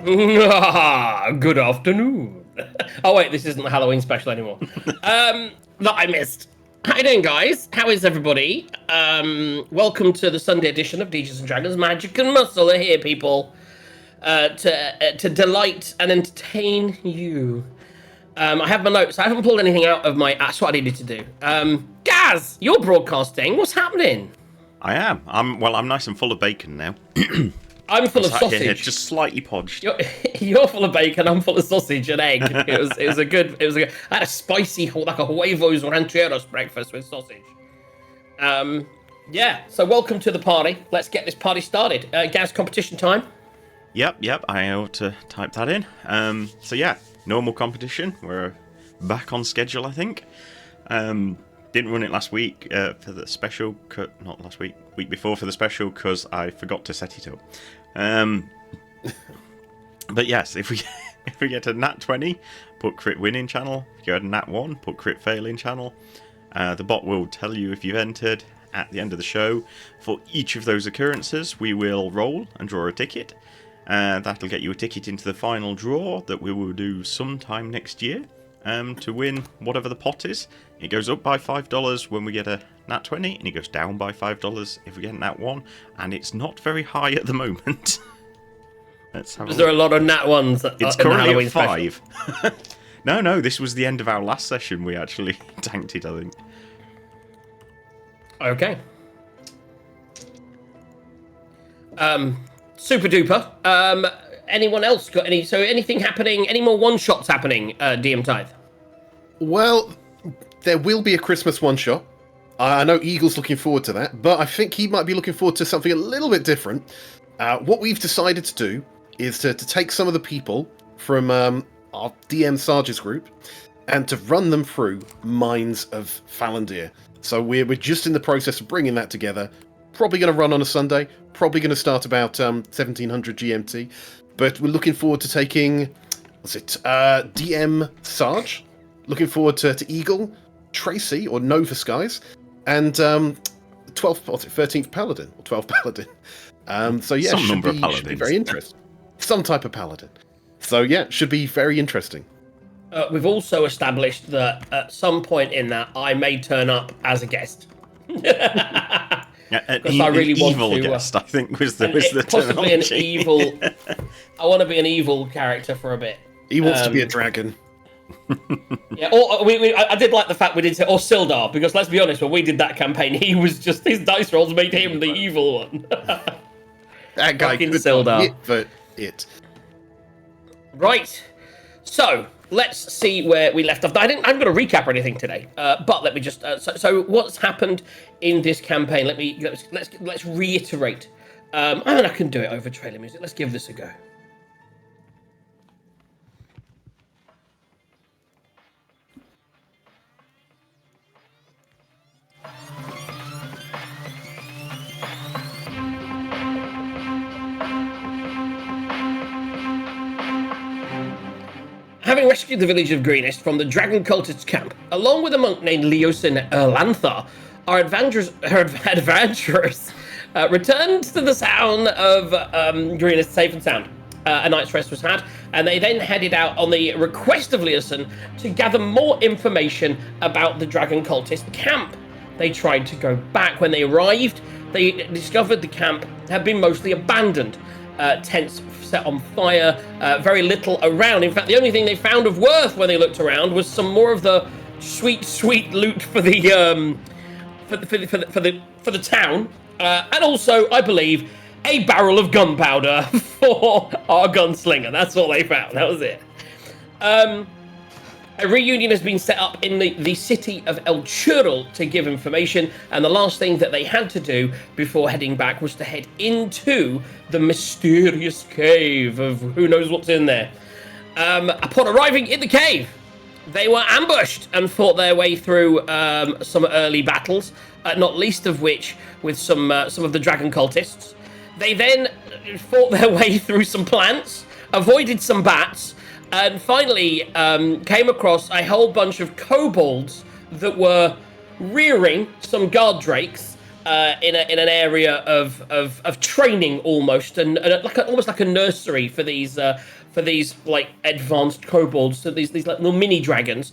Good afternoon. Oh wait, this isn't the Halloween special anymore. That I missed. How you doing, guys? How is everybody? Welcome to the Sunday edition of Dungeons and Dragons Magic and Muscle are here, people, to delight and entertain you. I have my notes. I haven't pulled anything out of my. That's what I needed to do. Gaz, you're broadcasting. What's happening? I am. I'm nice and full of bacon now. I'm full of sausage. Here, just slightly podged. You're full of bacon. I'm full of sausage and egg. It was a good. I had a spicy, like a huevos rancheros breakfast with sausage. Yeah. So welcome to the party. Let's get this party started. Gaz, competition time. Yep. I ought to type that in. So yeah, normal competition. We're back on schedule, I think. Didn't run it last week for the special. Not last week. Week before for the special because I forgot to set it up. But yes, if we get a nat 20, put crit win in channel. If you get a nat 1, put crit fail in channel. The bot will tell you if you've entered at the end of the show. For each of those occurrences, we will roll and draw a ticket. That'll get you a ticket into the final draw that we will do sometime next year. To win whatever the pot is. It goes up by $5 when we get a nat 20, and it goes down by $5 if we get a nat 1, and it's not very high at the moment. Is there a lot of nat 1s? It's currently at 5. No, this was the end of our last session. We actually tanked it, I think. Okay. Super duper. Anyone else got anything happening? Any more one-shots happening, DM Tithe? Well, there will be a Christmas one-shot. I know Eagle's looking forward to that, but I think he might be looking forward to something a little bit different. What we've decided to do is to take some of the people from our DM Sarge's group and to run them through Mines of Falandir. So we're just in the process of bringing that together. Probably going to run on a Sunday. Probably going to start about 1700 GMT. But we're looking forward to taking, DM Sarge. Looking forward to Eagle, Tracy, or Nova Skies, and 13th Paladin, or 12th Paladin. So yeah, should be very interesting. Some type of Paladin. So yeah, should be very interesting. We've also established that at some point in that, I may turn up as a guest. Because I really want evil to, guest, I think, was the possibly terminology. An evil. I want to be an evil character for a bit. He wants to be a dragon. Yeah, or I did like the fact we did say, or Sildar, because let's be honest, when we did that campaign, he was just, his dice rolls made him the evil one. That guy could Sildar. For it. Right, so let's see where we left off. I'm going to recap or anything today, but let me just. So what's happened in this campaign? Let's reiterate. I can do it over trailer music. Let's give this a go. Having rescued the village of Greenest from the dragon cultist camp, along with a monk named Leosin Erlantha, our adventurers returned to the town of Greenest safe and sound. A night's rest was had, and they then headed out on the request of Leosin to gather more information about the dragon cultist camp. They tried to go back. When they arrived, they discovered the camp had been mostly abandoned. Tents set on fire, very little around. In fact, the only thing they found of worth when they looked around was some more of the sweet loot for the for the town, and also, I believe, a barrel of gunpowder for our gunslinger. That's all they found. That was it. A reunion has been set up in the city of El Churl to give information, and the last thing that they had to do before heading back was to head into the mysterious cave of who knows what's in there. Upon arriving in the cave, they were ambushed and fought their way through some early battles, not least of which with some of the dragon cultists. They then fought their way through some plants, avoided some bats, and finally came across a whole bunch of kobolds that were rearing some guard drakes in an area of training almost, and almost like a nursery for these like advanced kobolds, so these like little mini dragons.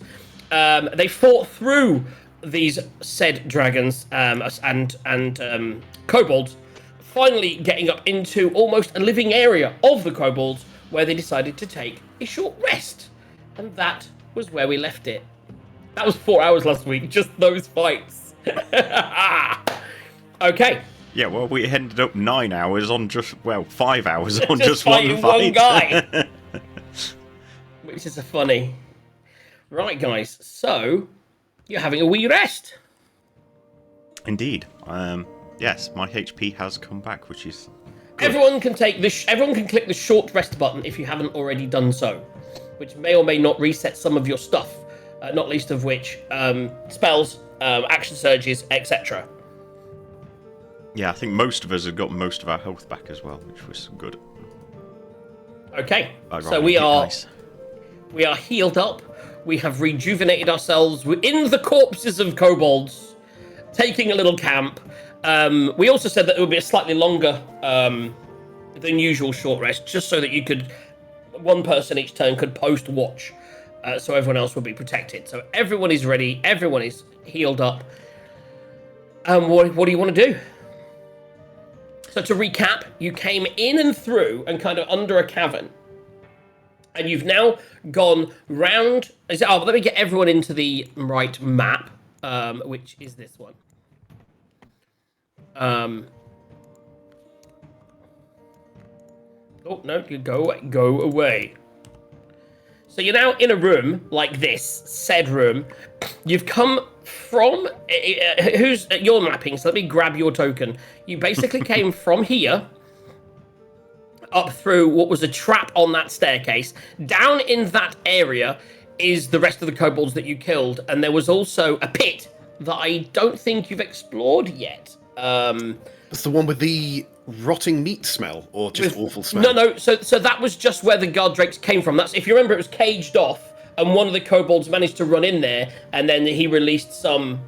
They fought through these said dragons and kobolds, finally getting up into almost a living area of the kobolds, where they decided to take a short rest, and that was where we left it. That was 4 hours last week, just those fights. Okay. Yeah, well, we ended up 9 hours on 5 hours on just just one fighting fight. one guy. Which is a funny. Right, guys. So you're having a wee rest. Indeed. Yes, my HP has come back, which is good. Everyone can everyone can click the short rest button if you haven't already done so, which may or may not reset some of your stuff. Not least of which spells, action surges, etc. Yeah, I think most of us have got most of our health back as well, which was good. Okay, so we are healed up. We have rejuvenated ourselves in the corpses of kobolds, taking a little camp. We also said that it would be a slightly longer than usual short rest, just so that you could, one person each turn could post watch, so everyone else would be protected. So everyone is ready, everyone is healed up. What do you want to do? So to recap, you came in and through and kind of under a cavern. And you've now gone round... let me get everyone into the right map, which is this one. Oh, no, you go away. So you're now in a room like this, said room. You've come from... who's your mapping? So let me grab your token. You basically came from here, up through what was a trap on that staircase. Down in that area is the rest of the kobolds that you killed. And there was also a pit that I don't think you've explored yet. That's the one with the rotting meat smell, or just awful smell? No. So that was just where the guard drakes came from. That's, if you remember, it was caged off, and one of the kobolds managed to run in there, and then he released some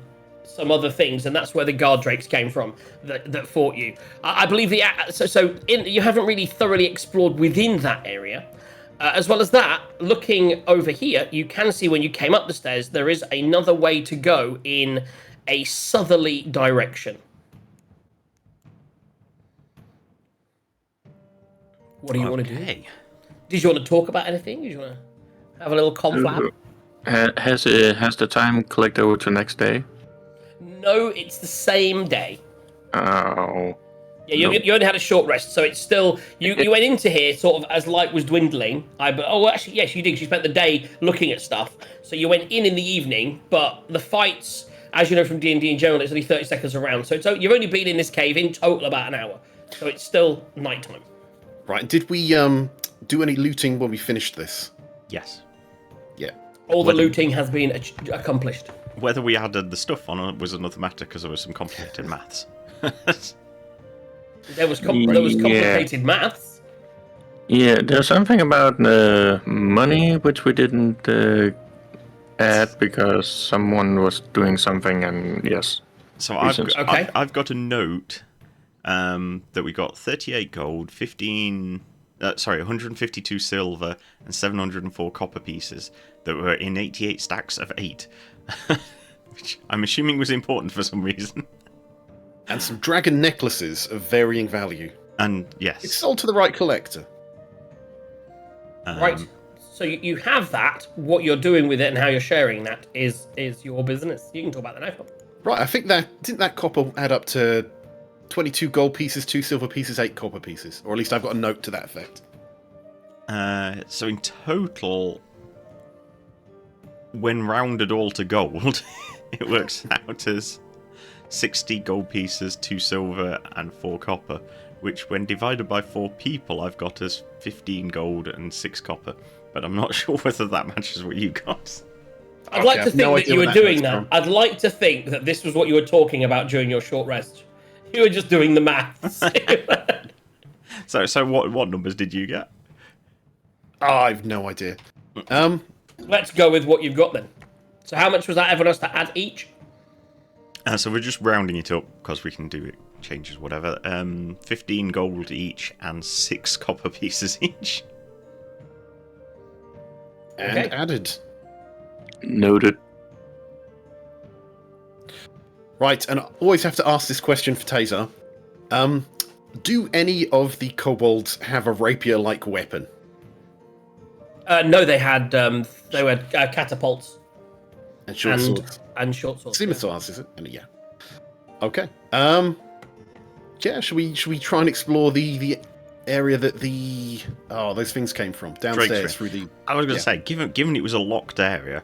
other things, and that's where the guard drakes came from that fought you. I believe you haven't really thoroughly explored within that area. As well as that, looking over here, you can see when you came up the stairs, there is another way to go in a southerly direction. What do you want to do? Did you want to talk about anything? Did you want to have a little conflab? Has the time clicked over to next day? No, it's the same day. Oh. Yeah, you only had a short rest, so it's still... You went into here sort of as light was dwindling. Actually, yes, you did. You spent the day looking at stuff. So you went in the evening, but the fights, as you know from D&D in general, it's only 30 seconds around. So you've only been in this cave in total about an hour. So it's still nighttime. Right, did we do any looting when we finished this? Yes. Yeah. All the looting has been accomplished. Whether we added the stuff on was another matter, because there was some complicated maths. There was complicated maths. Yeah, there's something about money which we didn't add because someone was doing something, and yes. So I've got a note that we got 38 gold, 152 silver, and 704 copper pieces that were in 88 stacks of 8. Which I'm assuming was important for some reason. And some dragon necklaces of varying value. And yes. It's sold to the right collector. Right. So you have that. What you're doing with it and how you're sharing that is your business. You can talk about that now. Right, I think didn't that copper add up to 22 gold pieces, 2 silver pieces, 8 copper pieces? Or at least I've got a note to that effect. So in total, when rounded all to gold, it works out as 60 gold pieces, 2 silver, and 4 copper, which when divided by 4 people, I've got as 15 gold and 6 copper. But I'm not sure whether that matches what you got. I'd like to think that you were doing that. I'd like to think that this was what you were talking about during your short rest. You were just doing the maths. So what numbers did you get? Oh, I've no idea. Let's go with what you've got then. So how much was that everyone has to add each? So we're just rounding it up because we can do it, changes, whatever. 15 gold each and 6 copper pieces each. And Okay. added. Noted. Right, and I always have to ask this question for Taser. Do any of the kobolds have a rapier-like weapon? No, they were catapults And short swords? and short swords. Scimitars, is it? Yeah. Okay. Yeah, should we try and explore the area that those things came from? Downstairs through the... I was going to say, given it was a locked area,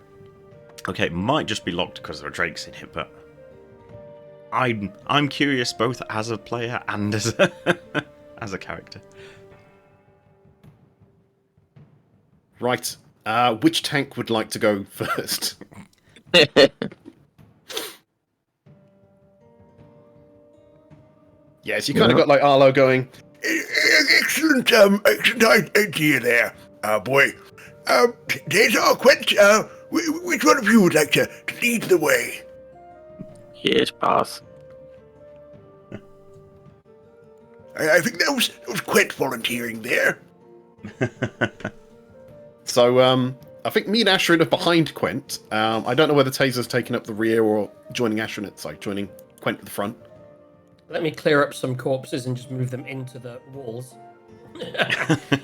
okay, it might just be locked because there are drakes in it, but I'm curious both as a player and as a, as a character. Right. Which tank would like to go first? Yes, you kind of got like Arlo going. Excellent, excellent idea there, boy. There's our quench. Which one of you would like to lead the way? Yes, boss. I think that was Quent volunteering there. So, I think me and Ashrin are behind Quent. I don't know whether Taser's taking up the rear or joining Ashrin joining Quent at the front. Let me clear up some corpses and just move them into the walls.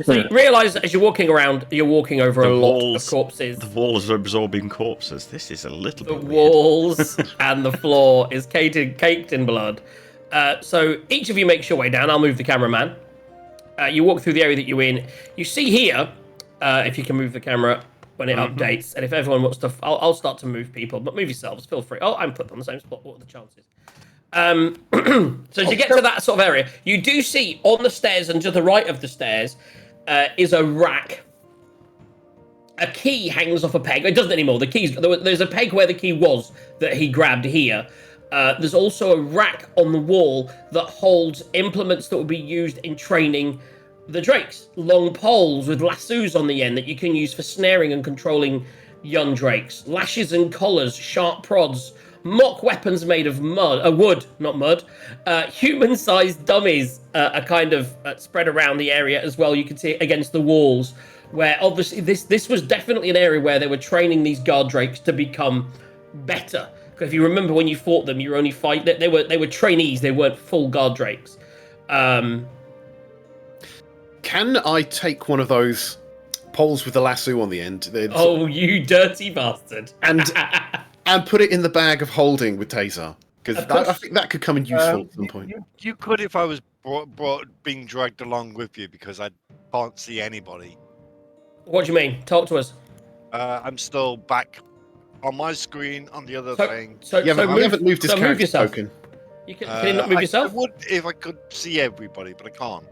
So you realise that as you're walking around, you're walking over a lot of corpses. The walls are absorbing corpses. This is a little The bit weird. walls and the floor is caked in blood. So each of you makes your way down. I'll move the cameraman. You walk through the area that you're in. You see here, if you can move the camera when it updates, and if everyone wants to, I'll start to move people, but move yourselves, feel free. Oh, I'm put on the same spot. What are the chances? So as you get to that sort of area, you do see on the stairs and to the right of the stairs is a rack. A key hangs off a peg. It doesn't anymore. The keys. There's a peg where the key was that he grabbed here. There's also a rack on the wall that holds implements that will be used in training the drakes. Long poles with lassos on the end that you can use for snaring and controlling young drakes. Lashes and collars, sharp prods, mock weapons made of wood, not mud. Human-sized dummies are kind of spread around the area as well. You can see it against the walls, where obviously this was definitely an area where they were training these guard drakes to become better. Because if you remember when you fought them, you were only they were trainees. They weren't full guard drakes. Can I take one of those poles with the lasso on the end? Oh, you dirty bastard! And put it in the bag of holding with Taser, because I think that could come in useful at some point. You could if I was being dragged along with you, because I can't see anybody. What do you mean? Talk to us. I'm still back on my screen on the other thing. You haven't moved his character token. Can you not move yourself? I would if I could see everybody, but I can't.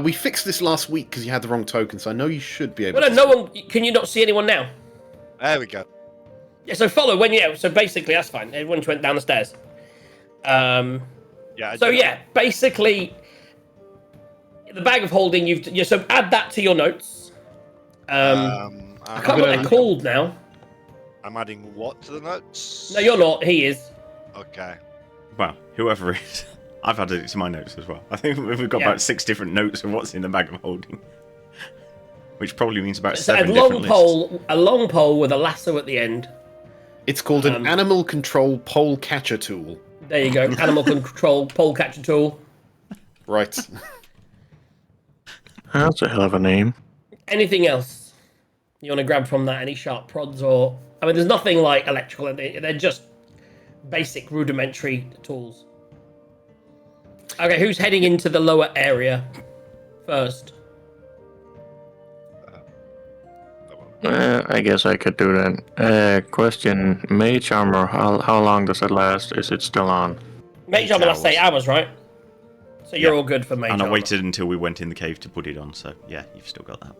We fixed this last week because you had the wrong token, so I know you should be able Well, to. no one. Can you not see anyone now? There we go. Yeah. So follow when So basically, that's fine. Everyone just went down the stairs. Yeah. So yeah, basically, the bag of holding. So add that to your notes. I can't remember what they're called now. I'm adding what to the notes? No, you're not. He is. Okay. Well, whoever it is. I've added it to my notes as well. I think we've got about 6 different notes of what's in the bag of holding. Which probably means about 7 different lists. A long pole with a lasso at the end. It's called an animal control pole catcher tool. There you go. Animal control pole catcher tool. Right. That's a hell of a name. Anything else you want to grab from that? Any sharp prods or... I mean, there's nothing like electrical. They're just basic rudimentary tools. Okay, who's heading into the lower area first? I guess I could do that. Question: Mage armor. How long does it last? Is it still on? Mage armor lasts 8 hours, right? So you're all good for mage And armor. I waited until we went in the cave to put it on, so yeah, you've still got that.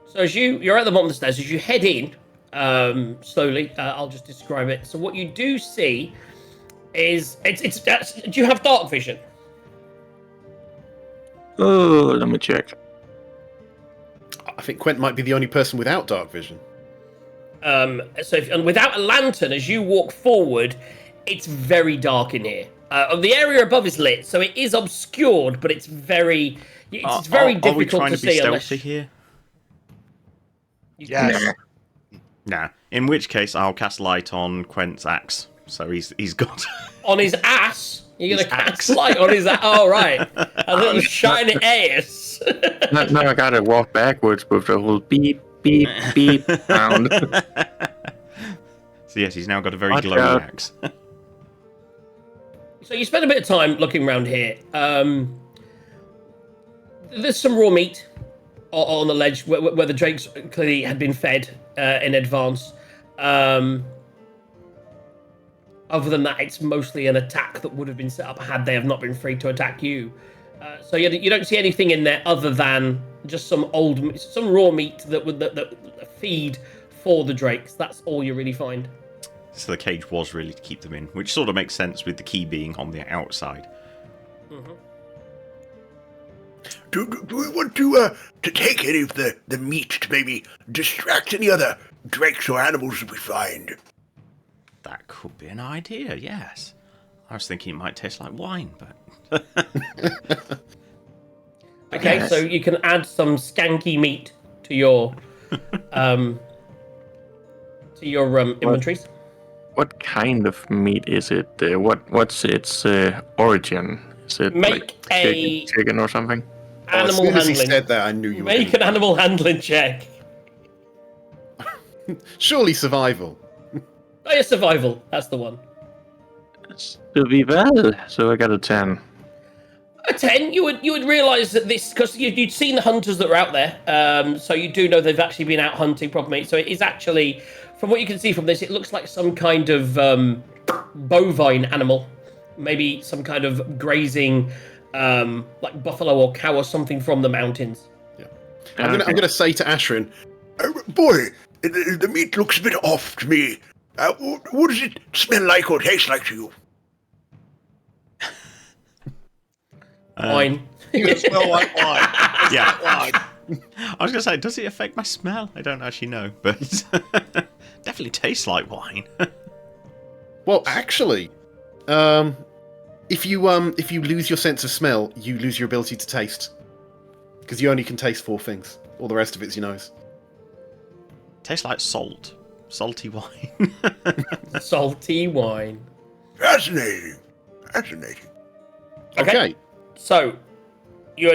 So as you're at the bottom of the stairs, as you head in slowly, I'll just describe it. So what you do see is do you have dark vision? Oh, let me check. I think Quent might be the only person without dark vision. And without a lantern, as you walk forward, it's very dark in here. The area above is lit, so it is obscured, but it's very very difficult Are we trying to to be see stealthy unless here? Yes. Nah. In which case, I'll cast light on Quent's axe. So he's got on his ass. You're gonna His cast axe. light on his ass. Oh right, a little shiny ass. Now I gotta walk backwards with the whole beep, beep, beep sound. So yes, he's now got a very Watch glowy out. axe. So you spend a bit of time looking around here. There's some raw meat on the ledge where the drakes clearly had been fed in advance. Other than that, it's mostly an attack that would have been set up had they have not been free to attack you. So you don't see anything in there other than just some raw meat that feed for the drakes. That's all you really find. So the cage was really to keep them in, which sort of makes sense with the key being on the outside. Mm-hmm. Do we want to take any of the meat to maybe distract any other drakes or animals that we find? That could be an idea, yes. I was thinking it might taste like wine, but... Okay, Yes. so you can add some skanky meat to your inventories. What kind of meat is it? What's its origin? Is it Make like a chicken or something? As animal soon as he handling. said that, I knew you were Make gonna... an animal handling check. Surely survival. Oh, yeah, survival. That's the one. To be well, so I got a 10. A 10, you would realise that this, because you'd seen the hunters that were out there, so you do know they've actually been out hunting proper meat. So it is actually, from what you can see from this, it looks like some kind of bovine animal, maybe some kind of grazing, like buffalo or cow or something from the mountains. Yeah. I'm gonna say to Ashrin, Boy, the meat looks a bit off to me. What does it smell like or taste like to you? Wine. It smell like wine. Yeah. Wine. I was going to say, does it affect my smell? I don't actually know, but definitely tastes like wine. well, actually, if you lose your sense of smell, you lose your ability to taste, because you only can taste 4 things. All the rest of it's your nose. Tastes like salt. Salty wine. Salty wine. Fascinating. Fascinating. Okay. So, you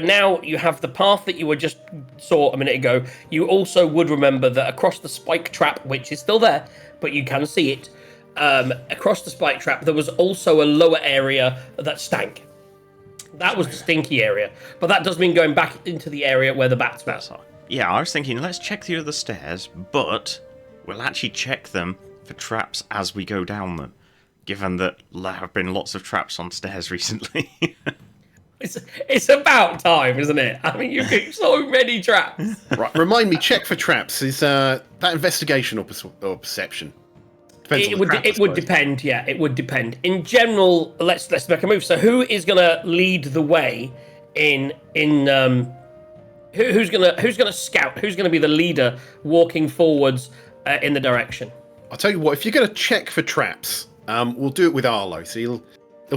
have the path that you were just saw a minute ago. You also would remember that across the spike trap, which is still there, but you can see it, across the spike trap, there was also a lower area that stank. That was the stinky area. But that does mean going back into the area where the bats were. Yeah, I was thinking, let's check the other stairs, but we'll actually check them for traps as we go down them, given that there have been lots of traps on stairs recently. It's about time, isn't it? I mean, you've got so many traps. Right. Remind me. Check for traps. Is that investigation or perception? Depends on the trap, I It would suppose. depend. Yeah, it would depend. In general, let's make a move. So, who is gonna lead the way in who's gonna scout? Who's gonna be the leader walking forwards in the direction? I'll tell you what. If you're going to check for traps, we'll do it with Arlo. So he'll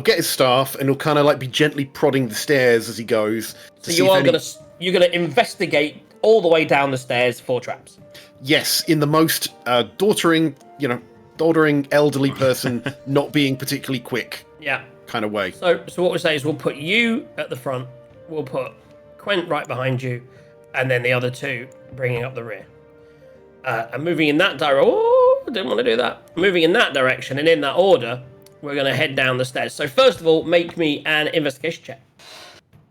get his staff and he'll kind of like be gently prodding the stairs as he goes. So you're gonna investigate all the way down the stairs for traps. Yes, in the most doddering elderly person, not being particularly quick Yeah. kind of way. So what we say is we'll put you at the front. We'll put Quent right behind you, and then the other two bringing up the rear. And moving in that direction. Oh, I didn't want to do that. Moving in that direction and in that order, we're going to head down the stairs. So first of all, make me an investigation check.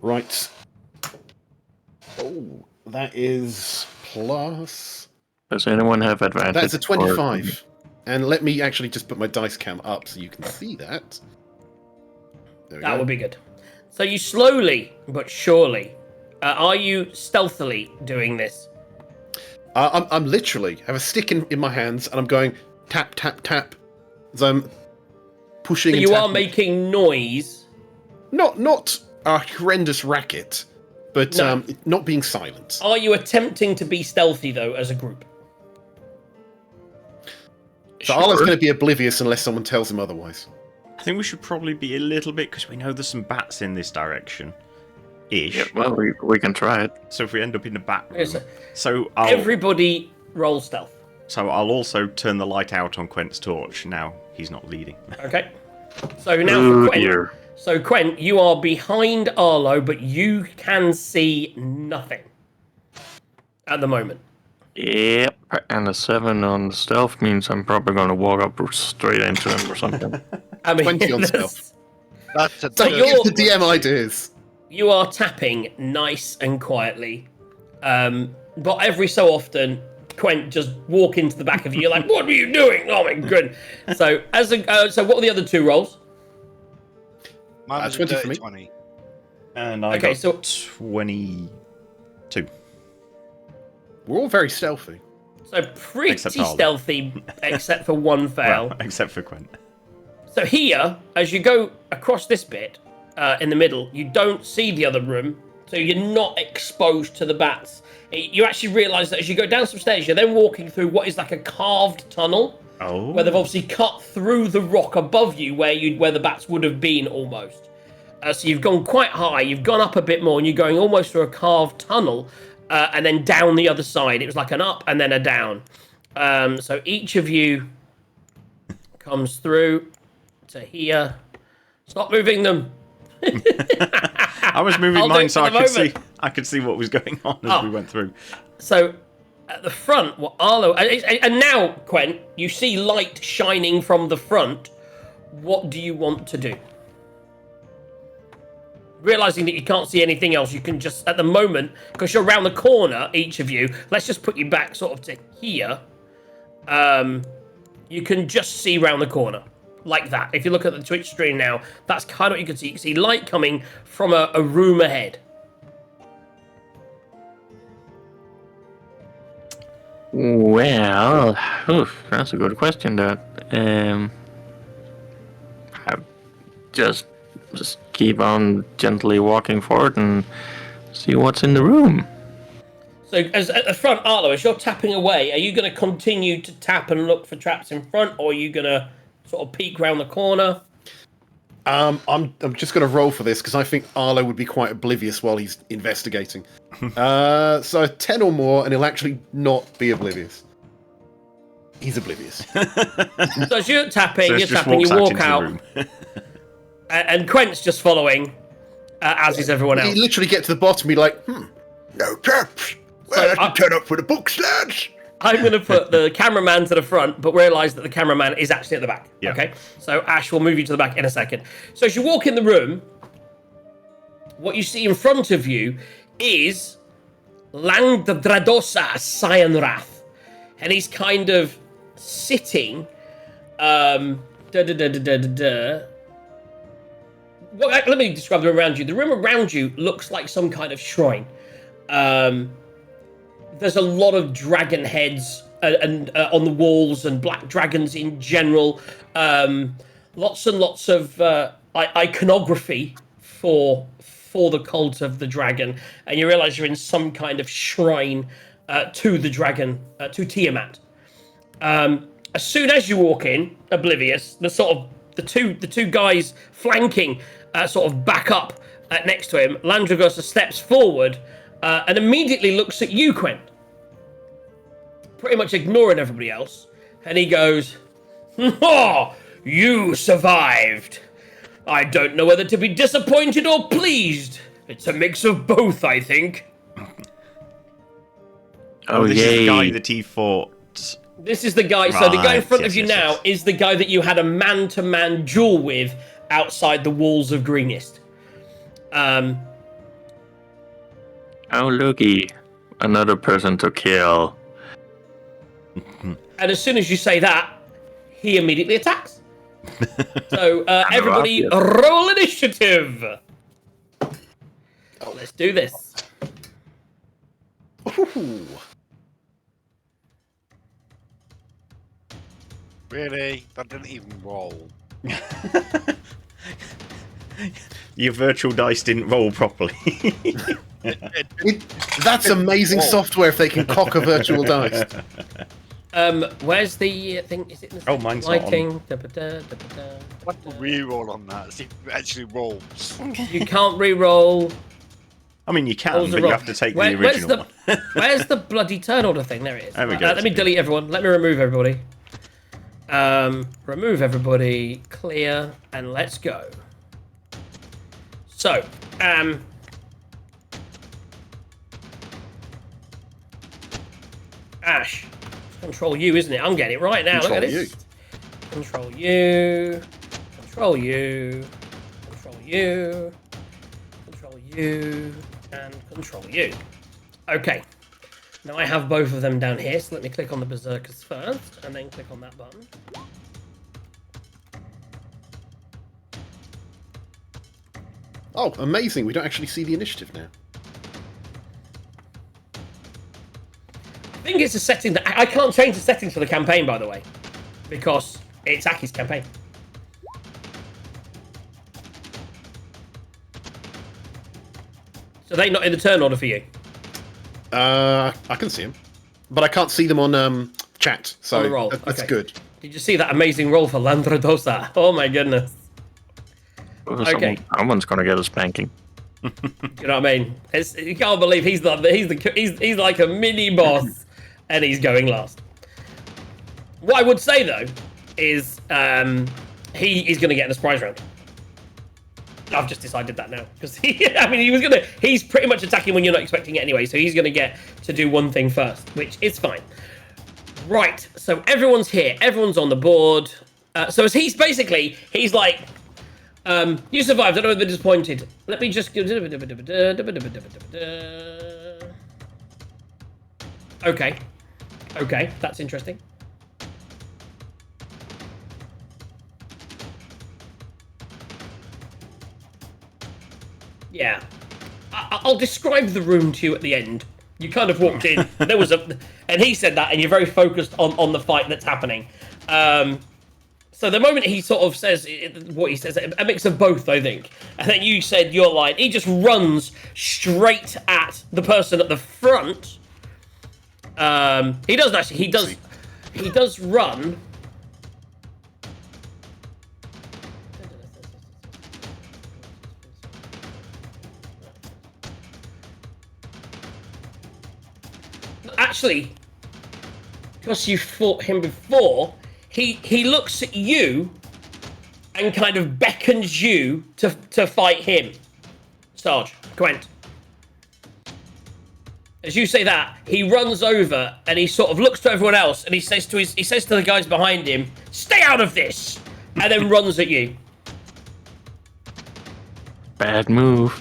Right. Oh, that is plus. Does anyone have advantage? That's a 25. And let me actually just put my dice cam up so you can see that. There we That go. would be good. So you slowly but surely, are you stealthily doing this? I'm literally have a stick in my hands and I'm going tap tap tap as I'm pushing. So and you are tapping. making noise. not a horrendous racket, but No. not being silent. Are you attempting to be stealthy though as a group? So Arlo's going to be oblivious unless someone tells him otherwise. I think we should probably be a little bit, because we know there's some bats in this direction. Ish. Yeah, well, we can try it. So if we end up in the bat room, Yes, so everybody roll stealth. So I'll also turn the light out on Quent's torch. Now he's not leading. Okay. So now for Quent. Dear. So Quent, you are behind Arlo, but you can see nothing at the moment. Yep, and a 7 on stealth means I'm probably going to walk up straight into him or something. I mean, 20 on stealth. That's a Don't you're- give the DM ideas. You are tapping nice and quietly, but every so often, Quent just walk into the back of you. You're like, "What are you doing? Oh my goodness!" So so what were the other two rolls? Mine was a 20 for dirty me. 20. And I Okay, got so 22. We're all very stealthy. So pretty Except Arlo. stealthy, except for one fail. Well, except for Quent. So here, as you go across this bit in the middle, you don't see the other room, so you're not exposed to the bats. You actually realise that as you go down some stairs, you're then walking through what is like a carved tunnel, Oh. where they've obviously cut through the rock above you, where the bats would have been almost. So you've gone quite high, you've gone up a bit more, and you're going almost through a carved tunnel, and then down the other side. It was like an up and then a down. So each of you comes through to here. Stop moving them. I was moving I'll do mine it so for I the could see. moment. I could see what was going on as we went through. So at the front, what Arlo and now Quent, you see light shining from the front. What do you want to do? Realizing that you can't see anything else, you can just at the moment, because you're around the corner, each of you. Let's just put you back sort of to here. You can just see round the corner. Like that. If you look at the Twitch stream now, that's kind of what you can see. You can see light coming from a room ahead. Well, that's a good question. That I just keep on gently walking forward and see what's in the room. So, as at the front, Arlo, as you're tapping away, are you going to continue to tap and look for traps in front, or are you going to sort of peek round the corner? I'm just going to roll for this because I think Arlo would be quite oblivious while he's investigating. So 10 or more, and he'll actually not be oblivious. He's oblivious. So as you're tapping, So you're it's just tapping, you walks walk into the out, room. and Quent's just following, as is everyone He else. literally get to the bottom and be like, No traps. Well, So I have to turn up for the books, lads. I'm going to put the cameraman to the front, but realise that the cameraman is actually at the back. Yeah. Okay? So Ash will move you to the back in a second. So as you walk in the room, what you see in front of you is Lang the Dradosa Cyanrath. And he's kind of sitting... Well, let me describe the room around you. The room around you looks like some kind of shrine. There's a lot of dragon heads and on the walls and black dragons in general. Lots and lots of iconography for the cult of the dragon. And you realise you're in some kind of shrine to the dragon, to Tiamat. As soon as you walk in, oblivious, the two guys flanking sort of back up next to him. Landragosa steps forward and immediately looks at you, Quent, pretty much ignoring everybody else, and he goes, "Oh, you survived. I don't know whether to be disappointed or pleased. It's a mix of both, I think." Oh, This is the yay. guy that he fought. This is the guy. So the guy in Right, front yes, of you yes, now yes. is the guy that you had a man-to-man duel with outside the walls of Greenest. Oh, looky. Another person to kill. And as soon as you say that, he immediately attacks. So everybody yes. roll initiative. Oh, let's do this. ooh. Really? That didn't even roll. Your virtual dice didn't roll properly. That's amazing software if they can cock a virtual dice. Where's the thing? Is it in the Oh, mine's not on. lighting? What's the reroll on that? See if it actually rolls. You can't re-roll. I mean, you can, Rolls but are you wrong. have to take the Where's original one. Where's the bloody turn order thing? There it is. There we go. Let me delete everyone. Let me remove everybody. Remove everybody. Clear. And let's go. So, Ash. Control U, isn't it? I'm getting it right now. Look at this. Control U. Control U. Control U. Control U. And Control U. Okay. Now I have both of them down here, so let me click on the Berserkers first, and then click on that button. Oh, amazing. We don't actually see the initiative now. I think it's a setting that... I can't change the settings for the campaign, by the way, because it's Aki's campaign. So they're not in the turn order for you? I can see them. But I can't see them on chat, so On the roll. that's Okay. good. Did you see that amazing roll for Landradosa? Oh my goodness. Okay. Someone's gonna get a spanking. You know what I mean? You can't believe he's like a mini boss, and he's going last. What I would say though is he is going to get in the surprise round. I've just decided that now because he's pretty much attacking when you're not expecting it anyway. So he's going to get to do one thing first, which is fine. Right. So everyone's here. Everyone's on the board. So as he's like. You survived. I don't know if they're disappointed. Let me just... Okay. Okay, that's interesting. Yeah. I'll describe the room to you at the end. You kind of walked in. There was a... And he said that, and you're very focused on the fight that's happening. So the moment he sort of says what he says, a mix of both, I think. And then you said your line. He just runs straight at the person at the front. He does actually. He does run. Actually, because you fought him before. He looks at you and kind of beckons you to fight him. Sarge, Gwent. As you say that, he runs over and he sort of looks to everyone else and he says to the guys behind him, "Stay out of this!" and then runs at you. Bad move.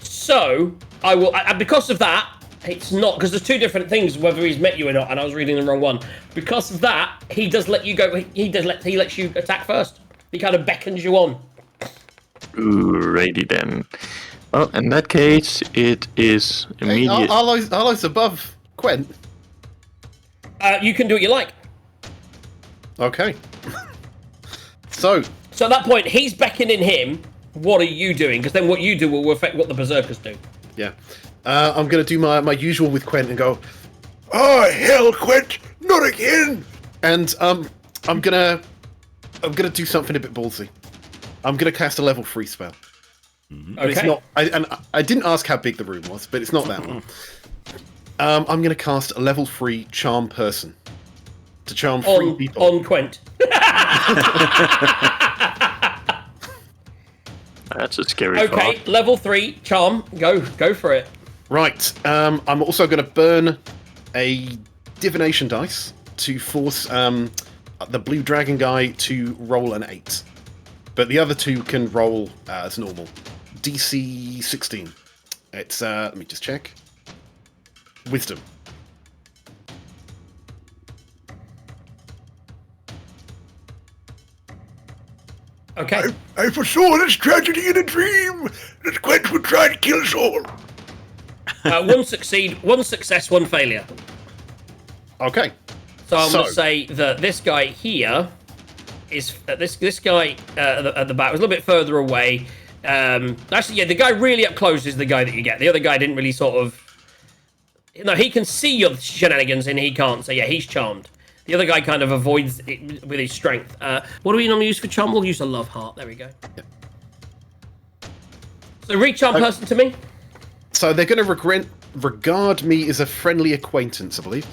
So I will, because of that. It's not, because there's two different things, whether he's met you or not, and I was reading the wrong one. Because of that, he does let you go, he lets you attack first. He kind of beckons you on. Alrighty then. Well, in that case, it is immediate. Hey, Arlo's above Quent. You can do what you like. Okay. So at that point, he's beckoning him. What are you doing? Because then what you do will affect what the Berserkers do. yeah. I'm going to do my usual with Quent and go, Oh, hell, Quent! Not again! and I'm gonna do something a bit ballsy. I'm gonna cast a level 3 spell. Okay. It's not. I didn't ask how big the room was, but it's not that one. I'm gonna cast a level 3 charm person to charm 3 people. On Quent. That's a scary Okay, thought. level 3 charm. Go for it. Right. I'm also going to burn a divination dice to force the blue dragon guy to roll an 8, but the other two can roll as normal. DC 16. It's let me just check. Wisdom. Okay. I foresaw this tragedy in a dream, that Quent would try to kill us all. One success, one failure. Okay. So I'm going to say that this guy here is this guy at the back was a little bit further away. Actually, yeah, the guy really up close is the guy that you get. The other guy didn't really sort of No, he can see your shenanigans and he can't. So yeah, he's charmed. The other guy kind of avoids it with his strength. What do we normally use for charm? We'll use a love heart. There we go. Yep. So recharm person to me. So they're going to regard me as a friendly acquaintance, I believe.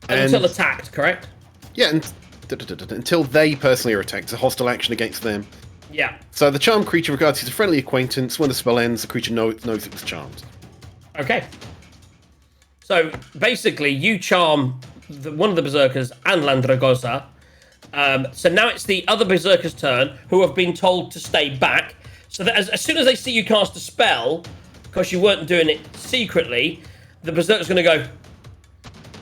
Until attacked, correct? Yeah, until they personally are attacked. It's a hostile action against them. Yeah. So the charmed creature regards you as a friendly acquaintance. When the spell ends, the creature knows it was charmed. Okay. So basically, you charm one of the berserkers and Landragosa. So now it's the other berserker's turn, who have been told to stay back. So that as soon as they see you cast a spell, because you weren't doing it secretly, the berserker's going to go,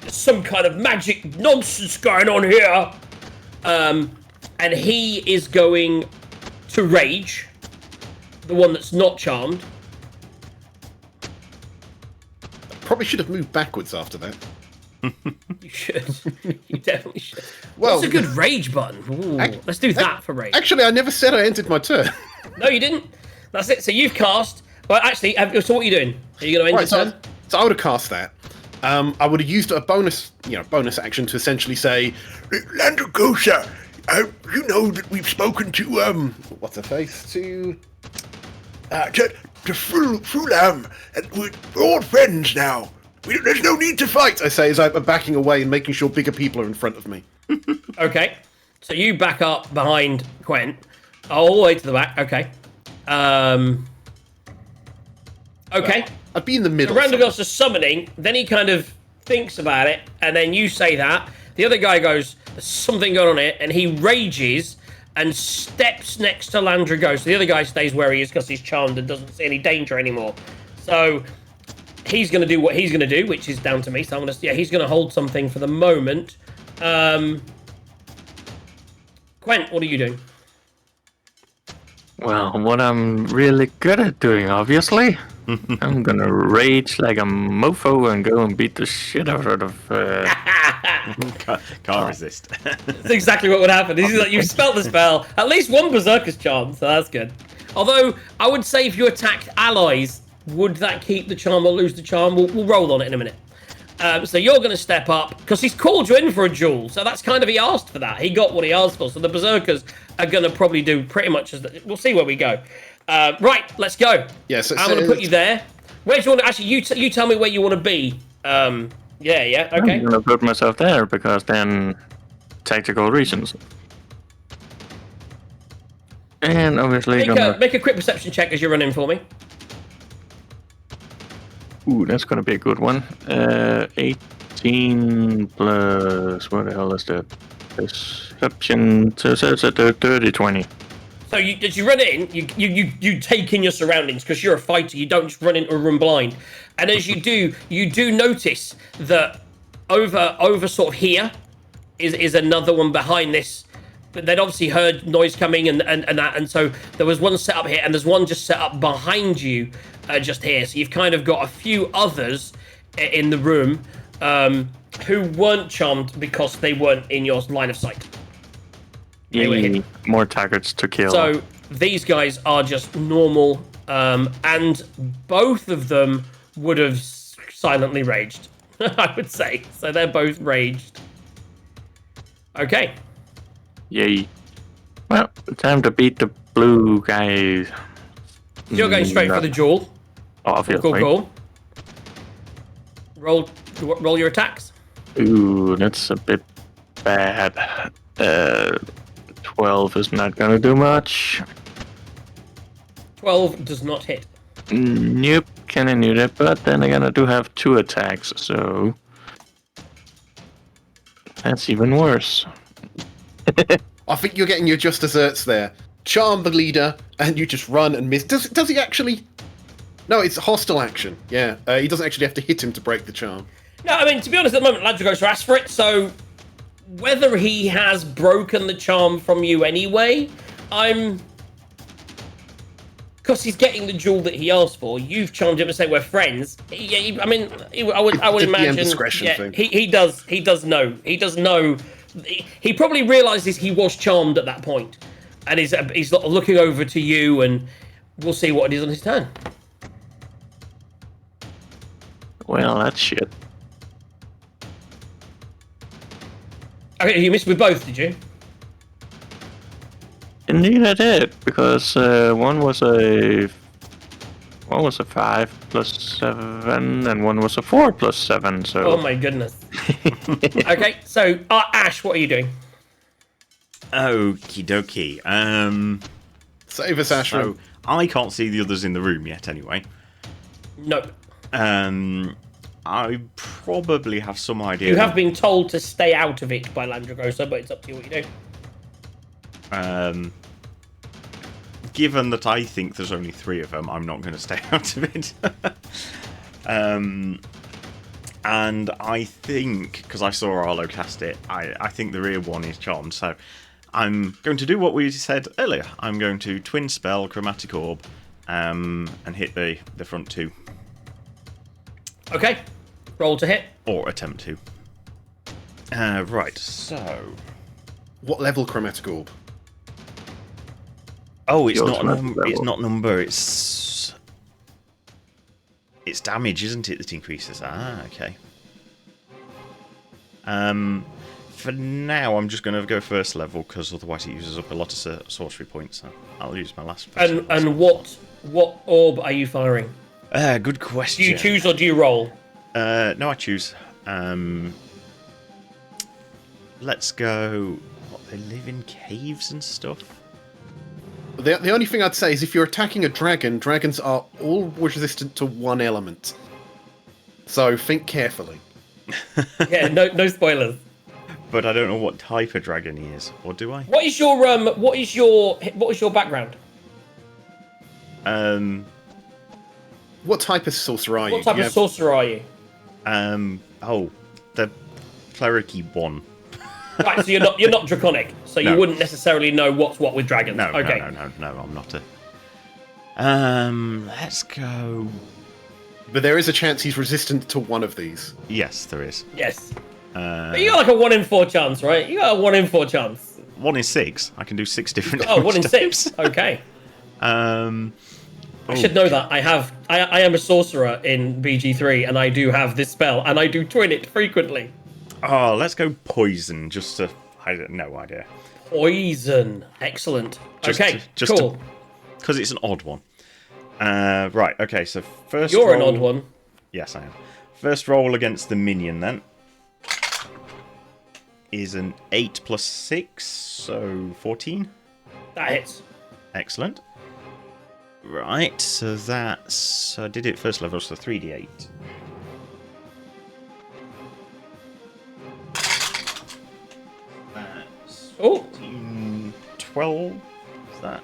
there's some kind of magic nonsense going on here. And he is going to rage, the one that's not charmed. Probably should have moved backwards after that. You should. You definitely should. Well, What's a good rage button? Ooh, let's do that for rage. Actually, I never said I entered my turn. No, you didn't. That's it. So you've cast. Well, actually, so what are you doing? Are you going to end your turn? So I would have cast that. I would have used a bonus action to essentially say, Landragosa, you know that we've spoken to what's her face? To Frulam, and we're all friends now. There's no need to fight. I say as I'm backing away and making sure bigger people are in front of me. Okay. So you back up behind Quent, all the way to the back. Okay. Okay. I'd be in the middle. Randagos is summoning, then he kind of thinks about it, and then you say that. The other guy goes, there's something going on here, and he rages and steps next to Landragos. The other guy stays where he is because he's charmed and doesn't see any danger anymore. So he's going to do what he's going to do, which is down to me. So I'm going to, he's going to hold something for the moment. Quent, what are you doing? Well, what I'm really good at doing, obviously. I'm gonna rage like a mofo and go and beat the shit out of. Can't resist. That's exactly what would happen. This is like, you've spelt the spell. At least one berserker's charm, so that's good. Although, I would say if you attacked allies, would that keep the charm or lose the charm? We'll roll on it in a minute. So you're going to step up, because he's called you in for a duel, so that's kind of, he asked for that. He got what he asked for, so the berserkers are going to probably do pretty much as, we'll see where we go. Right, let's go. Yes, I'm going to put you there. Where do you want to, actually, you tell me where you want to be. Yeah, okay. I'm going to put myself there, because then tactical reasons. And obviously make a quick perception check as you're running for me. Ooh, that's gonna be a good one. 18 plus, what the hell is that? Perception, so it's a 30, 20. So as you run in, you take in your surroundings, because you're a fighter, you don't just run in or run blind. And as you do notice that over sort of here is another one behind this. But they'd obviously heard noise coming and that, and so there was one set up here, and there's one just set up behind you, just here. So you've kind of got a few others in the room who weren't charmed because they weren't in your line of sight. Yeah, more targets to kill. So these guys are just normal, and both of them would have silently raged, I would say. So they're both raged. Okay. Yay. Well, time to beat the blue guy. You're going straight for the duel. Obviously. Cool. Roll your attacks. Ooh, that's a bit bad. 12 is not gonna do much. 12 does not hit. Nope, kinda knew that, but then again I do have 2 attacks, so that's even worse. I think you're getting your just desserts there. Charm the leader, and you just run and miss. Does he actually? No, it's hostile action. Yeah, he doesn't actually have to hit him to break the charm. No, I mean, to be honest, at the moment, Landragos asked for it, so whether he has broken the charm from you anyway, because he's getting the jewel that he asked for. You've charmed him and say we're friends. I would imagine. Discretion thing. He does know. He does know. He probably realizes he was charmed at that point, and he's looking over to you, and we'll see what it is on his turn. Well, that's shit. Okay, you missed with both, did you? Indeed, I did, because one was a 5 plus 7, and one was a 4 plus 7. So. Oh my goodness. Okay, so Ash, what are you doing? Okie dokie. Save us, Ashram. So I can't see the others in the room yet. Anyway. Nope. I probably have some idea. You have been told to stay out of it by Landragosa, but it's up to you what you do. Given that I think there's only 3 of them, I'm not going to stay out of it. And I think, because I saw Arlo cast it, I think the rear one is charmed, so I'm going to do what we said earlier. I'm going to twin spell Chromatic Orb and hit the front 2. Okay, roll to hit. Or attempt to. Right, so... What level Chromatic Orb? Oh, it's Yours not might be it's level. not number, it's damage, isn't it, that increases? Ah, okay. For now, I'm just going to go first level, because otherwise it uses up a lot of sorcery points, so I'll use my last first level. And what orb are you firing? Good Do question. you choose or do you roll? No, I choose. Let's go... What, they live in caves and stuff? The only thing I'd say is if you're attacking a dragon, dragons are all resistant to one element. So think carefully. Yeah, no spoilers. But I don't know what type of dragon he is, or do I? What is your background? What type of sorcerer are you? What type You of have- sorcerer are you? Oh, the clericy one. Right, so you're not draconic, so you No. wouldn't necessarily know what's what with dragons. No, Okay. no, I'm not a... let's go... But there is a chance he's resistant to one of these. Yes, there is. Yes. But you got like a 1 in 4 chance, right? You got a 1 in 4 chance. 1 in 6. I can do 6 different Oh, 1 in types. 6. Okay. Oh, I should know that. I am a sorcerer in BG3, and I do have this spell, and I do twin it frequently. Oh, let's go poison, just to... I have no idea. Poison. Excellent. Just Okay, just cool. Because it's an odd one. Right, okay, so first You're an roll- odd one. Yes, I am. First roll against the minion, then, is an 8 plus 6, so 14. That hits. Excellent. Right, so that's... I did it first level, so 3d8. That's Oh, 12. Is that...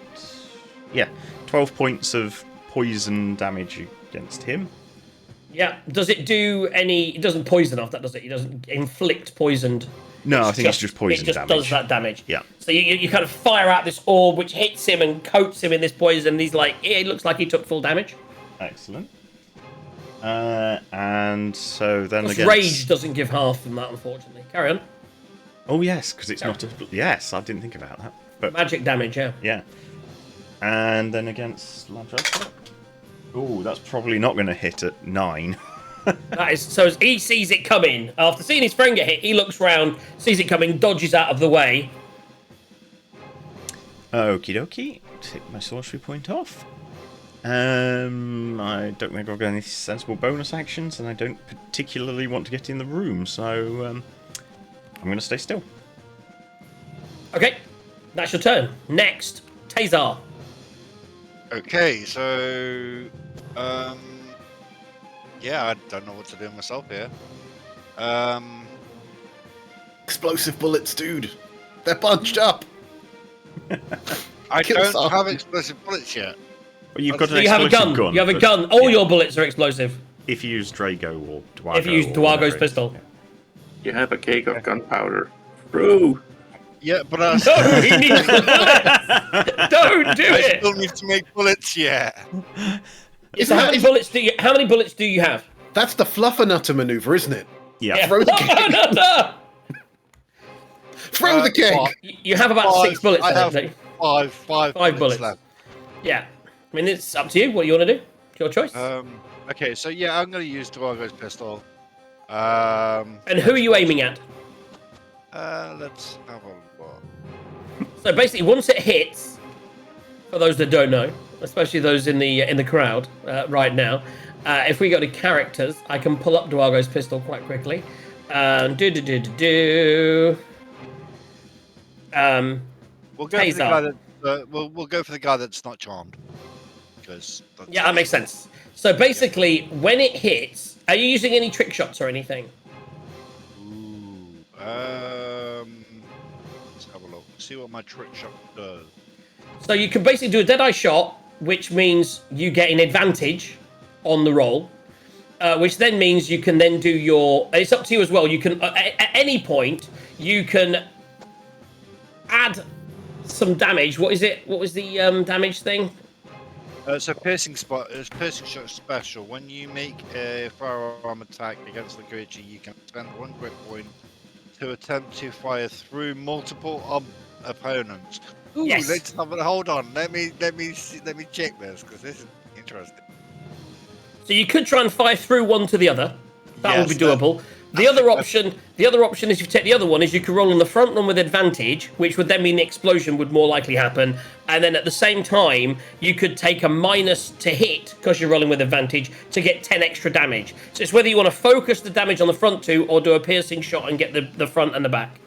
Yeah, 12 points of poison damage against him. yeah. Does it do any... It doesn't poison off that, does it? It doesn't inflict poisoned... No, I think it's just poison It just damage. does that damage. Yeah. So you kind of fire out this orb, which hits him and coats him in this poison, and he's like, it looks like he took full damage. Excellent. And so then Plus against... rage doesn't give half from that, unfortunately. Carry on. Oh, yes, because it's not a... Yes, I didn't think about that. But Magic damage, yeah. yeah. And then against Landragosa. Oh, that's probably not going to hit at 9. That is so. As he sees it coming, after seeing his friend get hit, he looks round, sees it coming, dodges out of the way. Okie dokie. Take my sorcery point off. I don't think I've got any sensible bonus actions, and I don't particularly want to get in the room, so I'm going to stay still. Okay, that's your turn. Next, Tazar. Okay, so yeah, I don't know what to do myself here. Explosive bullets, dude. They're bunched up. I Kill don't some. have explosive bullets yet. Well, you've got So an you have a explosive gun. You have a but- gun. All yeah, your bullets are explosive. If you use Drago or Dwago. If you use or Dwago's whatever it is. pistol. You have a cake of gunpowder. True. Yeah, but I, No, he needs the bullets. Don't do I it. still need to make bullets yet. Is So how that- many is- bullets do you? How many bullets do you have? That's the fluffernutter maneuver, isn't it? Yeah. Throw the cake. No. Throw the cake. Well, You have about 6 bullets. I then, have don't you? five Five bullets. left. Yeah. I mean, it's up to you. What do you want to do? It's your choice. Okay, so yeah, I'm going to use Dwargo's pistol. And who are you aiming at? Let's have a look. So basically, once it hits, for those that don't know, especially those in the crowd right now, if we go to characters, I can pull up Dwargo's pistol quite quickly. We'll go for the Taser. guy that. We'll go for the guy that's not charmed. Because Yeah, that makes sense. So basically, when it hits, are you using any trick shots or anything? Ooh. Let's have a look. See what my trick shot does. So you can basically do a dead eye shot, which means you get an advantage on the roll, which then means you can then do your. It's up to you as well. You can at any point you can add some damage. What is it? What was the damage thing? So piercing shot special. When you make a firearm attack against the creature, you can spend 1 grip point to attempt to fire through multiple opponents. Ooh, Yes. let's have a hold on. Let me check this because this is interesting. So you could try and fire through one to the other. That would be Yes, doable. The other option is if you take the other one, is you could roll on the front one with advantage, which would then mean the explosion would more likely happen. And then at the same time, you could take a minus to hit, because you're rolling with advantage, to get 10 extra damage. So it's whether you want to focus the damage on the front two, or do a piercing shot and get the front and the back.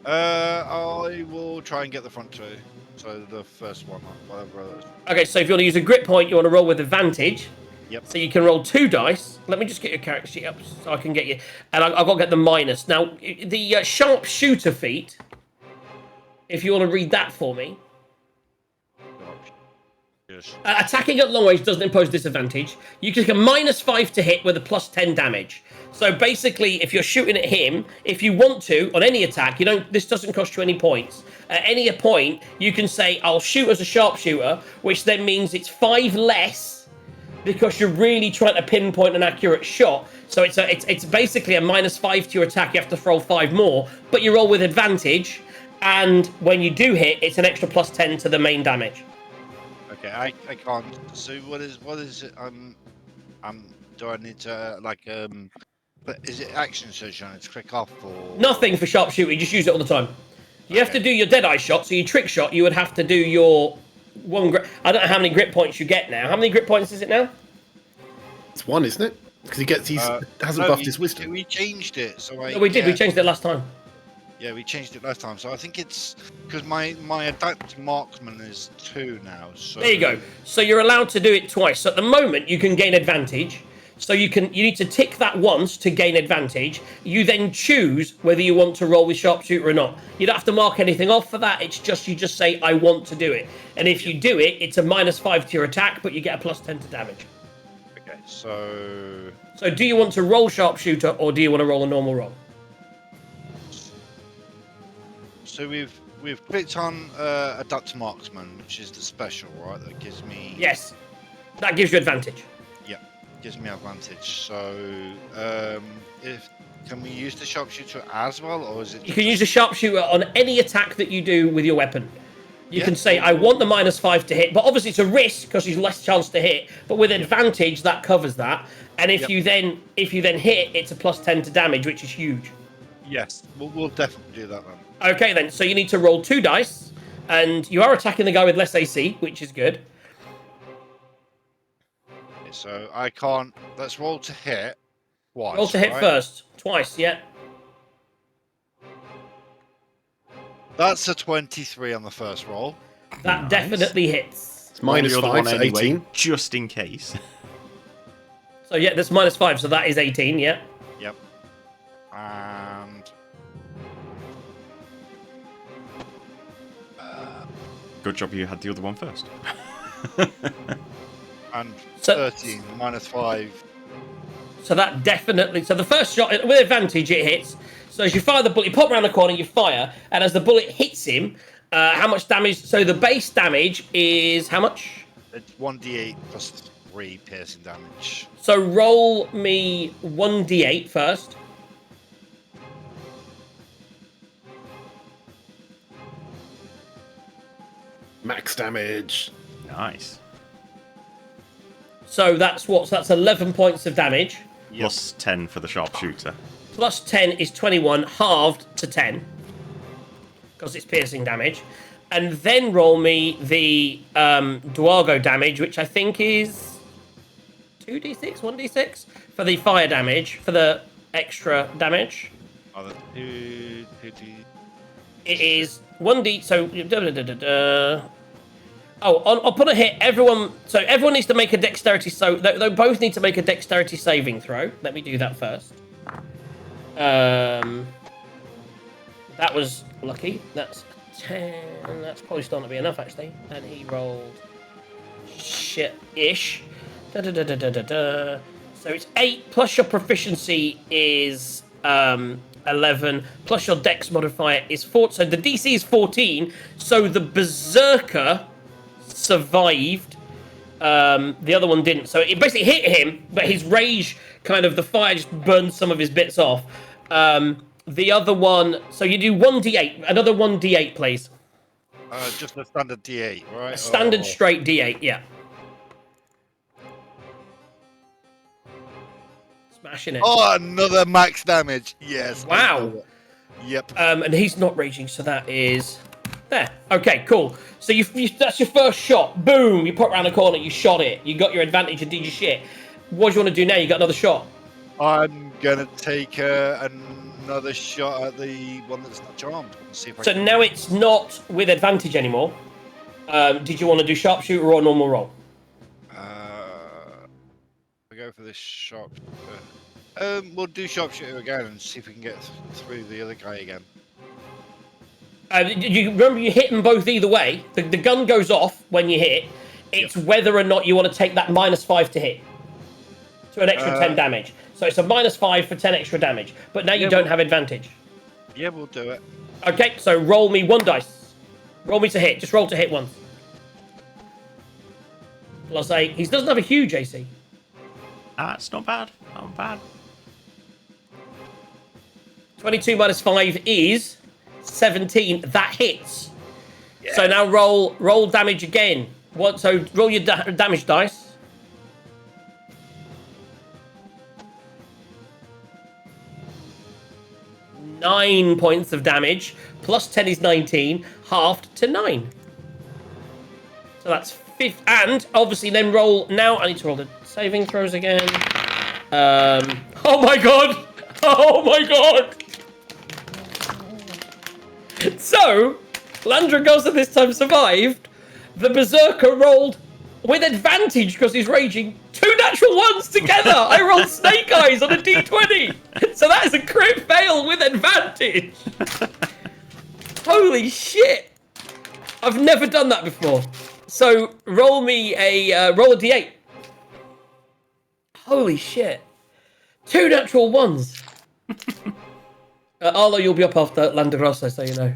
I will try and get the front two. So the first one, whatever it is. Okay, so if you want to use a grip point, you want to roll with advantage. Yep. So you can roll 2 dice. Let me just get your character sheet up so I can get you. And I've got to get the minus. Now, the sharpshooter feat, if you want to read that for me. Yes. Attacking at long range doesn't impose disadvantage. You can take a -5 to hit with a +10 damage. So basically, if you're shooting at him, if you want to, on any attack, this doesn't cost you any points. At any point, you can say, I'll shoot as a sharpshooter, which then means it's 5 less, because you're really trying to pinpoint an accurate shot. So it's basically a -5 to your attack. You have to roll 5 more, but you roll with advantage. And when you do hit, it's an extra +10 to the main damage. Okay, I can't. So what is it? Do I need to But is it action search on it to click off or Nothing for sharpshooter. You just use it all the time. You have to do your dead eye shot. So your trick shot, you would have to do your one grip. I don't know how many grip points you get now. How many grip points is it now? It's 1, isn't it? Because he hasn't buffed his wisdom. We changed it, so No, we did. We changed it last time. Yeah, we changed it last time. So I think it's because my adapted marksman is 2 now. So There you go. So you're allowed to do it twice. So at the moment, you can gain advantage. So you need to tick that once to gain advantage. You then choose whether you want to roll with sharpshooter or not. You don't have to mark anything off for that. It's just you just say I want to do it, and if you do it, it's a -5 to your attack, but you get a +10 to damage. Okay, so So do you want to roll sharpshooter or do you want to roll a normal roll? So we've clicked on adapt marksman, which is the special, right? That gives me Yes, that gives you advantage. gives me advantage. So can we use the sharpshooter as well, or is it? You can use a sharpshooter on any attack that you do with your weapon. You Yeah. can say, I want the -5 to hit, but obviously it's a risk because there's less chance to hit. But with advantage, that covers that. And if you then hit, it's a +10 to damage, which is huge. Yes, we'll definitely do that then. Okay, then. So you need to roll 2 dice, and you are attacking the guy with less AC, which is good. Okay, so I can't. Let's roll to hit twice. Roll to hit right? first, twice, yeah. That's a 23 on the first roll. That Nice. definitely hits. It's Roll the other -5, one so anyway, 18. just in case. So yeah, that's -5, so that is 18, yeah. Yep. And Good job you had the other one first. and So- 13 -5. So that definitely. So the first shot with advantage, it hits. So as you fire the bullet, you pop around the corner, you fire, and as the bullet hits him, how much damage? So the base damage is how much? It's 1d8 plus 3 piercing damage. So roll me 1d8 first. Max damage. Nice. So that's what? So that's 11 points of damage. Plus 10 for the sharpshooter. Plus 10 is 21, halved to 10. Because it's piercing damage. And then roll me the Duago damage, which I think is 2d6, 1d6? For the fire damage, for the extra damage. Oh, the 2d. It is 1d, so... Oh, upon a hit, everyone needs to make a dexterity, so they both need to make a dexterity saving throw. Let me do that first. That was lucky. That's 10. That's probably starting to be enough, actually. And he rolled shit-ish. So it's 8, plus your proficiency is 11, plus your dex modifier is 4. So the DC is 14, so the Berserker survived. The other one didn't. So it basically hit him, but his rage, kind of the fire just burned some of his bits off. The other one, so you do 1d8, another 1d8, please. Just a standard D8, right? A standard straight d8, yeah. Smashing it. Oh, another max damage. Yes. Wow. Yep. And he's not raging, so that is there. Okay, cool. So you that's your first shot. Boom! You put around the corner, you shot it. You got your advantage and did your shit. What do you want to do now? You got another shot. I'm gonna take another shot at the one that's not charmed. And see if I So can... now it's not with advantage anymore. Did you want to do sharpshooter or normal roll? We'll go for this sharpshooter. We'll do sharpshooter again and see if we can get through the other guy again. You remember you hit them both either way. The gun goes off when you hit. It's whether or not you want to take that -5 to hit. So an extra 10 damage. So it's a -5 for 10 extra damage. But now you don't have advantage. Yeah, we'll do it. Okay, so roll me 1 dice. Roll me to hit. Just roll to hit once. Plus 8. He doesn't have a huge AC. It's not bad. Not bad. 22 minus 5 is 17. That hits. Yeah. So now roll damage again. So roll your damage dice. Nine points of damage. Plus 10 is 19. Halved to 9. So that's 5. And obviously then roll. Now I need to roll the saving throws again. Oh my god! Oh my god! So, Landragosa this time survived. The Berserker rolled with advantage because he's raging 2 natural ones together. I rolled snake eyes on a d20. So that is a crit fail with advantage. Holy shit. I've never done that before. So roll me roll a d8. Holy shit. 2 natural ones. Arlo, you'll be up after Landragosa, so you know.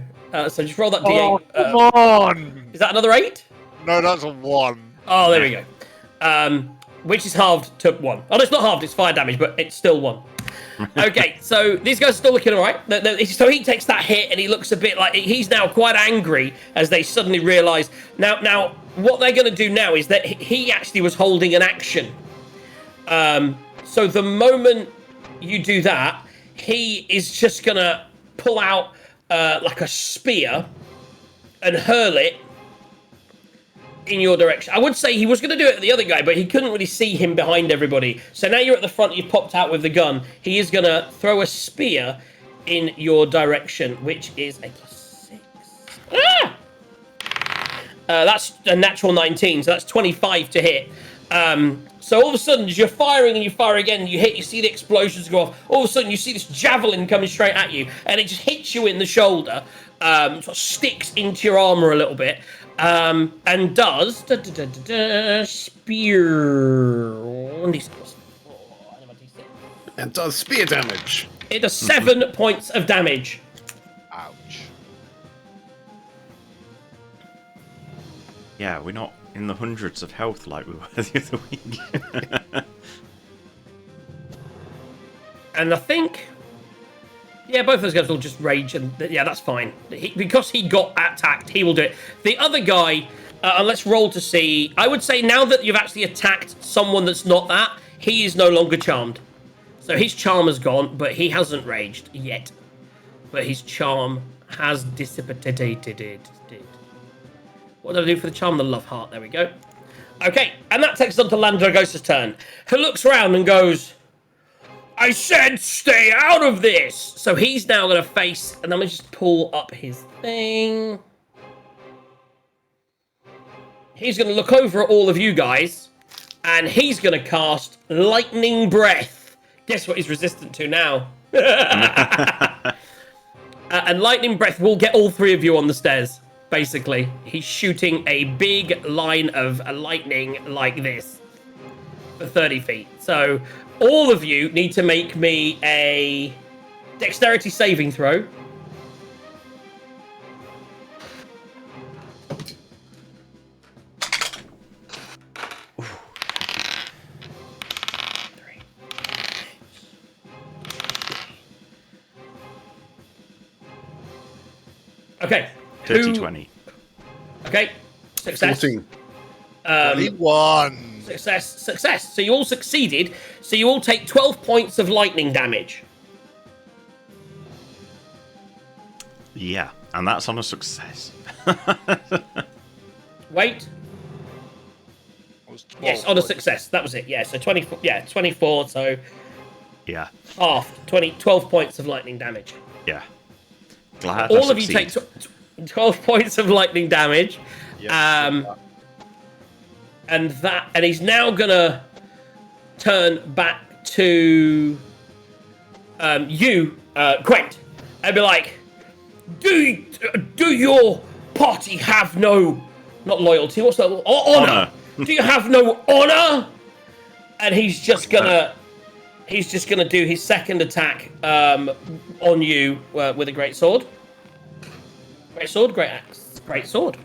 So just roll that d8. Come on! Is that another 8? No, that's a 1. Oh, there we go. Which is halved to 1. Oh, no, it's not halved, it's fire damage, but it's still 1. Okay, so these guys are still looking all right. So he takes that hit, and he looks a bit like... He's now quite angry as they suddenly realise... Now, what they're going to do now is that he actually was holding an action. So the moment you do that, he is just going to pull out like a spear and hurl it in your direction. I would say he was going to do it at the other guy, but he couldn't really see him behind everybody. So now you're at the front, you've popped out with the gun. He is going to throw a spear in your direction, which is a +6. Ah! That's a natural 19, so that's 25 to hit. So all of a sudden, as you're firing and you fire again, and you hit, you see the explosions go off. All of a sudden, you see this javelin coming straight at you, and it just hits you in the shoulder, sort of sticks into your armor a little bit, and does spear. And does spear damage. It does 7 points of damage. Ouch. Yeah, we're not in the hundreds of health like we were the other week. And I think... Yeah, both those guys will just rage, and yeah, that's fine. Because he got attacked, he will do it. The other guy And let's roll to see. I would say now that you've actually attacked someone that's not that, he is no longer charmed. So his charm has gone, but he hasn't raged yet. But his charm has dissipated. What did I do for the charm? The love heart. There we go. Okay, and that takes us on to Landragosa's turn. Who looks around and goes, I said stay out of this! So he's now going to face, and let me just pull up his thing. He's going to look over at all of you guys, and he's going to cast Lightning Breath. Guess what he's resistant to now? And Lightning Breath will get all three of you on the stairs, basically. He's shooting a big line of lightning like this for 30 feet. So all of you need to make me a dexterity saving throw. Okay. Dirty 20. Okay. Success. 14. 21. Success. So you all succeeded. So you all take 12 points of lightning damage. Yeah, and that's on a success. Wait. Yes, on a success. That was it. Yeah, so 24. Yeah, 24. So Yeah, half. 12 points of lightning damage. yeah. Glad All I of you take succeed. 12 points of lightning damage. Yes, And he's now gonna turn back to you, Gwent, and be like, do your party have no, not loyalty, what's that? Honor. Do you have no honor? And he's just gonna do his second attack on you with a great sword. Great sword, great axe, great sword.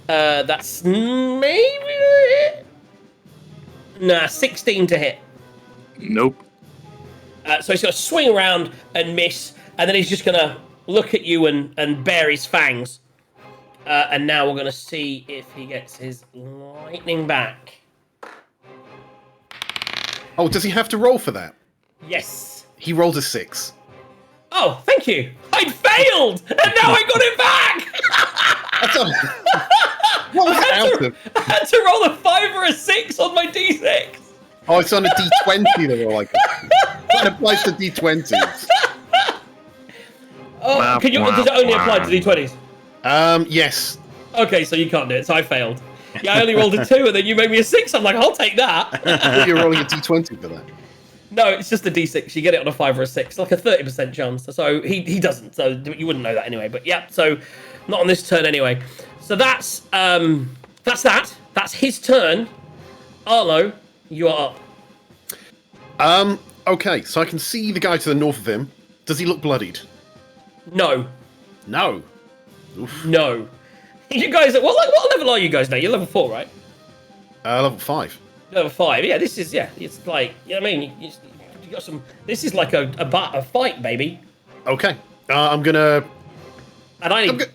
That's maybe 16 to hit. Nope. So he's going to swing around and miss, and then he's just going to look at you and bare his fangs. And now we're going to see if he gets his lightning back. Oh, does he have to roll for that? Yes. He rolled a 6. Oh, thank you. I failed, and now I got it back. What was it out of? I had to roll a 5 or a 6 on my d6. Oh, it's on a D20 the roll. That applies to D20s. Oh, does it only apply to d20s? Yes. Okay, so you can't do it, so I failed. Yeah, I only rolled a 2, and then you made me a 6. I'm like, I'll take that. You're rolling a D20 for that. No, it's just a d6. You get it on a 5 or a 6. Like a 30% chance. So he doesn't. So you wouldn't know that anyway. But yeah, so not on this turn anyway. So that's that. That's his turn. Arlo, you are up. Okay, so I can see the guy to the north of him. Does he look bloodied? No. No. No. You guys, what level are you guys now? You're level 4, right? Level 5. Level 5. Yeah, this is, it's like, you know what I mean? You got some, this is like a fight, baby. Okay. I'm gonna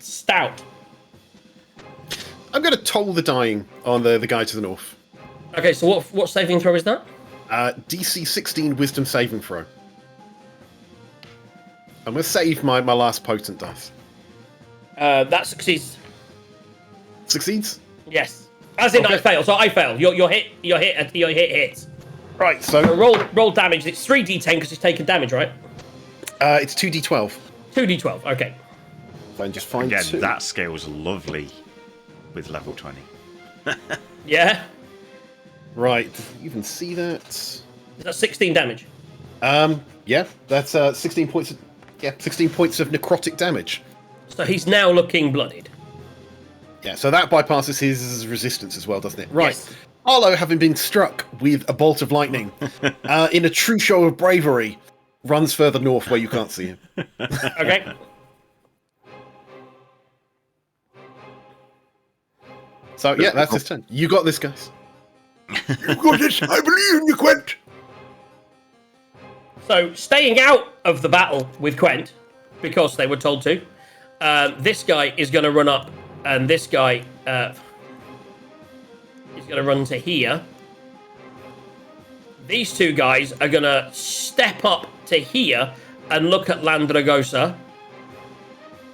stout. I'm gonna toll the dying on the guy to the north. Okay, so what saving throw is that? DC 16 Wisdom saving throw. I'm gonna save my last potent dice. That succeeds. Succeeds? Yes. As in, Okay. I fail. So I fail. Your hit hits. Right. So So roll damage. It's 3d10 because it's taken damage, right? it's 2d12. 2d12. Okay. So I can just find Again, 2. that scale's lovely with level 20. Yeah. Right. You can see that. Is that 16 damage? Yeah. That's 16 points. 16 points of necrotic damage. So he's now looking bloodied. Yeah, so that bypasses his resistance as well, doesn't it? Right. Yes. Arlo, having been struck with a bolt of lightning, in a true show of bravery, runs further north where you can't see him. Okay. So, yeah, that's his turn. You got this, guys. You got this. I believe in you, Quent. So staying out of the battle with Quent, because they were told to, this guy is going to run up, and this guy, going to run to here. These two guys are going to step up to here and look at Landragosa.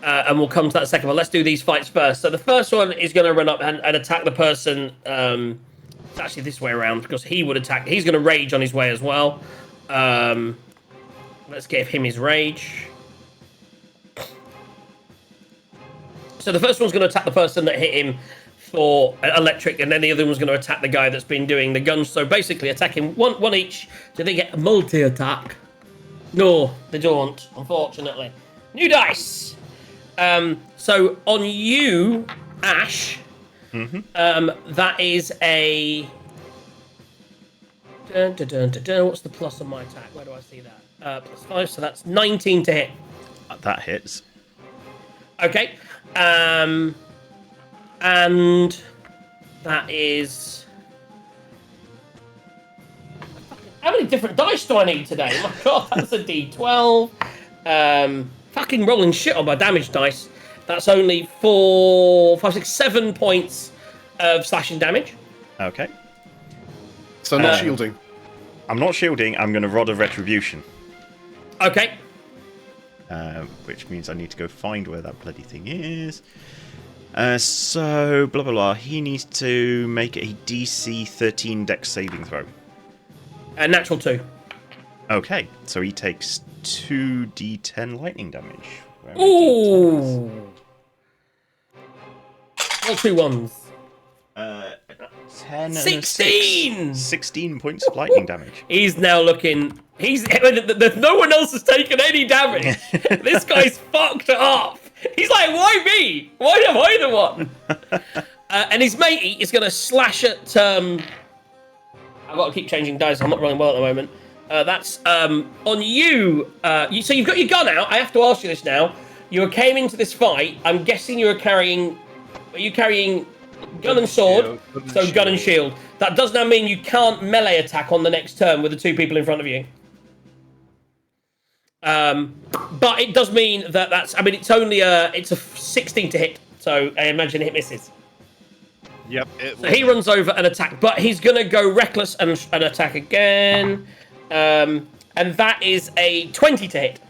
And we'll come to that second one. Let's do these fights first. So the first one is going to run up and attack the person. It's actually this way around because he would attack. He's going to rage on his way as well. Let's give him his rage. So the first one's going to attack the person that hit him for electric, and then the other one's going to attack the guy that's been doing the guns. So basically attacking one each. Do they get a multi-attack? No, they don't, unfortunately. New dice. So on you, Ash, that is a... What's the plus on my attack? Where do I see that? +5, so that's 19 to hit. That hits. Okay. And that is... How many different dice do I need today? Oh my god, that's a D12. Fucking rolling shit on my damage dice. That's only 4, 5, 6, 7 points of slashing damage. Okay. So not shielding. I'm not shielding. I'm going to Rod of Retribution. Okay. Which means I need to go find where that bloody thing is. So, blah, blah, blah. He needs to make a DC 13 Dex saving throw. Natural 2. Okay, so he takes 2d10 lightning damage. Ooh! All 2 1s. 10 and 16! 16 points of lightning damage. He's now looking... No one else has taken any damage. This guy's fucked up. He's like, why me? Why am I the one? And his matey is going to slash at... I've got to keep changing dice. I'm not rolling well at the moment. That's on you. So you've got your gun out. I have to ask you this now. You came into this fight. I'm guessing you were carrying... Are you carrying gun and sword? So gun and shield. That does now mean you can't melee attack on the next turn with the 2 people in front of you. But it does mean that that's... I mean, it's only it's a 16 to hit. So I imagine it misses. Yep. So he runs over and attack, but he's going to go reckless and attack again. And that is a 20 to hit.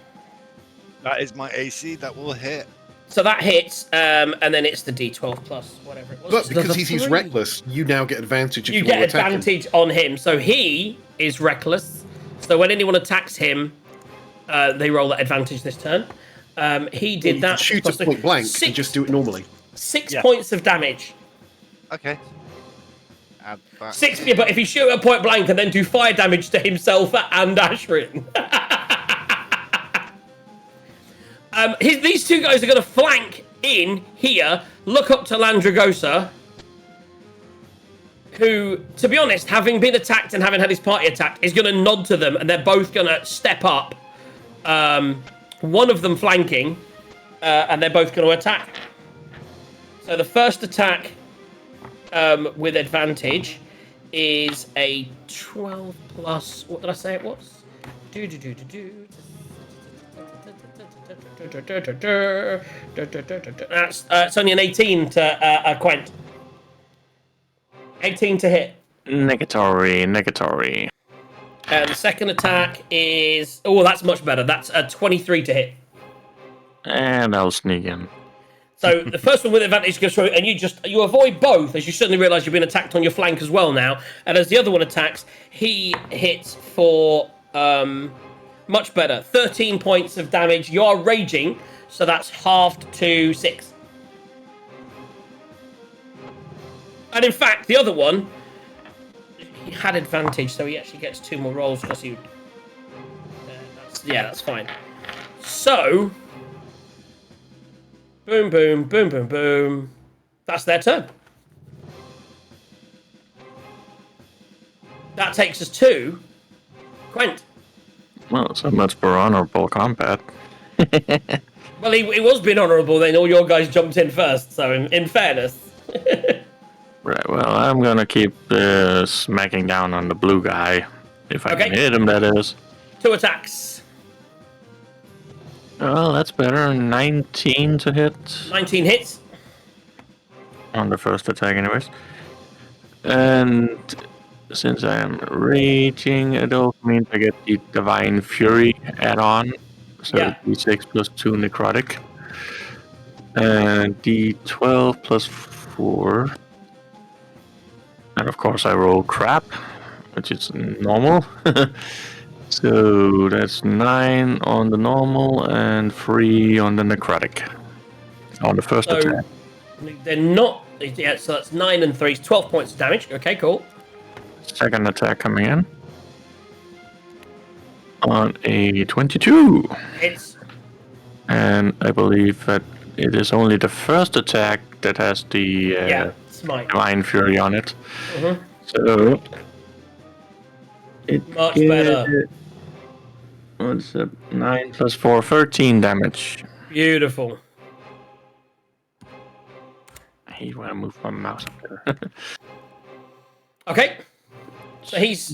That is my AC. That will hit. So that hits, and then it's the D12 plus whatever it was. But because There's a he's 3. reckless, you now get advantage if You you get want to attack him. advantage on him. So he is reckless. So when anyone attacks him, they roll at advantage this turn. He did You that. can shoot at point blank and just do it normally. 6 points of damage. Okay. Add that. 6, yeah, but if you shoot at point blank and then do fire damage to himself and Ashrin. These 2 guys are going to flank in here, look up to Landragosa, who, to be honest, having been attacked and having had his party attacked, is going to nod to them, and they're both going to step up. One of them flanking, and they're both going to attack. So the first attack with advantage is a 12 plus... What did I say it was? That's it's only an 18 to Quent. 18 to hit. Negatory. And the second attack is... Oh, that's much better. That's a 23 to hit. And I'll sneak in. So the first one with advantage goes through, and you avoid both, as you suddenly realise you've been attacked on your flank as well now. And as the other one attacks, he hits for much better. 13 points of damage. You are raging, so that's halved to 6. And in fact, the other one, he had advantage, so he actually gets 2 more rolls because he... that's fine. So... Boom, boom, boom, boom, boom. That's their turn. That takes us to Quent. Well, so much for honorable combat. Well, he was being honourable, then all your guys jumped in first, so in fairness. Right, well, I'm gonna keep smacking down on the blue guy. If I Okay. can hit him, that is. 2 attacks. Well, that's better. 19 to hit 19 hits. on the first attack, anyways. And since I am raging, it also means I get the Divine Fury add-on. So Yeah. D6 plus 2 necrotic. And D12 plus 4. And of course I roll crap, which is normal. So that's 9 on the normal and 3 on the necrotic. On the first So attack. they're not. Yeah, so that's 9 and 3, 12 points of damage. Okay, cool. Second attack coming in. On a 22. It's And I believe that it is only the first attack that has the yeah, smite. Divine Fury on it. Mhm. So it Much get- better. What's it? 9 plus 4, 13 damage. Beautiful. I hate when I move my mouse up there. Okay. So he's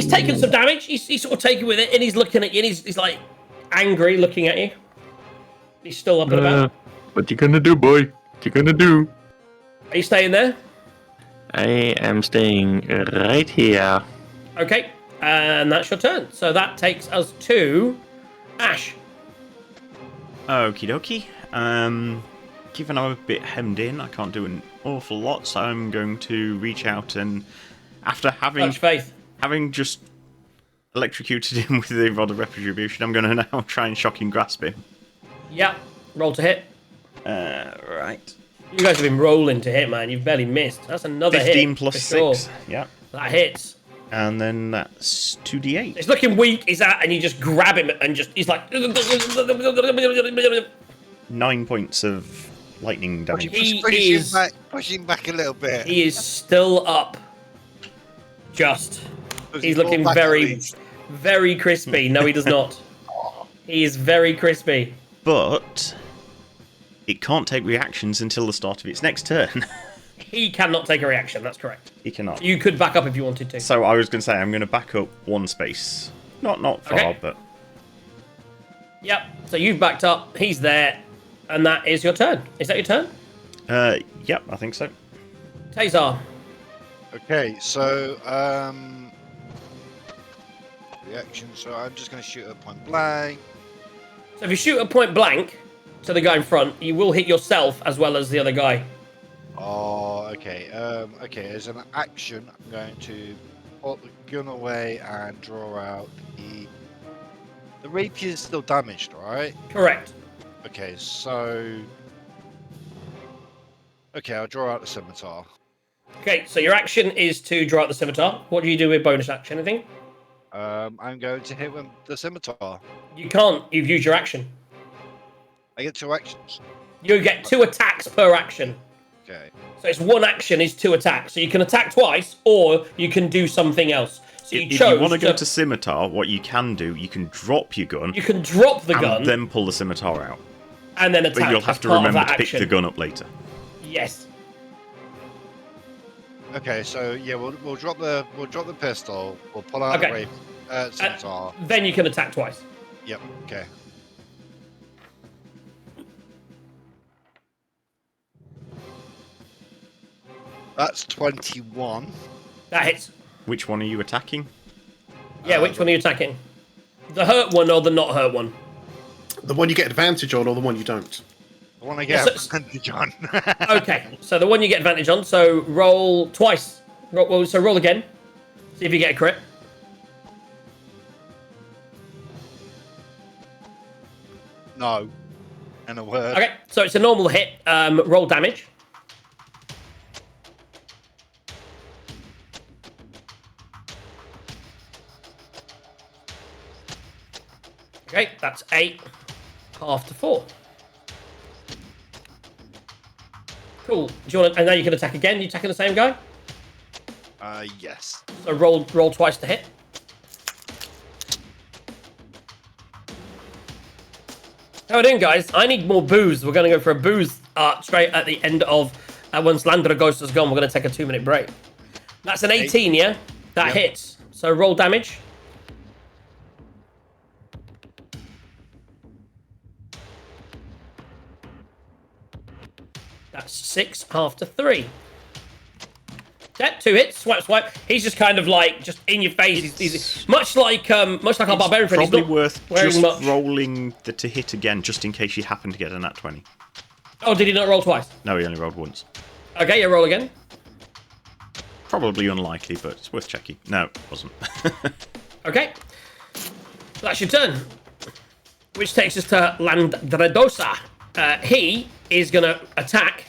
taken some damage. He's sort of taken with it, and he's looking at you, and he's like angry, looking at you. He's still up and about. What you gonna do, boy? What you gonna do? Are you staying there? I am staying right here. Okay, and that's your turn. So that takes us to Ash. Okie dokie. Given I'm a bit hemmed in, I can't do an awful lot, so I'm going to reach out and, after Touch faith. having just electrocuted him with the Rod of Retribution, I'm going to now try and shocking grasp him. Yep. Roll to hit. Right. You guys have been rolling to hit, man. You've barely missed. That's another 15 hit. plus for 6. sure. Yeah. That hits. And then that's 2d8. It's looking weak. He's at, and you just grab him and he's like. 9 points of lightning damage. He Push him back a little bit. He is still up. Just. Does He's he fall looking back at very, least? very crispy. No, he does not. He is very crispy. But it can't take reactions until the start of its next turn. He cannot take a reaction. That's correct. He cannot. You could back up if you wanted to. So I was going to say I'm going to back up one space. Not far, Okay. but Yep. So you've backed up. He's there, and that is your turn. Is that your turn? yep, I think so. Tazar. Okay, so reaction. So I'm just going to shoot at point blank. So if you shoot at point blank to the guy in front, you will hit yourself as well as the other guy. Oh, okay. Okay, as an action, I'm going to put the gun away and draw out the rapier is still damaged, right? Correct. Okay, so I'll draw out the scimitar. Okay, so your action is to draw out the scimitar. What do you do with bonus action? Anything? I'm going to hit with the scimitar. You can't. You've used your action. I get 2 actions. You get 2 attacks per action. Okay. So it's 1 action is 2 attacks. So you can attack twice, or you can do something else. So you If chose you want to go to scimitar, what you can do, you can drop your gun You can drop the gun and then pull the scimitar out. and then But attack. you'll as have to part of remember that to pick action. the gun up later. Yes. Okay, so yeah, we'll drop the pistol. We'll pull out Okay. the scimitar. Then you can attack twice. Yep. Okay. That's 21. That hits. Which one are you attacking? Yeah, which one are you attacking? The hurt one or the not hurt one? The one you get advantage on, or the one you don't? I want to get Yes, advantage on. Okay, so the one you get advantage on. So roll twice. So roll again. See if you get a crit. No. In a word. Okay, so it's a normal hit. Roll damage. Okay, that's 8. Half to 4. Cool. Do you want to, and now you can attack again. You attacking the same guy? Yes. So roll twice to hit. How are we doing, guys? I need more booze. We're going to go for a booze straight at the end of once Landragos is gone. We're going to take a 2-minute break. That's an 18, yeah? That Yep. hits. So roll damage. That's 6 half to 3. Yeah, 2 hits. Swipe, swipe. He's just kind of like just in your face. He's much like our barbarian friend. He's Probably not worth wearing just much. rolling to hit again, just in case you happen to get a nat 20. Oh, did he not roll twice? No, he only rolled once. Okay, yeah, roll again. Probably unlikely, but it's worth checking. No, it wasn't. Okay. That's your turn. Which takes us to Landradosa. He is going to attack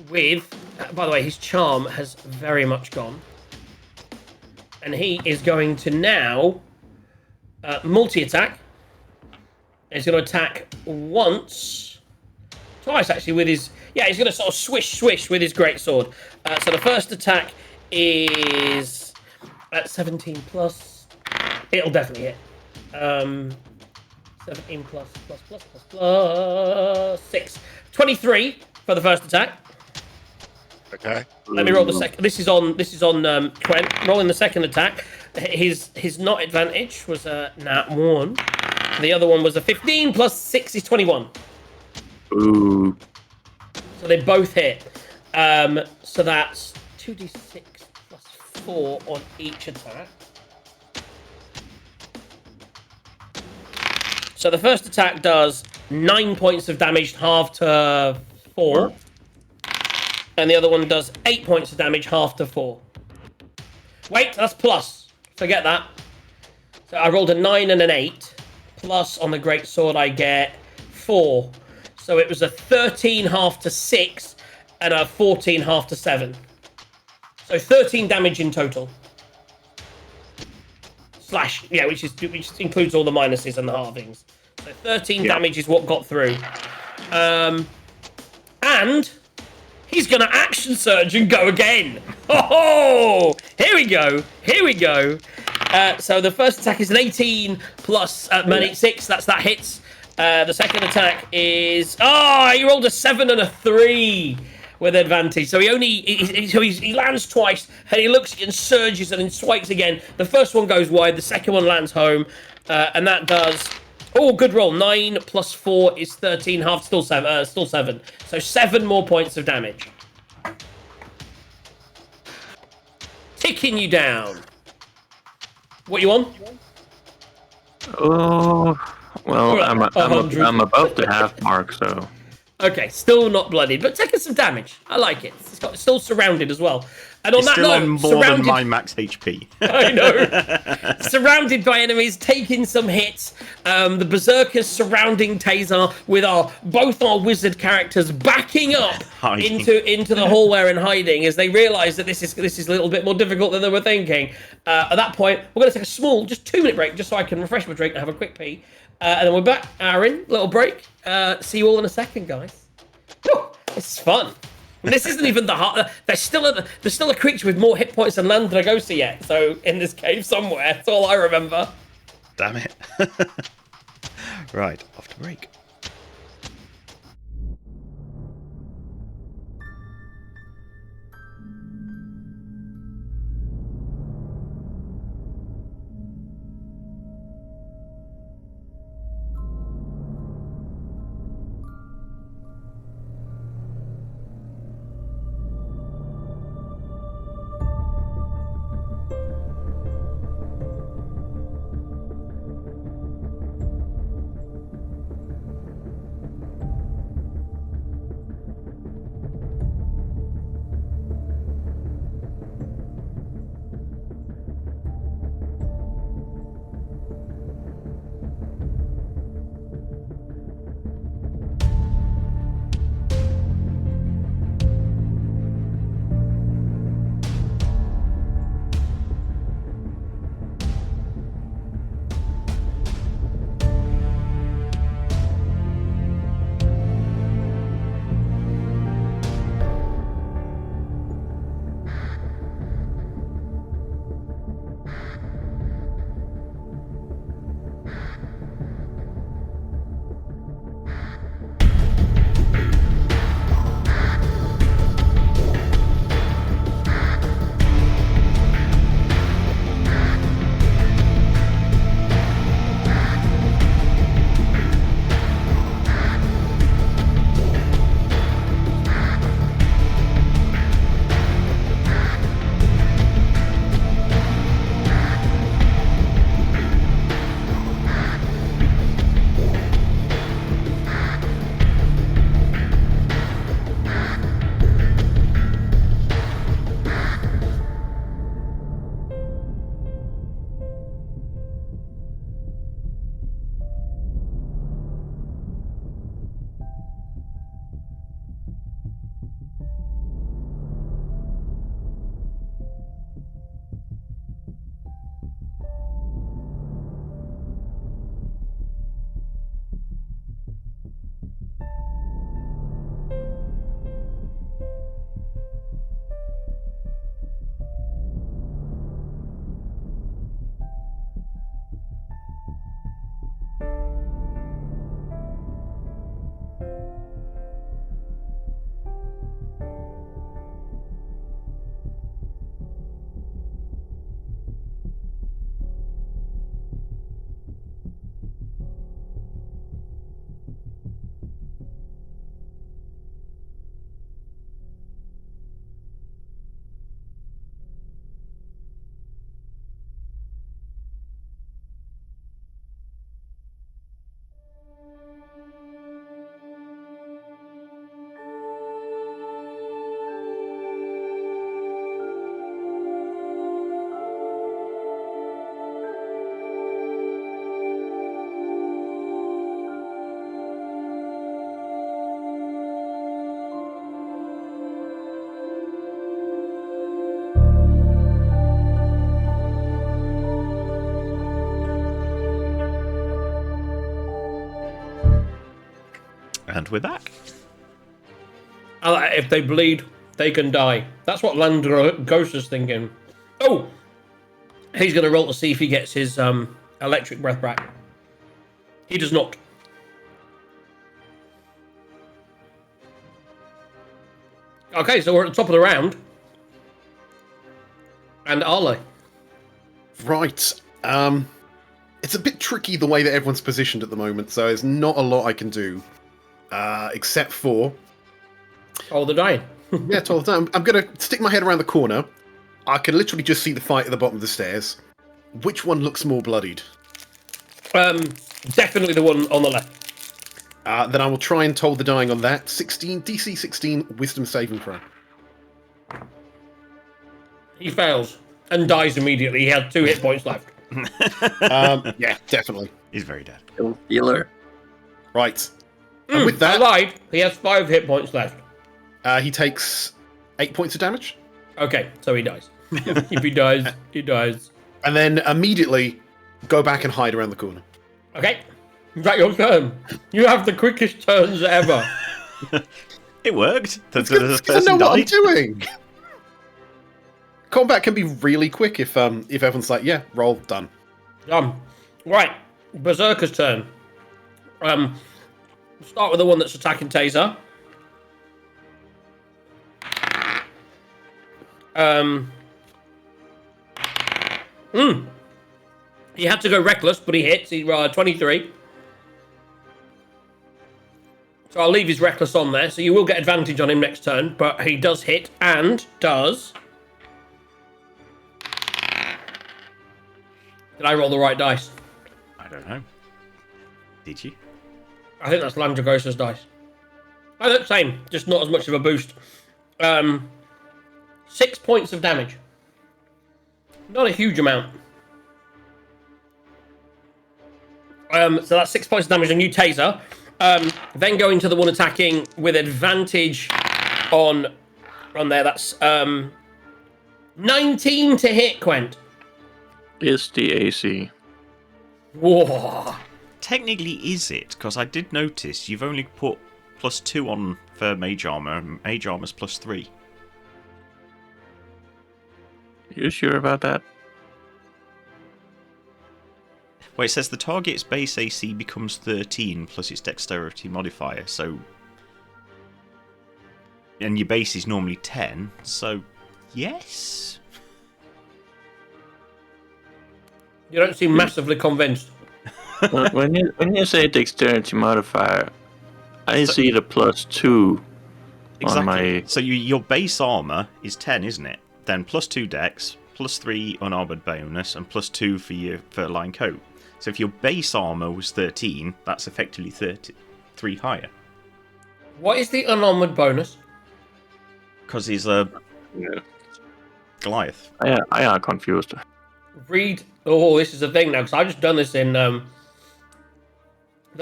with... by the way, his charm has very much gone. And he is going to now multi-attack. He's going to attack once... twice, actually, with his... yeah, he's going to sort of swish with his greatsword. So the first attack is at 17 plus. It'll definitely hit. 17 plus 6. 23 for the first attack. Okay. Let me roll the second. This is on Quen. Rolling the second attack. His not advantage was a nat 1. The other one was a 15 plus 6 is 21. Ooh. So they both hit. So that's 2d6 plus 4 on each attack. So the first attack does 9 points of damage, half to 4. And the other one does 8 points of damage, half to 4. Wait, that's plus. Forget that. So I rolled a 9 and an 8. Plus on the greatsword I get 4. So it was a 13 half to 6 and a 14 half to 7. So 13 damage in total. Slash, yeah, which includes all the minuses and the halvings. So 13 damage is what got through. And he's going to action surge and go again. Oh, here we go. So the first attack is an 18 plus 6. That hits. The second attack is... oh, he rolled a 7 and a 3 with advantage. So he lands twice, and he looks and surges and then swipes again. The first one goes wide, the second one lands home, and that does... oh, good roll. 9 plus 4 is 13, half, still 7. So 7 more points of damage. Ticking you down. What you on? Oh, well, I'm above the half mark, so... okay, still not bloodied, but taking some damage. I like it. It's still surrounded as well. And on It's that still note, on more surrounded... than my max HP. I know. Surrounded by enemies, taking some hits. The berserkers surrounding Tazar with both our wizard characters backing up Hiding. into the hallway and hiding as they realise that this is a little bit more difficult than they were thinking. At that point, we're going to take a small, just 2-minute break, just so I can refresh my drink and have a quick pee. And then we're back. Aaron, little break. See you all in a second, guys. Whew, this is fun. And this isn't even the heart. There's still a creature with more hit points than Landragosa yet. So in this cave somewhere. That's all I remember. Damn it. Right, off to break. And we're back. If they bleed, they can die. That's what Ghost is thinking. Oh! He's going to roll to see if he gets his electric breath back. He does not. Okay, so we're at the top of the round. And Arlo. Right. It's a bit tricky the way that everyone's positioned at the moment, so there's not a lot I can do. Except for... Oh, they're dying. yeah, all the time. I'm going to stick my head around the corner. I can literally just see the fight at the bottom of the stairs. Which one looks more bloodied? Definitely the one on the left. Then I will try and toll the dying on that. DC 16 Wisdom saving throw. He fails and dies immediately. He had 2 hit points left. Yeah, definitely. He's very dead. Healer. Right. And with I that, lied. He has 5 hit points left. he takes 8 points of damage. Okay, so he dies. If he dies, he dies. And then immediately go back and hide around the corner. Okay. Is that your turn? You have the quickest turns ever. It worked. The I know what I'm doing. Combat can be really quick if everyone's like, yeah, roll, done. Right. Berserker's turn. Start with the one that's attacking Taser. He had to go reckless, but he hits. He 23. So I'll leave his reckless on there. So you will get advantage on him next turn, but he does hit and does. Did I roll the right dice? I don't know. Did you? I think that's Landragosa's dice. Oh, the same, just not as much of a boost. 6 points of damage. Not a huge amount. So that's 6 points of damage on you, Taser. Then going to the one attacking with advantage on there. That's 19 to hit, Quent. Is the AC. Whoa. Technically, is it? Because I did notice you've only put +2 on for mage armor. Mage armor's +3. You sure about that? Well, it says the target's base AC becomes 13 plus its dexterity modifier, so... And your base is normally 10, so... Yes? You don't seem massively convinced. when you say dexterity modifier, I see the +2 Exactly. on my... So your base armor is 10, isn't it? Then +2 dex, +3 unarmored bonus, and +2 for your fur-lined coat. So if your base armor was 13, that's effectively 3 higher. What is the unarmored bonus? Because he's a Goliath. I am confused. Read. Oh, this is a thing now, because I've just done this in the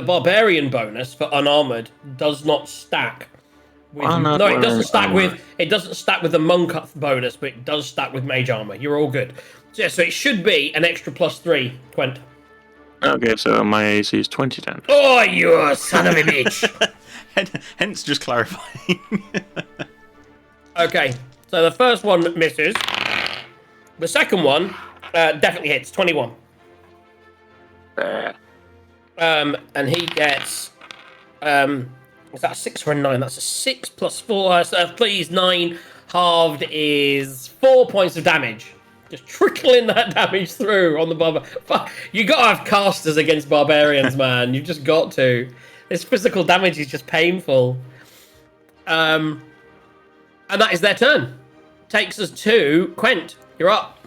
barbarian bonus for unarmored does not stack. With, Unarmored no, it doesn't stack armor. with. It doesn't stack with the monk bonus, but it does stack with mage armor. You're all good. So, yeah, so it should be an extra +3, Quent. Okay, so my AC is 20 then. Oh, you son of a bitch! Hence just clarifying. Okay, so the first one misses. The second one definitely hits, 21. And he gets... is that a 6 or a 9? That's a 6 plus 4. So please, 9 halved is 4 points of damage. Just trickling that damage through on the Fuck, you gotta have casters against barbarians, man. You've just got to. This physical damage is just painful. And that is their turn. Takes us to Quent. You're up.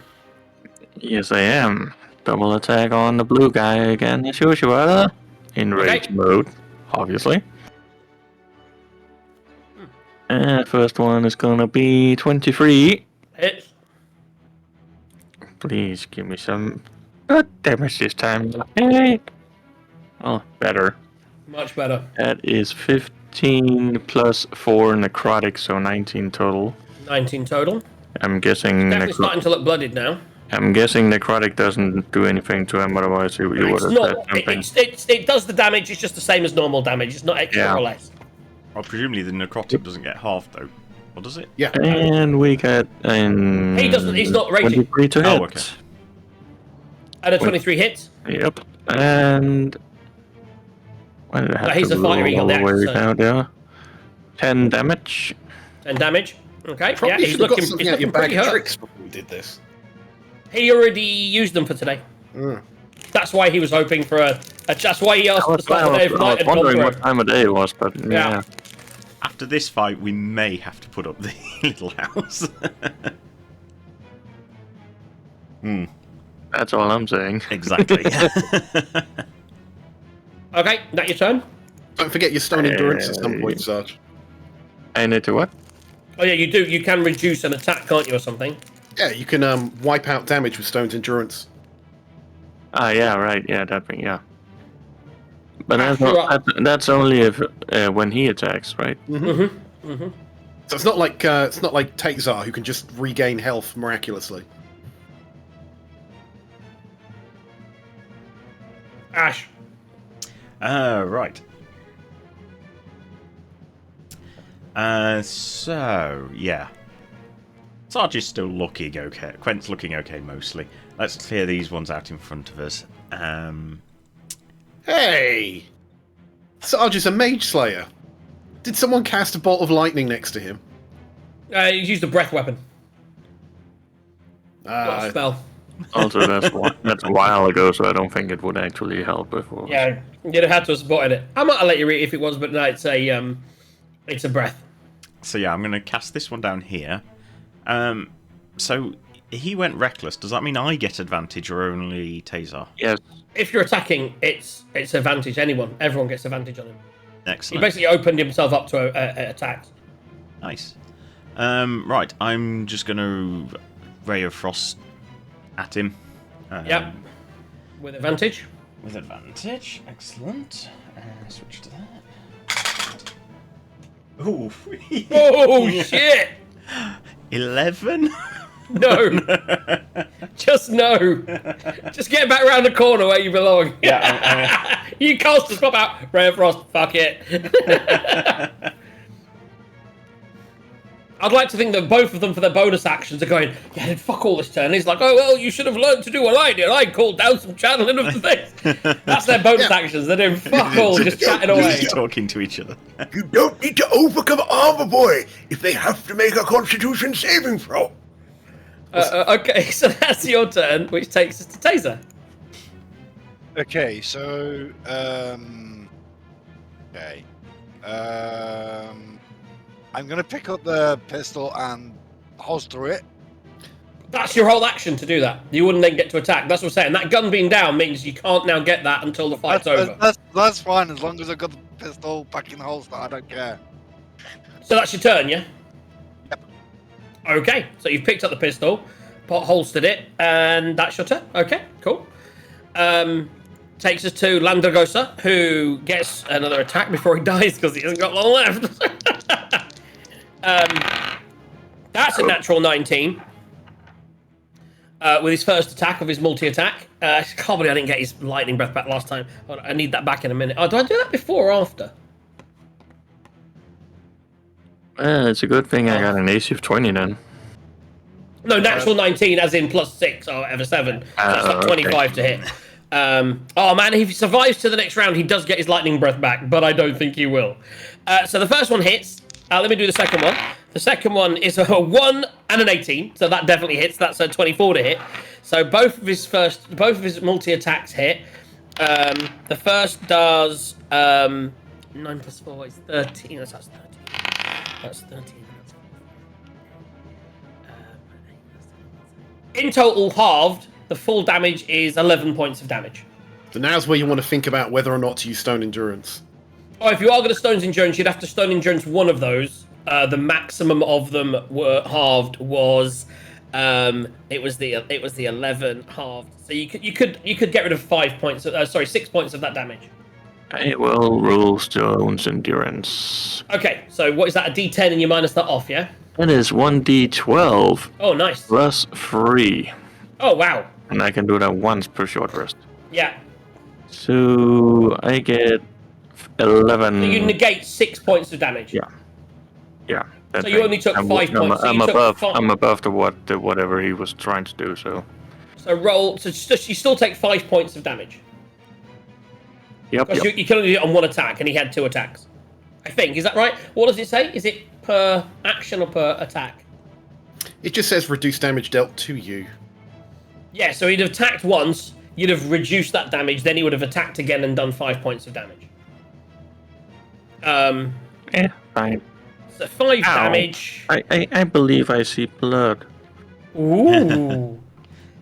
Yes, I am. Double attack on the blue guy again, as usual. In rage Okay. mode, obviously. And first one is gonna be 23. Hits. Please give me some good damage this time. Hey. Oh, better. Much better. That is 15 plus 4 necrotic, so 19 total. 19 total. I'm guessing Definitely starting to look blooded now. I'm guessing necrotic doesn't do anything to him, otherwise you would It's have not. said something. It does the damage. It's just the same as normal damage. It's not extra Yeah. or less. Well, presumably the necrotic doesn't get halved though, or does it? Yeah. And we get an He doesn't. He's not raging. 23 to hit. Oh, okay. And a 23 hits. Yep. And why did I have He's to a fighter, he got roll the all the way axe, so- down there? 10 damage. 10 damage. Okay. Probably yeah, he's should have got looking, something he's out your looking bag pretty of hurt. tricks before we did this. He already used them for today. Mm. That's why he was hoping for a that's why he asked I at the start of the day was, if I night was had gone wondering through. what time of day it was, but yeah. Yeah. After this fight, we may have to put up the little house. That's all I'm saying. Exactly. Okay, that your turn? Don't forget your stone endurance at some point, Sarge. I need to what? Oh yeah, you do. You can reduce an attack, can't you, or something? Yeah, you can wipe out damage with stone's endurance. Ah, yeah, right. Yeah, that thing. Yeah. But that's only if when he attacks, right? So it's not like Tazar who can just regain health miraculously. Ash. Right. So, yeah. Sarge is still looking okay. Quent's looking okay mostly. Let's clear these ones out in front of us. Hey! Sarge is a mage slayer. Did someone cast a bolt of lightning next to him? He's used a breath weapon. What a spell. Also, that's a while ago, so I don't think it would actually help before. Yeah, you'd have had to have spotted it. I might have let you read it if it was, but no, it's a breath. So yeah, I'm going to cast this one down here. So he went reckless. Does that mean I get advantage or only Tazar? Yes. If you're attacking, it's advantage. Everyone gets advantage on him. He Excellent. basically opened himself up to attacks. Nice. Right, I'm just going to Ray of Frost at him. Yep. With advantage. With advantage. Excellent. Switch to that. Ooh. Oh shit! 11? No. Just no. Just get back around the corner where you belong. Yeah. You cast just pop out. Ray of Frost. Fuck it. I'd like to think that both of them, for their bonus actions, are going, yeah, then fuck all this turn. And he's like, oh, well, you should have learned to do what I did. I called down some channeling of the things. That's their bonus actions. They're doing fuck all, just chatting away. Talking to each other. You don't need to overcome Armor Boy if they have to make a Constitution saving throw. Okay, so that's your turn, which takes us to Taser. Okay, so I'm gonna pick up the pistol and holster it. That's your whole action to do that. You wouldn't then get to attack. That's what I'm saying. That gun being down means you can't now get that until the fight's over. That's fine as long as I've got the pistol back in the holster. I don't care. So that's your turn, yeah? Yep. Okay, so you've picked up the pistol, holstered it, and that's your turn. Okay, cool. Takes us to Landragosa, who gets another attack before he dies because he hasn't got long left. That's a natural 19. With his first attack of his multi-attack. I can't believe I didn't get his lightning breath back last time. I need that back in a minute. Oh, do I do that before or after? It's a good thing I got an AC of 20 then. No, natural 19 as in plus 6 or whatever, 7. So that's like 25 to hit. Oh man, if he survives to the next round, he does get his lightning breath back, but I don't think he will. So the first one hits. Let me do the second one. The second one is a 1 and an 18, so that definitely hits. That's a 24 to hit. So both of his multi-attacks hit. The first does 9 plus 4 is 13. That's 13. That's 13. In total, halved, the full damage is 11 points of damage. So now's where you want to think about whether or not to use stone endurance. Oh, if you are going to Stone's Endurance, you'd have to Stone Endurance one of those. The maximum of them were halved was it was the 11 halved. So you could get rid of 5 points. 6 points of that damage. I will roll Stone's Endurance. Okay, so what is that? A D10 and you minus that off, yeah? That is 1d12 Oh, nice. plus 3. Oh, wow. And I can do that once per short rest. Yeah. So I get 11. So you negate 6 points of damage. Yeah. So you only took 5 points. So you took above. five. I'm above the whatever he was trying to do. So. So roll. So you still take 5 points of damage. Yep. Because you can only do it on one attack, and he had 2 attacks. I think. Is that right? What does it say? Is it per action or per attack? It just says reduce damage dealt to you. Yeah. So he'd have attacked once. You'd have reduced that damage. Then he would have attacked again and done 5 points of damage. Fine. So 5 Ow. damage. I believe I see blood. Ooh.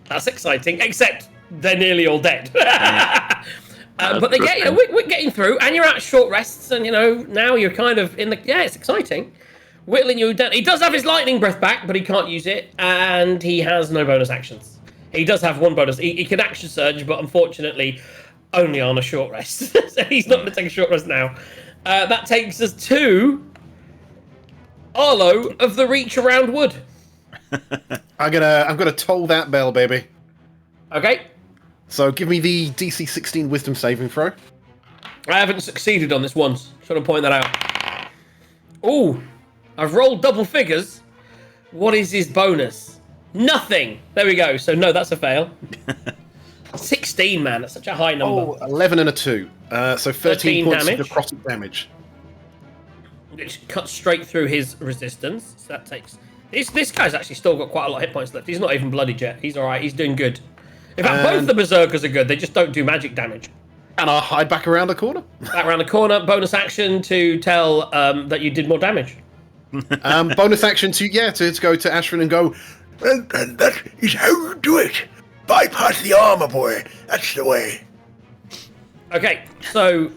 That's exciting. Except they're nearly all dead. But they get, we're getting through, and you're at short rests, and now you're kind of in the. Yeah, it's exciting. Whittling you down. He does have his lightning breath back, but he can't use it, and he has no bonus actions. He does have one bonus. He can action surge, but unfortunately, only on a short rest. So he's not going to take a short rest now. That takes us to Arlo of the Reach Around Wood. I'm gonna toll that bell, baby. Okay. So give me the DC 16 Wisdom saving throw. I haven't succeeded on this once. Just want to point that out. Ooh, I've rolled double figures. What is his bonus? Nothing. There we go. So no, that's a fail. 16, man. That's such a high number. 11 and a 2. So 13 points damage. of necrotic damage. Which cuts straight through his resistance. So that takes... This guy's actually still got quite a lot of hit points left. He's not even bloodied yet. He's alright. He's doing good. In fact, both the Berserkers are good. They just don't do magic damage. And I'll hide back around the corner. Back around the corner. Bonus action to tell that you did more damage. Bonus action to go to Ashvin and go, And that is how you do it. Bypass the armor, boy. That's the way. Okay, so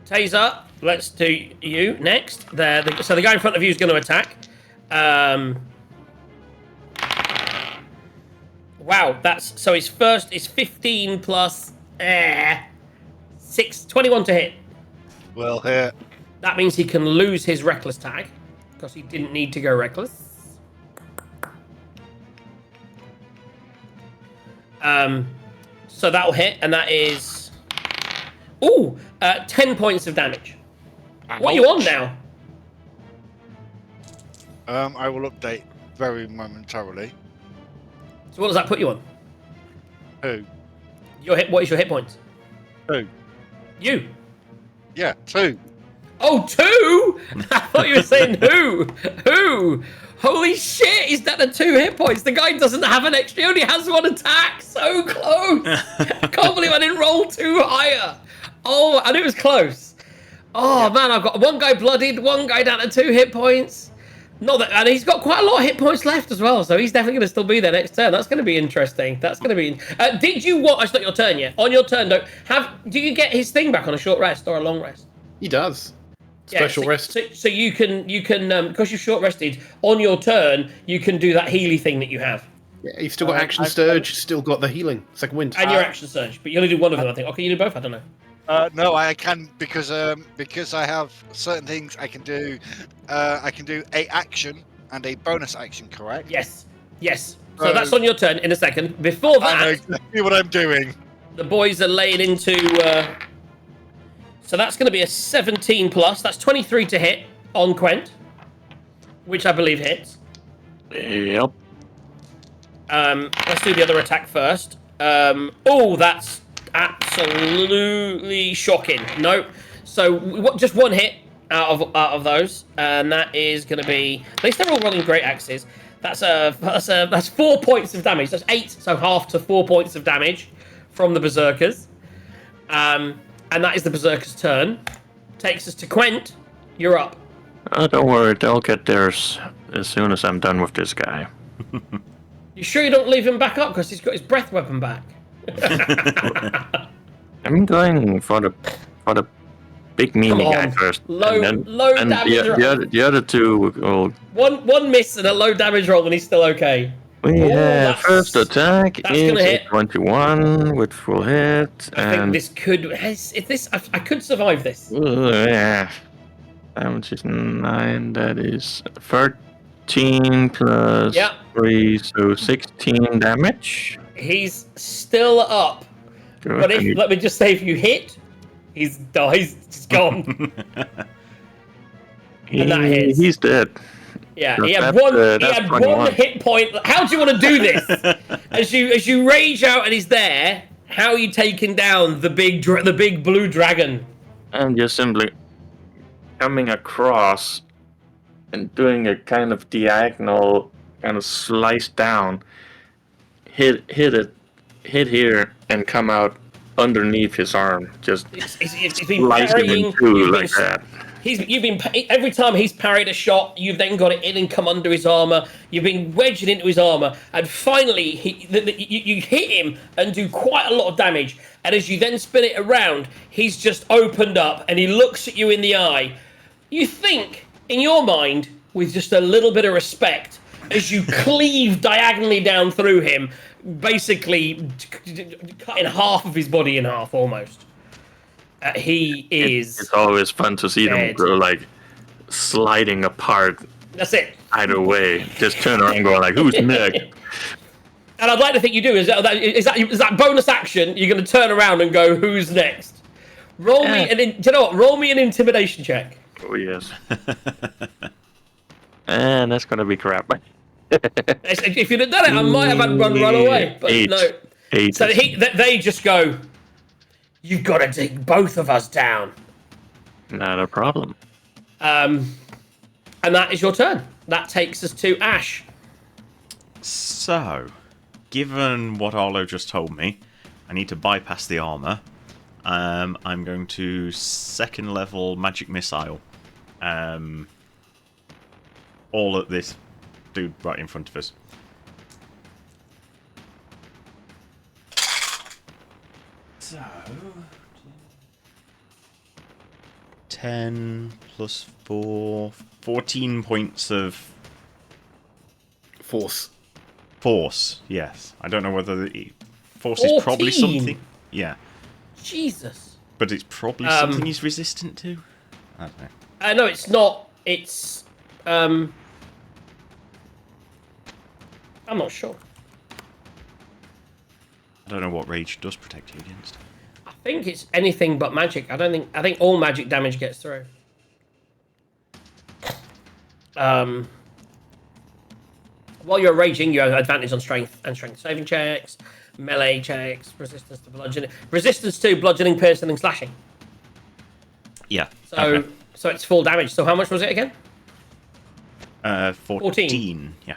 Taser, let's do you next. So the guy in front of you is going to attack. Wow, so his first is 15 plus 6, 21 to hit. Well hit. That means he can lose his reckless tag because he didn't need to go reckless. So that'll hit, and that is 10 points of damage. What are you on now? I will update very momentarily. So what does that put you on? Who? What is your hit points? Who? You. Yeah, 2. Oh, 2? I thought you were saying who? Who? Holy shit, he's down to 2 hit points. The guy doesn't have an extra, he only has 1 attack. So close. I can't believe I didn't roll 2 higher. Oh, and it was close. Oh, man, I've got 1 guy bloodied, 1 guy down to 2 hit points. And he's got quite a lot of hit points left as well, so he's definitely going to still be there next turn. That's going to be interesting. That's going to be... did you want... It's not your turn yet. On your turn, though, do you get his thing back on a short rest or a long rest? he does. Special rest. So you can because you've short rested, on your turn, you can do that Healy thing that you have. Yeah, you've still got action surge, still got the healing, second wind. And your action surge, but you only do one of them, I think. Okay, you do both, I don't know. No, I can because I have certain things I can do. I can do a action and a bonus action, correct? Yes. So that's on your turn in a second. Before that, I know exactly what I'm doing. the boys are laying into... So that's going to be a 17 plus. That's 23 to hit on Quent, which I believe hits. Yep. Let's do the other attack first. That's absolutely shocking. No. So just 1 hit out of those, and that is going to be... At least they're all rolling great axes. That's 4 points of damage. That's 8, so half to 4 points of damage from the Berserkers. And that is the Berserker's turn. Takes us to Quent. You're up. Don't worry, they'll get theirs as soon as I'm done with this guy. You sure you don't leave him back up because he's got his breath weapon back? I'm going for the big meanie Come guy on. first. Low damage roll. The other two will... One miss and a low damage roll and he's still okay. We have first attack that's is gonna hit. 21 with full hit. I think this could... I could survive this. Yeah. Damage is 9, that is 13 plus 3, so 16 damage. He's still up. Good. But let me just say, if you hit, He's gone. And that hits. He's dead. Yeah, No, he had that's, one. He that's had 21. one hit point. How do you want to do this? as you rage out and he's there. How are you taking down the big blue dragon? And just simply coming across and doing a kind of diagonal, kind of slice down, hit here, and come out underneath his arm, just It's been slice him in parrying. two like that. Every time he's parried a shot, you've then got it in and come under his armor. You've been wedging into his armor, and finally you hit him and do quite a lot of damage. And as you then spin it around, he's just opened up and he looks at you in the eye. You think, in your mind, with just a little bit of respect, as you cleave diagonally down through him, basically cutting half of his body in half almost. He is. It's always fun to see them dead. go like sliding apart That's it. either way. Just turn around and go like, who's next? And I'd like to think you do. Is that bonus action? You're going to turn around and go, "Who's next?" Roll me do you know what? Roll me an intimidation check. Oh yes. And that's gonna be crap. If you'd have done it, I might have had run away. But Eight. no. Eight. So they just go. You've got to take both of us down. Not a problem. And that is your turn. That takes us to Ash. So, given what Arlo just told me, I need to bypass the armor. I'm going to second level magic missile. All at this dude right in front of us. So, 10 plus 4, 14 points of Force. force. Yes, I don't know whether the force is probably 14? something. Yeah, Jesus. but it's probably something he's resistant to. I don't know. No, it's not. It's I'm not sure. I don't know what rage does protect you against. I think it's anything but magic. I think all magic damage gets through. While you're raging, you have advantage on strength and strength saving checks, melee checks, resistance to bludgeoning, piercing, and slashing. Yeah. So okay. so it's full damage. So how much was it again? 14. Yeah.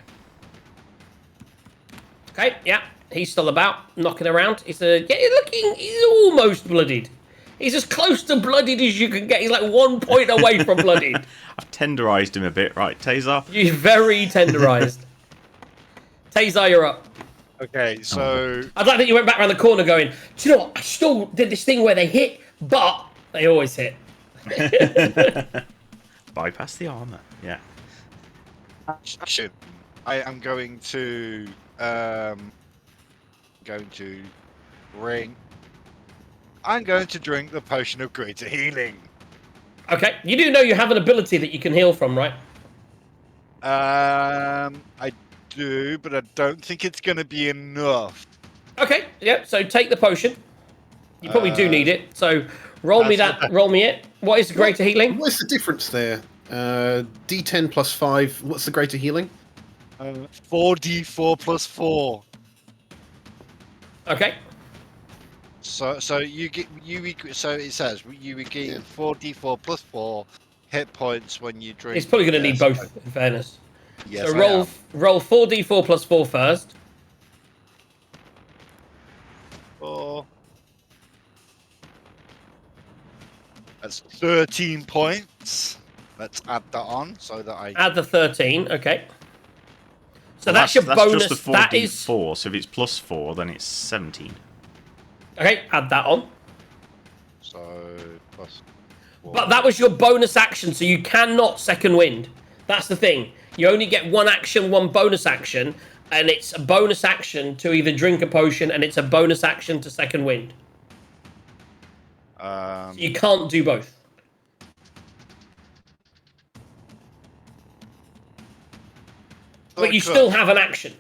Okay, yeah. He's still about, knocking around. He's almost bloodied. He's as close to bloodied as you can get. He's like 1 point away from bloodied. I've tenderized him a bit, right, Taser? You're very tenderized. Taser, you're up. Okay, so I'd like that you went back around the corner going, do you know what? I still did this thing where they hit, but they always hit. Bypass the armor. Yeah. action. I am going to drink. I'm going to drink the potion of greater healing. Okay, you do know you have an ability that you can heal from, right? I do, but I don't think it's going to be enough. Okay, yeah, so take the potion. You probably do need it, so roll me it. What is greater healing? What's the difference there? D10 plus 5. What's the greater healing? 4d4 plus 4. Okay. So you get so it says you regain 4d4 plus 4 hit points when you drink. He's probably going to need both, in fairness. Yes, So roll 4d4 plus 4 first. 4. That's 13 points. Let's add that on so that I Add the 13, okay. So Well, that's your bonus. Just the 4d4, That is... so if it's plus 4, then it's 17. Okay, add that on. so plus 4. But that was your bonus action, so you cannot second wind. That's the thing. You only get one action, one bonus action, and it's a bonus action to either drink a potion, and it's a bonus action to second wind. So you can't do both. But you still have an action.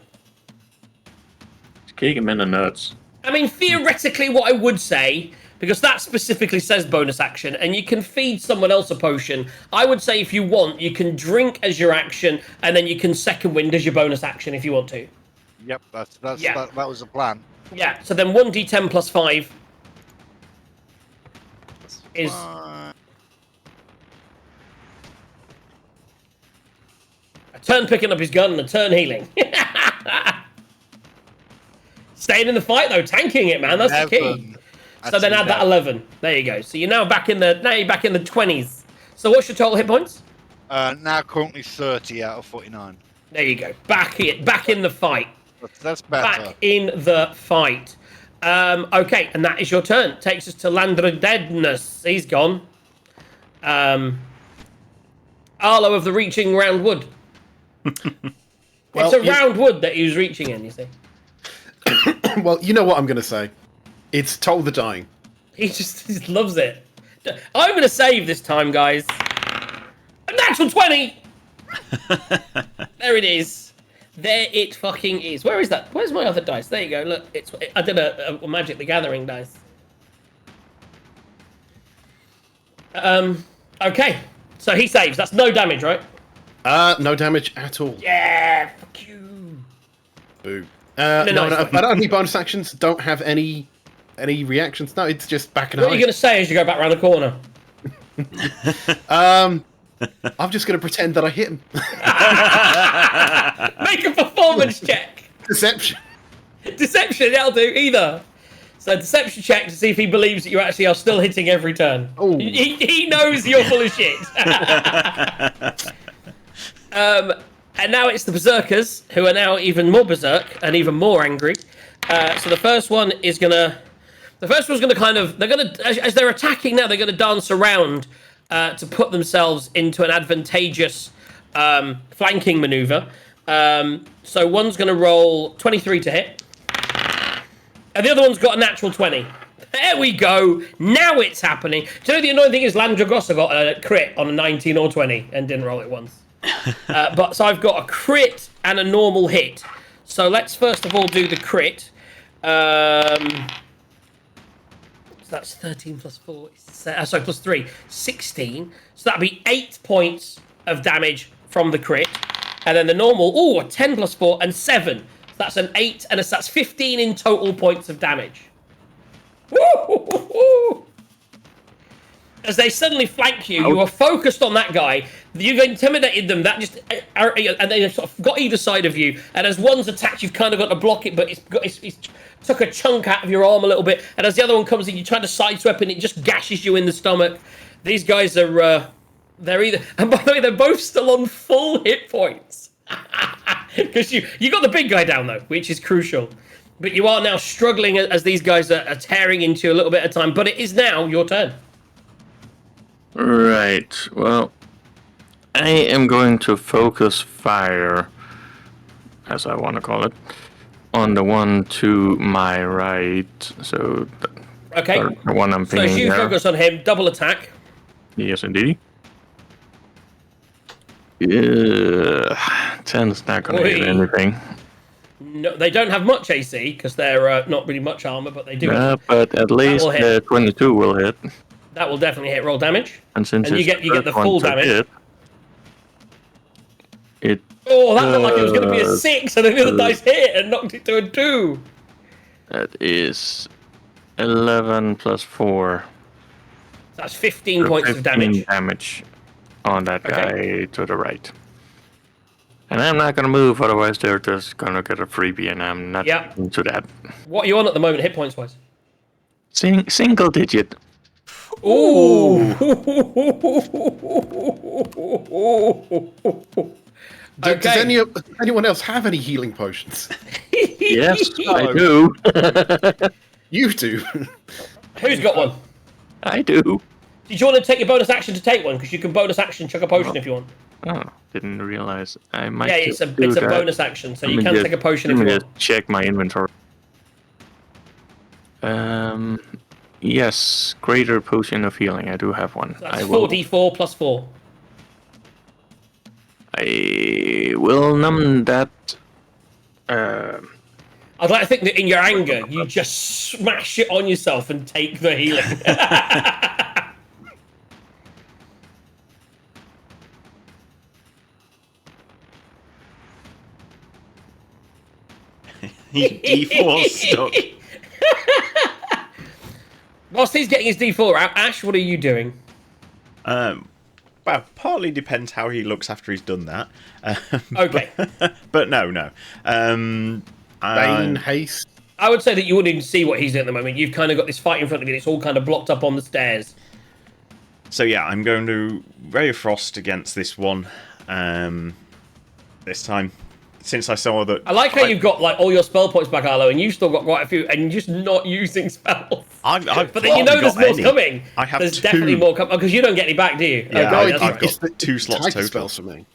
Just kick him in the nuts. I mean, theoretically, what I would say, because that specifically says bonus action, and you can feed someone else a potion. I would say if you want, you can drink as your action, and then you can second wind as your bonus action if you want to. Yep, Yeah. that was the plan. Yeah, so then 1d10 plus 5 is... a turn picking up his gun and a turn healing. Staying in the fight though, tanking it, man. That's the key. So then add that 11. There you go. So you're now back in the 20s. So what's your total hit points? Now currently 30 out of 49. There you go. Back in the fight. That's better. Back in the fight. Okay, and that is your turn. Takes us to Landra Deadness. He's gone. Arlo of the reaching round wood. Well, it's a round wood that he was reaching in, you see. Well, you know what I'm going to say. It's Toll the Dying. He just loves it. I'm going to save this time, guys. A natural 20! There it is. There it fucking is. Where is that? Where's my other dice? There you go. Look, I did a Magic the Gathering dice. Okay. So he saves. That's no damage, right? No damage at all. Yeah, fuck you. Boo. No, No, it's I fine. don't have any bonus actions. Don't have any reactions. No, it's just back and What are you going to say as you go back around the corner? I'm just going to pretend that I hit him. Make a performance check. Deception. Deception, that'll do either. So deception check to see if he believes that you actually are still hitting every turn. Ooh. He knows you're full of shit. And now it's the berserkers who are now even more berserk and even more angry. So the first one's gonna kind of, as they're attacking now, they're gonna dance around to put themselves into an advantageous flanking maneuver. So one's gonna roll 23 to hit. And the other one's got a natural 20. There we go. Now it's happening. Do you know the annoying thing is Landragosa got a crit on a 19 or 20 and didn't roll it once. But so I've got a crit and a normal hit. So let's first of all do the crit. So that's 13 plus 4. Sorry, plus 3. 16. So that'll be 8 points of damage from the crit. And then the normal, a 10 plus 4 and 7. So that's an 8 and that's 15 in total points of damage. Woo! As they suddenly flank you, you are focused on that guy. You've intimidated them. That just and they sort of got either side of you. And as one's attacked, you've kind of got to block it, but it's took a chunk out of your arm a little bit. And as the other one comes in, you try to sideswipe, and it just gashes you in the stomach. These guys are they're either, and by the way, they're both still on full hit points because you got the big guy down though, which is crucial. But you are now struggling as these guys are tearing into you a little bit at a time. But it is now your turn. Right. Well, I am going to focus fire, as I want to call it, on the one to my right. So, Okay. the one I'm So pinging as you there. focus on him, double attack. Yes, indeed. Yeah, 10's not going to hit Oi. anything. No, they don't have much AC because they're not really much armor, but they do. But at least will hit. 22 will hit. That will definitely hit. Roll damage. And since And you it's get the first one full to damage. hit, it Oh, that looked like it was going to be a Uh, 6, and then the other dice hit and knocked it to a 2. that is 11 plus 4. That's 15 So points of 15 damage. on that guy Okay. to the right. And I'm not going to move, otherwise they're just going to get a freebie, and I'm not Yeah. into that. What are you on at the moment, hit points wise? Single digit. Ooh. Does Okay. anyone else have any healing potions? Yes, I do. You do. Who's got one? I do. Did you want to take your bonus action to take one? Because you can bonus action chuck a potion if you want. Oh, didn't realize. I might Yeah, it's a do that. bonus action, so you Let me can just- take a potion if let you me want. just check my inventory. Yes, greater potion of healing. I do have one. That's I will. 4d4 plus 4. I will numb that. I'll I'd like to think that in your anger, you just smash it on yourself and take the healing. D4 stuck. Whilst he's getting his D4 out, Ash, what are you doing? Well, partly depends how he looks after he's done that. Okay. But no. Bane, haste. I would say that you wouldn't even see what he's doing at the moment. You've kind of got this fight in front of you. It's all kind of blocked up on the stairs. So yeah, I'm going to Ray of Frost against this one. This time, since I saw that. I like how you've got like all your spell points back, Arlo, and you've still got quite a few, and you're just not using spells. I've but then you know there's more coming. I have there's two. definitely more coming because you don't get any back, do you? Yeah, Okay, I've right. got 2 slots total. Spells for me.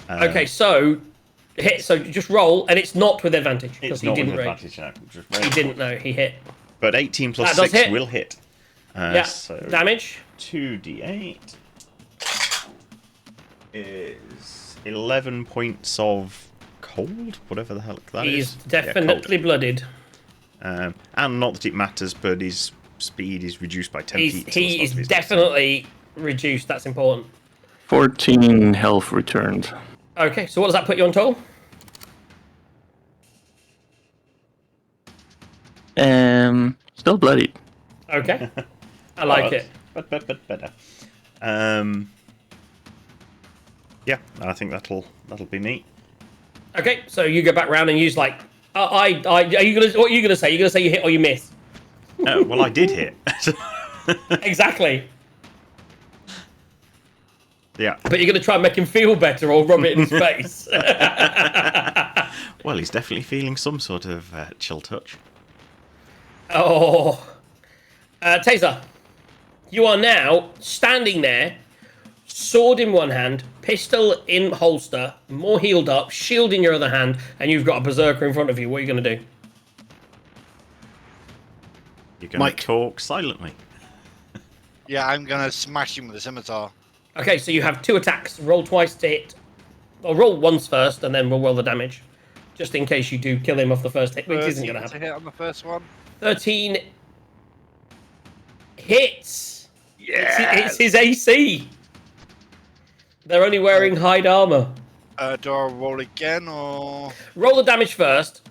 Okay, so hit. So just roll, and it's not with advantage because It's he not didn't with rage. advantage, no. Just He didn't know he hit. But 18 plus That does 6 hit. will hit. Yeah. So Damage 2d8 is 11 points of cold, whatever the hell that is. He's definitely blooded. And not that it matters, but his speed is reduced by 10 feet. He is definitely reduced. That's important. 14 health returned. Okay, so what does that put you on total? Still bloodied. Okay, I like it. But better. Yeah, I think that'll be me. Okay, so you go back round and use like, are you gonna? What are you gonna say? You're gonna say you hit or you miss? Well, I did hit. Exactly. Yeah. But you're gonna try and make him feel better or rub it in his face. Well, he's definitely feeling some sort of chill touch. Oh, Taser, you are now standing there, sword in one hand, pistol in holster, more healed up, shield in your other hand, and you've got a berserker in front of you. What are you going to do? You're going to talk silently. Yeah, I'm gonna smash him with a scimitar. Okay, so you have 2 attacks. Roll twice to hit. Or roll once first, and then we'll roll the damage. Just in case you do kill him off the first hit, which isn't going to happen. To hit on the first one. 13 hits. Yeah. It's his AC. They're only wearing hide armor. Do I roll again or? Roll the damage first.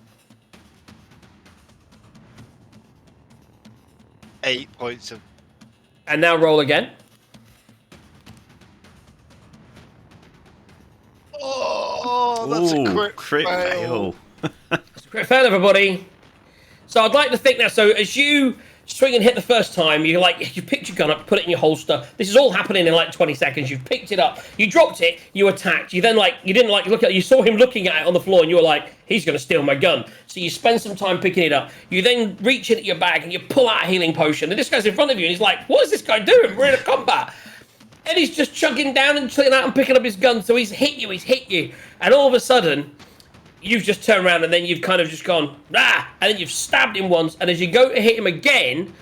8 points of. And now roll again. Oh, that's Ooh, a crit fail. Crit fail, everybody. So I'd like to think now. So as you swing and hit the first time, you picked your gun up, put it in your holster. This is all happening in like 20 seconds. You've picked it up, you dropped it, you attacked. You then you didn't look at it. You saw him looking at it on the floor, and you were like, he's going to steal my gun. So you spend some time picking it up. You then reach into your bag and you pull out a healing potion. And this guy's in front of you, and he's like, what is this guy doing? We're in a combat. And he's just chugging down and chilling out and picking up his gun. So he's hit you. And all of a sudden, you've just turned around and then you've kind of just gone, ah, and then you've stabbed him once. And as you go to hit him again,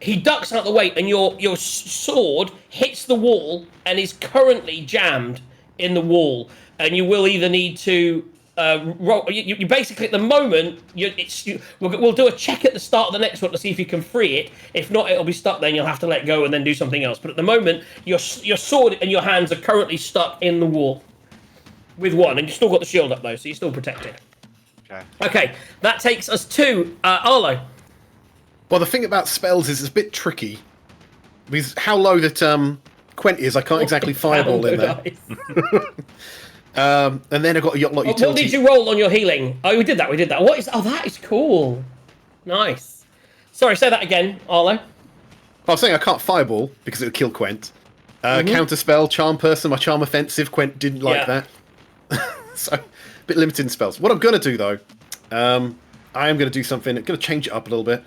he ducks out of the way and your sword hits the wall and is currently jammed in the wall. And you will either need to roll. You basically, at the moment, we'll do a check at the start of the next one to see if you can free it. If not, it'll be stuck. Then you'll have to let go and then do something else. But at the moment, your sword and your hands are currently stuck in the wall with one, and you've still got the shield up though, so you're still protected. Okay, that takes us to Arlo. Well, the thing about spells is it's a bit tricky because how low that Quent is, I can't exactly fireball in there. And then I've got a lot of utility. What did you roll on your healing? Oh, we did that. What is? Oh, that is cool. Nice. Sorry, say that again, Arlo. I was saying I can't fireball because it would kill Quent. Counter spell, charm person, my charm offensive. Quent didn't like that. So, a bit limited in spells. What I'm going to do, though, I am going to do something. I'm going to change it up a little bit.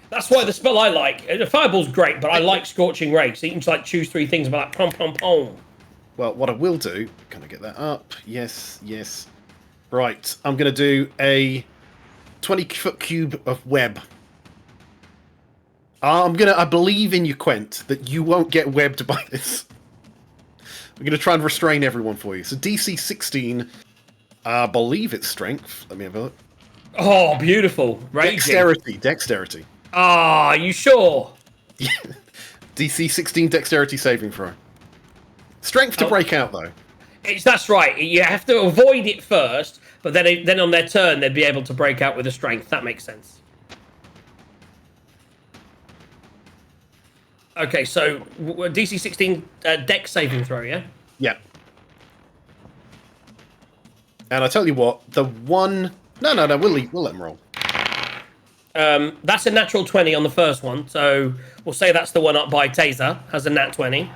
That's why the spell I like. Fireball's great, but I like Scorching Ray. So you can just choose 3 things about pom pom pom. Well, what I will do, can I get that up? Yes. Right, I'm going to do a 20-foot cube of web. I believe in you, Quent, that you won't get webbed by this. I'm going to try and restrain everyone for you. So DC 16, I believe it's strength. Let me have a look. Oh, beautiful. Raging. Dexterity. Ah, you sure? DC 16 dexterity saving throw. Strength to break out, though. That's right. You have to avoid it first, but then on their turn, they'd be able to break out with a strength. That makes sense. Okay, so DC 16 dex saving throw, yeah? Yeah. And I tell you what, the one... No, we'll let them roll. That's a natural 20 on the first one, so we'll say that's the one up by Taser, has a nat 20.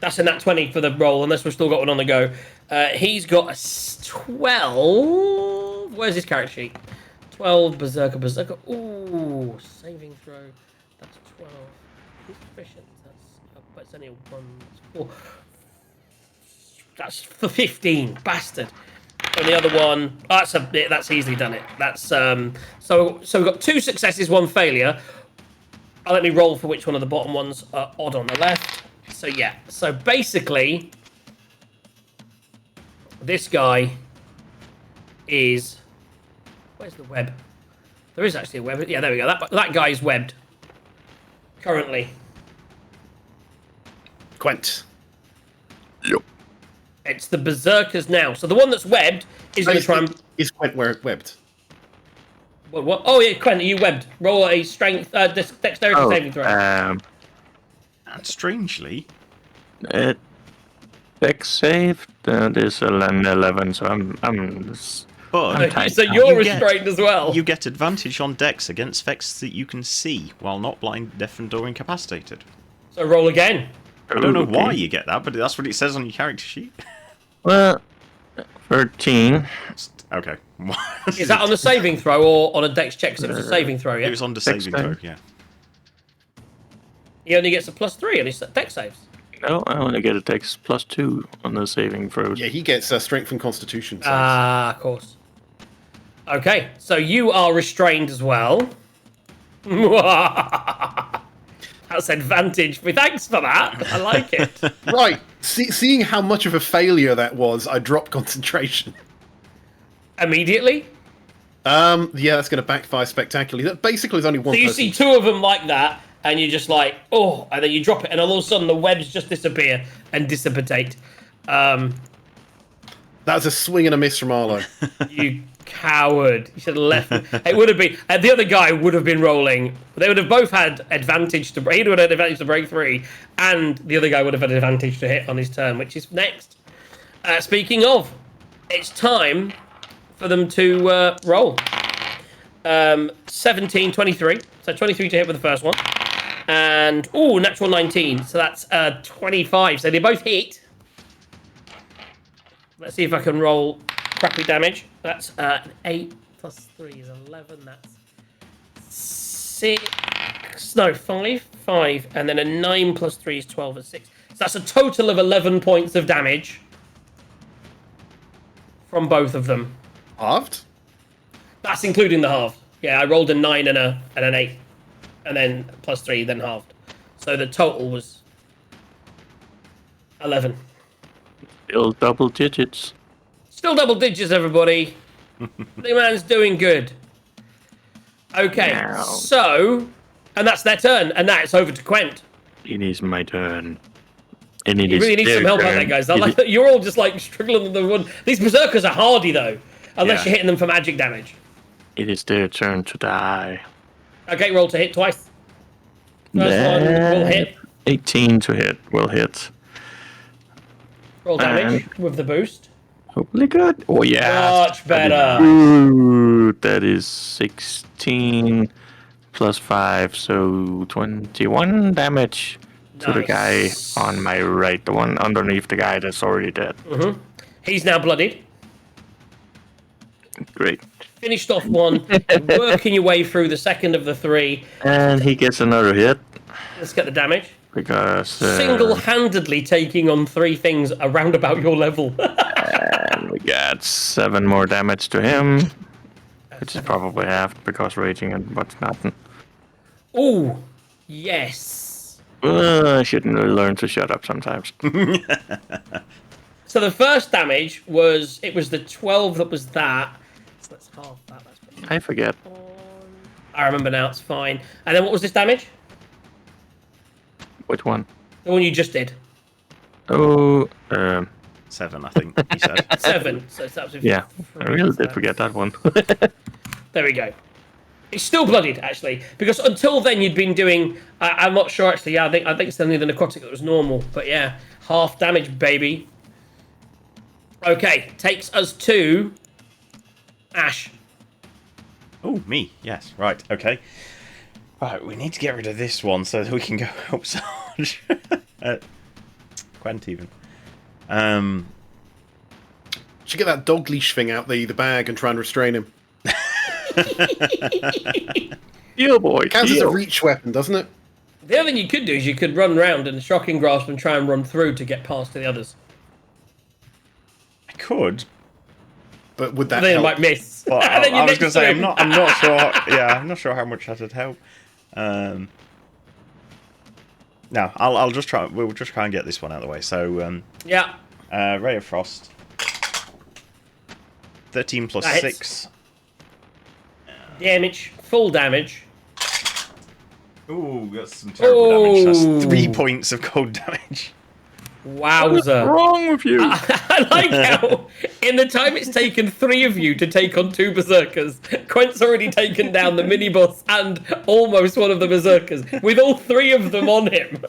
That's a nat 20 for the roll, unless we've still got one on the go. He's got a 12. Where's his character sheet? 12, Berserker. Ooh, saving throw. That's 12. He's proficient. But it's only a 1. That's 4. That's for 15. Bastard. And the other one, that's easily done it. That's so we've got 2 successes, 1 failure. Let me roll for which one of the bottom ones are odd on the left. So yeah, so basically, this guy is... Where's the web? There is actually a web. Yeah, there we go. That guy is webbed. Currently. Quent. Yep. It's the Berserkers now. So the one that's webbed is going to try and... Is Quent webbed? What? Oh yeah, Quent, are you webbed? Roll a strength, dexterity saving throw. And strangely... Dex save, that is an 11, so I'm But tight So now. you're restrained as well. you get advantage on dex against effects that you can see while not blind, deafened, or incapacitated. So roll again. I don't know why you get that, but that's what it says on your character sheet. Well, 13. Okay. Is that on the saving throw or on a dex check? 'Cause it was a saving throw, yeah? It was on the saving throw, yeah. He only gets a +3 on his dex saves. No, I only get a dex +2 on the saving throws. Yeah, he gets strength and constitution. Saves. Ah, of course. Okay, so you are restrained as well. That's advantage. Thanks for that. I like it. Right. Seeing how much of a failure that was, I dropped concentration. Immediately? Yeah, that's going to backfire spectacularly. That basically is only one So you person. see 2 of them like that, and you're just like, oh, and then you drop it, and all of a sudden the webs just disappear and dissipate. That's a swing and a miss from Arlo. You coward. You should have left. It would have been... the other guy would have been rolling. They would have both had advantage to... He would have had advantage to break 3, and the other guy would have had advantage to hit on his turn, which is next. Speaking of, it's time for them to roll. 17, 23. So 23 to hit with the first one. And, natural 19. So that's 25. So they both hit. Let's see if I can roll crappy damage. That's an 8 plus 3 is 11. That's 6. No, 5. 5. And then a 9 plus 3 is 12 and 6. So that's a total of 11 points of damage from both of them. Halved? That's including the halved. Yeah, I rolled a 9 and an 8. And then plus 3, then halved. So the total was 11. Still double digits. Still double digits, everybody. The man's doing good. Okay, Now. so... And that's their turn, and now it's over to Quent. It is my turn. And it You is really need their some help out turn. there, guys. I like that you're all just like struggling with the one. These berserkers are hardy though, unless Yeah. you're hitting them for magic damage. It is their turn to die. Okay, roll to hit twice. First one will hit. 18 to hit. Will hit. Roll damage with the boost. Hopefully good. Oh yeah. Much better. Ooh, that is 16 plus 5, so 21 damage to the guy Nice. on my right, the one underneath the guy that's already dead. He's now bloodied. Great. Finished off one. Working your way through the second of the 3. And he gets another hit Let's get the damage. because Single-handedly taking on 3 things around about your level. and we got 7 more damage to him, which is probably half because raging and what's nothing. Ooh, yes. I shouldn't really learn to shut up sometimes. So the first damage was, it was the 12 that was that. Let's half that. That's I forget. I remember now. It's fine. And then what was this damage? Which one? The one you just did. Oh, 7, I think he said. 7. So it's absolutely. yeah. I really did forget that one. There we go. It's still bloodied, actually, because until then you'd been doing. I'm not sure, actually. Yeah, I think it's only the necrotic that was normal, but yeah, half damage, baby. Okay, takes us to Ash. Oh, me. Yes. Right. Okay. Right. We need to get rid of this one so that we can go help Sarge. Quent even. Should get that dog leash thing out the bag and try and restrain him. Heal, boy. Counts as a Heal. reach weapon, doesn't it? The other thing you could do is you could run round and shocking grasp and try and run through to get past to the others. I could. But would that Then you help? might miss. But And then I you're was going next to say, him. I'm not sure. Yeah, I'm not sure how much that would help. No, I'll just try. We'll just try and get this one out of the way. So, Yeah. Ray of Frost. 13 plus That hits. 6. Damage. Full damage. Ooh, that's some terrible damage. Ooh. That's 3 points of cold damage. What's Wowza. wrong with you? I like how, in the time it's taken 3 of you to take on 2 berserkers, Quent's already taken down the mini-boss and almost one of the berserkers, with all 3 of them on him.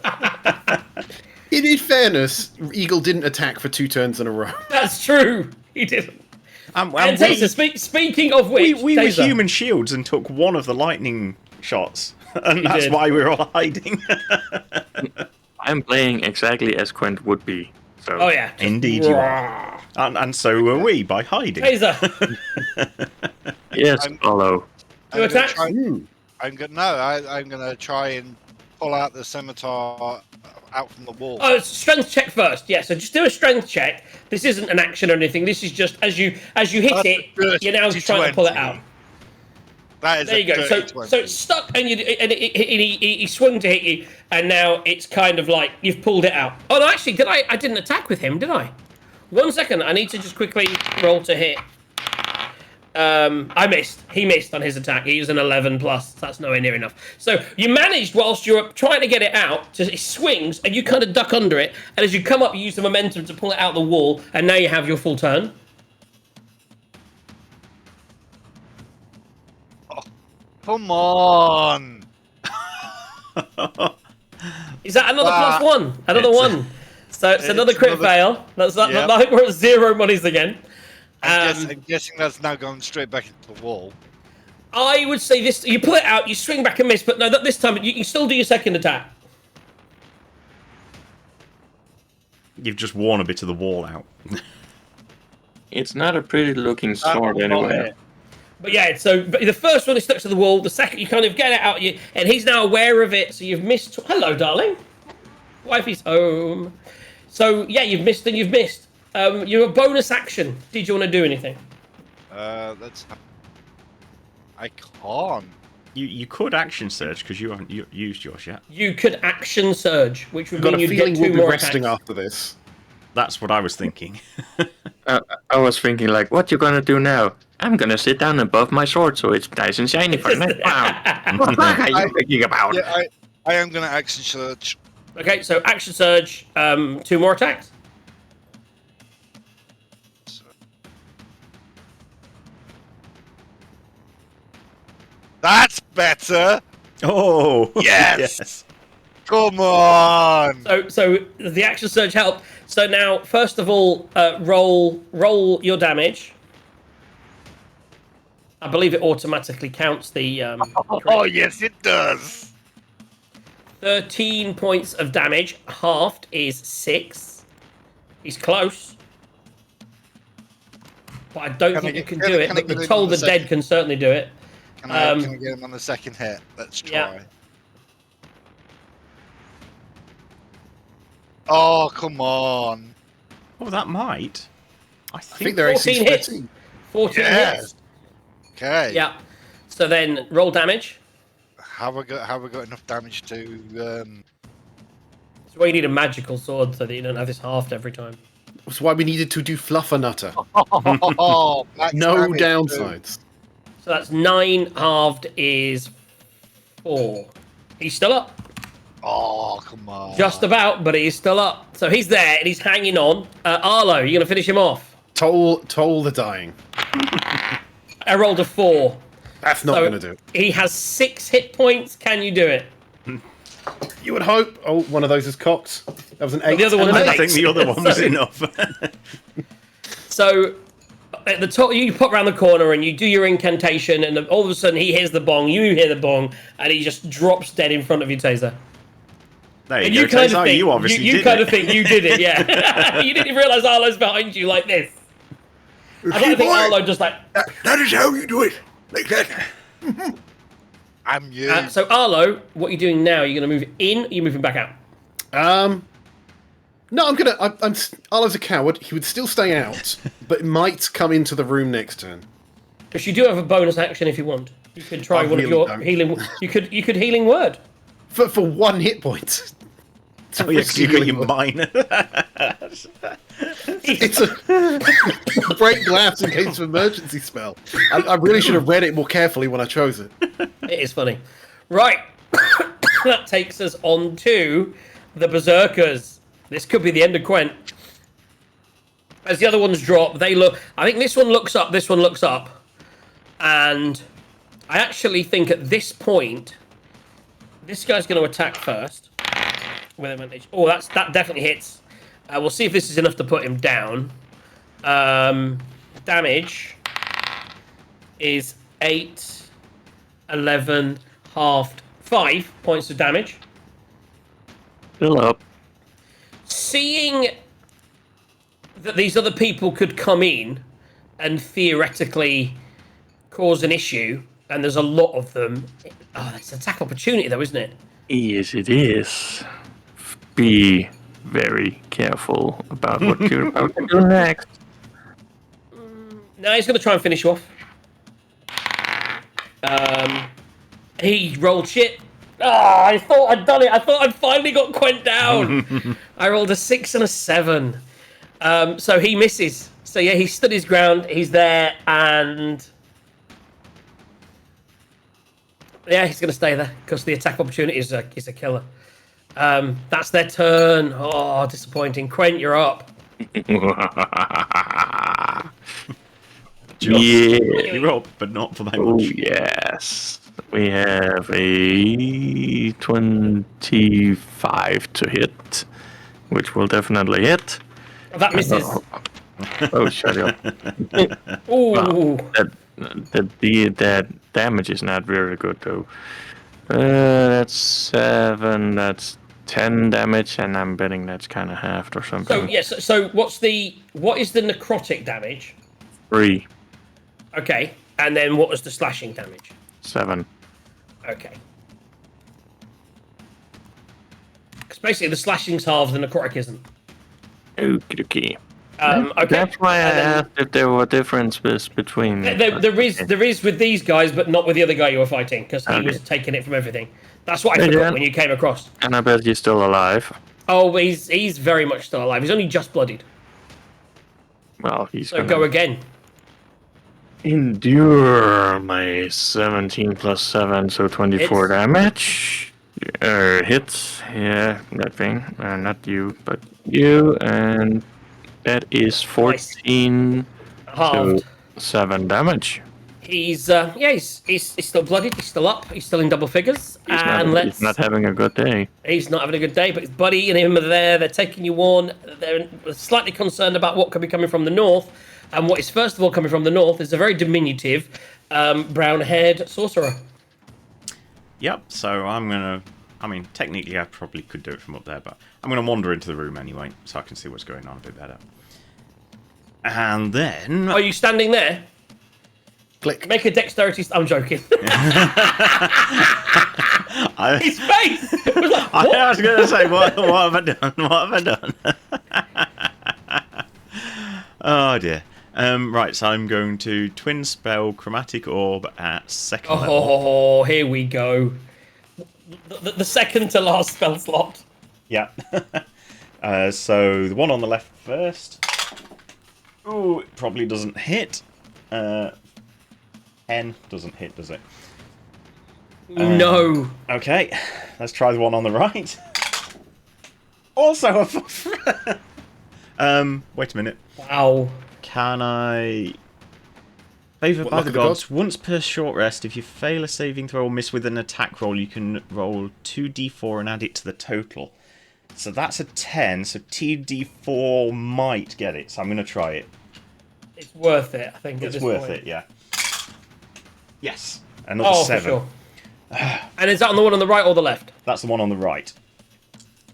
In fairness, Eagle didn't attack for 2 turns in a row. That's true. He didn't. And And Taser, speaking of which, we were Taser, human shields and took one of the lightning shots, and that's did. why we were all hiding. I'm playing exactly as Quent would be. So Oh yeah. Indeed you are. And so were we by hiding. Taser. yes, I'm- follow. You I'm gonna attack? try- Ooh. I'm gonna try and pull out the scimitar out from the wall. Oh, it's strength check first. Yeah, so just do a strength check. This isn't an action or anything. This is just as you hit That's it, a dirty you're now trying to pull it 20. out. That is There you a go. So, dirty 20. so it's stuck, and he swung to hit you, and now it's kind of like you've pulled it out. Oh no, actually, I didn't attack with him, did I? 1 second. I need to just quickly roll to hit. I missed. He missed on his attack. He was an 11 plus. That's nowhere near enough. So you managed, whilst you're trying to get it out, it swings, and you kind of duck under it. And as you come up, you use the momentum to pull it out the wall, and now you have your full turn. Come on. Is that another Ah, plus 1? Another it's- 1. So it's another it's crit another- fail. That's that. Yep. I think we're at 0 monies again. I'm guessing that's now going straight back into the wall. I would say this: you pull it out, you swing back and miss, but no, not this time. You can still do your second attack. You've just worn a bit of the wall out. It's not a pretty looking That sword will not anyway. hit. But yeah, so but the first one is stuck to the wall. The second, you kind of get it out, and he's now aware of it. So you've missed. Hello, darling. Wifey's home. So yeah, you've missed and you've missed. Your bonus action. Did you want to do anything? I can't. You could action surge because you haven't used yours yet. You could action surge, which would I've got mean a you'd feeling get we'll 2 be more resting attacks. after this. That's what I was thinking. I was thinking like, what you gonna do now? I'm gonna sit down above my sword so it's nice and shiny for next round. What the fuck are you thinking about? Yeah, I am going to action search. Okay, so action surge, 2 more attacks. That's better. Oh Yes! yes. Come on. So the action surge helped. So now, first of all, roll your damage. I believe it automatically counts the. Oh, yes, it does. 13 points of damage. Halved is 6. He's close. But I don't think you can do it. But the Toll the Dead can certainly do it. Can I get him on the second hit? Let's try. Yeah. Oh, come on. Oh, that might. I I think think they're 14 AC hits. 13. 14 Yes. hits. Okay. Yeah. So then roll damage. Have I got enough damage to So you need a magical sword so that you don't have this halved every time. was why we needed to do Fluffernutter. Oh, max No damage, too. downsides. So that's 9 halved is 4. He's still up. Oh, come on. Just about, but he's still up. So he's there and he's hanging on. Arlo, you gonna finish him off? Toll the dying. I rolled a 4. That's not So going to do it. he has 6 hit points. Can you do it? You would hope. Oh, one of those is cocked. That was an 8. the other and one's an an I 8. think the other one was So- enough. So at the top, you pop around the corner and you do your incantation, and all of a sudden he hears the bong, you hear the bong, and he just drops dead in front of you, Taser. There And you you go, kind Taser. of think You obviously you did kind it. of think you did it, yeah. You didn't realise Arlo's behind you like this. I See, don't think boy, Arlo just like. that is how you do it. Like that. I'm you. So Arlo, what are you doing now? You're going to move in. Or you're moving back out. No, Arlo's a coward. He would still stay out, but might come into the room next turn. Because you do have a bonus action if you want. You could try I one of really your don't. healing. You could healing word. For 1 hit point. It's a Oh, yeah, 'cause you got risky your word. minor. It's a break glass in case of emergency spell. I really should have read it more carefully when I chose it. It is funny. Right. That takes us on to the Berserkers. This could be the end of Quent. As the other ones drop, they look. I think this one looks up. This one looks up, and I actually think at this point, this guy's going to attack first with advantage. Oh, that definitely hits. We'll see if this is enough to put him down. Damage is 8, 11, halved, 5 points of damage. Still up. Seeing that these other people could come in and theoretically cause an issue, and there's a lot of them. Oh, that's an attack opportunity, though, isn't it? Yes, it is. Be very careful about what you're about to do next. No, he's going to try and finish you off. He rolled shit. I thought I'd done it. I thought I'd finally got Quent down. I rolled a 6 and a 7. So he misses. So yeah, he stood his ground. He's there, and yeah, he's going to stay there because the attack opportunity is a killer. That's their turn. Oh, disappointing. Quent, you're up. Just, Yeah. you're up, but not for that Oh, much. yes. We have a 25 to hit, which will definitely hit. That misses. Oh, shut up. Ooh. That damage is not very good, though. That's 7, that's 10 damage, and I'm betting that's kind of halved or something. So yes. So what is the necrotic damage? 3, Okay. And then what was the slashing damage? 7. Okay. Because basically the slashing's halved, the necrotic isn't. Okie dokie. Okay. That's why I And then- asked if there were differences between. There is with these guys, but not with the other guy you were fighting, because he Okay. was taking it from everything. That's what I Hey, forgot Dan. when you came across. And I bet he's still alive. Oh, he's very much still alive. He's only just bloodied. Well, he's So gonna go again. endure my 17 plus 7, so 24 Hits. damage. Hits, yeah, that thing. Not you, but you, and that is 14, Halved. so 7 damage. He's still bloodied. He's still up. He's still in double figures. He's not having a good day. He's not having a good day, but his buddy and him are there. They're taking you on. They're slightly concerned about what could be coming from the north. And what is first of all coming from the north is a very diminutive, brown-haired sorcerer. Yep, so I'm going to... I mean, technically I probably could do it from up there, but I'm going to wander into the room anyway, so I can see what's going on a bit better. And then... Are you standing there? Click. Make a dexterity. I'm joking. I, His face. It was like, what? I was going to say, what have I done? What have I done? Oh dear. Right, so I'm going to twin spell Chromatic Orb at second level. Oh, here we go. The second to last spell slot. Yeah. So the one on the left first. Ooh, it probably doesn't hit. 10 doesn't hit, does it? No. Okay, let's try the one on the right. Also a wait a minute. Wow. Can I... Favoured What, by luck the of the gods, once per short rest, if you fail a saving throw or miss with an attack roll, you can roll 2d4 and add it to the total. So that's a 10, so TD4 might get it, so I'm going to try it. It's worth it, I think. It's at this worth point. it, yeah. Yes, another Oh, 7. for sure. And is that on the one on the right or the left? That's the one on the right.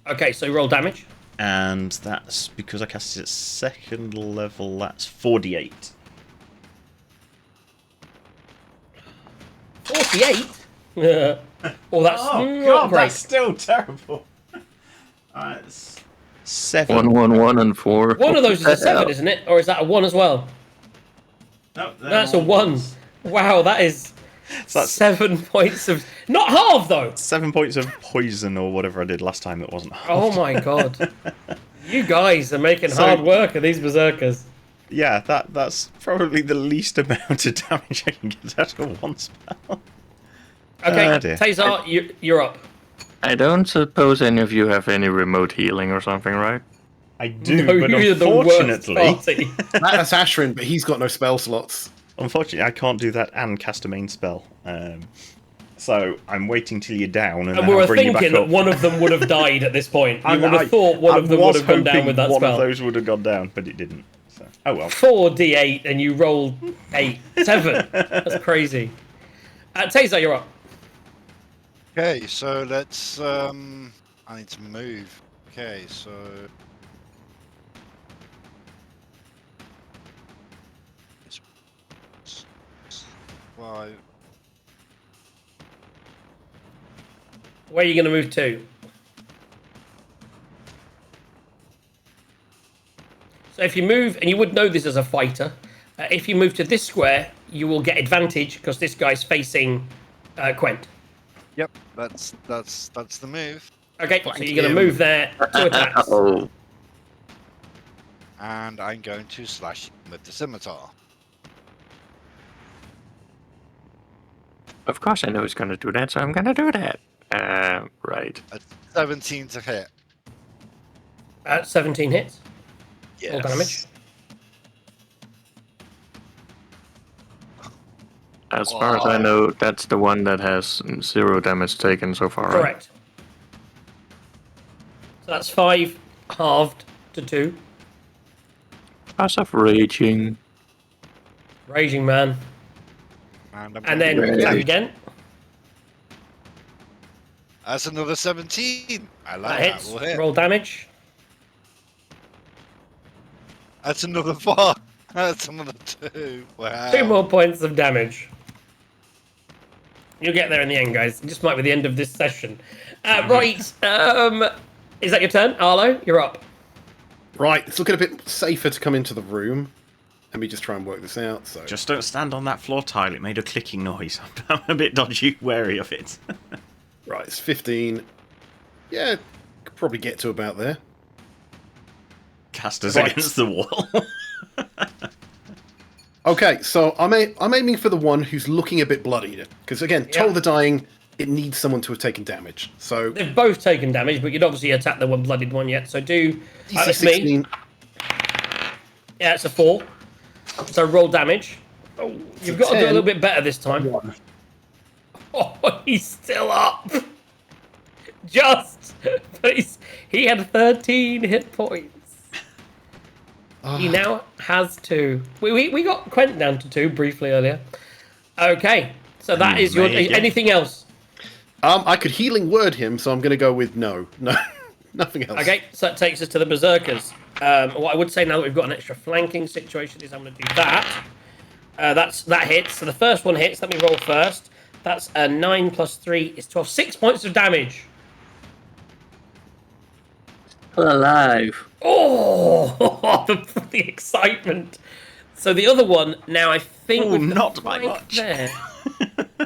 Okay, so roll damage. And that's because I cast it at 2nd level, that's 4d8. 48? Oh, that's not great. That's still terrible. Alright, 7. 1, 1, 1, and 4. One of those is a 7, isn't it? Or is that a 1 as well? No, That's a 1. Wow, that is So that's 7 points of... Not half, though! 7 points of poison or whatever I did last time that wasn't half. Oh my god. You guys are making So- hard work of these berserkers. Yeah, that's probably the least amount of damage I can get out of one spell. Okay, Oh, dear. Tazar, you're up. I don't suppose any of you have any remote healing or something, right? I do, No, but you're the worst unfortunately, party. That's Ashrin, but he's got no spell slots. unfortunately, I can't do that and cast a main spell. So I'm waiting till you're down, and And then we I'll were bring you back thinking that up. one of them would have died at this point. You would I have thought one of them would was have gone down hoping with that one spell. of those would have gone down, but it didn't. So, oh well. 4d8 and you rolled 8. 7. That's crazy. Tazar, you're up. Okay, so let's. I need to move. Okay, so. Five. Where are you going to move to? So if you move, and you would know this as a fighter, if you move to this square, you will get advantage because this guy's facing Quent. Yep, that's the move. Okay, so you're going to move there to attacks. Oh, And I'm going to slash him with the scimitar. of course I know he's gonna do that, so I'm gonna do that. Right. A 17 to hit. 17 hits. Yes. All damage. As far as I know, that's the one that has 0 damage taken so far, right? Correct. So that's 5 halved to 2. Pass of raging. Raging man. And, I'm And then Right. attack again. that's another 17. I like That that. hits. Will hit. Roll damage. That's another 4. That's another 2. Wow. 2 more points of damage. You'll get there in the end, guys. It just might be the end of this session. Right. Is that your turn? Arlo, you're up. Right, it's looking a bit safer to come into the room. Let me just try and work this out. So Just don't stand on that floor tile. It made a clicking noise. I'm a bit dodgy, wary of it. right, it's 15. Yeah, could probably get to about there. Cast us Right. against the wall. Okay, so I'm aiming for the one who's looking a bit bloodied. Because again, Yeah. Toll the Dying, it needs someone to have taken damage. So They've both taken damage, but you'd obviously attack the one blooded one yet. So do. DC That's me. 16. Yeah, it's a 4. So roll damage. Oh, you've got to do a 10. little bit better this time. Oh, he's still up. Just. But he had 13 hit points. He now has 2. We got Quent down to 2 briefly earlier. Okay, so that is your. May again. Anything else? I could healing word him, so I'm going to go with no, nothing else. Okay, so that takes us to the Berserkers. What I would say now that we've got an extra flanking situation is I'm going to do that. That hits. So the first one hits. Let me roll first. That's a 9 plus 3 is 12. 6 points of damage. Still alive. Oh, the excitement. So the other one, now I think Ooh, with the not by flank much. there,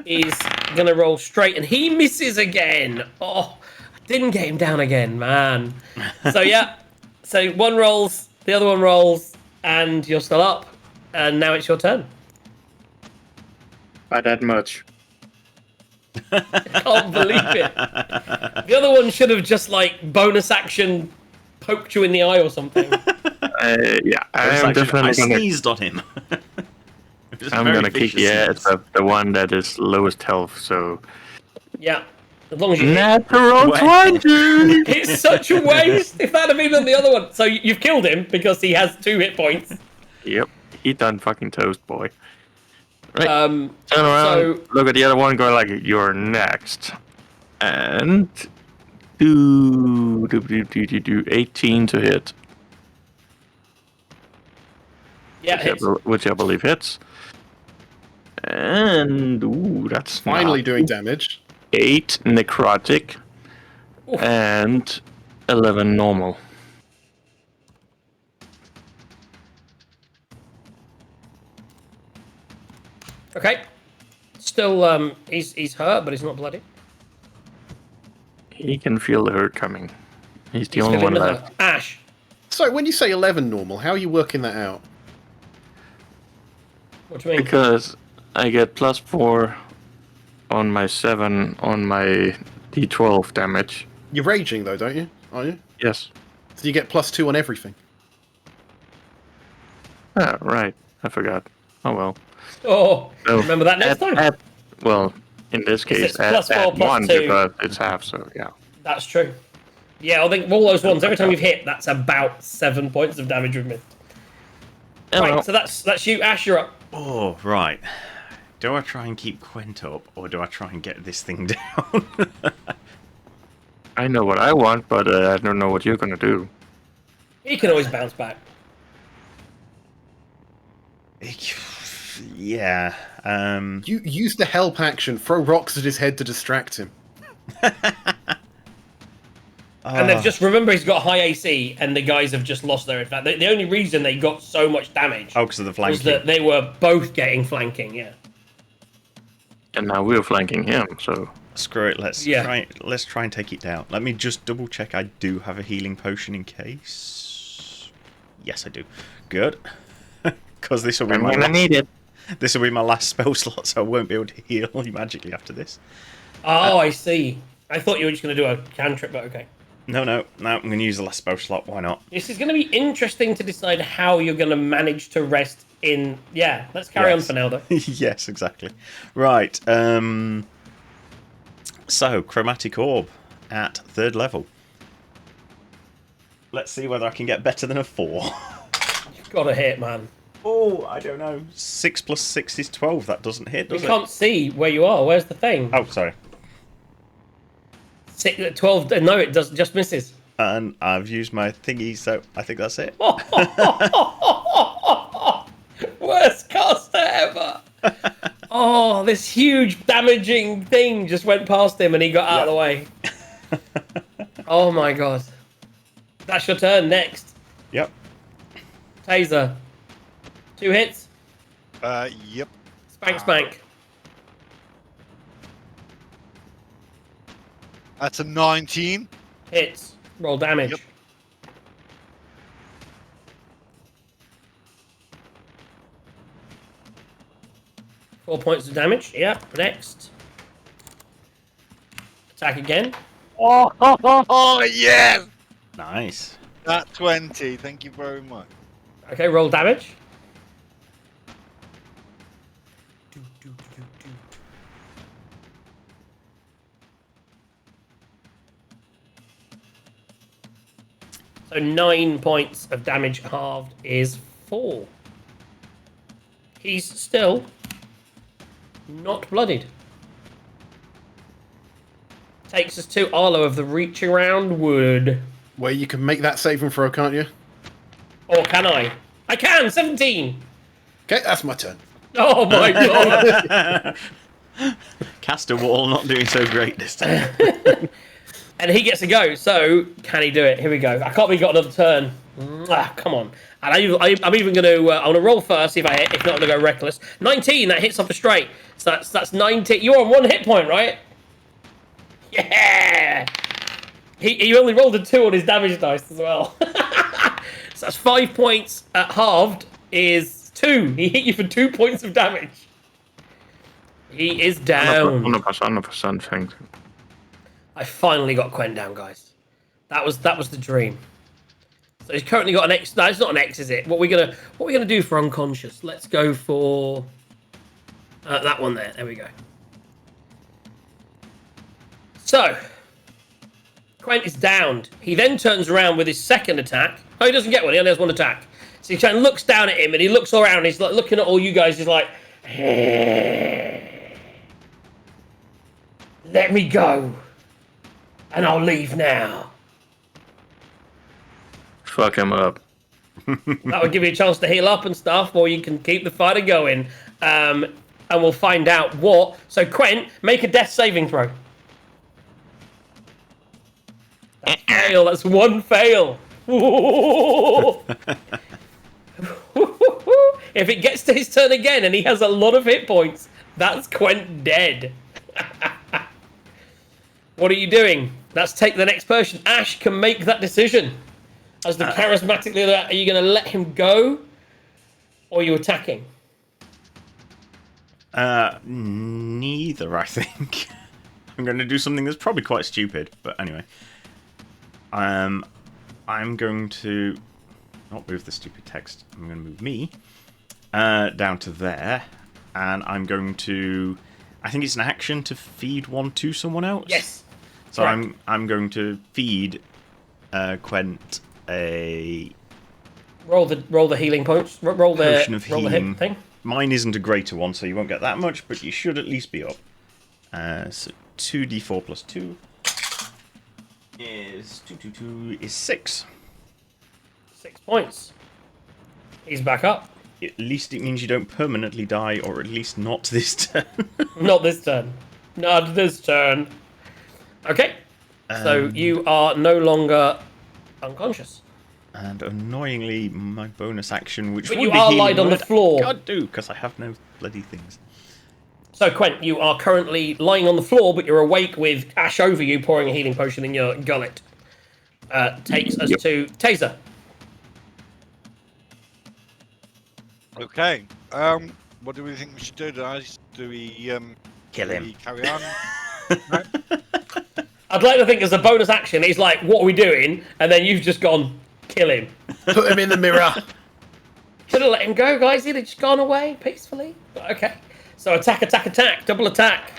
is going to roll straight, and he misses again. Oh, I didn't get him down again, man. So yeah, so one rolls, the other one rolls. and you're still up. And now it's your turn. By that much. I can't believe it. The other one should have just like bonus action poked you in the eye or something. Yeah, I I'm definitely gonna. sneezed on him. It was a I'm very gonna kick. vicious Yeah, sneeze. it's the one that is lowest health. So Yeah. As long as you hit. natural Wait. 20. It's such a waste. If that had been on the other one. So you've killed him because he has 2 hit points. Yep, he done fucking toast, boy. Right. Um, Turn around. so Look at the other one. Go like you're next, and do 18 to hit, yeah, hits. which I believe hits. And ooh, that's Finally not- doing damage. 8 necrotic Oof. and 11 normal. Okay. Still, he's hurt, but he's not bloody. He can feel the hurt coming. He's the He's only feeling one the left. hurt. Ash. So when you say 11 normal, how are you working that out? What do you mean? Because I get +4 on my 7 on my d12 damage. You're raging though, don't you? Are you? Yes. So you get +2 on everything. Ah, right. I forgot. Oh well. Oh, So remember that next time. Well, in this case, it's +4, add +2. 1 because it's half. So yeah. That's true. Yeah, I think all those ones, every time you've hit, that's about 7 points of damage with me. Oh, Right, well. so that's you, Ash, you're up. Oh, right. Do I try and keep Quent up, or do I try and get this thing down? I know what I want, but I don't know what you're gonna do. He can always bounce back. Yeah. You use the help action, throw rocks at his head to distract him. And they've just, remember he's got high AC, and the guys have just lost their advantage. The only reason they got so much damage Oh, because of the was flanking. that they were both getting flanking, yeah. And now we're flanking him, so Screw it. Let's Yeah. try and take it down. Let me just double check. I do have a healing potion in case. Yes, I do. Good. Because this will be I'm my gonna need it. this will be my last spell slot, so I won't be able to heal you magically after this. Oh, I see. I thought you were just going to do a cantrip, but okay. No, I'm going to use the last spell slot. Why not? This is going to be interesting to decide how you're going to manage to rest in... Yeah, let's carry on Yes. for now, though. Yes, exactly. Right. So, Chromatic Orb at 3rd level. Let's see whether I can get better than a 4. You've got to hit, man. Oh, I don't know. 6 plus 6 is 12. That doesn't hit, You does it? can't see where you are. Where's the thing? Oh, sorry. 12... No, it does just misses. And I've used my thingy, so I think that's it. Worst caster ever. Oh, this huge damaging thing just went past him and he got out of the way. Oh my god. That's your turn next. Yep. Taser. 2 hits. Yep. Spank, spank. That's a 19. Hits. Roll damage. Yep. Four points of damage. Yep. Next. Attack again. Oh, yes! Nice. That 20. Thank you very much. Okay, roll damage. So 9 points of damage halved is 4. He's still not bloodied. Takes us to Arlo of the Reach Around Wood. Where you can make that saving throw, can't you? Or can I? I can! 17! Okay, that's my turn. Oh my god! Caster Wall not doing so great this time. And he gets a go, so can he do it? Here we go. I can't believe he got another turn. Ah, come on. And I'm even going to... I'm going to roll first, see if I hit. If not, I'm going to go reckless. 19, that hits off a straight. So that's 19. You're on 1 hit point, right? Yeah! He only rolled a 2 on his damage dice as well. So that's 5 points at halved is 2. He hit you for 2 points of damage. He is down. 100%, thanks. I finally got Quen down, guys. That was the dream. So he's currently got an X. No, it's not an X, is it? What are we gonna do for unconscious? Let's go for that one there. There we go. So Quen is downed. He then turns around with his second attack. Oh, he doesn't get one. He only has one attack. So he kind of looks down at him and he looks all around. He's like looking at all you guys. He's like, "Let me go, and I'll leave now." Fuck him up. That would give you a chance to heal up and stuff, or you can keep the fighter going. And we'll find out what. So, Quen, make a death saving throw. That's fail. That's one fail. If it gets to his turn again and he has a lot of hit points, that's Quen dead. What are you doing? Let's take the next person. Ash can make that decision. As the charismatic leader, are you going to let him go? Or are you attacking? Neither, I think. I'm going to do something that's probably quite stupid, but anyway. I'm going to not move the stupid text. I'm going to move me down to there, and I'm going to. I think it's an action to feed one to someone else. Yes. So correct. I'm going to feed Quent a Roll the healing points. Roll the potion of roll the healing. hit thing. Mine isn't a greater one, so you won't get that much, but you should at least be up. So 2d4 plus 2 is 2 is 6. 6 points. He's back up. At least it means you don't permanently die, or at least not this turn. Not this turn. Not this turn. Okay. So you are no longer unconscious. And annoyingly, my bonus action, which But would you be are healing lying on the word, floor. I can't do, because I have no bloody things. So, Quent, you are currently lying on the floor, but you're awake with Ash over you, pouring a healing potion in your gullet. Takes us to Taser. Okay. What do we think we should do, guys? Do we Kill do him. we carry on? I'd like to think as a bonus action, he's like, what are we doing? And then you've just gone, kill him. Put him in the mirror. Should have let him go, guys. He'd have just gone away peacefully. But okay. So attack. Double attack.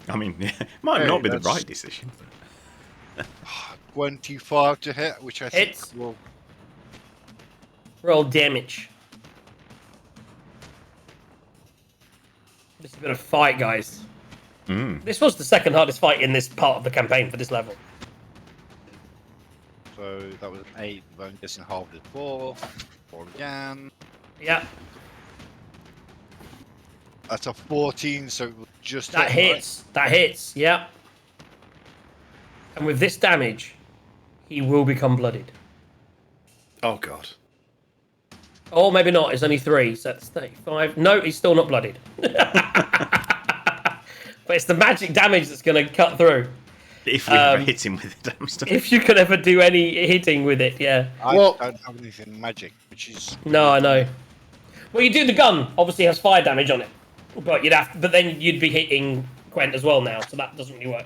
I mean, it might not be the right decision. 25 to hit, which I think Hits. will. Roll damage. This has been a fight, guys. This was the second hardest fight in this part of the campaign for this level. So that was an 8, but I'm guessing halved at 4. 4 again. Yeah, That's a 14, so it will just that hit, right? hits. That hits, yeah. And with this damage, he will become bloodied. Oh god. Or maybe not, it's only 3, so that's 35. No, he's still not bloodied. But it's the magic damage that's going to cut through. If we ever hit him with the damn stuff. If you could ever do any hitting with it, yeah. I Well- don't have anything magic, which is. No, I know. Well, you do the gun. Obviously, has fire damage on it, but but then you'd be hitting Quent as well now, so that doesn't really work.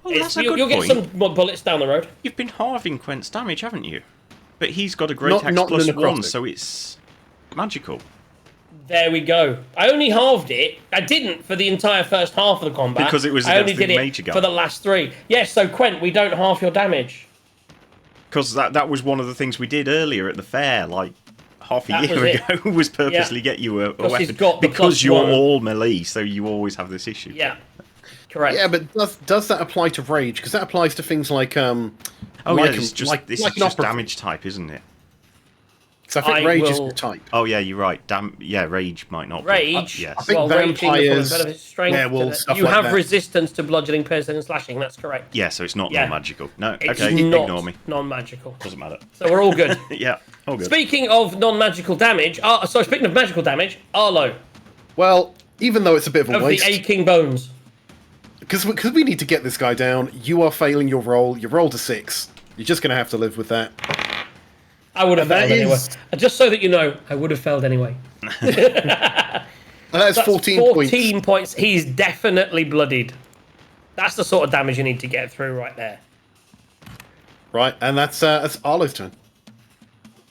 Oh, that's a You'll good get point. some more bullets down the road. You've been halving Quent's damage, haven't you? But he's got a great axe not plus the 1, necrotic. so it's magical. There we go. I only halved it. I didn't for the entire first half of the combat. Because it was I only against the did it major gun. for the last 3. Yes, so Quent, we don't half your damage. Because that was one of the things we did earlier at the fair, like half a That year was it. ago, was purposely Yeah. get you a Because he's weapon. got the Because plus you're 1. all melee, so you always have this issue. Yeah, correct. Yeah, but does that apply to rage? Because that applies to things like Oh like yeah, it's just, this like is an just opera. damage type, isn't it? So I think I rage is will- your type. Oh yeah, you're right. Rage might not Rage. be. Yes. I think raging is one of the vampires, benefits of strength. werewolves, stuff You like have that. resistance to bludgeoning, piercing, and slashing. That's correct. Yeah, so it's not Yeah. non-magical. No, It's okay, not ignore me. non-magical. Doesn't matter. So we're all good. Yeah, all good. Speaking of non-magical damage, speaking of magical damage, Arlo Well, even though it's a bit of a of the waste, aching bones. because we need to get this guy down. You are failing your roll. You rolled a 6. You're just going to have to live with that. I would have And that failed anyway. is- Just so that you know, I would have failed anyway. And that's That's 14 points. He's definitely bloodied. That's the sort of damage you need to get through right there. Right, and that's Arlo's turn.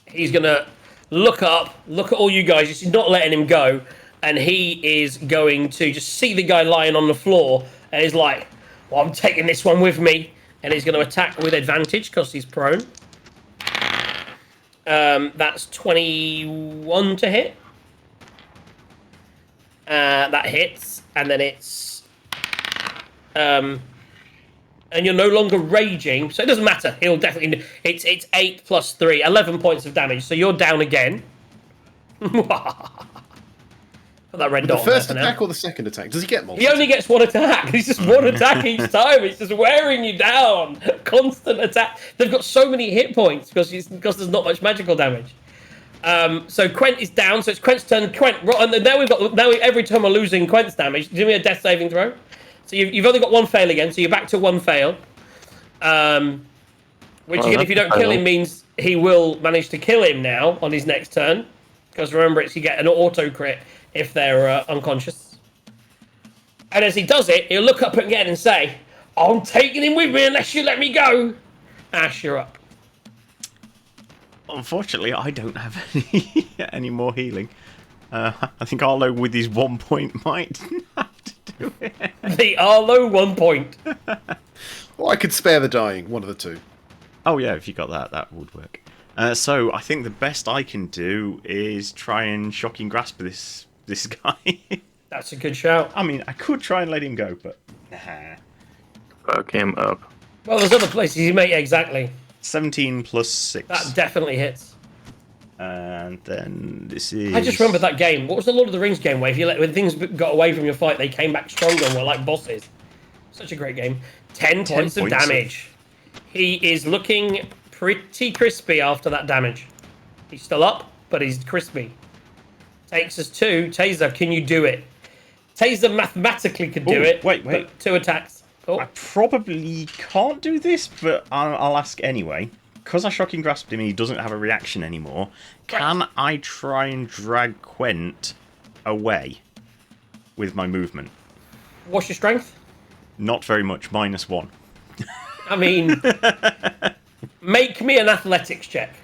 He's gonna look up, look at all you guys. He's not letting him go, and he is going to just see the guy lying on the floor, and he's like, "Well, I'm taking this one with me," and he's going to attack with advantage because he's prone. That's 21 to hit. That hits, and then it's and you're no longer raging, so it doesn't matter. He'll definitely. It's 8 plus 3, 11 points of damage. So you're down again. Put that red The dot on there first for now. attack or the second attack? Does he get multiple? He only gets one attack. He's just one attack each time. He's just wearing you down. Constant attack. They've got so many hit points because there's not much magical damage. So Quent is down. So it's Quent's turn. Quent. And now every time we're losing Quent's damage. Give me a death saving throw. So you've only got one fail again. So you're back to one fail. Which again, if you don't kill him, means he will manage to kill him now on his next turn. Because remember, you get an auto crit if they're unconscious. And as he does it, he'll look up again and say, "I'm taking him with me unless you let me go." Ash, you're up. Unfortunately, I don't have any more healing. I think Arlo with his 1 point might have to do it. The Arlo 1 point. Or I could spare the dying, one of the two. Oh yeah, if you got that, that would work. So I think the best I can do is try and shocking grasp this guy. That's a good shout. I mean, I could try and let him go, but nah. Fuck him up. Well, there's other places you make exactly. 17 plus 6. That definitely hits. And then this is... I just remember that game. What was the Lord of the Rings game where when things got away from your fight, they came back stronger and were like bosses? Such a great game. 10 points of damage. He is looking pretty crispy after that damage. He's still up, but he's crispy. Takes us 2. Taser, can you do it? Taser mathematically could do it. Wait. But 2 attacks. Oh. I probably can't do this, but I'll ask anyway. Because I shocking grasped him and he doesn't have a reaction anymore, can I try and drag Quent away with my movement? What's your strength? Not very much, -1. I mean, make me an athletics check.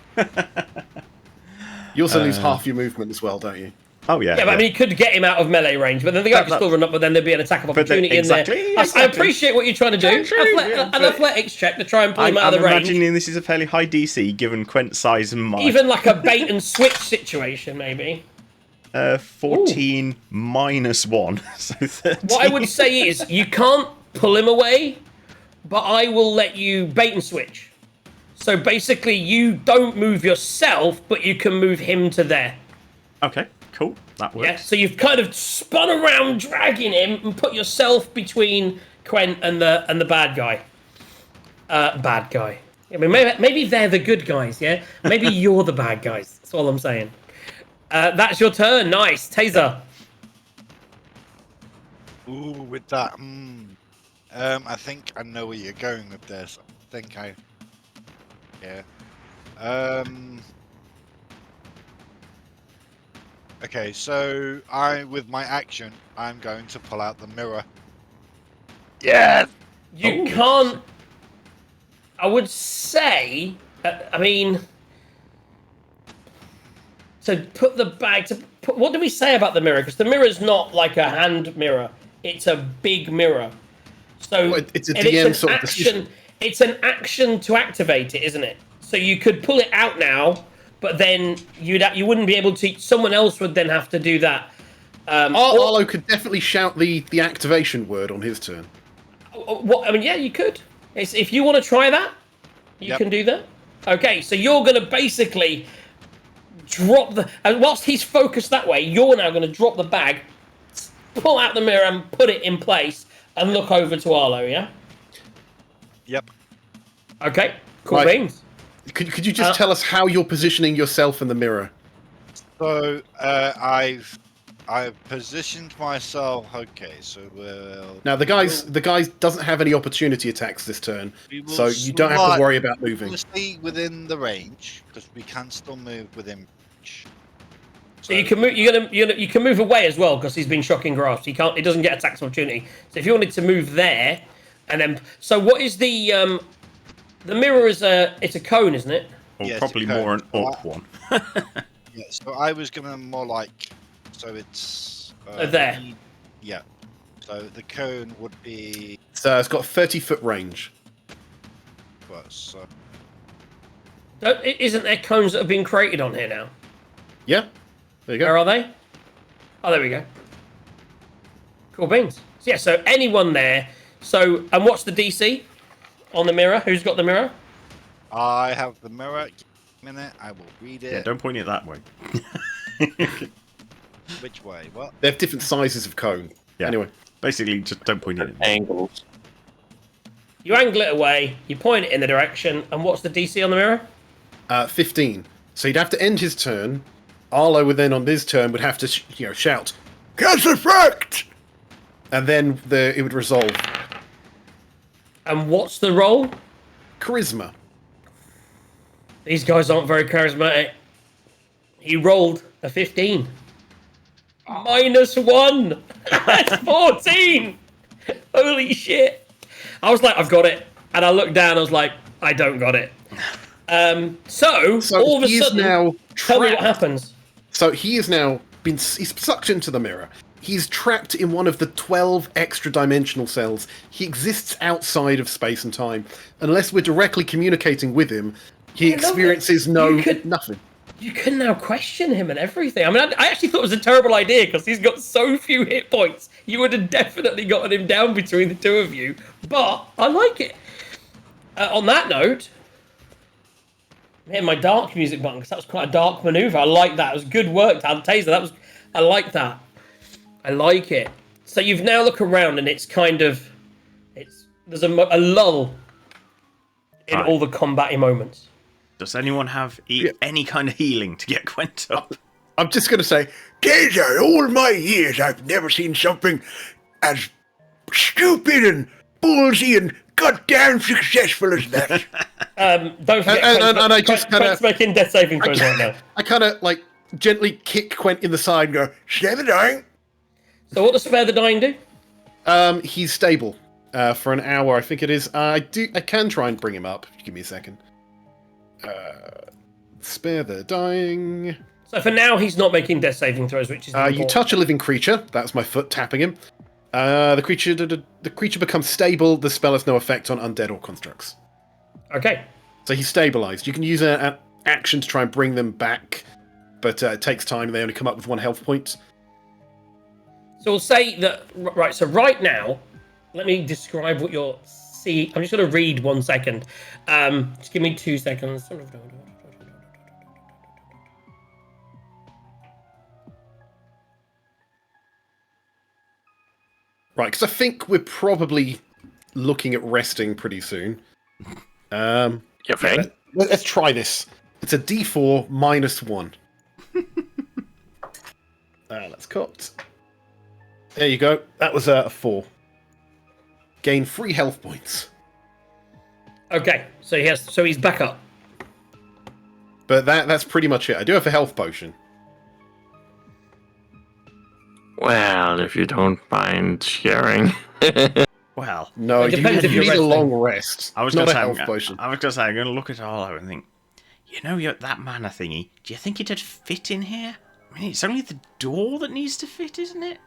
You also lose half your movement as well, don't you? Oh yeah. Yeah, but I mean, you could get him out of melee range, but then the guy can still run up, but then there'd be an attack of opportunity in there. I appreciate what you're trying to do. An athletics check to try and pull him out of the range. I'm imagining this is a fairly high DC, given Quent's size and mine. Even like a bait and switch situation, maybe. 14 -1, so 13. What I would say is, you can't pull him away, but I will let you bait and switch. So basically, you don't move yourself, but you can move him to there. Okay, cool. That works. Yeah, so you've kind of spun around dragging him and put yourself between Quent and the bad guy. Bad guy. I mean, maybe they're the good guys, yeah? Maybe you're the bad guys. That's all I'm saying. That's your turn. Nice. Taser. Ooh, with that. I think I know where you're going with this. Yeah. Okay, so with my action, I'm going to pull out the mirror. Yes! You can't... I would say... I mean... So put the bag... what do we say about the mirror? Because the mirror's not like a hand mirror. It's a big mirror. So Well, it's a DM it's sort of action. decision. It's an action to activate it, isn't it? So you could pull it out now, but then you wouldn't be able to. Someone else would then have to do that. Arlo could definitely shout the activation word on his turn. What I mean, yeah, you could. If you want to try that, you can do that. Okay, so you're going to basically drop the. And whilst he's focused that way, you're now going to drop the bag, pull out the mirror, and put it in place, and look over to Arlo. Yeah. Yep. Okay. Cool Right. beans. Could you just tell us how you're positioning yourself in the mirror? So I've I've positioned myself. Okay, so we'll. Now the guy doesn't have any opportunity attacks this turn, We will so you don't have to worry about moving. We'll stay within the range because we can still move within range. So you can move. You can move away as well because he's been shocking grass. He can't. He doesn't get attacks of opportunity. So if you wanted to move there, and then so what is the mirror is it's a cone, isn't it? Or Yeah, probably it's a more an cone. up one. Yeah, so I was gonna more like, so it's There. Yeah, so the cone would be So it's got 30-foot range. what? So Isn't there cones that have been created on here now? Yeah, there you go. Where are they? Oh, there we go. Cool beans. So, yeah, so anyone there. So, and what's the DC on the mirror? Who's got the mirror? I have the mirror. Give me a minute, I will read it. Yeah, don't point it that way. Which way? What? They have different sizes of cone. Yeah. Anyway, Basically, just don't point it. Angles. You angle it away, you point it in the direction, and what's the DC on the mirror? 15. So he'd have to end his turn. Arlo would then, on his turn, would have to shout, Cast effect! and then it would resolve. And what's the roll? Charisma. These guys aren't very charismatic. He rolled a 15. -1. That's 14. Holy shit. I was like, I've got it. And I looked down, I was like, I don't got it. So all of a he is sudden, now tell me what trapped. happens. So he is now he's sucked into the mirror. He's trapped in one of the 12 extra dimensional cells. He exists outside of space and time. Unless we're directly communicating with him, he I love it. experiences nothing. You can now question him and everything. I mean, I actually thought it was a terrible idea because he's got so few hit points. You would have definitely gotten him down between the two of you. But I like it. On that note, hit my dark music button because that was quite a dark maneuver. I like that. It was good work, Taser. I like that. I like it. So you've now look around and it's kind of, there's a lull in Right. all the combat moments. Does anyone have any kind of healing to get Gwent up? I'm just going to say, Taser, all my years I've never seen something as stupid and ballsy and goddamn successful as that. Don't forget, And I just kinda- Quent's making death saving throws right now. I kind of gently kick Quent in the side and go, Spare the dying. So what does Spare the Dying do? he's stable for an hour, I think it is. I can try and bring him up. Give me a second. Spare the dying. So for now, he's not making death saving throws, which is You important. touch a living creature. That's my foot tapping him. The creature becomes stable. The spell has no effect on undead or constructs. Okay. So he's stabilized. You can use an action to try and bring them back, but it takes time. They only come up with 1 health point. So we'll say that, right, so right now, let me describe what you're seeing. I'm just going to read 1 second. Just give me 2 seconds. Right, because I think we're probably looking at resting pretty soon. You think? Let's try this. It's a D4 -1. That's cocked. There you go. That was a 4. Gain 3 health points. Okay, so he's back up. But that's pretty much it. I do have a health potion. Well, if you don't mind sharing. Well, No, It you depends if need you're a resting. long rest. I was not going a to health say, potion. I'm going to look at it all over and think, that mana thingy, do you think it'd fit in here? I mean, it's only the door that needs to fit, isn't it?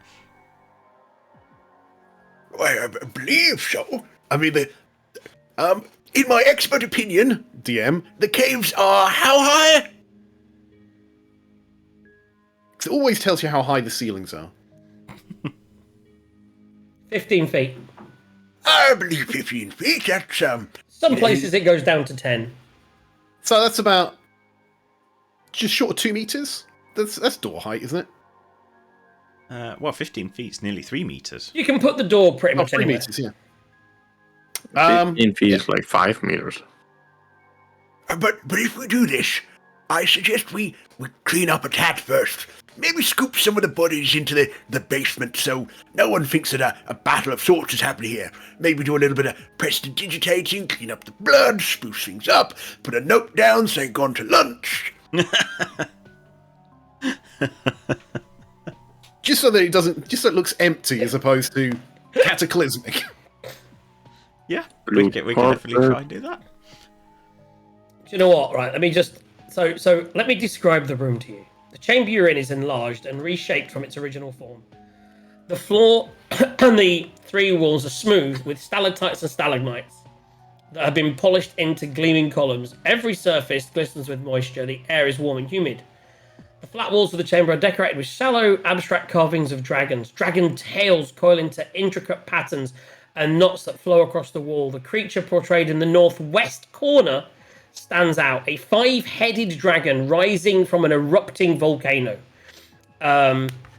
Why, I believe so. I mean, in my expert opinion, DM. the caves are how high? It always tells you how high the ceilings are. 15 feet. I believe 15 feet. That's, Some places it goes down to 10. So that's about just short of 2 meters. That's door height, isn't it? 15 feet's nearly 3 meters. You can put the door pretty Oh, much 3 anywhere. meters, yeah. 15 feet is like 5 meters. but if we do this, I suggest we clean up a tad first. Maybe scoop some of the bodies into the basement so no one thinks that a battle of sorts is happening here. Maybe do a little bit of prestidigitating, clean up the blood, spruce things up, put a note down saying gone to lunch. Just so that it looks empty as opposed to cataclysmic. Yeah, we can definitely try and do that. Do you know what? Right, let me just so let me describe the room to you. The chamber you're in is enlarged and reshaped from its original form. The floor and the three walls are smooth with stalactites and stalagmites that have been polished into gleaming columns. Every surface glistens with moisture. The air is warm and humid. The flat walls of the chamber are decorated with shallow, abstract carvings of dragons. Dragon tails coil into intricate patterns and knots that flow across the wall. The creature portrayed in the northwest corner stands out, a 5-headed dragon rising from an erupting volcano,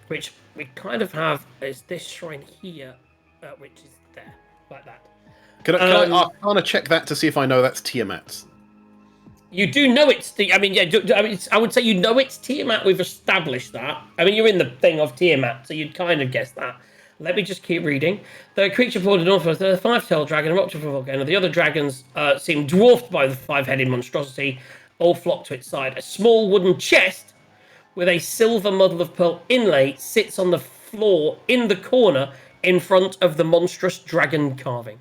which we kind of have as this shrine here, which is there, like that. Can I want to check that to see if I know that's Tiamat's? You do know it's the. I mean, yeah. I would say you know it's Tiamat. We've established that. I mean, you're in the thing of Tiamat, so you'd kind of guess that. Let me just keep reading. The creature boarded north of the 5-tailed dragon erupted from a volcano. The other dragons seem dwarfed by the 5-headed monstrosity, all flock to its side. A small wooden chest with a silver mother of pearl inlay sits on the floor in the corner in front of the monstrous dragon carving.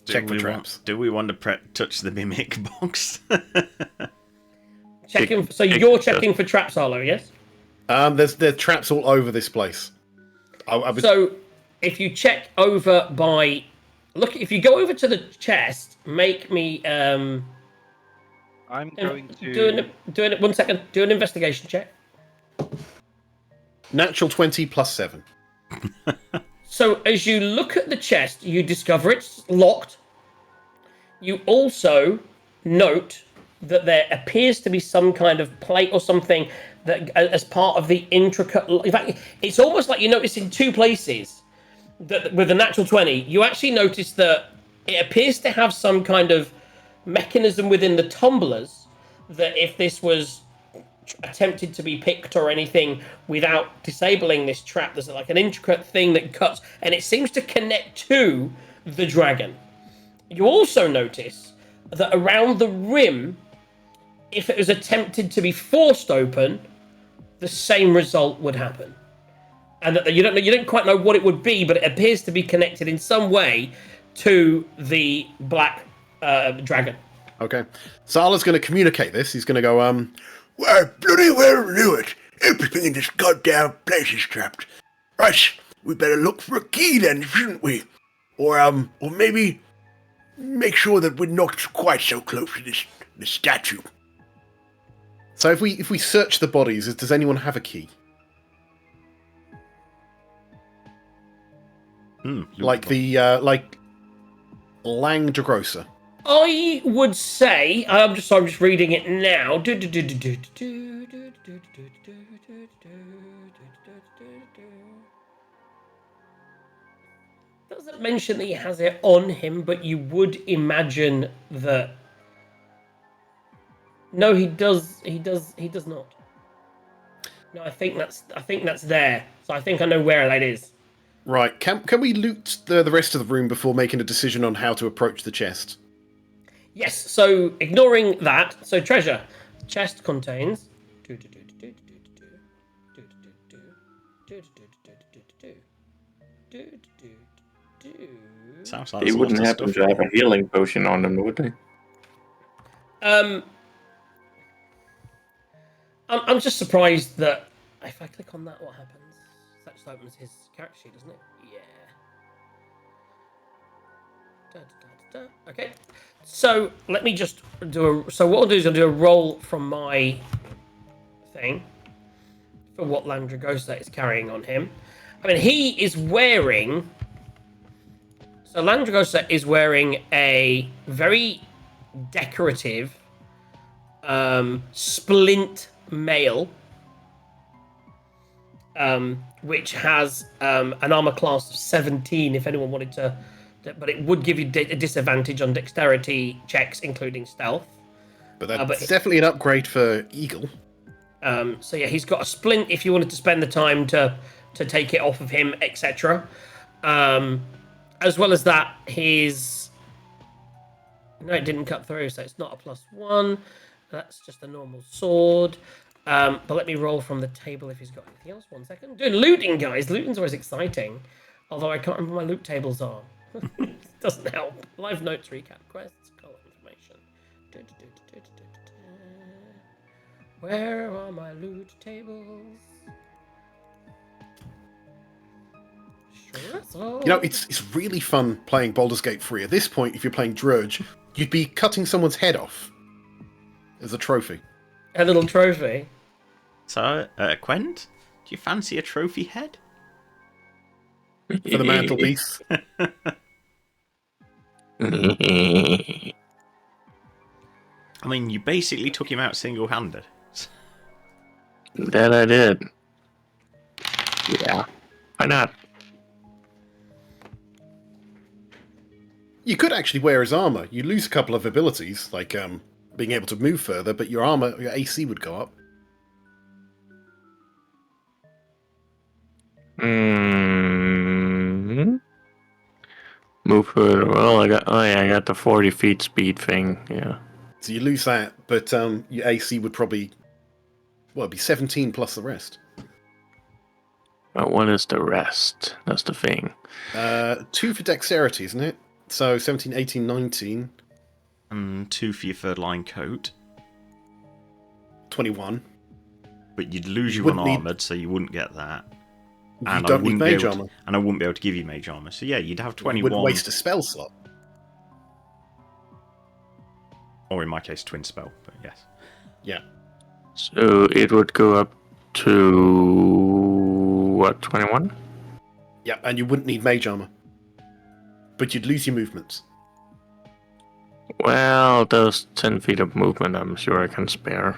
Check for traps. Do we want to touch the mimic box? Checking. So you're checking for traps, Arlo, yes? There's traps all over this place. So, if you check over by, if you go over to the chest, make me I'm going to do it. 1 second. Do an investigation check. Natural 20 plus 7. So, as you look at the chest, you discover it's locked. You also note that there appears to be some kind of plate or something that, as part of the intricate. In fact, it's almost like you notice in two places that with the natural 20, you actually notice that it appears to have some kind of mechanism within the tumblers that if this was attempted to be picked or anything without disabling this trap, there's like an intricate thing that cuts, and it seems to connect to the dragon. You also notice that around the rim, if it was attempted to be forced open, the same result would happen. And that you don't quite know what it would be, but it appears to be connected in some way to the black dragon. Okay. Sala's going to communicate this. He's going to go, Why, bloody well knew it. Everything in this goddamn place is trapped. Right, we better look for a key then, shouldn't we? Or maybe make sure that we're not quite so close to this statue. So if we search the bodies, does anyone have a key? Like Lang Dragosa. I would say I'm just reading it now. Doesn't mention that he has it on him, but you would imagine that. No, he does. He does not. No, I think that's there. So I think I know where that is. Right. Can we loot the rest of the room before making a decision on how to approach the chest? Yes. So ignoring that, so treasure chest contains. Sounds like They wouldn't happen to have a healing potion on them, would they? I'm just surprised that if I click on that, what happens? That just opens his character sheet, doesn't it? Yeah. Okay. So let me just do a. So what I'll do is I'll do a roll from my thing for what Landragosa is carrying on him. I mean, he is wearing. So Landragosa is wearing a very decorative splint mail, which has an armor class of 17 if anyone wanted to, but it would give you a disadvantage on dexterity checks, including stealth. But that's but- definitely an upgrade for Eagle. So yeah, he's got a splint if you wanted to spend the time to take it off of him, etc. As well as that, his no, it didn't cut through, so it's not a +1. That's just a normal sword. But let me roll from the table if he's got anything else. 1 second. Doing looting, guys. Looting's always exciting. Although I can't remember what my loot tables are. Doesn't help. Live notes, recap, quests, call information. Where are my loot tables? Sure. So... You know, it's really fun playing Baldur's Gate 3. At this point, if you're playing Drudge, you'd be cutting someone's head off as a trophy. a little trophy. So, Quent, do you fancy a trophy head? For the mantelpiece. I mean, you basically took him out single-handed. That I did. Yeah. Why not? You could actually wear his armor. You lose a couple of abilities, like being able to move further, but your armor, your AC would go up. Move further. Well, I got the 40 feet speed thing. Yeah. So you lose that, but your AC would probably, well, it'd be 17 plus the rest. But what is the rest? That's the thing. 2 for dexterity, isn't it? So 17, 18, 19. And 2 for your third line coat. 21. But you'd lose You your wouldn't need- unarmored, so you wouldn't get that. You And I don't need wouldn't be mage able to- armor. And I wouldn't be able to give you mage armor. So yeah, you'd have You 21. wouldn't waste a spell slot. Or in my case, twin spell. But yes. Yeah. So it would go up to what? 21? Yeah, and you wouldn't need mage armor. But you'd lose your movements. Well, those 10 feet of movement, I'm sure I can spare.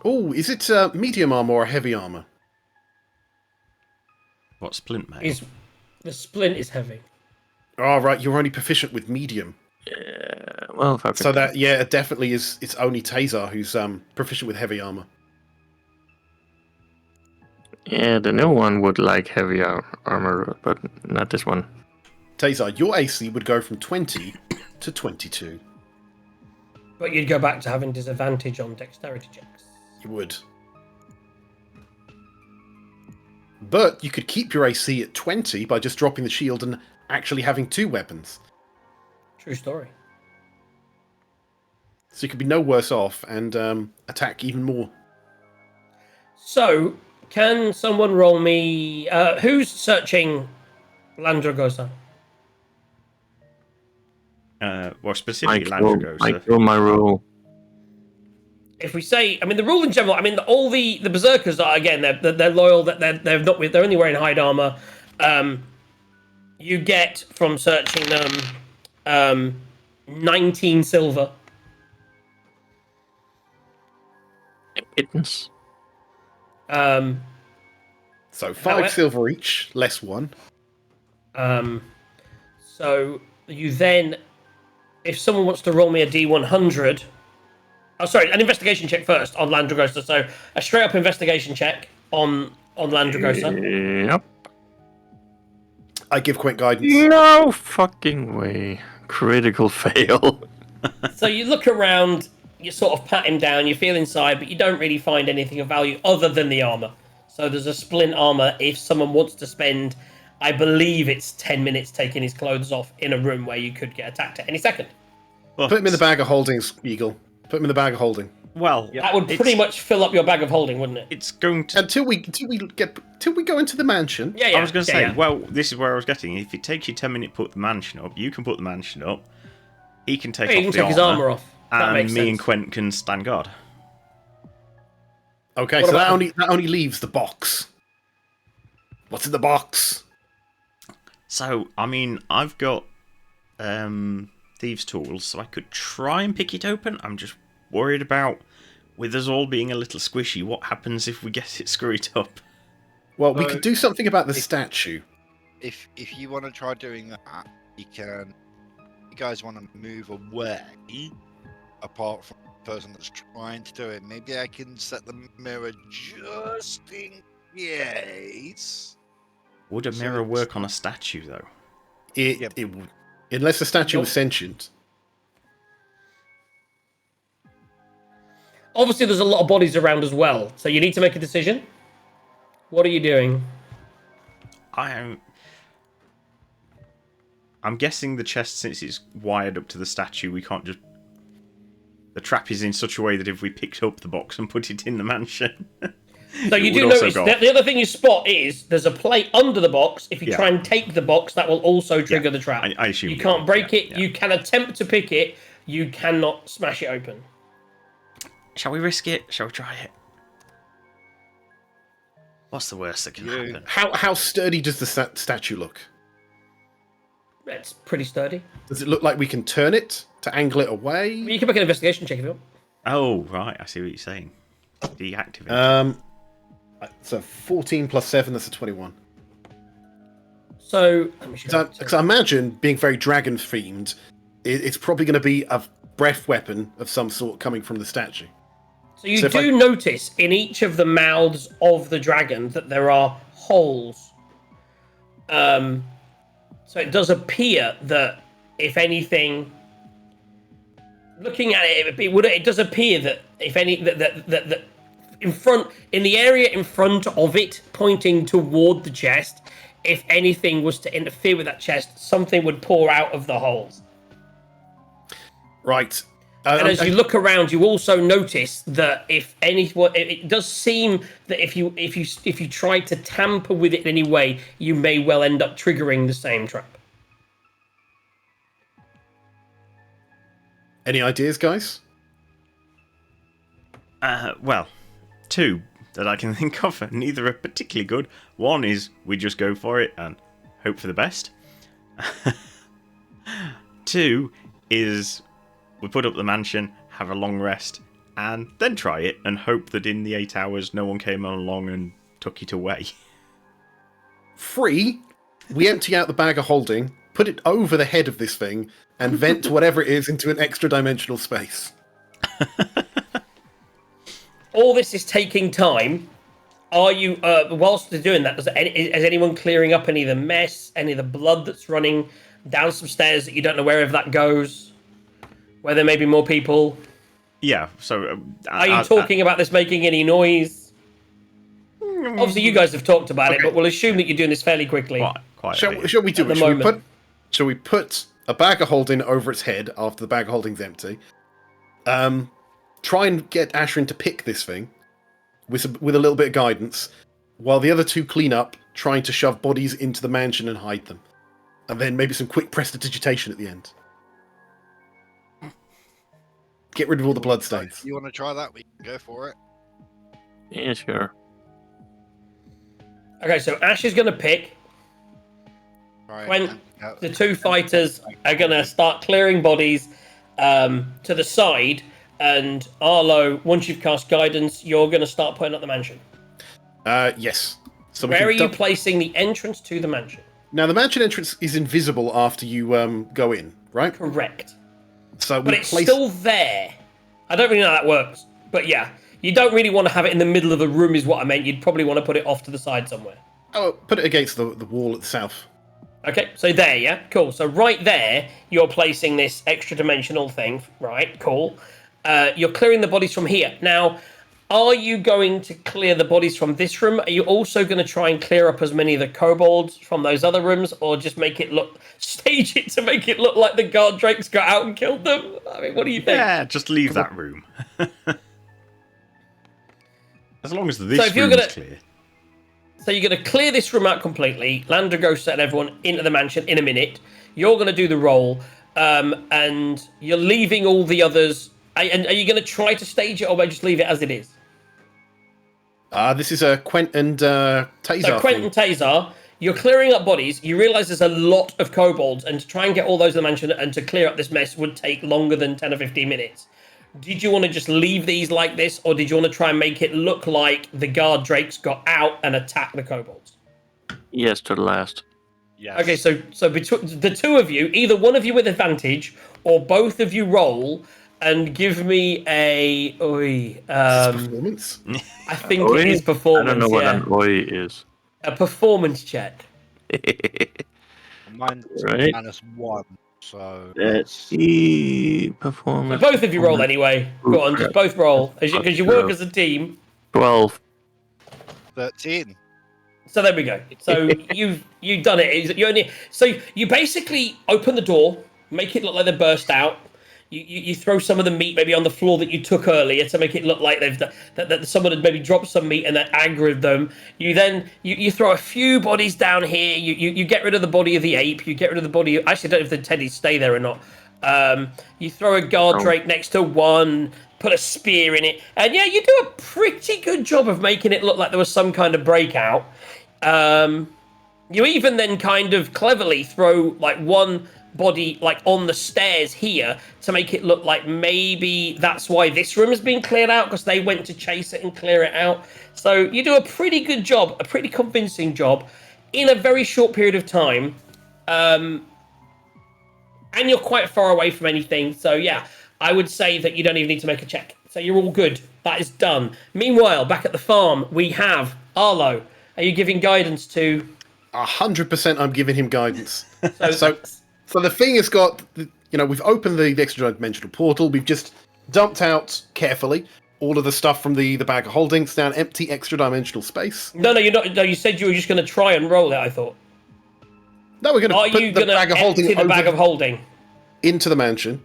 Oh, is it medium armor or heavy armor? What splint mate? Is the splint is heavy. Oh, right, you're only proficient with medium. Well, if I So that, yeah, it definitely is. It's only Tazar who's proficient with heavy armor. Yeah, the new one would like heavy armor, but not this one. Tazar, your AC would go from 20 to 22. But you'd go back to having disadvantage on dexterity checks. You would. But you could keep your AC at 20 by just dropping the shield and actually having 2 weapons. True story. So you could be no worse off and attack even more. So, can someone roll me... who's searching Landragosa? Well, specifically I Landragosa. kill my rule. If we say... I mean, the rule in general... I mean, all the Berserkers are, again, they're loyal, they're not... They're only wearing hide armor. You get, from searching them, 19 silver. Pittance. So 5 However- silver each, less 1. So you then, if someone wants to roll me a D100, oh sorry, an investigation check first on Landragosa. So a straight up investigation check on Landragosa. Yep. I give quick guidance. No fucking way. Critical fail. So you look around, you sort of pat him down, you feel inside, but you don't really find anything of value other than the armor. So there's a splint armor if someone wants to spend, I believe it's 10 minutes taking his clothes off in a room where you could get attacked at any second. But, Put him in the bag of holdings, Eagle. Put him in the bag of holding. Well, That would pretty much fill up your bag of holding, wouldn't it? It's going to... Until we go into the mansion. Yeah, yeah. I was going to yeah, say, yeah. well, this is where I was getting. If it takes you 10 minutes to put the mansion up, you can put the mansion up. He can take Yeah, off he can the take his armor off. That And makes me sense. and Quent can stand guard. Okay, What so that about- only leaves the box. What's in the box? So, I mean, I've got thieves' tools, so I could try and pick it open. I'm just worried about, with us all being a little squishy, what happens if we get it screwed up? Well, we So, could do something about the if- statue. If you want to try doing that, you can. You guys want to move away, apart from the person that's trying to do it. Maybe I can set the mirror just in case. Would a So mirror it's work on a not- statue, though? It would, unless the statue was Nope. sentient. Obviously, there's a lot of bodies around as well, so you need to make a decision. What are you doing? I'm guessing the chest, since it's wired up to the statue, we can't just... The trap is in such a way that if we picked up the box and put it in the mansion... So you it do would also notice go that off. the other thing you spot is there's a plate under the box. If you Yeah. try and take the box, that will also trigger the trap. I assume you it can't would, break yeah, it. yeah. You can attempt to pick it. You cannot smash it open. Shall we risk it? Shall we try it? What's the worst that can Yeah. happen? How sturdy does the statue look? It's pretty sturdy. Does it look like we can turn it to angle it away? You can make an investigation check if you want. Oh, right. I see what you're saying. Deactivate. So 14 plus 7, that's a 21. So let me show you. Because I imagine, being very dragon themed, it's probably going to be a breath weapon of some sort coming from the statue. So you So if do notice in each of the mouths of the dragon that there are holes. So it does appear that, if anything, looking at it, it does appear that if any that in the area in front of it, pointing toward the chest, if anything was to interfere with that chest, something would pour out of the holes. Right. And as you look around, you also notice that it does seem that if you try to tamper with it in any way, you may well end up triggering the same trap. Any ideas, guys? Well, two that I can think of, and neither are particularly good. One is we just go for it and hope for the best. Two is we put up the mansion, have a long rest, and then try it and hope that in the 8 hours no one came along and took it away. 3, we empty out the bag of holding, put it over the head of this thing, and vent whatever it is into an extra dimensional space. All this is taking time. Are you, whilst they're doing that, is anyone clearing up any of the mess, any of the blood that's running down some stairs that you don't know wherever that goes? Where there may be more people? Yeah, so... Are you talking about this making any noise? Obviously, you guys have talked about it, but we'll assume that you're doing this fairly quickly. Quite Shall we do At it? the Shall we, moment. shall we put a bag of holding over its head after the bag of holding's empty? Try and get Ashrin to pick this thing with a little bit of guidance, while the other two clean up, trying to shove bodies into the mansion and hide them. And then maybe some quick prestidigitation at the end. Get rid of all the bloodstains. You want to try that? We can go for it. Yeah, sure. Okay, so Ash is going to pick. Right. When the two fighters are going to start clearing bodies to the side, and Arlo, once you've cast guidance, you're going to start putting up the mansion. Yes. So we Where can are you placing the entrance to the mansion? Now, the mansion entrance is invisible after you go in, right? Correct. So But we it's place... still there. I don't really know how that works. But yeah, you don't really want to have it in the middle of the room is what I meant. You'd probably want to put it off to the side somewhere. Oh, put it against the wall at the south. Okay, so there, yeah? Cool. So right there, you're placing this extra dimensional thing. Right, cool. You're clearing the bodies from here. Now, are you going to clear the bodies from this room? Are you also going to try and clear up as many of the kobolds from those other rooms? Or just make it look... Stage it to make it look like the guard drakes got out and killed them? I mean, what do you think? Yeah, just leave that room. As long as this So if you're room's gonna- clear. So you're going to clear this room out completely. Landrago set everyone into the mansion in a minute. You're going to do the roll. And you're leaving all the others... And are you going to try to stage it, or just leave it as it is? This is a Quent and Tazar So Quent and Tazar, you're clearing up bodies. You realise there's a lot of kobolds, and to try and get all those in the mansion and to clear up this mess would take longer than 10 or 15 minutes. Did you want to just leave these like this, or did you want to try and make it look like the guard drakes got out and attacked the kobolds? Yes, to the last. Yes. Okay, so between the two of you, either one of you with advantage, or both of you roll and give me a Performance. I think Oi? it is performance. I don't know what yeah. an oi is. A performance check. Mine's Right. -1, so Let's see. Performance. So both of you roll anyway. Go on, just both roll because you work as a team. 12. 13. So there we go. So you've done it. You basically open the door, make it look like they burst out. You throw some of the meat maybe on the floor that you took earlier to make it look like that someone had maybe dropped some meat and that aggroed them. You throw a few bodies down here. You get rid of the body of the ape. You get rid of the body. Actually, I don't know if the teddies stay there or not. You throw a guard drake next to one. Put a spear in it, and yeah, you do a pretty good job of making it look like there was some kind of breakout. You even then kind of cleverly throw like one body like on the stairs here to make it look like maybe that's why this room has been cleared out, because they went to chase it and clear it out. So you do a pretty good job, a pretty convincing job in a very short period of time. And you're quite far away from anything. So yeah, I would say that you don't even need to make a check. So you're all good. That is done. Meanwhile, back at the farm, we have Arlo. Are you giving guidance to... 100% I'm giving him guidance. So the thing has got, we've opened the extra dimensional portal. We've just dumped out carefully all of the stuff from the bag of holding. It's now an empty extra dimensional space. No, you're not. No, you said you were just going to try and roll it, I thought. No, we're going to put the bag of holding empty the bag of holding into the mansion.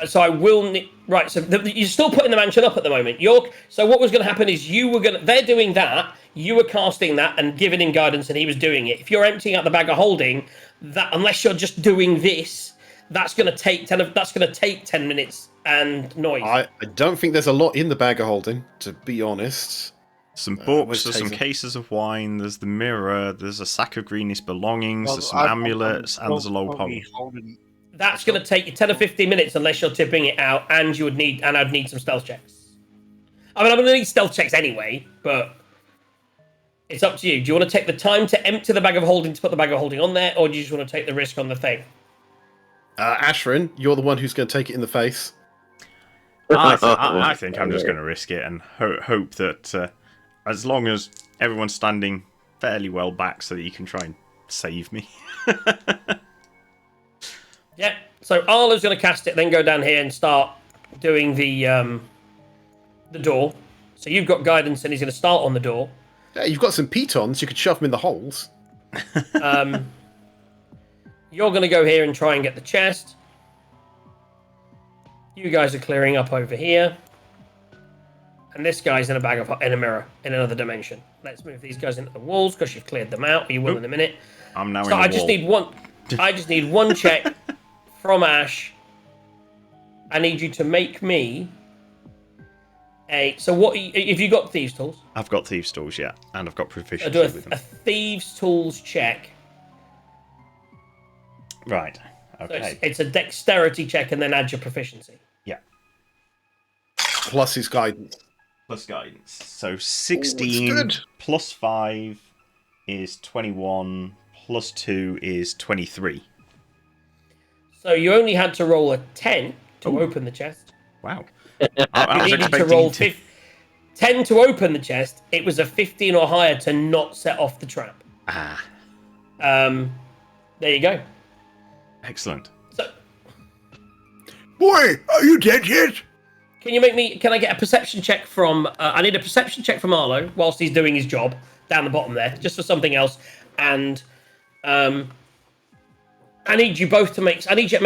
So I will need... Right, so you're still putting the mansion up at the moment. So what was going to happen is they're doing that, you were casting that and giving him guidance and he was doing it. If you're emptying out the bag of holding, that unless you're just doing this, that's going to take 10 minutes and noise. I don't think there's a lot in the bag of holding, to be honest. Some books, there's some cases of wine, there's the mirror, there's a sack of greenish belongings, there's some amulets, and there's a low pole. That's going to take you 10 or 15 minutes unless you're tipping it out, and I'd need some stealth checks. I mean, I'm going to need stealth checks anyway, but it's up to you. Do you want to take the time to empty the bag of holding to put the bag of holding on there, or do you just want to take the risk on the thing? Ashrin, you're the one who's going to take it in the face. I think I'm just going to risk it and hope that as long as everyone's standing fairly well back so that you can try and save me. Yeah, so Arlo's going to cast it, then go down here and start doing the door. So you've got guidance, and he's going to start on the door. Yeah, you've got some pitons, you could shove them in the holes. You're going to go here and try and get the chest. You guys are clearing up over here. And this guy's in a mirror in another dimension. Let's move these guys into the walls because you've cleared them out. You will in a minute. I'm now so in the wall. I just need one check from Ash. I need you to make me so what if you got thieves tools? I've got thieves tools, yeah, and I've got proficiency I'll do with them. a thieves tools check. Right. Okay. So it's a dexterity check and then add your proficiency. Yeah. Plus his guidance. Plus guidance. So 16 plus 5 is 21, plus 2 is 23. So you only had to roll a 10 to open the chest. Wow. You needed to roll 10 to open the chest. It was a 15 or higher to not set off the trap. Ah. There you go. Excellent. So, Boy, are you dead yet? can I get a perception check from... I need a perception check from Arlo whilst he's doing his job down the bottom there, just for something else. And I need you both to make... I need you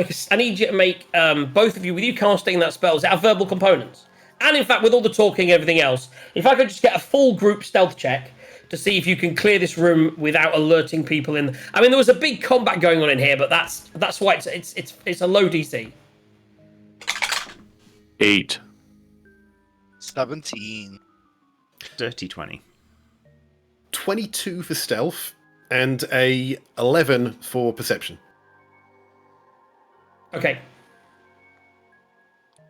to make both of you, with you casting that spell, does it have verbal components? And in fact, with all the talking and everything else, if I could just get a full group stealth check to see if you can clear this room without alerting people in... I mean, there was a big combat going on in here, but that's why it's a low DC. 8. 17. Dirty 20. 22 for stealth, and a 11 for perception. Okay.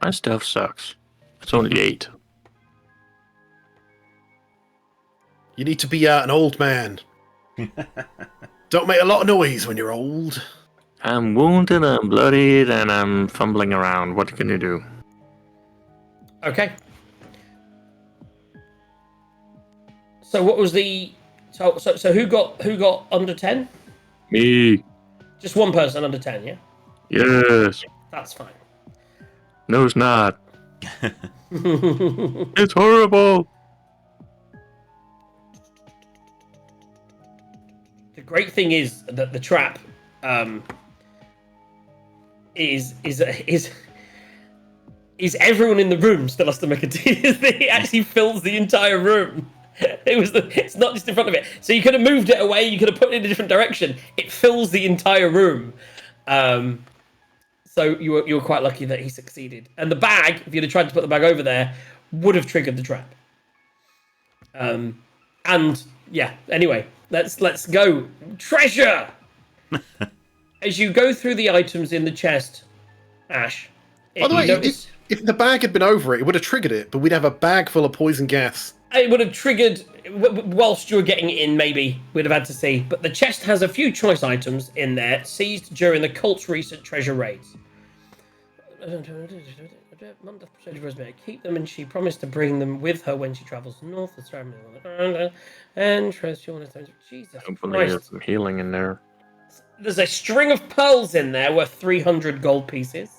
My stuff sucks. It's only 8. You need to be an old man. Don't make a lot of noise when you're old. I'm wounded, I'm bloodied, and I'm fumbling around. What can you do? Okay. So what was the so who got under 10? Me. Just one person under 10, yeah? Yes. That's fine. No, it's not. It's horrible. The great thing is that the trap is everyone in the room still has to make a it actually fills the entire room. It's not just in front of it. So you could have moved it away, you could have put it in a different direction. It fills the entire room. So you were quite lucky that he succeeded. And the bag, if you'd have tried to put the bag over there, would have triggered the trap. And yeah, anyway, let's go. Treasure! As you go through the items in the chest, Ash. By the way, notice, if the bag had been over it, it would have triggered it, but we'd have a bag full of poison gas. it would have triggered whilst you were getting it in, maybe. We'd have had to see. But the chest has a few choice items in there, seized during the cult's recent treasure raids. Mum persuaded Rosemary to keep them, and she promised to bring them with her when she travels north. And trust you want to Jesus Hopefully there's Christ. some healing in there. There's a string of pearls in there worth 300 gold pieces.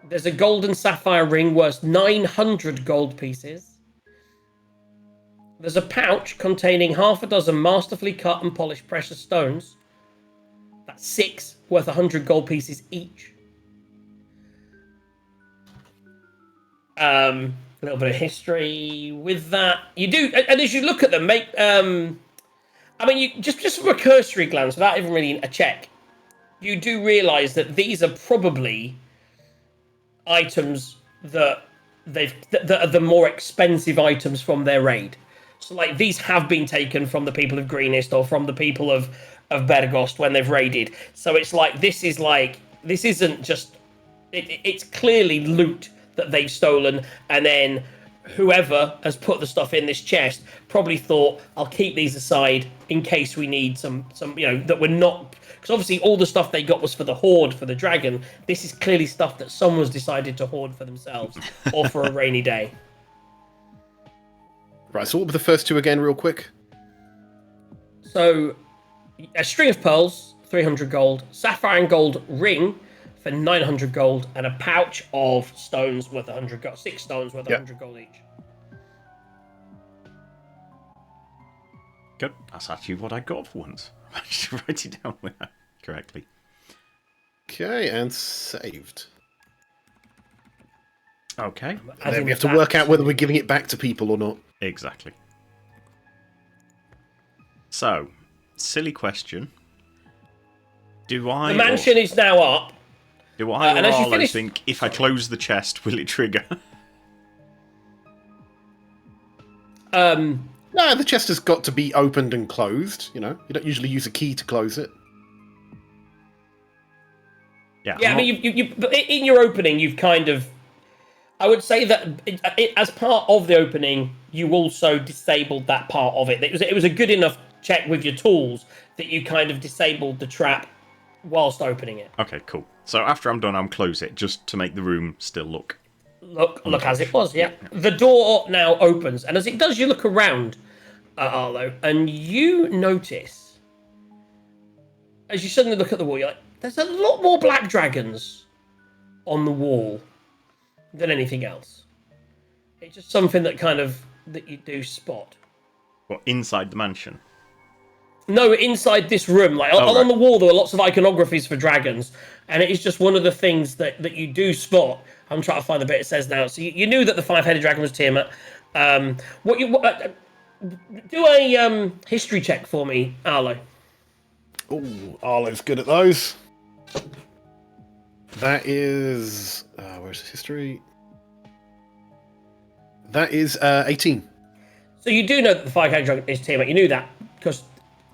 There's a golden sapphire ring worth 900 gold pieces. There's a pouch containing half a dozen masterfully cut and polished precious stones. That's 6 worth 100 gold pieces each. A little bit of history with that. You do, and as you look at them, I mean, you just from a cursory glance, without even really a check, you do realise that these are probably items that that are the more expensive items from their raid. So, like, these have been taken from the people of Greenest or from the people of Bergost when they've raided. So it's like this isn't just. It's clearly loot that they've stolen, and then whoever has put the stuff in this chest probably thought, I'll keep these aside in case we need some that we're not, because obviously all the stuff they got was for the horde, for the dragon. This is clearly stuff that someone's decided to hoard for themselves or for a rainy day. Right, so what were the first two again, real quick? So a string of pearls, 300 gold, sapphire and gold ring for 900 gold, and a pouch of stones worth 100 gold. 6 stones worth 100 gold each. Good. That's actually what I got for once. I managed to write it down correctly. Okay, and saved. Okay. And then we have to work out whether we're giving it back to people or not. Exactly. So, silly question. Do I... The mansion is now up. Do I and as you or finish- think if I close the chest, will it trigger? No, the chest has got to be opened and closed, you don't usually use a key to close it. Yeah. Yeah, I mean, you in your opening, you've kind of... I would say that as part of the opening, you also disabled that part of it. It was a good enough check with your tools that you kind of disabled the trap whilst opening it. Okay, cool. So after I'm done, I'll close it just to make the room still look Look as it was, yeah. The door now opens, and as it does, you look around, Arlo, and you notice, as you suddenly look at the wall, you're like, there's a lot more black dragons on the wall than anything else. It's just something that you do spot. What, inside the mansion? No, inside this room, like on the wall, there are lots of iconographies for dragons, and it is just one of the things that you do spot. I'm trying to find the bit it says now. So you knew that the 5-headed dragon was Tiamat. Do a history check for me, Arlo. Oh, Arlo's good at those. That is... where's the history? That is 18. So you do know that the 5-headed dragon is Tiamat. You knew that because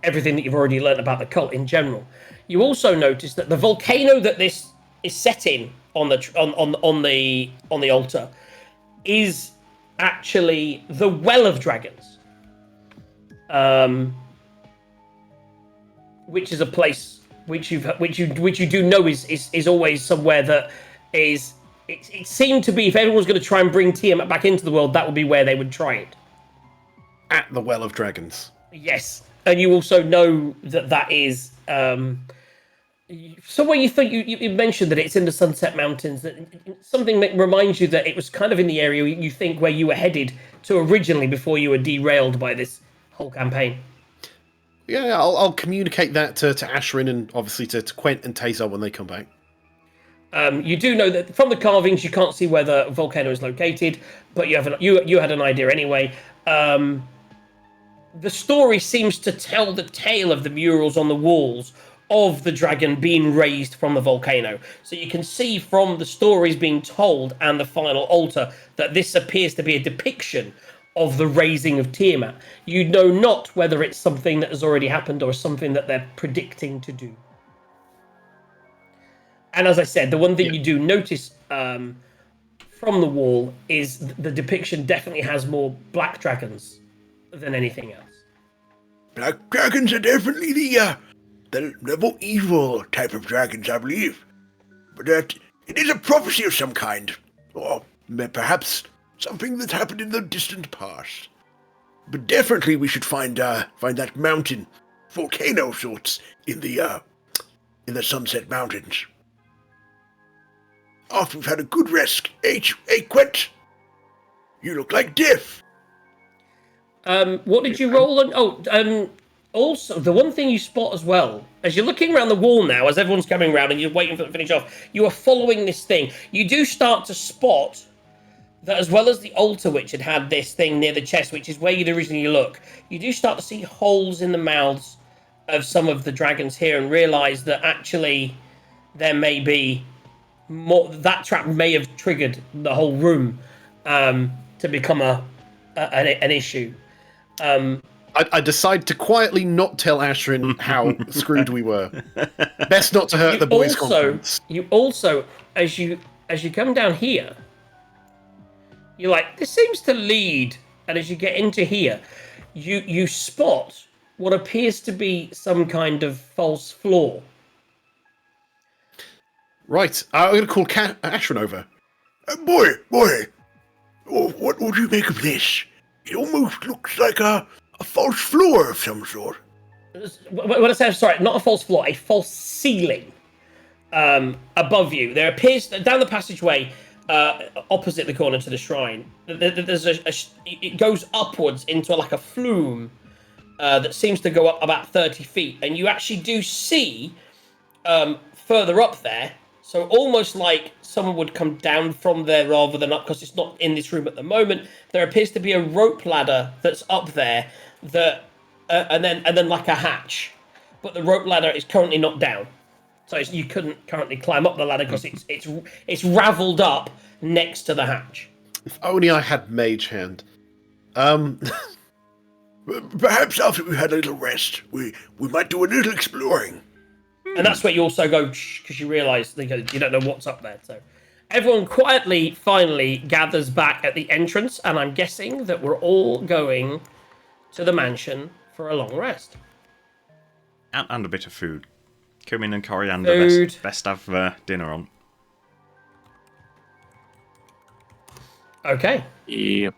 everything that you've already learned about the cult in general. You also noticed that the volcano that this is set in on the altar is actually the Well of Dragons, which is a place which you do know is always somewhere that is. It seemed to be, if everyone's going to try and bring Tiamat back into the world, that would be where they would try it. At the Well of Dragons. Yes, and you also know that is somewhere. You think you mentioned that it's in the Sunset Mountains. That something that reminds you that it was kind of in the area you think where you were headed to originally before you were derailed by this whole campaign. Yeah, I'll communicate that to Ashrin and obviously to Quent and Tazar when they come back. You do know that from the carvings you can't see where the volcano is located, but you had an idea anyway. The story seems to tell the tale of the murals on the walls of the dragon being raised from the volcano. So you can see from the stories being told and the final altar that this appears to be a depiction of the raising of Tiamat. You know not whether it's something that has already happened or something that they're predicting to do. And as I said, the one thing you do notice from the wall is the depiction definitely has more black dragons than anything else. Black dragons are definitely the more evil type of dragons, I believe. But it is a prophecy of some kind, or perhaps something that happened in the distant past. But definitely, we should find that mountain, volcano sorts, in the Sunset Mountains. After we've had a good rest, hey Quent, you look like Diff. What did you roll on? Also, the one thing you spot as well, as you're looking around the wall now, as everyone's coming around and you're waiting for it to finish off, you are following this thing. You do start to spot that as well as the altar, which had this thing near the chest, which is where you'd originally look, you do start to see holes in the mouths of some of the dragons here and realise that actually there may be more. That trap may have triggered the whole room to become an issue. I decide to quietly not tell Ashrin how screwed we were. Best not to hurt the boys' confidence. You also, as you come down here, you're like, this seems to lead, and as you get into here, you spot what appears to be some kind of false floor. Right, I'm going to call Ashrin over. Boy, what would you make of this? It almost looks like a false floor of some sort. When I say, sorry, not a false floor, a false ceiling above you. There appears, down the passageway opposite the corner to the shrine, there's it goes upwards into like a flume that seems to go up about 30 feet. And you actually do see further up there, so almost like someone would come down from there rather than up, because it's not in this room at the moment. There appears to be a rope ladder that's up there that, and then like a hatch, but the rope ladder is currently not down, so you couldn't currently climb up the ladder because it's raveled up next to the hatch. If only I had Mage Hand. Perhaps after we had a little rest, we might do a little exploring. And that's where you also go, because you realise you don't know what's up there. So everyone quietly, finally gathers back at the entrance, and I'm guessing that we're all going to the mansion for a long rest. And a bit of food. Cumin and coriander, Food. best have dinner on. Okay. Yeah.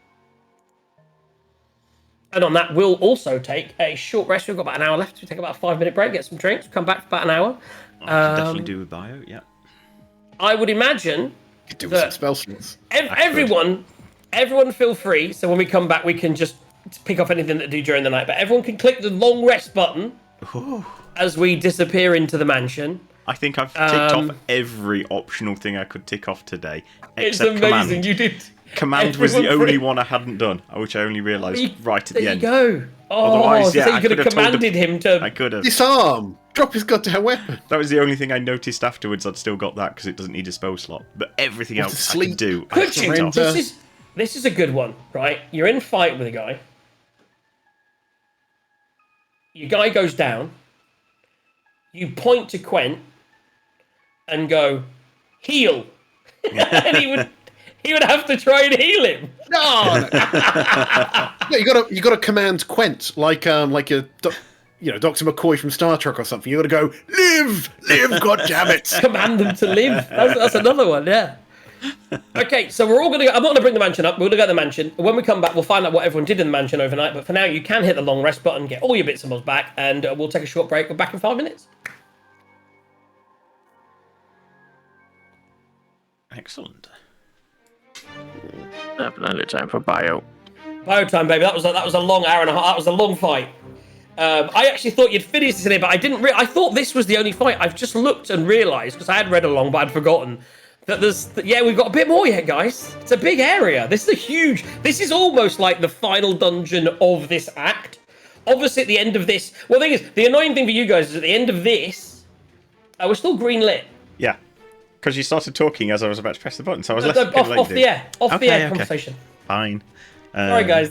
And on that, we'll also take a short rest. We've got about an hour left. We'll take about a 5-minute break, get some drinks, come back for about an hour. I can definitely do with bio, yeah. I would imagine Could do with some spell slots. everyone feel free. So when we come back, we can just pick off anything to do during the night. But everyone can click the long rest button as we disappear into the mansion. I think I've ticked off every optional thing I could tick off today, It's except amazing. command. You did. Command was the Everyone only one I hadn't done, which I only realised right at the There end. you go. Oh, Otherwise, so yeah, you I could have could've told commanded him to. I could have. Disarm! Drop his goddamn weapon! That was the only thing I noticed afterwards. I'd still got that because it doesn't need a spell slot. But everything else I sleep. could do. I Could you? ticked off. surrender. This is a good one, right? You're in a fight with a guy. Your guy goes down. You point to Quent and go, heal. And he would have to try and heal him. No. No, you gotta command Quent like a Dr. McCoy from Star Trek or something. You gotta go live, goddammit. Command them to live. That's another one, yeah. Okay, so we're all gonna go. I'm not gonna bring the mansion up. We're gonna go to the mansion. When we come back, we'll find out what everyone did in the mansion overnight. But for now, you can hit the long rest button, get all your bits and bobs back, and we'll take a short break. We're back in 5 minutes. Excellent. Definitely time for bio. Bio time, baby. That was a long hour and a half. That was a long fight. I actually thought you'd finish this in it, but I didn't. I thought this was the only fight. I've just looked and realised, because I had read along, but I'd forgotten, that we've got a bit more yet, guys. It's a big area. This is almost like the final dungeon of this act. Obviously, at the end of this, well, the thing is, the annoying thing for you guys is at the end of this, we're still green lit. Yeah. Because you started talking as I was about to press the button, so I was Off the air conversation. Fine. Sorry, guys.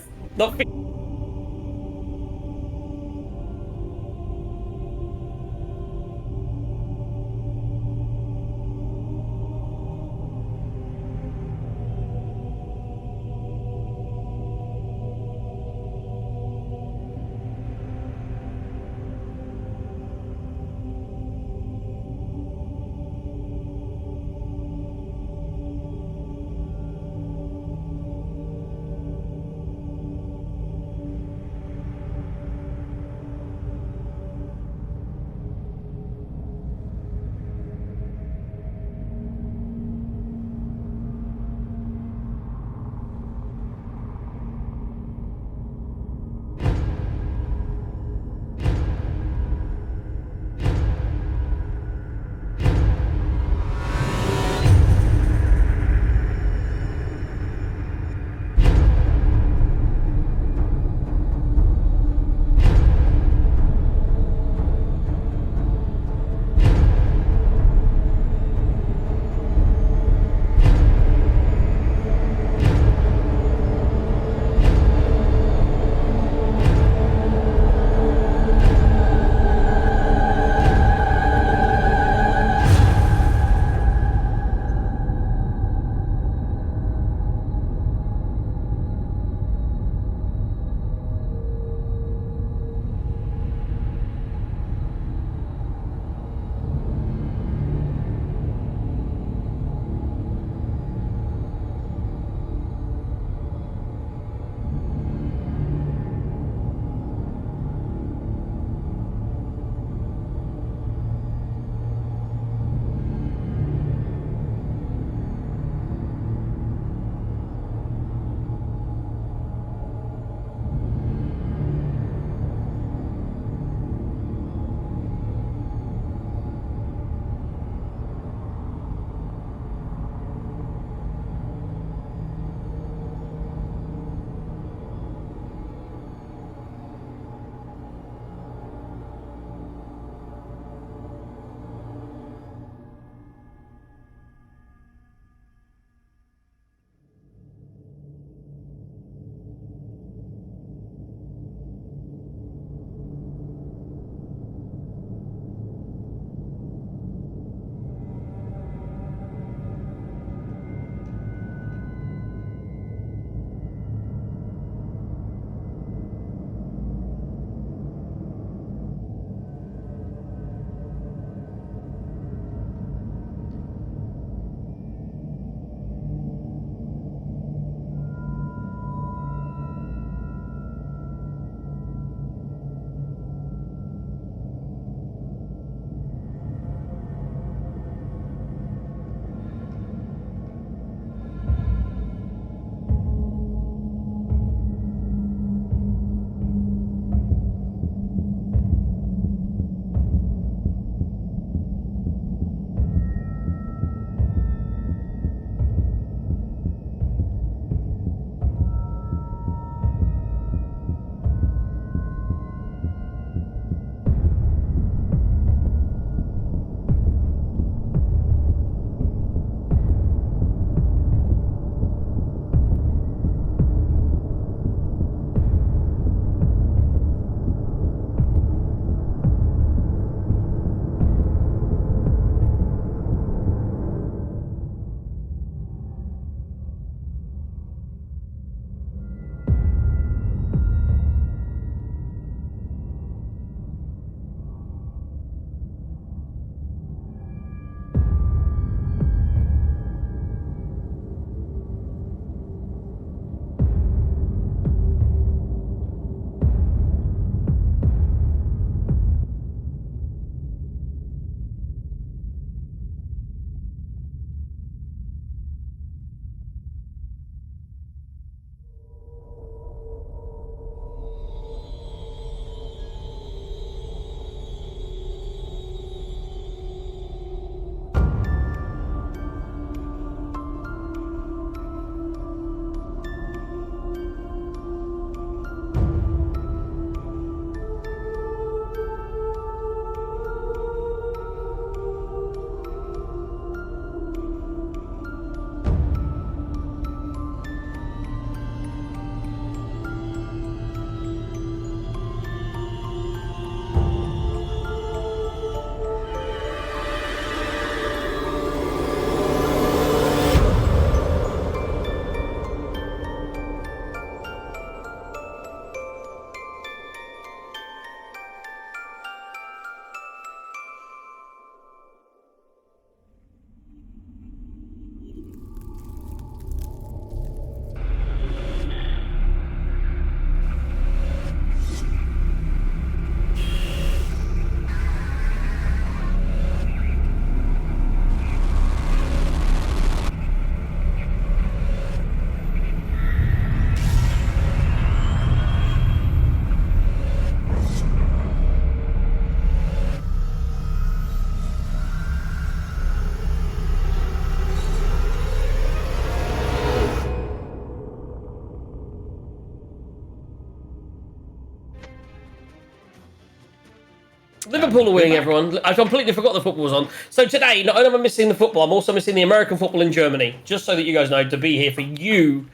Liverpool are winning, everyone. I completely forgot the football was on. So today, not only am I missing the football, I'm also missing the American football in Germany. Just so that you guys know, to be here for you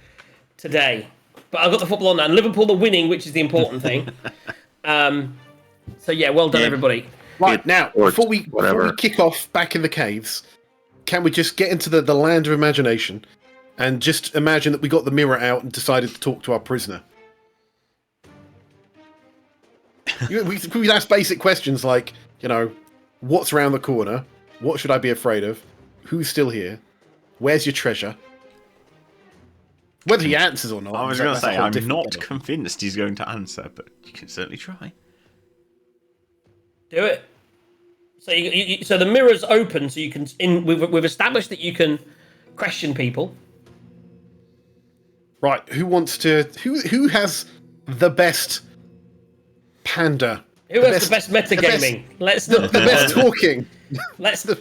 today. But I've got the football on now. And Liverpool are winning, which is the important thing. So yeah, well done, everybody. Right, now, before we kick off back in the caves, can we just get into the land of imagination and just imagine that we got the mirror out and decided to talk to our prisoner? We ask basic questions like, what's around the corner? What should I be afraid of? Who's still here? Where's your treasure? Whether he answers or not. I was going to say, I'm not convinced he's going to answer, but you can certainly try. Do it. So so the mirror's open, so you can. We've established that you can question people. Right. Who wants to? Who has the best panda? Who has the best metagaming? The best talking.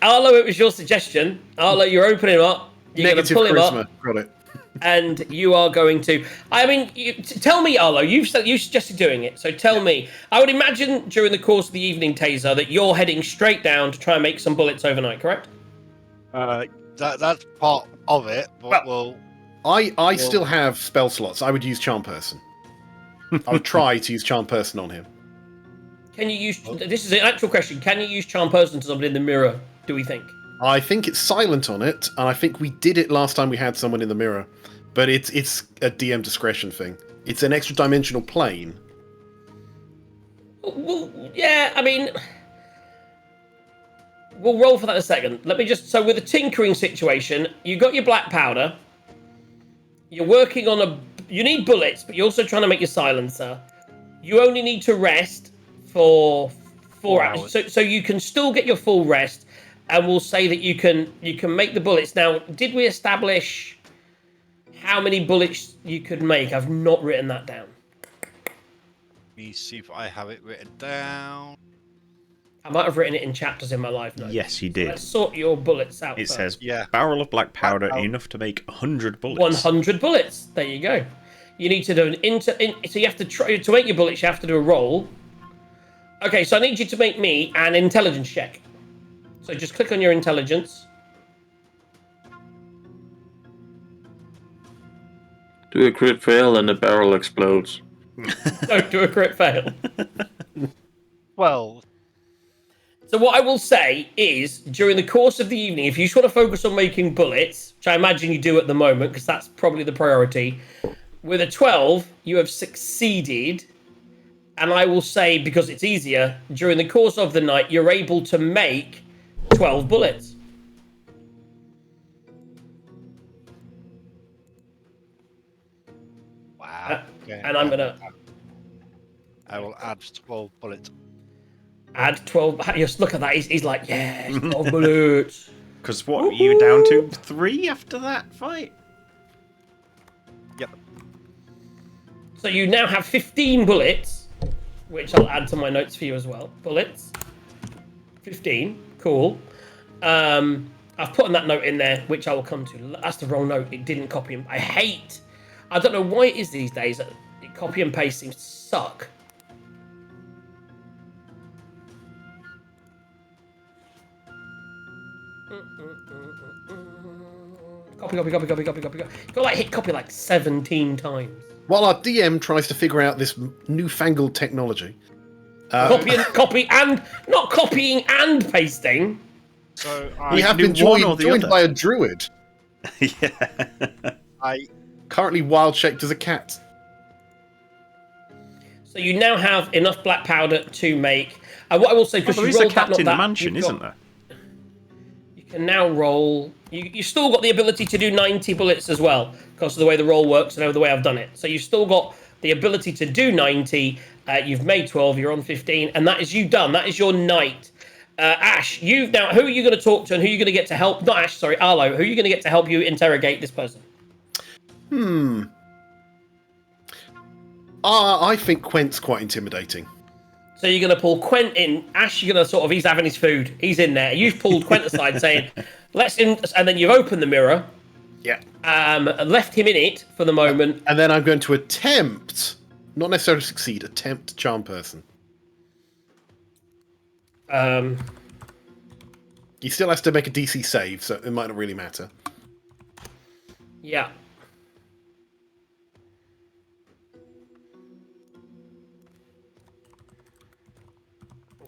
Arlo, it was your suggestion. Arlo, you're opening him up. You're going to pull him up. Got it. And you are going to. I mean, tell me, Arlo. You suggested doing it, so tell me. I would imagine during the course of the evening, Taser, that you're heading straight down to try and make some bullets overnight. Correct? That's part of it. But I still have spell slots. I would use Charm Person. I would try to use Charm Person on him. Can you use? This is an actual question. Can you use Charm Person to somebody in the mirror? Do we think? I think it's silent on it, and I think we did it last time we had someone in the mirror. But it's a DM discretion thing. It's an extra dimensional plane. Well, yeah, I mean, we'll roll for that in a second. Let me just. So with the tinkering situation, you got your black powder. You're working on you need bullets, but you're also trying to make your silencer. You only need to rest for 4 hours. So you can still get your full rest, and we'll say that you can make the bullets. Now, did we establish how many bullets you could make? I've not written that down. Let me see if I have it written down. I might have written it in chapters in my life notes. Yes, you did. Let's sort your bullets out. It first. says barrel of black powder enough to make 100 bullets. 100 bullets. There you go. You need to do so you have to try to make your bullets. You have to do a roll. Okay, so I need you to make me an intelligence check. So just click on your intelligence. Do a crit fail and the barrel explodes. Don't do a crit fail. Well, so what I will say is, during the course of the evening, if you sort of focus on making bullets, which I imagine you do at the moment, because that's probably the priority, with a 12, you have succeeded. And I will say, because it's easier, during the course of the night, you're able to make 12 bullets. wow. Okay. And I'm going to I will add 12 bullets. add 12. Just look at that. He's like, yeah, 12 bullets. Because what, were you down to 3 after that fight? Yep. So you now have 15 bullets, which I'll add to my notes for you as well. Bullets. 15. Cool. I've put that note in there, which I will come to. That's the wrong note. It didn't copy and I don't know why it is these days that copy and paste seems to suck. Copy. You got hit copy like 17 times. While our DM tries to figure out this newfangled technology. Copy and not copying and pasting. So we have been joined by a druid. Yeah. Currently wild shaped as a cat. So you now have enough black powder to make. What I will say, because there is a captain mansion, isn't there? You can now roll. You still got the ability to do 90 bullets as well, because of the way the roll works and the way I've done it. So you've still got the ability to do 90. You've made 12. You're on 15, and that is you done. That is your night. Ash, who are you going to talk to, and who are you going to get to help? Not Ash, sorry, Arlo. Who are you going to get to help you interrogate this person? I think Quent's quite intimidating. So you're going to pull Quent in. Ash, you're going to he's having his food. He's in there. You've pulled Quent aside saying, let's him, and then you've opened the mirror. Yeah. Left him in it for the moment. And then I'm going to attempt, not necessarily succeed, attempt Charm Person. He still has to make a DC save, so it might not really matter. Yeah.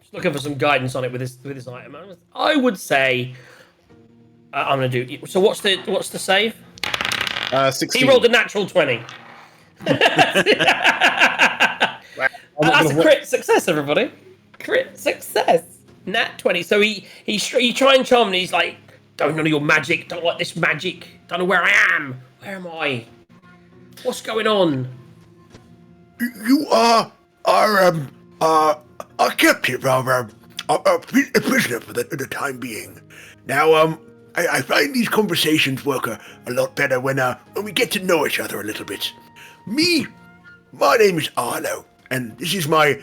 Just looking for some guidance on it with this item. I would say I'm gonna do. So what's the save? 16. He rolled a natural 20. That's a crit success, everybody. Crit success. Nat 20. So he try and charm, and he's like, "Don't know your magic. Don't like this magic. Don't know where I am. Where am I? What's going on?" You are a captive, a prisoner for the time being. Now, I find these conversations work a lot better when we get to know each other a little bit. My name is Arlo, and this is my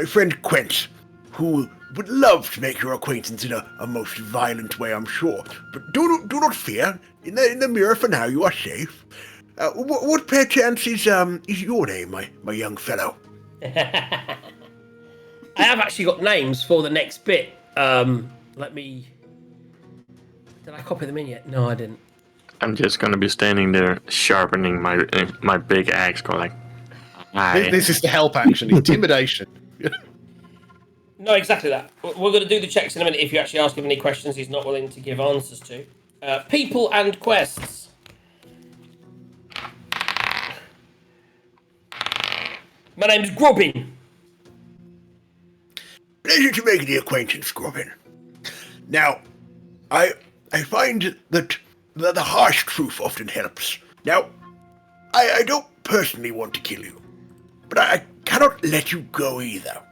friend Quent, who would love to make your acquaintance in a most violent way, I'm sure. But do not fear. In the mirror for now, you are safe. What perchance is your name, my young fellow? I have actually got names for the next bit. Let me. Did I copy them in yet? No, I didn't. I'm just gonna be standing there sharpening my big axe, going like, "Hi." This is the help action, intimidation. No, exactly that. We're going to do the checks in a minute if you actually ask him any questions he's not willing to give answers to. People and quests. My name's Grubbin. Pleasure to make the acquaintance, Grubbin. Now, I find that the harsh truth often helps. Now, I don't personally want to kill you, but I cannot let you go either.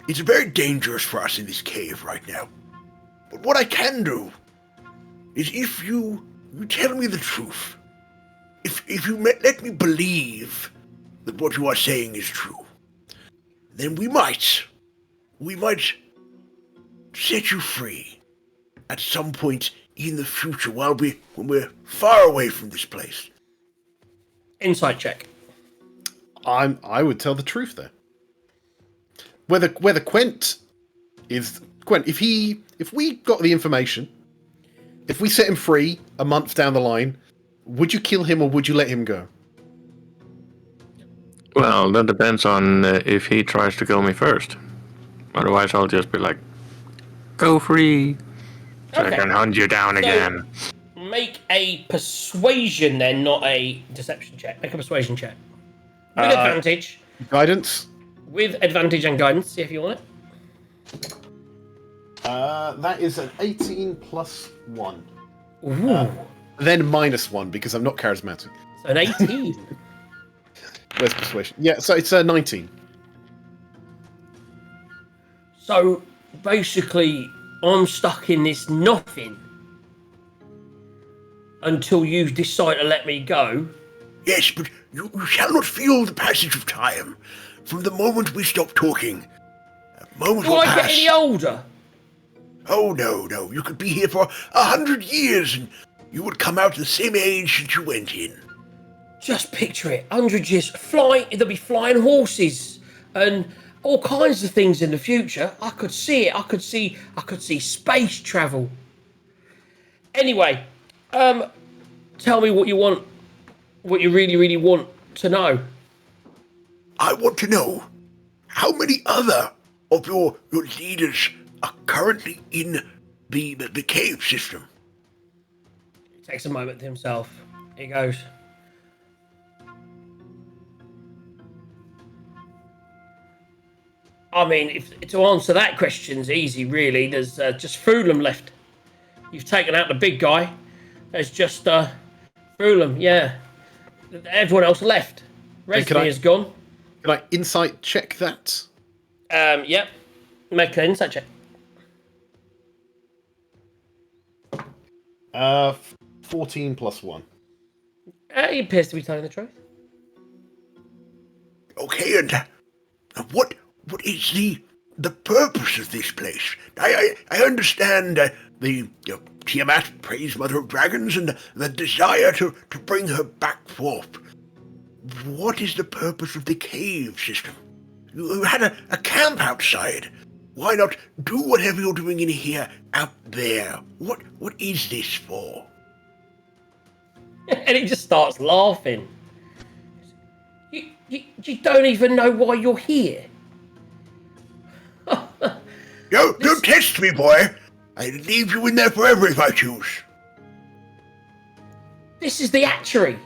It's very dangerous for us in this cave right now. But what I can do is if you tell me the truth, if you let me believe that what you are saying is true, then we might set you free at some point in the future when we're far away from this place. Insight check. I would tell the truth there. Whether Quent, if we got the information, if we set him free a month down the line, would you kill him or would you let him go? Well, that depends on if he tries to kill me first. Otherwise, I'll just be like, "Go free," so Okay. I can hunt you down again. Make a persuasion then, not a deception check. Make a persuasion check. With advantage. Guidance? With advantage and guidance, see if you want it. That is an 18 plus 1. Ooh. Then minus 1 because I'm not charismatic. So an 18. Where's persuasion? Yeah, so it's 19. So basically, I'm stuck in this nothing until you decide to let me go. Yes, but you shall not feel the passage of time. From the moment we stop talking, a moment Will will I pass. get any older? Oh, no. You could be here for 100 years and you would come out the same age that you went in. Just picture it. 100 years. Flying. There'll be flying horses and all kinds of things in the future. I could see it. I could see space travel. Anyway, tell me what you want. What you really, really want to know. I want to know how many other of your leaders are currently in the cave system. He takes a moment to himself. He goes, I mean, to answer that question's easy, really. There's just Fulham left. You've taken out the big guy. There's just Fulham, yeah. Everyone else left. Resme is gone. Can I insight check that? Yep. Make an insight check. 14 plus 1. He appears to be telling the truth. Okay, and what is the purpose of this place? I understand the Tiamat prays Mother of Dragons and the desire to bring her back forth. What is the purpose of the cave system? You had a camp outside. why not do whatever you're doing in here out there? What is this for? And he just starts laughing. You don't even know why you're here. Don't test me, boy. I'd leave you in there forever if I choose. This is the hatchery.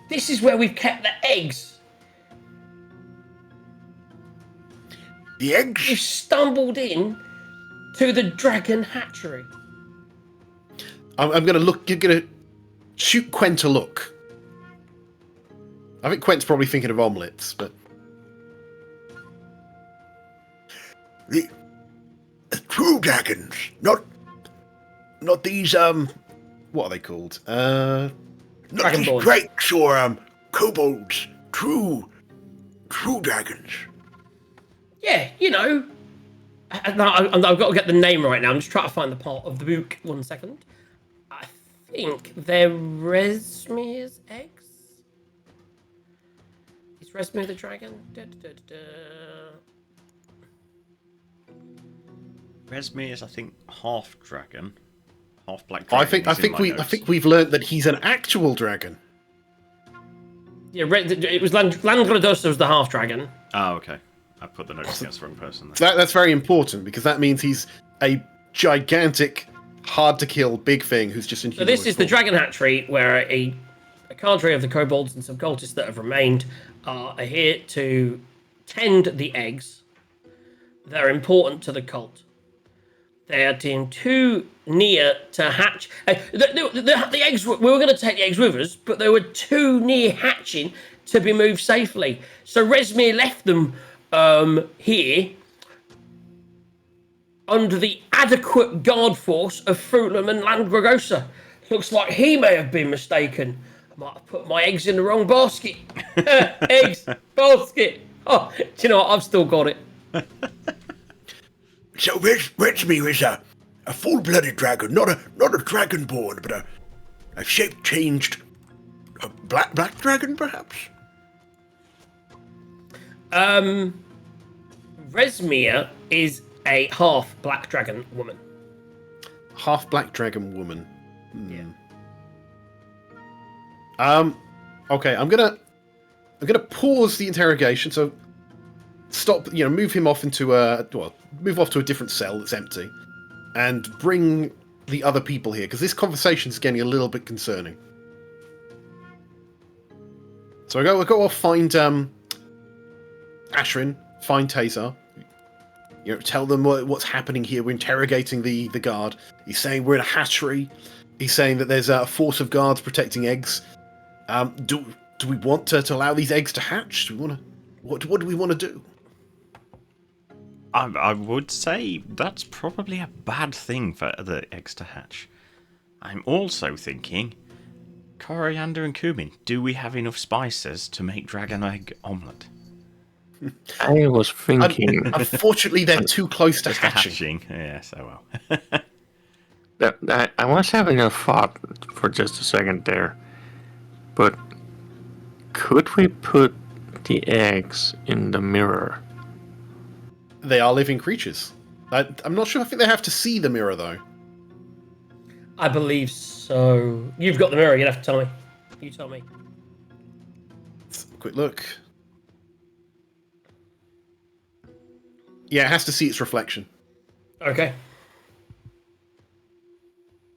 This is where we've kept the eggs. The You've eggs? stumbled in to the dragon hatchery. I'm gonna look. You're gonna shoot Quent a look. I think Quent's probably thinking of omelets, but The true dragons, not these what are they called? not these Dragonborn. drakes or kobolds. True dragons. Yeah, you know. I've got to get the name right now. I'm just trying to find the part of the book. 1 second. I think they're Resmir's eggs. Is Resmir the dragon? Resmi is, I think, half dragon, half black dragon. I think we've learnt that he's an actual dragon. Yeah, it was Landgradosa was the half dragon. Oh, okay. I put the notes against the wrong person there. That's very important because that means he's a gigantic, hard to kill big thing who's just in. So this is the dragon hatchery where a cadre of the kobolds and some cultists that have remained are here to tend the eggs. They're important to the cult. They are deemed too near to hatch. The eggs, we were going to take the eggs with us, but they were too near hatching to be moved safely. So Resmir left them here under the adequate guard force of Fruitlam and Landgragosa. Looks like he may have been mistaken. I might have put my eggs in the wrong basket. Eggs, basket. Oh, do you know what? I've still got it. So Resmi is a full-blooded dragon, not a dragonborn, but a shape-changed black dragon, perhaps. Resmir is a half black dragon woman. half black dragon woman. Yeah. Okay, I'm gonna pause the interrogation. So stop. Move him off into move off to a different cell that's empty, and bring the other people here because this conversation is getting a little bit concerning. So I go off, find Ashrin, find Tazar. Tell them what's happening here. We're interrogating the guard. He's saying we're in a hatchery. He's saying that there's a force of guards protecting eggs. Do we want to allow these eggs to hatch? Do we want to? What do we want to do? I would say that's probably a bad thing for the eggs to hatch. I'm also thinking, coriander and cumin. Do we have enough spices to make dragon egg omelette? I was thinking Unfortunately, they're too close to hatching. Yes, I will. that I was having a thought for just a second there, but could we put the eggs in the mirror? They are living creatures. I'm not sure. I think they have to see the mirror, though. I believe so. You've got the mirror. You'd have to tell me. You tell me. Let's have a quick look. Yeah, it has to see its reflection. Okay.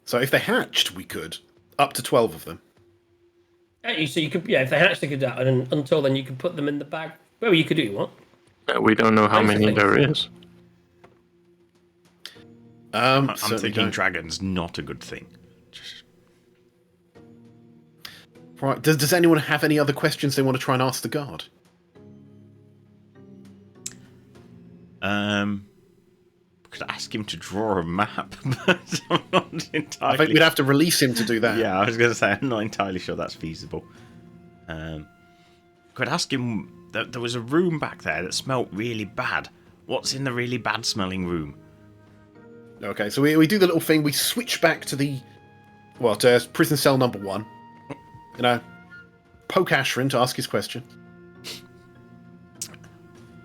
So if they hatched, we could. Up to 12 of them. So you could, if they hatch, they could do that, and until then, you could put them in the bag. Well, you could do what? We don't know how many there is. I'm thinking dragon's not a good thing. Right. Does anyone have any other questions they want to try and ask the guard? Could ask him to draw a map, but I'm not entirely. I think we'd have to release him to do that. Yeah, I was going to say I'm not entirely sure that's feasible. Could ask him. There was a room back there that smelt really bad. What's in the really bad smelling room? Okay, so we do the little thing. We switch back to to prison cell number 1. Poke Ashrin to ask his question.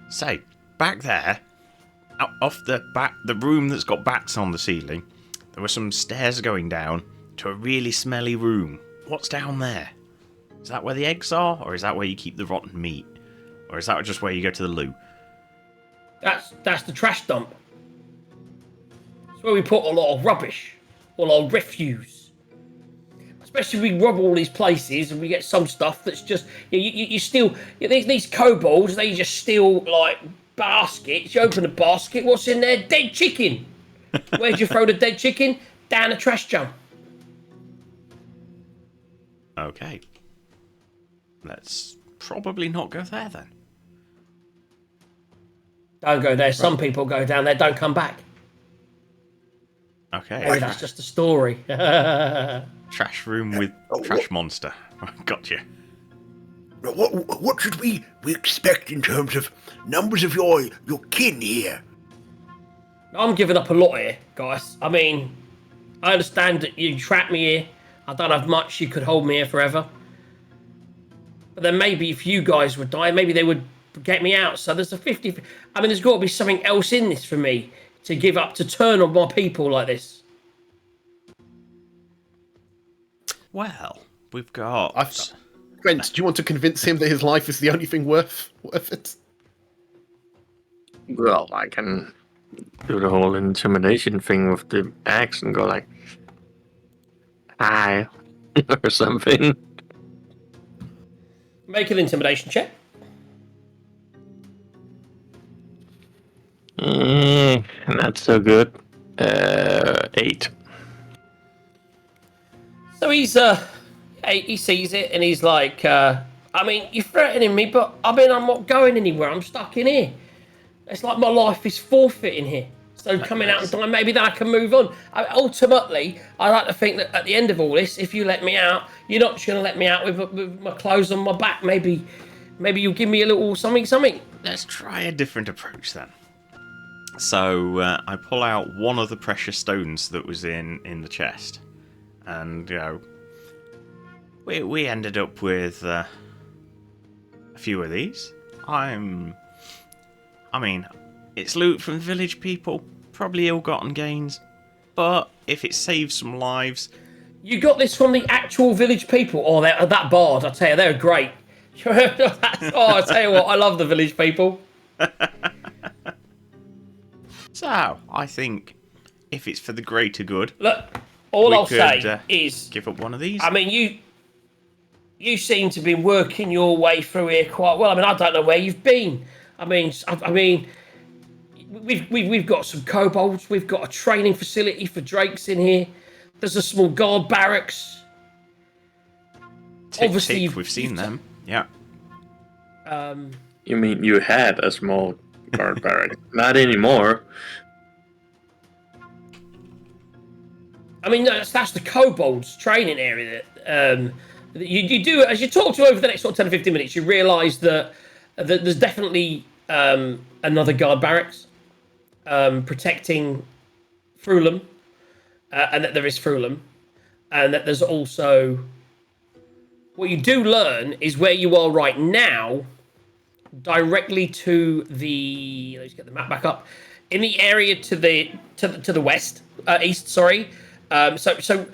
Say, back there, off the room that's got bats on the ceiling, there were some stairs going down to a really smelly room. What's down there? Is that where the eggs are, or is that where you keep the rotten meat? Or is that just where you go to the loo? That's the trash dump. It's where we put a lot of rubbish, all our refuse. Especially we rob all these places and we get some stuff that's just you steal. These kobolds, they just steal like baskets. You open a basket, what's in there? Dead chicken. Where'd you throw the dead chicken? Down the trash dump. Okay. Let's probably not go there then. Don't go there. Some people go down there, don't come back. Okay. Maybe that's just a story. Trash room with trash monster. Got you. What should we expect in terms of numbers of your kin here? I'm giving up a lot here, guys. I mean, I understand that you trapped me here. I don't have much. You could hold me here forever. But then maybe if you guys would die, maybe they would get me out. So there's a 50... I mean, there's got to be something else in this for me to give up, to turn on my people like this. Well, we've got... Brent, do you want to convince him that his life is the only thing worth it? Well, I can do the whole intimidation thing with the axe and go like, "Hi," or something. Make an intimidation check. Not so good. 8. So he sees it and he's like, I mean, you're threatening me, but I mean, I'm not going anywhere. I'm stuck in here. It's like my life is forfeiting here. So coming out and dying, maybe then I can move on. Ultimately, I like to think that at the end of all this, if you let me out, you're not just going to let me out with my clothes on my back. Maybe you'll give me a little something. Let's try a different approach then. So I pull out one of the precious stones that was in the chest. And, you know, we ended up with a few of these. I mean, it's loot from village people, probably ill-gotten gains, but if it saves some lives... You got this from the actual village people? Oh, that bard, I tell you, they're great. I tell you what, I love the village people. So, I think if it's for the greater good... Look, all I'll say is... give up one of these. I mean, you seem to be working your way through here quite well. I mean, I don't know where you've been. I mean, we've got some kobolds. We've got a training facility for drakes in here. There's a small guard barracks. Obviously, we've seen them. Yeah. You mean you had a small guard barrack? Not anymore. I mean, that's the kobolds training area. You do, as you talk to over the next sort of 10 or 15 minutes, you realise that there's definitely another guard barracks protecting Frulum, and that there is Frulum, and that there's also... What you do learn is where you are right now, directly to the... Let's get the map back up. In the area to the west, east, sorry. So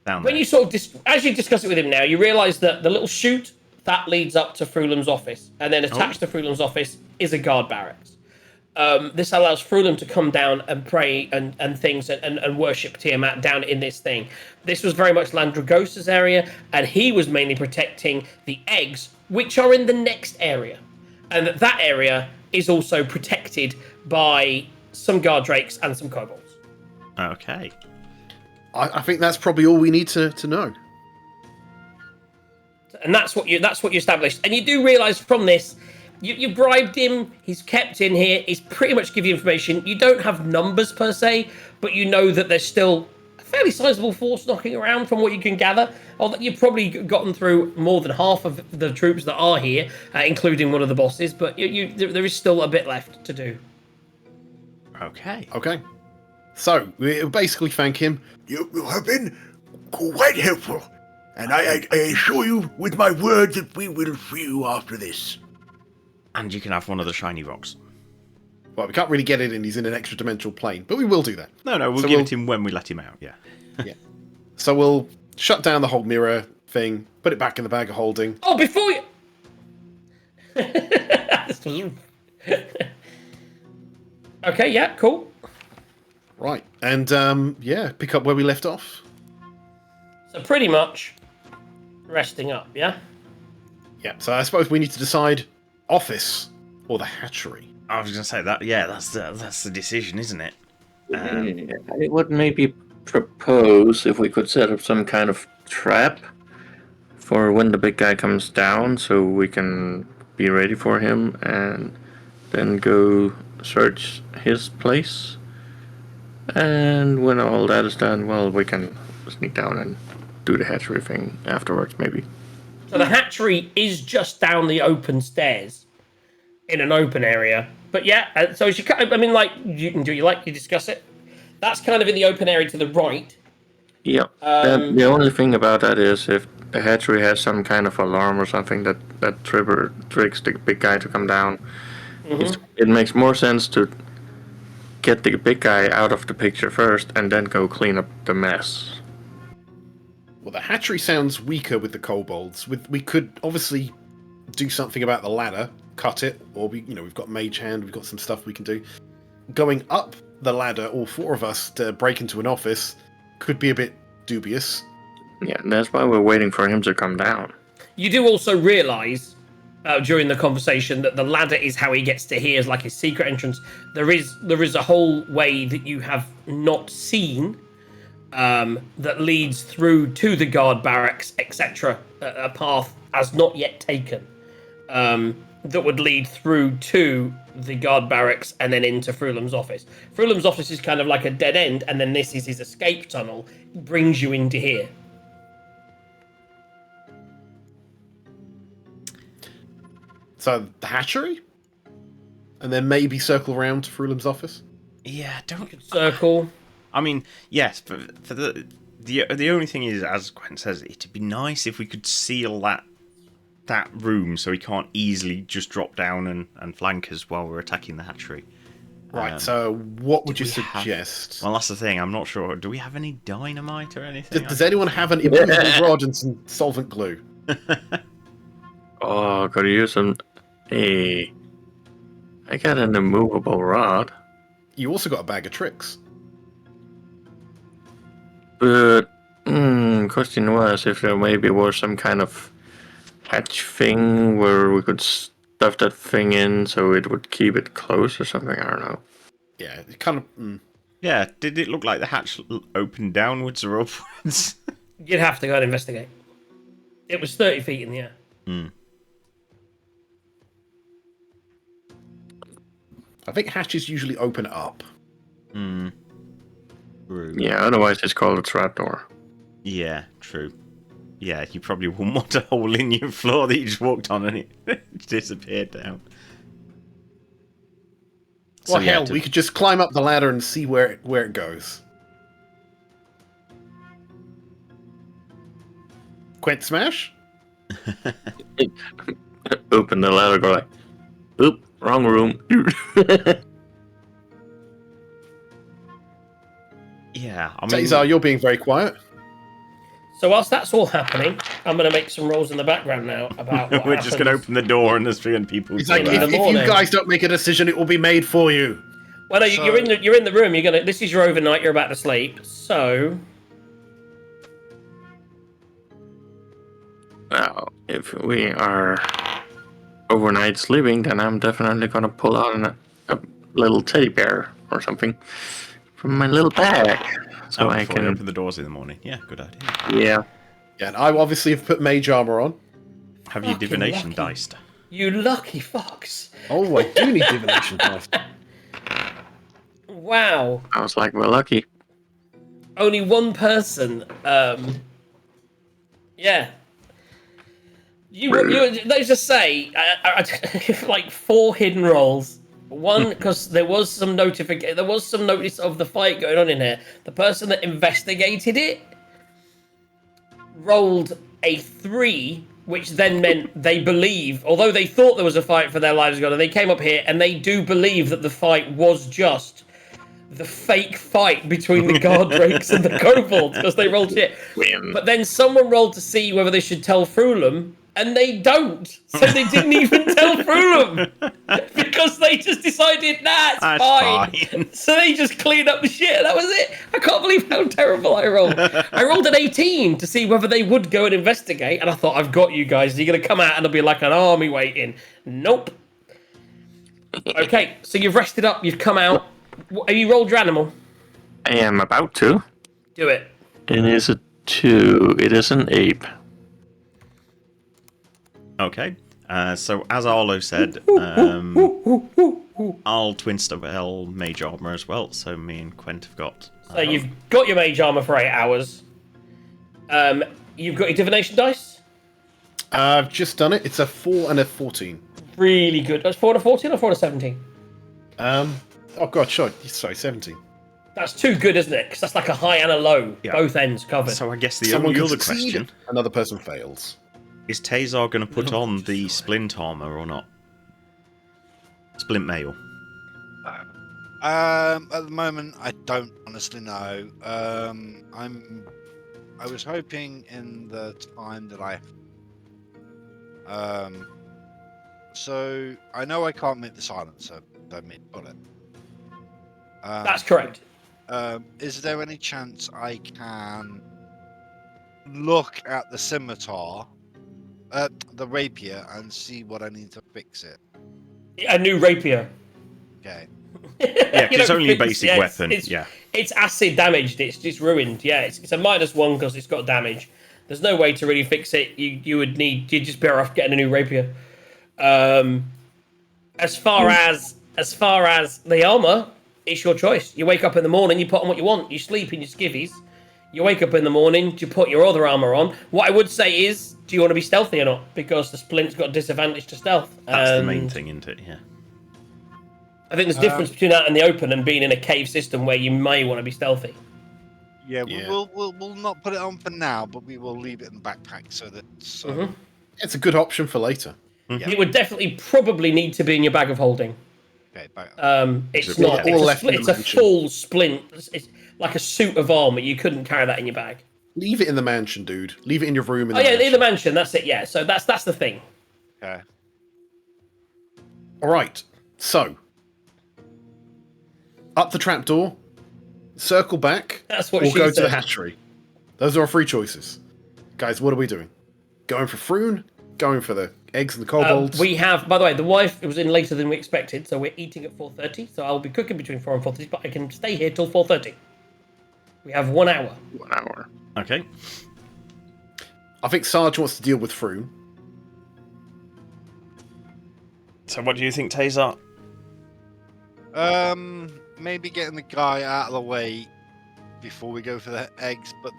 when you sort of as you discuss it with him now, you realise that the little chute that leads up to Frulum's office, and then attached to Frulum's office is a guard barracks. This allows Frulum to come down and pray and things and worship Tiamat down in this thing. This was very much Landragosa's area, and he was mainly protecting the eggs, which are in the next area. And that area is also protected by some guard drakes and some kobolds. Okay. I think that's probably all we need to know. And that's what you established. And you do realise from this, you bribed him, he's kept in here, he's pretty much give you information. You don't have numbers per se, but you know that there's still a fairly sizable force knocking around from what you can gather. Although you've probably gotten through more than half of the troops that are here, including one of the bosses, but there is still a bit left to do. Okay. Okay. So, we'll basically thank him. You have been quite helpful, and I assure you with my word that we will free you after this. And you can have one of the shiny rocks. Well, we can't really get it in. He's in an extra-dimensional plane, but we will do that. No, we'll So give it to him when we let him out, yeah. So we'll shut down the whole mirror thing, put it back in the bag of holding. Oh, before you. This was- okay, yeah, cool. Right. And, pick up where we left off. So pretty much resting up, yeah? Yeah, so I suppose we need to decide office or the hatchery. I was going to say that, yeah, that's the decision, isn't it? I would maybe propose if we could set up some kind of trap for when the big guy comes down, so we can be ready for him and then go search his place. And when all that is done, well, we can sneak down and do the hatchery thing afterwards, maybe. So the hatchery is just down the open stairs in an open area. But yeah, so as you I mean, like, you can do you discuss it. That's kind of in the open area to the right. Yeah. The only thing about that is if the hatchery has some kind of alarm or something that triggers the big guy to come down, it makes more sense to get the big guy out of the picture first and then go clean up the mess. Well, the hatchery sounds weaker with the kobolds. We could obviously do something about the ladder, cut it, or we've got mage hand, we've got some stuff we can do. Going up the ladder, all four of us, to break into an office could be a bit dubious. Yeah, and that's why we're waiting for him to come down. You do also realise during the conversation that the ladder is how he gets to here, is like his secret entrance. There is a whole way that you have not seen that leads through to the guard barracks, etc. A path as not yet taken that would lead through to the guard barracks and then into Frulam's office. Frulam's office is kind of like a dead end, and then this is his escape tunnel. It brings you into here. So the hatchery, and then maybe circle around to Frulam's office. Yeah, don't... Circle. I mean, yes, but for the only thing is, as Gwen says, it'd be nice if we could seal that room so he can't easily just drop down and flank us while we're attacking the hatchery. Right, so what would you we have- suggest? Well, that's the thing. I'm not sure. Do we have any dynamite or anything? Does anyone have an immovable rod and some solvent glue? Oh, could you use some... Hey, I got an immovable rod. You also got a bag of tricks. But, question was if there maybe was some kind of hatch thing where we could stuff that thing in so it would keep it closed or something, I don't know. Yeah, it kind of... Yeah, did it look like the hatch opened downwards or upwards? You'd have to go and investigate. It was 30 feet in the air. I think hatches usually open up. True. Yeah, otherwise it's called a trapdoor. Yeah, true. Yeah, you probably wouldn't want a hole in your floor that you just walked on and it disappeared down. Well, So, yeah, hell, we could just climb up the ladder and see where it goes. Quint smash? Open the ladder, go like, oop, wrong room. Yeah, I mean... Tazar, you're being very quiet. So whilst that's all happening, I'm going to make some rolls in the background now about what We're just going to happens. open the door and there's 300 people. It's like, in the if you morning. guys don't make a decision, it will be made for you. Well, no, you're in the room. This is your overnight. You're about to sleep. So Well, if we are overnight sleeping, then I'm definitely gonna pull out a little teddy bear or something from my little bag, so I before we can. open the doors in the morning. Yeah, good idea. Yeah. Yeah, and I obviously have put mage armor on. Have your Fucking divination lucky. diced? you lucky fucks. Oh, I do need divination dice. Wow. I was like, we're lucky. Only one person. Yeah. Let's just say, like 4 hidden rolls. One, because there was some notice of the fight going on in here. The person that investigated it rolled a 3 which then meant they believe, although they thought there was a fight for their lives gone, and they came up here and they do believe that the fight was just the fake fight between the guard drakes and the kobolds because they rolled shit. But then someone rolled to see whether they should tell Frulum, and they don't. So they didn't even tell Frulum because they just decided, nah, it's fine. So they just cleaned up the shit, and that was it. I can't believe how terrible I rolled. I rolled an 18 to see whether they would go and investigate, and I thought, I've got you guys. You're going to come out and there'll be like an army waiting. Nope. Okay, so you've rested up, you've come out. Have you rolled your animal? I am about to. Do it. It is a 2. It is an ape. Okay. So as Arlo said, I'll twin spell mage armor as well. So me and Quent have got. So you've got your mage armor for 8 hours. You've got your divination dice. I've just done it. It's a 4 and a 14. Really good. That's 4 to 14 or 4 to 17? Oh god, sorry, 17. That's too good, isn't it? Because that's like a high and a low, Yeah. both ends covered. So I guess the Someone only can other succeed, question another person fails. is: Tazar going to put on the splint armor or not? Splint mail. At the moment, I don't honestly know. I was hoping in the time that so I know I can't make the silencer. Don't mean bullet. That's correct. Is there any chance I can look at the scimitar, the rapier, and see what I need to fix it? A new rapier. Okay. Yeah, 'cause it's only a basic weapon. It's, yeah. It's acid damaged. It's just ruined. Yeah, it's a -1 because it's got damage. There's no way to really fix it. You'd just better off getting a new rapier. As far as the armor, it's your choice. You wake up in the morning, you put on what you want. You sleep in your skivvies. You wake up in the morning, you put your other armor on. What I would say is, do you want to be stealthy or not? Because the splint's got a disadvantage to stealth. That's the main thing, isn't it? Yeah. I think there's a difference between out in the open and being in a cave system where you may want to be stealthy. Yeah, Yeah. We'll not put it on for now, but we will leave it in the backpack so that. It's a good option for later. It would definitely probably need to be in your bag of holding. Okay, back. It's Or not. left in It's the a mansion. full splint. It's like a suit of armor. You couldn't carry that in your bag. Leave it in the mansion, dude. Leave it in your room. In Oh the yeah, in mansion. the mansion. That's it. Yeah. So that's the thing. Okay. All right. So, up the trapdoor, circle back, That's what or she go to said. the hatchery. Those are our 3 choices. Guys, what are we doing? Going for Froon? Going for the eggs and the kobolds? We have, by the way, the wife was in later than we expected, so we're eating at 4:30. So I'll be cooking between 4 and 4:30, but I can stay here till 4:30. We have 1 hour. 1 hour. Okay. I think Sarge wants to deal with Froon. So what do you think, Tazar? Maybe getting the guy out of the way before we go for the eggs, but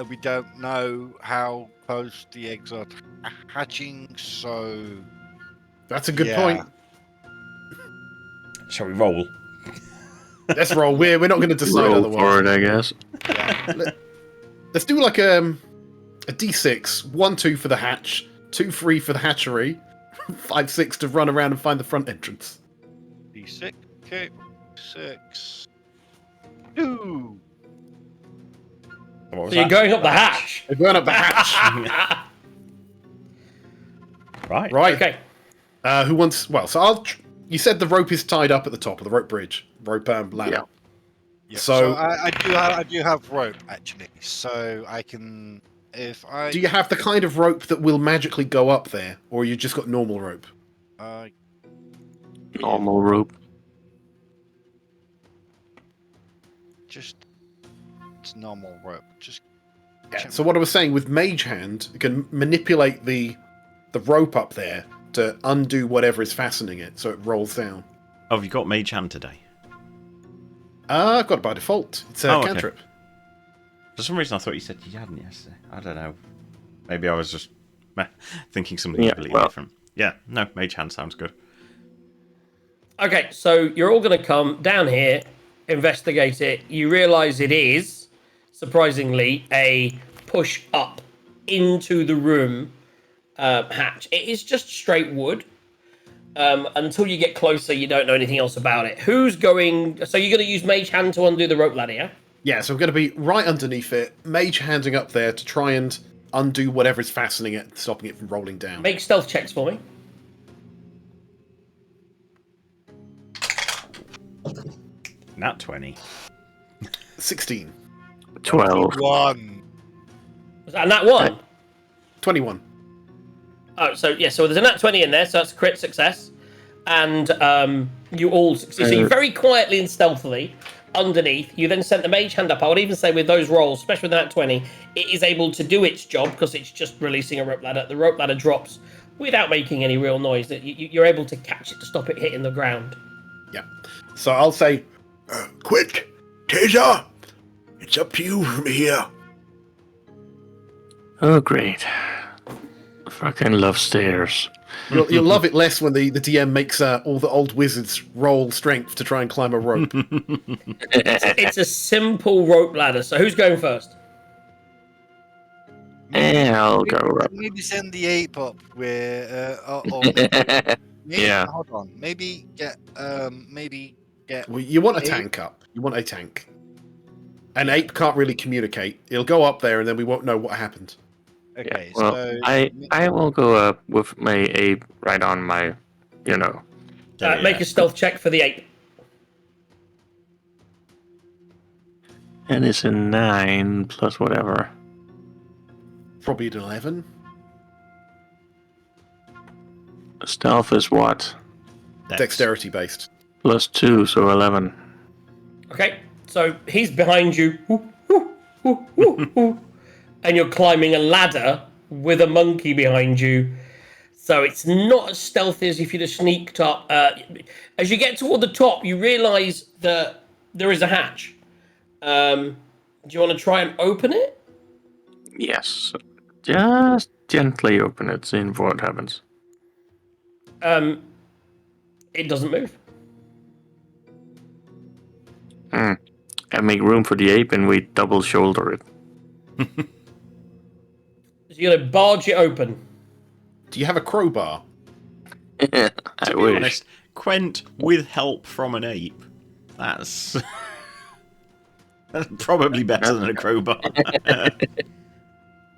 we don't know how close the eggs are hatching, so That's a good Yeah. point. Shall we roll? Let's roll. We're not going to decide Roll otherwise. for it, I guess. Let's do like a D6. 1, 2 for the hatch. 2, 3 for the hatchery. 5, 6 to run around and find the front entrance. D6. Okay, 6. 2. What was So you're that? going up the hatch. We're going up the hatch. Right. Right. Okay. Who wants? Well, so you said the rope is tied up at the top of the rope bridge, ladder. Yeah. Yeah, So- I do have rope actually, so I can if I Do you have the kind of rope that will magically go up there, or you just got normal rope? Normal rope. just it's normal rope. Just Yeah. So what I was saying with Mage Hand, you can manipulate the rope up there to undo whatever is fastening it, so it rolls down. Oh, have you got Mage Hand today? I've got it by default. It's a Oh, okay. cantrip. For some reason, I thought you said you hadn't yesterday. I don't know. Maybe I was just thinking something Yeah, completely different. Yeah, no, Mage Hand sounds good. Okay, so you're all going to come down here, investigate it. You realise it is, surprisingly, a push up into the room hatch. It is just straight wood. Until you get closer, you don't know anything else about it. Who's going? So you're going to use Mage Hand to undo the rope ladder, yeah? Yeah, so I'm going to be right underneath it, mage handing up there to try and undo whatever is fastening it, stopping it from rolling down. Make stealth checks for me. Nat 20. 16. 12. 1. Was that a nat 1? 21. Oh, so there's a nat 20 in there, so that's a crit success. And you all succeed. So you very quietly and stealthily underneath. You then sent the mage hand up. I would even say with those rolls, especially with the nat 20, it is able to do its job because it's just releasing a rope ladder. The rope ladder drops without making any real noise. You're able to catch it to stop it hitting the ground. Yeah. So I'll say, Quick, Taser, it's up to you from here. Oh, great. Fucking love stairs. you'll love it less when the DM makes all the old wizards roll strength to try and climb a rope. It's a simple rope ladder. So who's going first? I'll go up. Maybe send the ape up where. Maybe, Yeah. Hold on. Maybe get. Well, you want a Ape. tank up. You want a tank. An ape can't really communicate. It'll go up there and then we won't know what happened. Okay, Well, so I will go up with my ape right on my, Make a stealth check for the ape. And it's a 9 plus whatever. Probably an 11. Stealth is what? Dexterity based. Plus 2, so 11. Okay, so he's behind you. And you're climbing a ladder with a monkey behind you. So it's not as stealthy as if you'd have sneaked up. As you get toward the top, you realise that there is a hatch. Do you want to try and open it? Yes. Just gently open it, seeing what happens. It doesn't move. And make room for the ape and we double shoulder it. So you're going to barge it open. Do you have a crowbar? I To be wish. honest, Quent with help from an ape. That's probably better than a crowbar.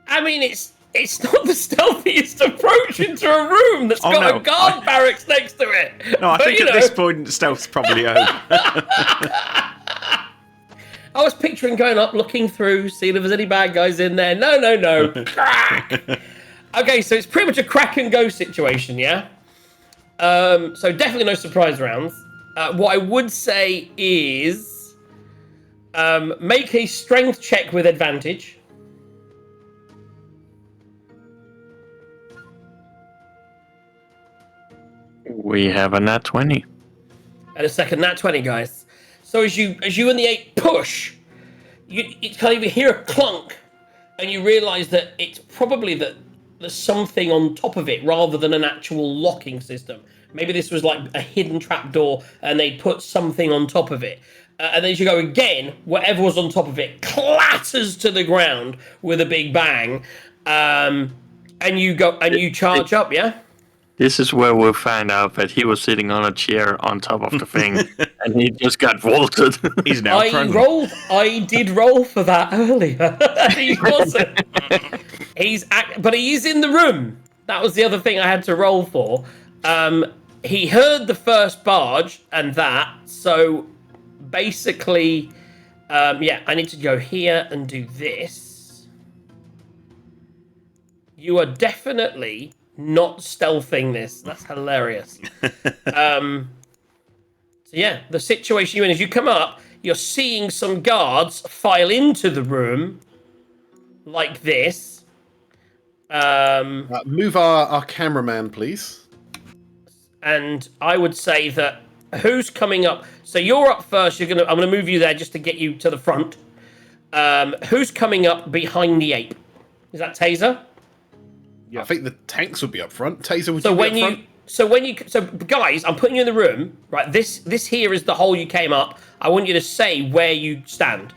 I mean, it's not the stealthiest approach into a room that's Oh, got no, a guard barracks next to it. No, I But, think you at know, this point, stealth's probably over. I was picturing going up, looking through, seeing if there's any bad guys in there. No. Crack! Okay, so it's pretty much a crack and go situation, yeah? So definitely no surprise rounds. What I would say is make a strength check with advantage. We have a nat 20. And a second nat 20, guys. So as you and the ape push, you kind of hear a clunk, and you realise that it's probably that there's something on top of it rather than an actual locking system. Maybe this was like a hidden trapdoor, and they put something on top of it. And then as you go again, whatever was on top of it clatters to the ground with a big bang, and you go and you charge up, yeah. This is where we'll find out that he was sitting on a chair on top of the thing, and he just got vaulted. He's now prone. I did roll for that earlier. He wasn't. But he is in the room. That was the other thing I had to roll for. He heard the first barge and that. So basically, I need to go here and do this. You are definitely not stealthing this. That's hilarious. So yeah, the situation you're in is you come up, you're seeing some guards file into the room like this. Move our cameraman, please. And I would say that who's coming up? So you're up first. I'm gonna move you there just to get you to the front. Who's coming up behind the ape? Is that Taser? I think the tanks would be up front. Taser would So be up front. So guys, I'm putting you in the room, right? This here is the hole you came up. I want you to say where you stand.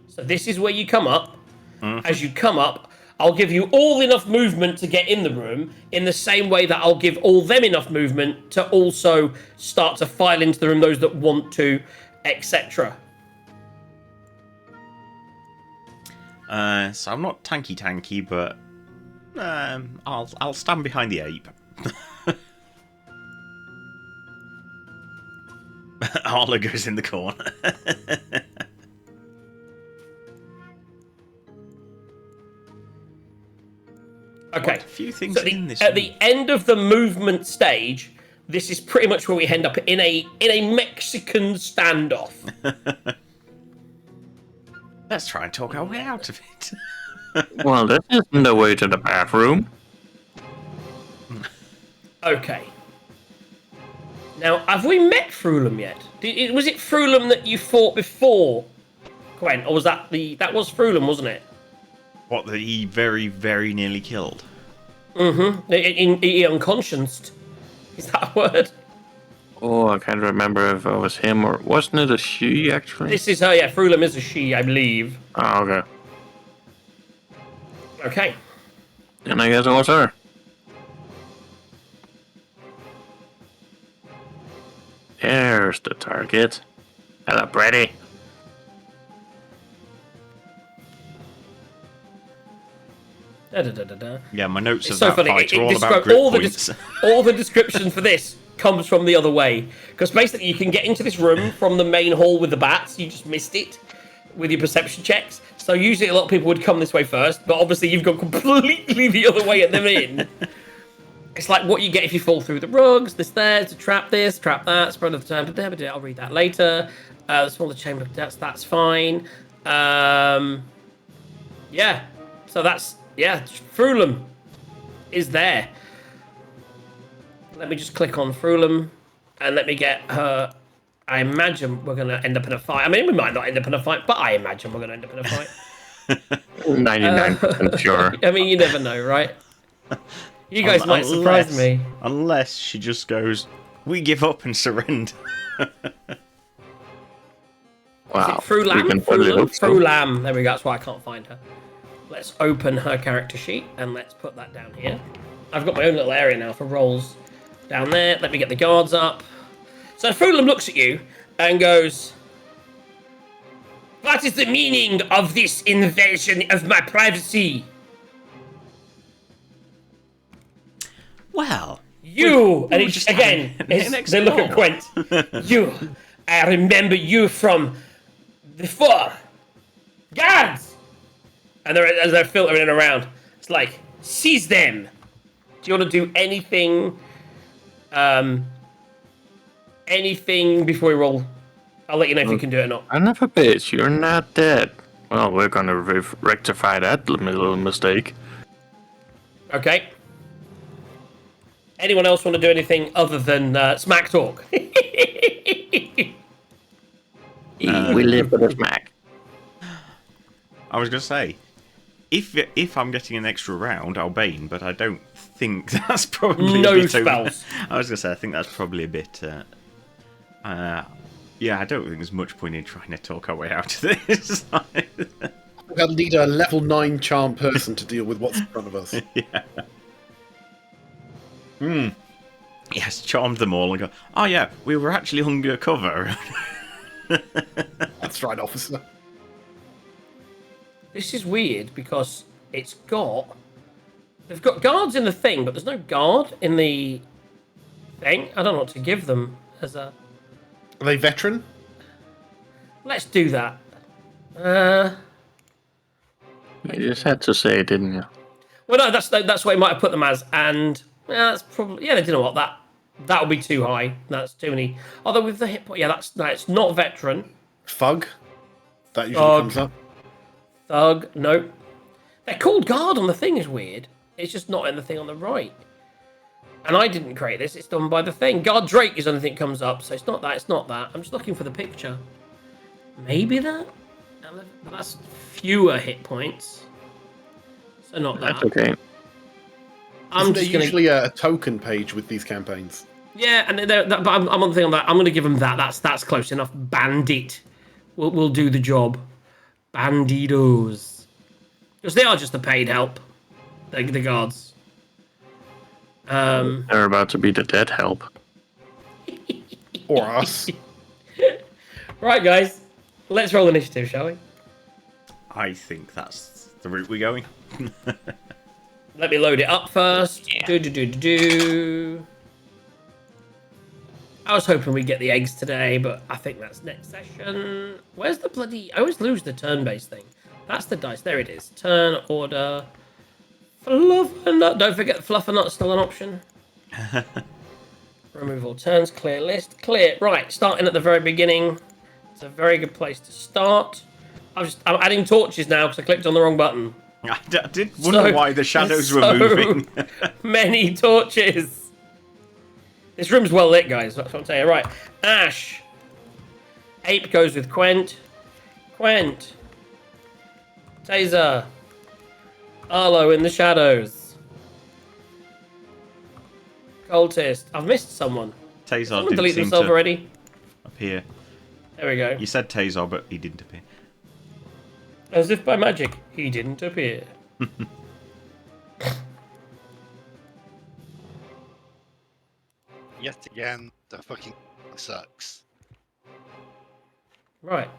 So this is where you come up. As you come up, I'll give you all enough movement to get in the room in the same way that I'll give all them enough movement to also start to file into the room, those that want to, etc. So I'm not tanky, but I'll stand behind the ape. Arlo goes in the corner. Okay. A few things So in this. at the end of the movement stage, this is pretty much where we end up in a Mexican standoff. Let's try and talk our way out of it. Well, this isn't the way to the bathroom. Okay. Now, have we met Frulum yet? Was it Frulum that you fought before, Gwen? Or was that was Frulum, wasn't it? What, that he very, very nearly killed? Mm-hmm. He unconscioused. Is that a word? Oh, I can't remember if it was him or... Wasn't it a she, actually? This is her, yeah. Frulum is a she, I believe. Oh, okay. Okay. Then I guess it was her. There's the target. Hello, Brady. Da-da-da-da-da. Yeah, my notes It's of so that funny. fight are all about describe grip all points. all the description for this comes from the other way, because basically you can get into this room from the main hall with the bats. You just missed it with your perception checks. So usually a lot of people would come this way first, but obviously you've gone completely the other way and they're in. It's like what you get if you fall through the rugs. There's a trap this, trap that, spread of the time. But I'll read that later. The smaller chamber, that's fine. Yeah. So that's, yeah, Frulum is there. Let me just click on Frulum and let me get her. I imagine we're going to end up in a fight. I mean, we might not end up in a fight, but I imagine we're going to end up in a fight. 99% sure. I mean, you never know, right? You guys might surprise me. Unless she just goes, we give up and surrender. Wow. Frulam? We can totally hope so. Frulam. There we go. That's why I can't find her. Let's open her character sheet and let's put that down here. I've got my own little area now for rolls down there. Let me get the guards up. So Frulam looks at you and goes, "What is the meaning of this invasion of my privacy?" Well, You, and were it's, just again, having an they look at explore. Gwent. You, I remember you from before. Guards! And as they're filtering around, it's like, seize them. Do you want to do anything, anything before we roll? I'll let you know if you can do it or not. Son of a bitch, you're not dead. Well, we're gonna rectify that little mistake. Okay. Anyone else want to do anything other than smack talk? We live for the smack. I was going to say, if I'm getting an extra round, I'll bane, but I don't think that's probably No a bit spells. I was going to say, I think that's probably a bit... yeah, I don't think there's much point in trying to talk our way out of this. We'll need a level 9 charm person to deal with what's in front of us. Yeah. Yes, charmed them all and go, oh yeah, we were actually under cover. That's right, officer. This is weird because they've got guards in the thing, but there's no guard in the thing. I don't know what to give them as a... Are they veteran? Let's do that. You just had to say it, didn't you? Well, no, that's what I might have put them as, and that's probably, yeah. They didn't know what that would be too high. That's too many. Although with the hit point, yeah, it's not veteran. Thug? That usually Thug. comes up. Thug, nope. They're called guard on the thing is weird. It's just not in the thing on the right. And I didn't create this. It's done by the thing. Guard Drake is the only thing that comes up, so it's not that. It's not that. I'm just looking for the picture. Maybe that. That's fewer hit points. So not that. That's okay. I'm Isn't there just gonna. usually a token page with these campaigns? Yeah, and but I'm on the thing on that. I'm going to give them that. That's close enough. Bandit. We'll do the job. Bandidos. Because they are just the paid help, the guards. They're about to be the dead help. Or us. Right, guys, let's roll initiative, shall we? I think that's the route we're going. Let me load it up first. Yeah. Do. I was hoping we'd get the eggs today, but I think that's next session. Where's the bloody... I always lose the turn-based thing. That's the dice. There it is. Turn, order... Fluffernut. Don't forget Fluffernut's still an option. Remove all turns. Clear list. Clear. Right, starting at the very beginning. It's a very good place to start. I'm adding torches now because I clicked on the wrong button. I did wonder why the shadows were moving. Many torches. This room's well lit, guys. That's what I'm saying. Right. Ash. Ape goes with Quent. Quent. Taser. Arlo in the shadows. Cultist. I've missed someone. Tazar Someone didn't delete seem themselves to already. appear. There we go. You said Tazar, but he didn't appear. As if by magic, he didn't appear. Yet again, the fucking sucks. Right.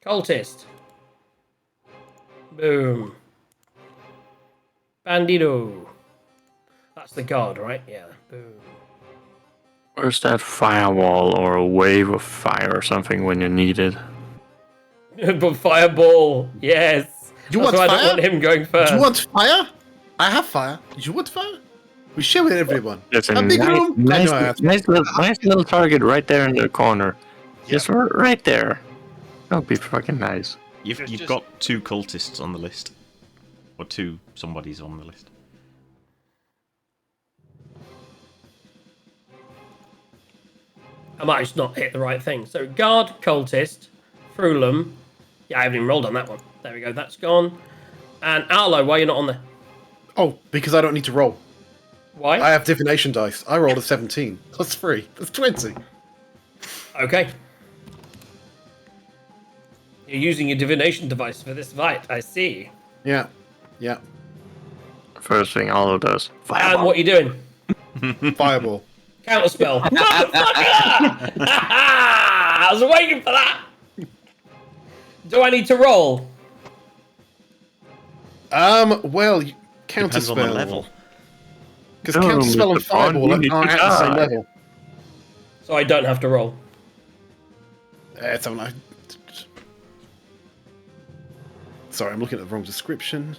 Cultist. Boom. Bandito. That's the guard, right? Yeah. Boom. Where's that firewall or a wave of fire or something when you need it? But fireball. Yes. You That's want why I fire? don't want him going first. Do you want fire? I have fire. Do you want fire? We share with everyone. There's a big nice, room. nice, I know I have- nice little target right there in the corner. Just right there. That would be fucking nice. You've got 2 cultists on the list. Or 2 somebodies on the list. I might just not hit the right thing. So guard, cultist, Frulum. Yeah, I haven't even rolled on that one. There we go. That's gone. And Arlo, why are you not on there? Oh, because I don't need to roll. Why? I have divination dice. I rolled a 17. Plus 3. That's 20. Okay. You're using your divination device for this fight. I see. Yeah. Yeah. First thing Aldo does. And Fireball. what are you doing? Fireball. Counterspell. Motherfucker! I was waiting for that. Do I need to roll? Well, Depends on the counterspell. level. Because No, counterspell and Mr. Bond, fireball you aren't need to at the same die. level. So I don't have to roll. So sorry, I'm looking at the wrong description.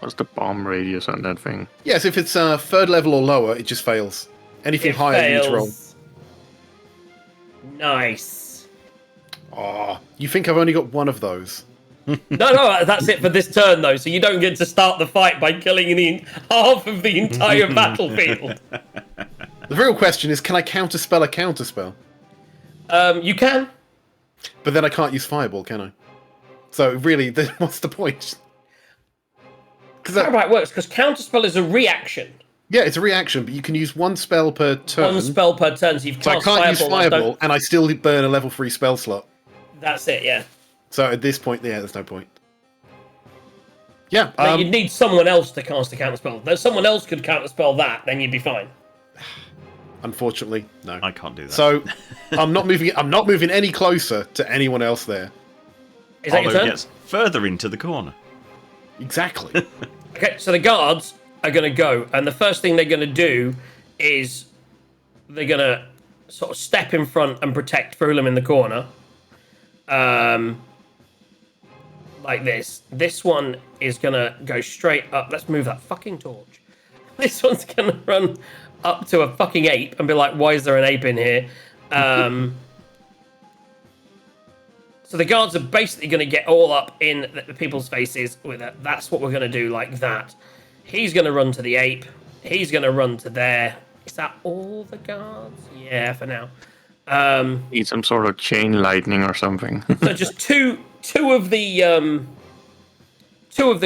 What's the bomb radius on that thing? Yes, if it's 3rd level or lower, it just fails. Anything It higher, you need to roll. fails. Nice. Aw, you think I've only got one of those? No, that's it for this turn, though. So you don't get to start the fight by killing half of the entire battlefield. The real question is, can I counterspell a counterspell? You can. But then I can't use fireball, can I? So really, then what's the point? That's how it works, because counterspell is a reaction. Yeah, it's a reaction, but you can use one spell per turn. One spell per turn, so you've So I cast can't use I fireball, don't- and I still burn a level 3 spell slot. That's it, yeah. So at this point, yeah, there's no point. Yeah, But you'd need someone else to cast a counterspell. If someone else could counterspell that, then you'd be fine. unfortunately, no. I can't do that. So I'm not moving. I'm not moving any closer to anyone else there. Is that your Arlo turn? gets further into the corner. Exactly. Okay, so the guards are going to go, and the first thing they're going to do is they're going to sort of step in front and protect Frulum in the corner. Like this. This one is going to go straight up. Let's move that fucking torch. This one's going to run up to a fucking ape and be like, why is there an ape in here? So the guards are basically going to get all up in the people's faces with it. That's what we're going to do, like that. He's going to run to the ape. He's going to run to there. Is that all the guards? Yeah, for now. Need some sort of chain lightning or something. So just two of the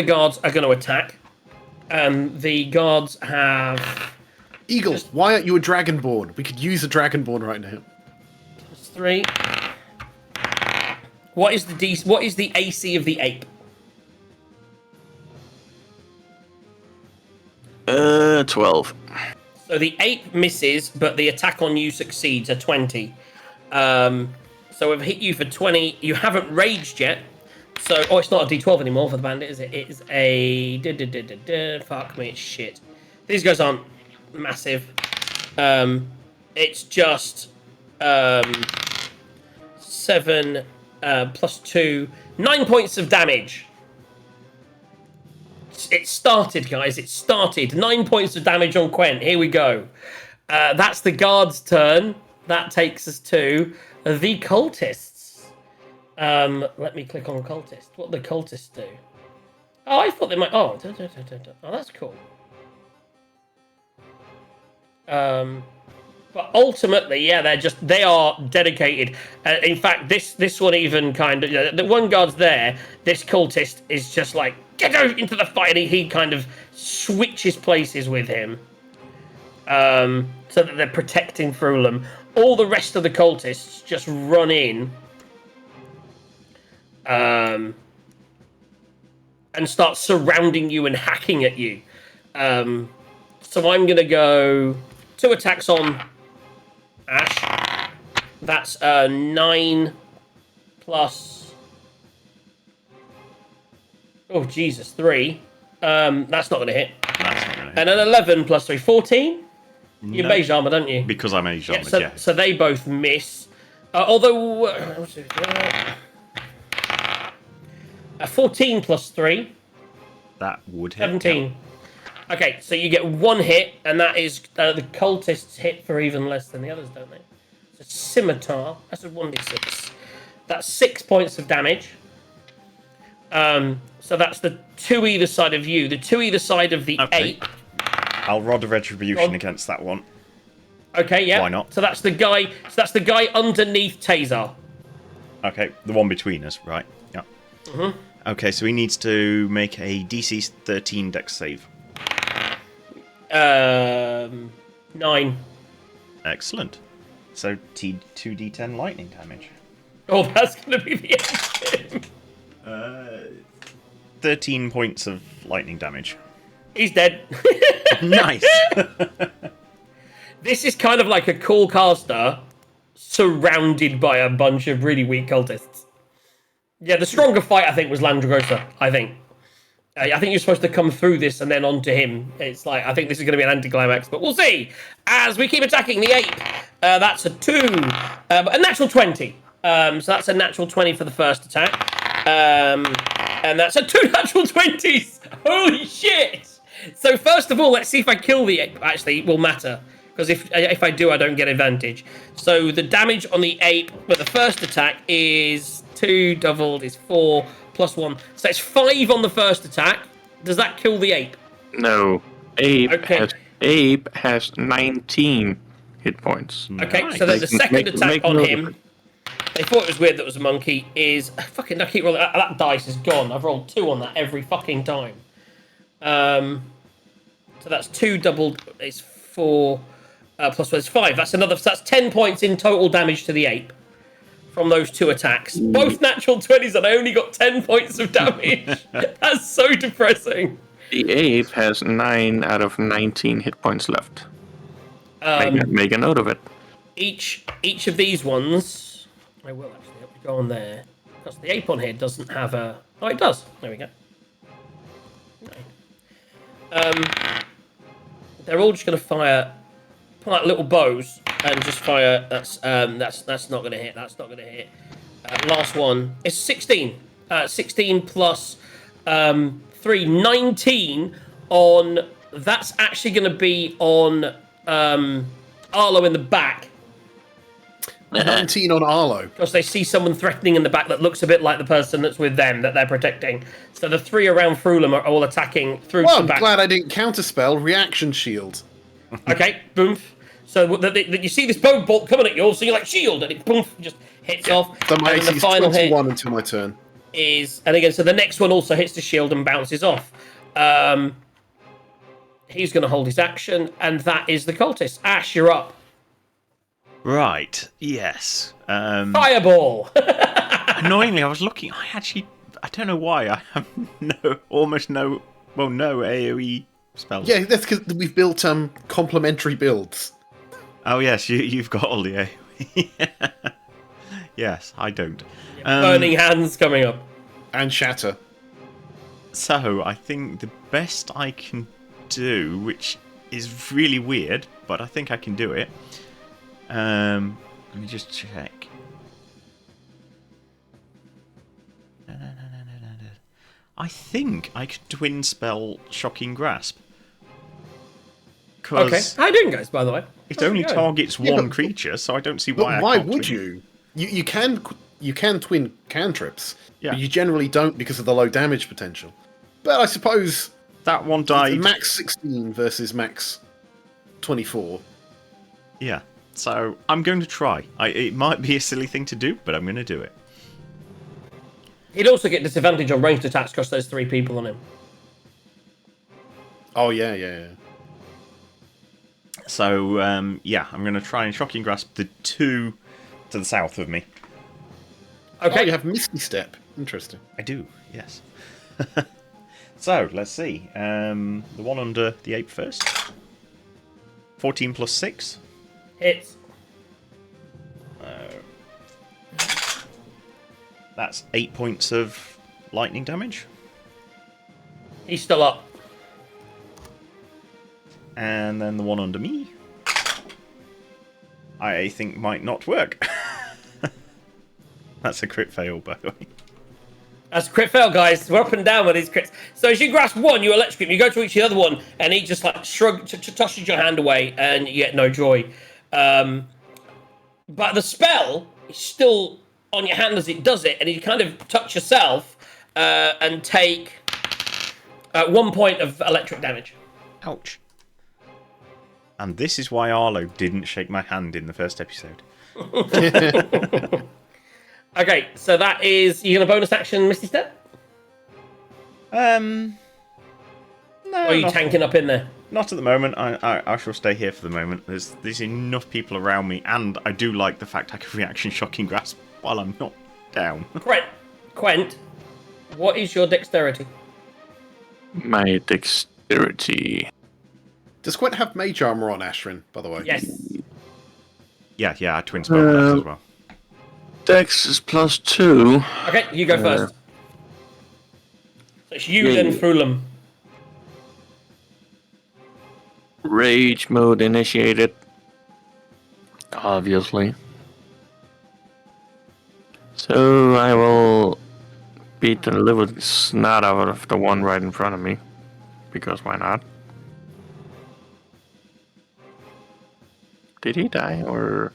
guards are going to attack, and the guards have Eagle, why aren't you a dragonborn? We could use a dragonborn right now. +3. What is the AC of the ape? 12. So the ape misses, but the attack on you succeeds, a 20. So I've hit you for 20. You haven't raged yet. So, it's not a D12 anymore for the bandit, is it? It is a... Fuck me, it's shit. These guys aren't massive. It's just 7 plus 2, 9 points of damage. It started, guys. It started. 9 points of damage on Quent. Here we go. That's the guard's turn. That takes us to the cultists. Let me click on cultist. What do the cultists do? Oh, I thought they might... Oh, oh, that's cool. But ultimately, yeah, they are dedicated. In fact, this one even kind of... the one guard's there. This cultist is just like, get out into the fight. And he kind of switches places with him. So that they're protecting Frulum. All the rest of the cultists just run in. And start surrounding you and hacking at you. So I'm going to go 2 attacks on Ash. That's 9 plus... Oh, Jesus, 3. That's not going to hit. That's not gonna hit. And an 11 plus 3, 14? You No. mage armor, don't you? Because I'm mage armored, So they both miss. Although... 14 plus 3. That would hit. 17. Okay, so you get 1 hit, and that is the cultists hit for even less than the others, don't they? It's a scimitar. That's a 1d6. That's 6 points of damage. So that's the 2 either side of you. The 2 either side of the Okay. ape. I'll rod a retribution against that one. Okay, yeah. Why not? So that's the guy. So that's the guy underneath Tazar. Okay, the one between us, right? Yeah. Mm-hmm. Okay, so he needs to make a DC 13 Dex save. 9. Excellent. So 2d10 lightning damage. Oh, that's gonna be the end of him. 13 points of lightning damage. He's dead. Nice. This is kind of like a cool caster surrounded by a bunch of really weak cultists. Yeah, the stronger fight, I think, was Landragosa, I think. I think you're supposed to come through this and then onto him. It's like, I think this is going to be an anticlimax, but we'll see. As we keep attacking the ape. That's a 2. A natural 20. So that's a natural 20 for the first attack. And that's a 2 natural 20s. Holy shit. So first of all, let's see if I kill the ape. Actually, it will matter. Because if I do, I don't get advantage. So the damage on the ape with the first attack is 2 doubled is 4 plus 1. So it's 5 on the first attack. Does that kill the ape? No. Ape has 19 hit points. Okay, so then the second attack on him, they thought it was weird that it was a monkey, is... Fucking, I keep rolling. That dice is gone. I've rolled 2 on that every fucking time. So that's 2 doubled is 4 plus 1 is 5. That's 10 points in total damage to the ape from those 2 attacks. Both natural 20s, and I only got 10 points of damage. That's so depressing. The ape has 9 out of 19 hit points left. Make a note of it. Each of these ones, I will actually help you go on there, because the ape on here doesn't have a... Oh, it does. There we go. They're all just going to fire like little bows and just fire. That's not going to hit. That's not going to hit. Last one is 16. 16 plus 3, 19 on. That's actually going to be on Arlo in the back. 19 on Arlo. Because they see someone threatening in the back that looks a bit like the person that's with them that they're protecting. So the 3 around Frulum are all attacking through Well, the I'm back. glad I didn't counterspell reaction shield. Okay, boom. So you see this bow bolt coming at you, so you're like, shield, and it boom, just hits off. So my and AC then is the final hit 21 until my turn. is, and again, so the next one also hits the shield and bounces off. He's going to hold his action, and that is the cultist. Ash, you're up. Right. Yes. Fireball. Annoyingly, I was looking. I don't know why. I have no AoE spells. Yeah, that's because we've built complementary builds. Oh yes, you've got all the AoE. Yes, I don't. Burning hands coming up. And shatter. So I think the best I can do, which is really weird, but I think I can do it. Let me just check. I think I could twin spell Shocking Grasp. Okay. How are you doing, guys, by the way? It How's only going? targets Yeah, one but- creature, so I don't see But why why I can't would twin. you? You can twin cantrips, Yeah. but you generally don't because of the low damage potential. But I suppose That one died. max 16 versus max 24. Yeah. So I'm going to try. It might be a silly thing to do, but I'm going to do it. He'd also get disadvantage on ranged attacks because there's 3 people on him. Oh yeah. So yeah, I'm going to try and Shocking Grasp the 2 to the south of me. Okay. Oh, you have Misty Step. Interesting. I do, yes. So let's see. The one under the ape first. 14 plus 6. Hits. That's 8 points of lightning damage. He's still up. And then the one under me, I think might not work. That's a crit fail, by the way. That's a crit fail, guys. We're up and down with these crits. So as you grasp one, you electrocute him. You go to reach the other one, and he just like tosses your hand away, and you get no joy. But the spell is still on your hand as it does it, and you kind of touch yourself and take 1 point of electric damage. Ouch. And this is why Arlo didn't shake my hand in the first episode. Okay, so that is... You going to bonus action Misty Step? No, Or are you not, tanking up in there? not at the moment. I shall stay here for the moment. There's enough people around me, and I do like the fact I can reaction Shocking Grasp while I'm not down. Quent, what is your dexterity? My dexterity. Does Quent have mage armor on, Ashrin, by the way? Yes. Yeah, I twin spell that as well. Dex is +2. Okay, you go first. So it's you, then Fulham. Rage mode initiated. Obviously. So I will beat the living snot out of the one right in front of me. Because why not? Did he die, or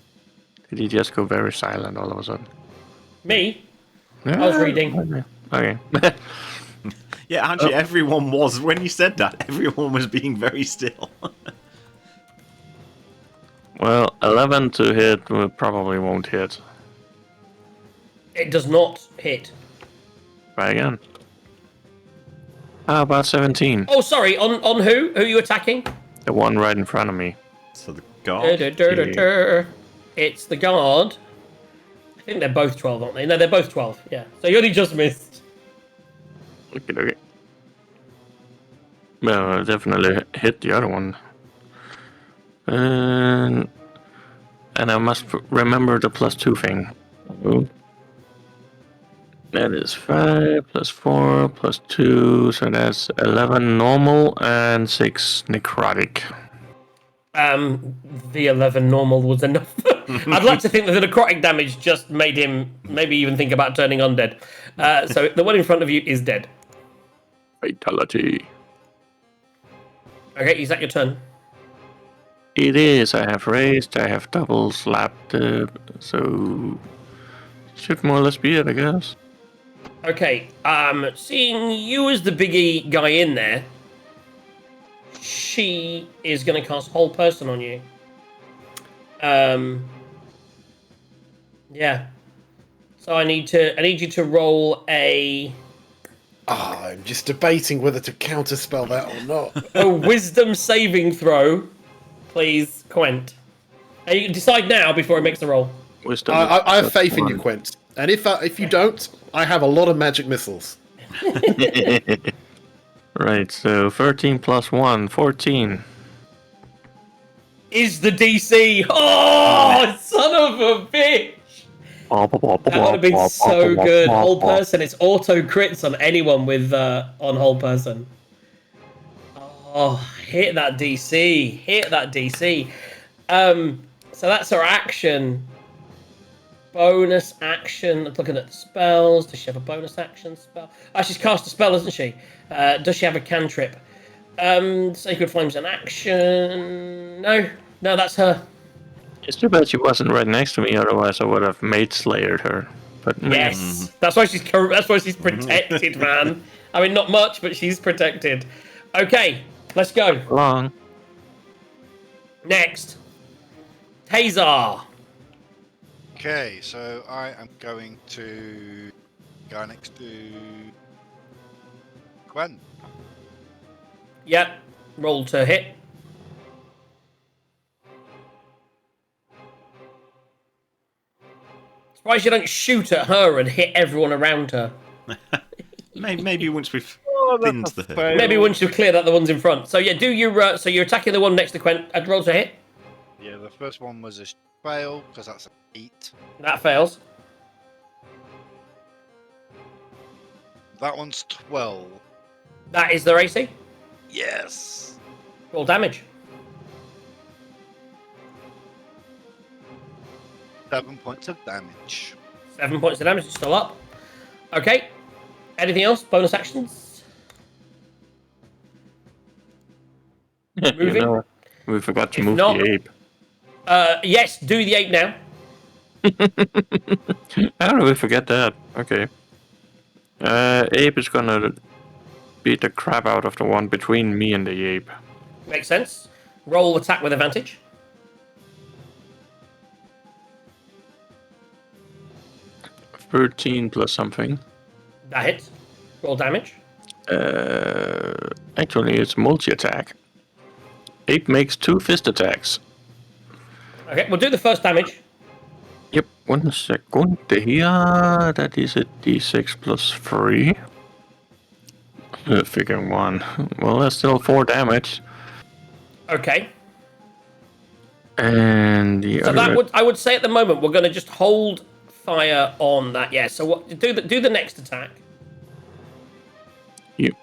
did he just go very silent all of a sudden? Me? I was reading. Okay. Yeah, actually, everyone was. When you said that, everyone was being very still. Well, 11 to hit probably won't hit. It does not hit. Try again. How about 17? Oh, sorry, on who? Who are you attacking? The one right in front of me. So the guard. It's the guard. I think they're both 12, aren't they? No, they're both 12, yeah. So you only just missed. Okay. Well, definitely hit the other one. And I must remember the +2 thing. Ooh. That is 5 plus 4 plus 2, so that's 11 normal and 6 necrotic. The 11 normal was enough. I'd like to think that the necrotic damage just made him maybe even think about turning undead. So the one in front of you is dead. Fatality. Okay, is that your turn? It is. I have raised, I have double slapped, so should more or less be it, I guess. Okay, seeing you as the biggie guy in there, she is going to cast Whole Person on you. Yeah. So I need you to roll a I'm just debating whether to counterspell that or not. a Wisdom saving throw, please, Quent. And you can decide now before he makes the roll. Wisdom. I have faith in you, Quent. And if you don't, I have a lot of magic missiles. Right, so 13 plus 1, 14. Is the DC? Oh, son of a bitch! That would have been so good. Whole person. It's auto crits on anyone with on whole person. Oh, hit that DC. Hit that DC. So that's our action. Bonus action. Looking at the spells. Does she have a bonus action spell? Oh, she's cast a spell, doesn't she? Does she have a cantrip? Sacred Flame's an action. No, that's her. It's too bad she wasn't right next to me, otherwise I would have made slayered her. But Yes, that's why she's protected, man. I mean, not much, but she's protected. Okay, let's go. long. Next, Tazar. Okay, so I am going to go next to Gwen. Yep, roll to hit. Surprised you don't shoot at her and hit everyone around her. Maybe once we've that's thinned a the herd. fail. Maybe once you've cleared out the ones in front. So yeah, do your so you're attacking the one next to Gwen. Roll to hit. Yeah, the first one was a fail because that's an 8. That fails. That one's 12. That is their AC. Yes. Roll damage. 7 points of damage. 7 points of damage. It's still up. Okay. Anything else? Bonus actions? Moving? You know, we forgot to If move not- the ape. Yes, do the 8 now. How do we forget that? Okay. Ape is gonna beat the crap out of the one between me and the ape. Makes sense. Roll attack with advantage. $13 plus something. That hits. Roll damage. Actually, it's multi-attack. Ape makes 2 fist attacks. Okay, we'll do the first damage. Yep, 1 second here. That is a d6 plus 3. Figuring 1. Well, that's still 4 damage. Okay. And the So other... I would say at the moment we're going to just hold fire on that. Yeah. So what? Do the next attack. Yep.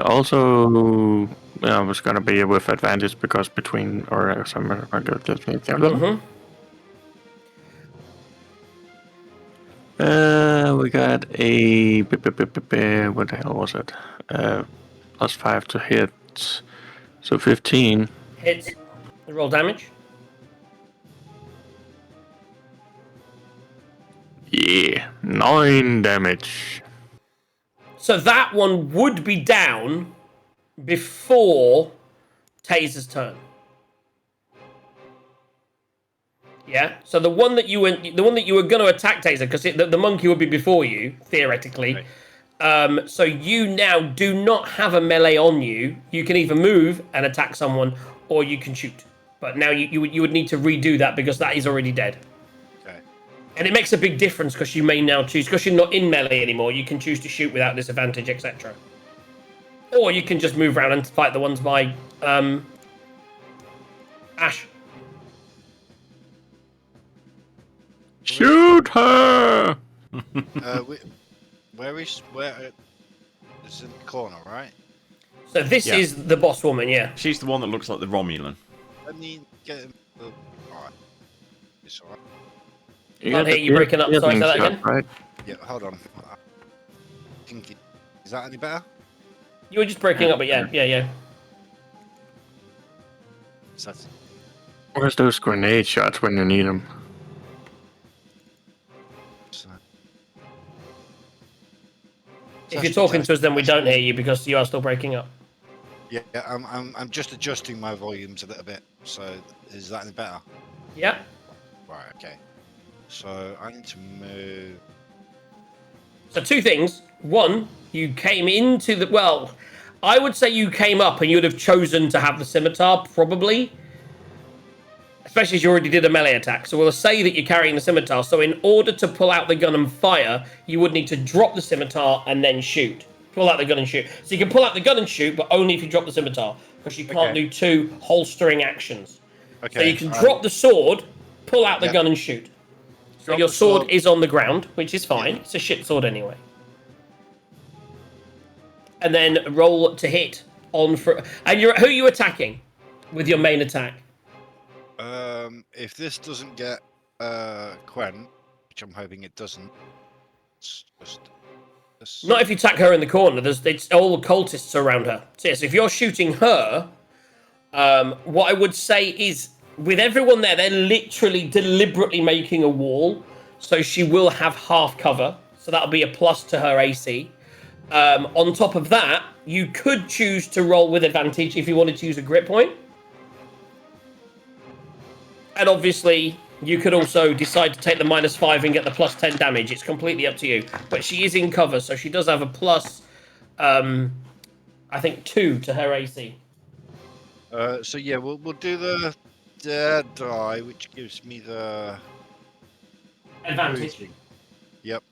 Also, I was gonna be with advantage because between or something. We got a what the hell was it? Plus 5 to hit, so 15. Hits. Roll damage. Yeah, 9 damage. So that one would be down before Taser's turn. Yeah. So the one that you were going to attack Taser, because the monkey would be before you theoretically. Okay. So you now do not have a melee on you. You can either move and attack someone, or you can shoot. But now you would need to redo that because that is already dead. Okay. And it makes a big difference because you may now choose, because you're not in melee anymore, you can choose to shoot without disadvantage, etc. Or you can just move around and fight the ones by Ash. Shoot her! Where is it's in the corner, right? So this Yeah. is the boss woman, yeah. She's the one that looks like the Romulan. Let me get him. Alright. It's alright. You Can't got hear you breaking up. Sorry, say that shot, again? right? Yeah, hold on. Is that any better? You were just breaking up, but yeah. Is that... Where's those grenade shots when you need them? If you're talking to us, then we don't hear you because you are still breaking up. Yeah, I'm just adjusting my volumes a little bit. So is that any better? Yeah. Right. Okay. So I need to move. So two things. One, you came into the... Well, I would say you came up and you would have chosen to have the scimitar, probably. especially as you already did a melee attack. So we'll say that you're carrying the scimitar. So in order to pull out the gun and fire, you would need to drop the scimitar and then shoot. Pull out the gun and shoot. So you can pull out the gun and shoot, but only if you drop the scimitar, because you can't do 2 holstering actions. Okay. So you can drop the sword, pull out the gun and shoot. So Drop your the sword is on the ground, which is fine. It's a shit sword anyway. And then roll to hit on for. And who are you attacking with your main attack? If this doesn't get Quen, which I'm hoping it doesn't, it's just Not if you attack her in the corner. It's all the cultists around her. So yes, if you're shooting her, what I would say is, with everyone there, they're literally deliberately making a wall, so she will have half cover. So that'll be a plus to her AC. On top of that, you could choose to roll with advantage if you wanted to use a grit point. And obviously, you could also decide to take the -5 and get the +10 damage. It's completely up to you. But she is in cover, so she does have a plus, I think, 2 to her AC. So yeah, we'll do the dead die, which gives me the Advantage. bruising. Yep.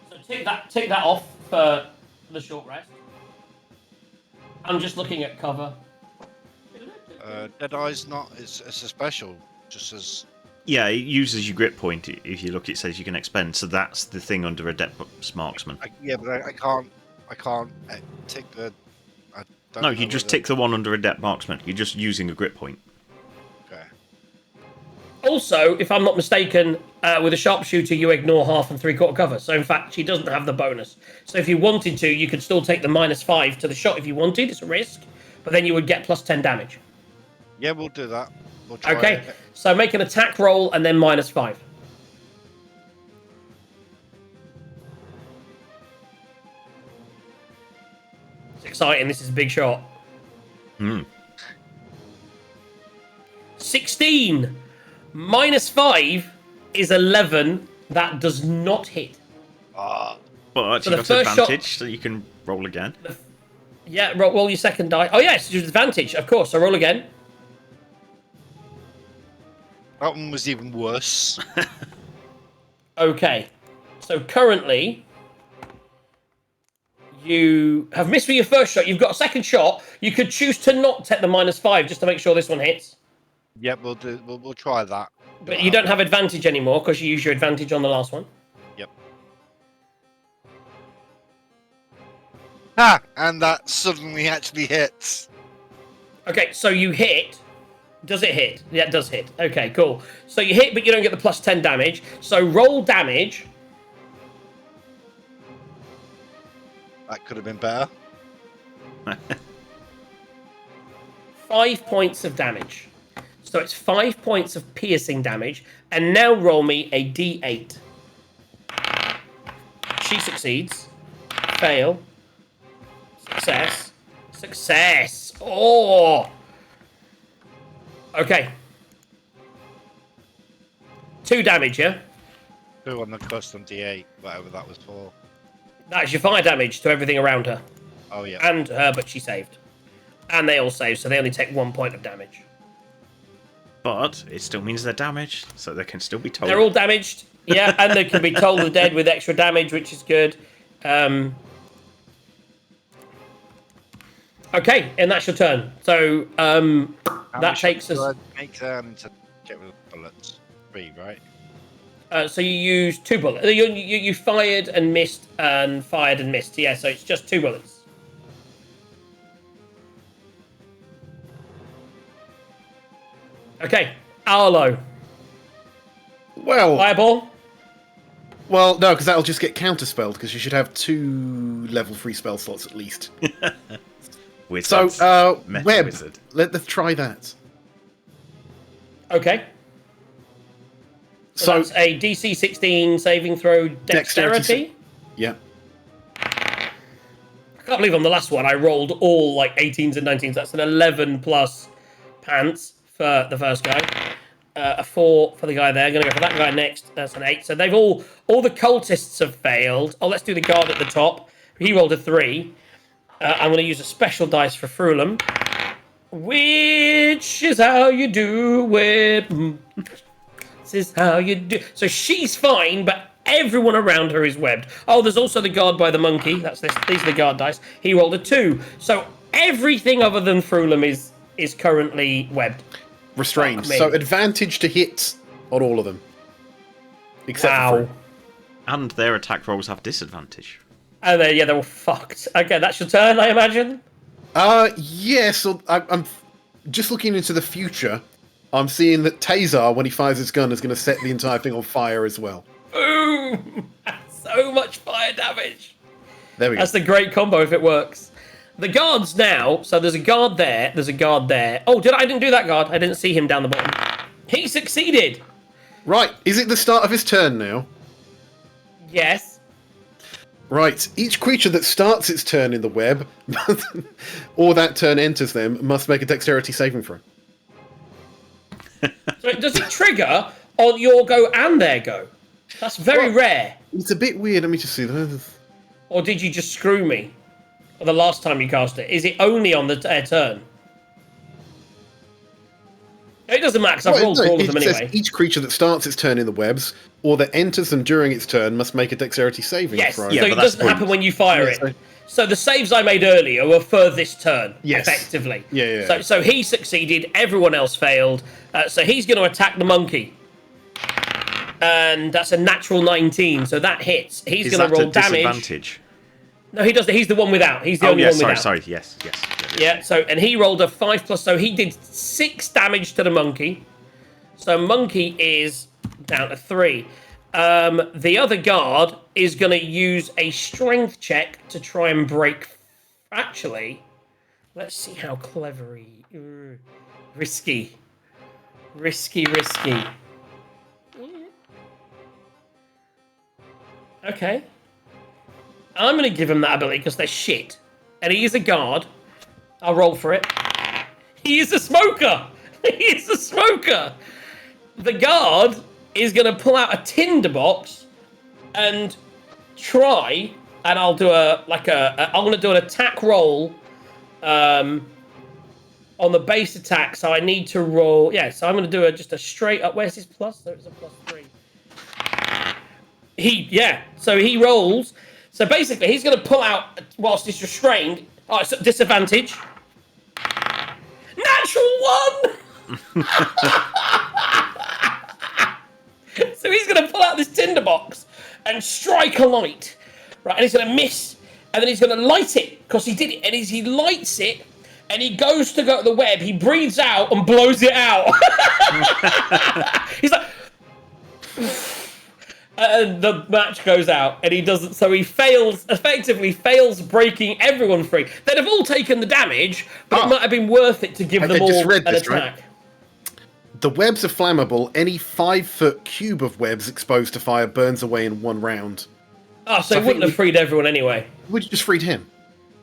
So take that off for the short rest. I'm just looking at cover. Dead eye's not. It's a special. Just as Yeah, it uses your grip point. If you look, it says you can expend. So that's the thing under Adept Marksman. but I can't take the. I don't No, know you just whether- tick the one under Adept Marksman. You're just using a grip point. Okay. Also, if I'm not mistaken, with a sharpshooter, you ignore half and 3/4 cover. So, in fact, she doesn't have the bonus. So, if you wanted to, you could still take the -5 to the shot if you wanted. It's a risk. But then you would get +10 damage. Yeah, we'll do that. We'll try Okay. it. So, make an attack roll and then -5. It's exciting. This is a big shot. 16. -5 is 11. That does not hit. But So you the got first shot- advantage, so you can roll again. Yeah, roll your second die. Oh, yes, your advantage, of course. So roll again. That one was even worse. Okay. So currently, you have missed with your first shot. You've got a second shot. You could choose to not take the -5 just to make sure this one hits. Yep, we'll do. We'll try that. But you don't have advantage anymore because you used your advantage on the last one. Yep. Ah, and that suddenly actually hits. Okay, so you hit. Does it hit? Yeah, it does hit. Okay, cool. So you hit, but you don't get the +10 damage. So roll damage. That could have been better. 5 points of damage. So it's 5 points of piercing damage. And now roll me a d8. She succeeds. Fail. Success. Success. Oh! Okay. 2 damage, yeah? 2 on the custom D8, whatever that was for. That's your fire damage to everything around her. Oh yeah. And her, but she saved. And they all save, so they only take 1 point of damage. But it still means they're damaged, so they can still be told. They're all damaged. Yeah, and they can be told they're dead with extra damage, which is good. Okay, and that's your turn. So How that much takes do us. I make them to get rid of bullets? 3, right? So you use 2 bullets. You fired and missed and fired and missed. Yeah, so it's just 2 bullets. Okay, Arlo. Well, Fireball. well, no, because that'll just get counterspelled, because you should have 2 level 3 spell slots at least. Wizards. So, Meta web. wizard. Let's try that. Okay. So So, that's a DC 16 saving throw Dexterity dexterity. yeah. I can't believe on the last one I rolled all like 18s and 19s. That's an 11 plus pants for the first guy. A 4 for the guy there. Gonna go for that guy next. That's an 8. So they've all the cultists have failed. Oh, let's do the guard at the top. He rolled a 3. I'm gonna use a special dice for Frulum. Which is how you do it. This is how you do. So she's fine, but everyone around her is webbed. Oh, there's also the guard by the monkey. That's this. These are the guard dice. He rolled a 2. So everything other than Frulam is currently webbed. Restrained. Fuck me. So advantage to hit on all of them. Except for Fru. And their attack rolls have disadvantage. And they're all fucked. Okay, that's your turn, I imagine. Yes. So I'm just looking into the future. I'm seeing that Tazar, when he fires his gun, is going to set the entire thing on fire as well. Boom! That's so much fire damage. There we go. That's the great combo if it works. The guards now. So there's a guard there. There's a guard there. Oh, I didn't do that guard. I didn't see him down the bottom. He succeeded. Right. Is it the start of his turn now? Yes. Right. Each creature that starts its turn in the web, or that turn enters them, must make a dexterity saving throw. So does it trigger on your go and their go? That's very rare. It's a bit weird. Let me just see. Or did you just screw me? Or the last time you cast it? Is it only on their turn? It doesn't matter, 'cause I've rolled for all of them anyway. Says each creature that starts its turn in the webs, or that enters them during its turn, must make a dexterity saving throw. So it doesn't happen when you fire it. So the saves I made earlier were for this turn, effectively. Yeah. So he succeeded, everyone else failed. So he's going to attack the monkey. And that's a natural 19, so that hits. He's going to roll damage. Disadvantage? No, he doesn't. He's the one without. He's the only one without. Sorry. Yes. Yeah, so, and he rolled a 5+, so he did 6 damage to the monkey. So monkey is down to 3. The other guard is going to use a strength check to try and break. Actually, let's see how clever he. Risky. Okay. I'm going to give him that ability because they're shit. And he is a guard. I'll roll for it. He is a smoker. The guard is going to pull out a tinderbox and try, and I'll do I'm going to do an attack roll on the base attack, so I need to roll, so I'm going to do just a straight up, where's his plus? There it's a +3. So he rolls, so basically he's going to pull out, whilst he's restrained, it's at disadvantage. Natural 1! So he's going to pull out this tinderbox and strike a light. Right, and he's going to miss. And then he's going to light it, because he did it. And as he lights it, and he goes to go to the web, he breathes out and blows it out. He's like... And the match goes out, and he doesn't. So he effectively fails breaking everyone free. They'd have all taken the damage, but it might have been worth it to give them all an attack. Right? The webs are flammable. Any 5-foot cube of webs exposed to fire burns away in 1 round. Oh, so he wouldn't have freed everyone anyway. Would you just freed him?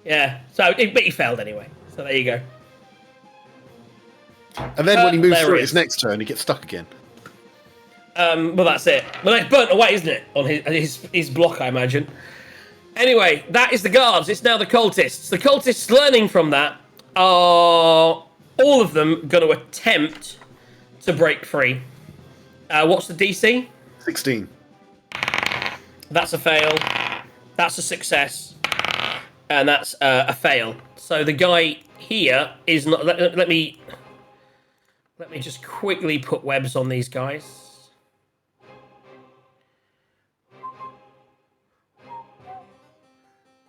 Yeah. But he failed anyway. So there you go. And then when he moves through his next turn, he gets stuck again. Well, that's it. Well, it's burnt away, isn't it? On his block, I imagine. Anyway, that is the guards. It's now the cultists. The cultists learning from that are all of them going to attempt to break free. What's the DC? 16. That's a fail. That's a success. And that's a fail. So the guy here is not... Let me just quickly put webs on these guys.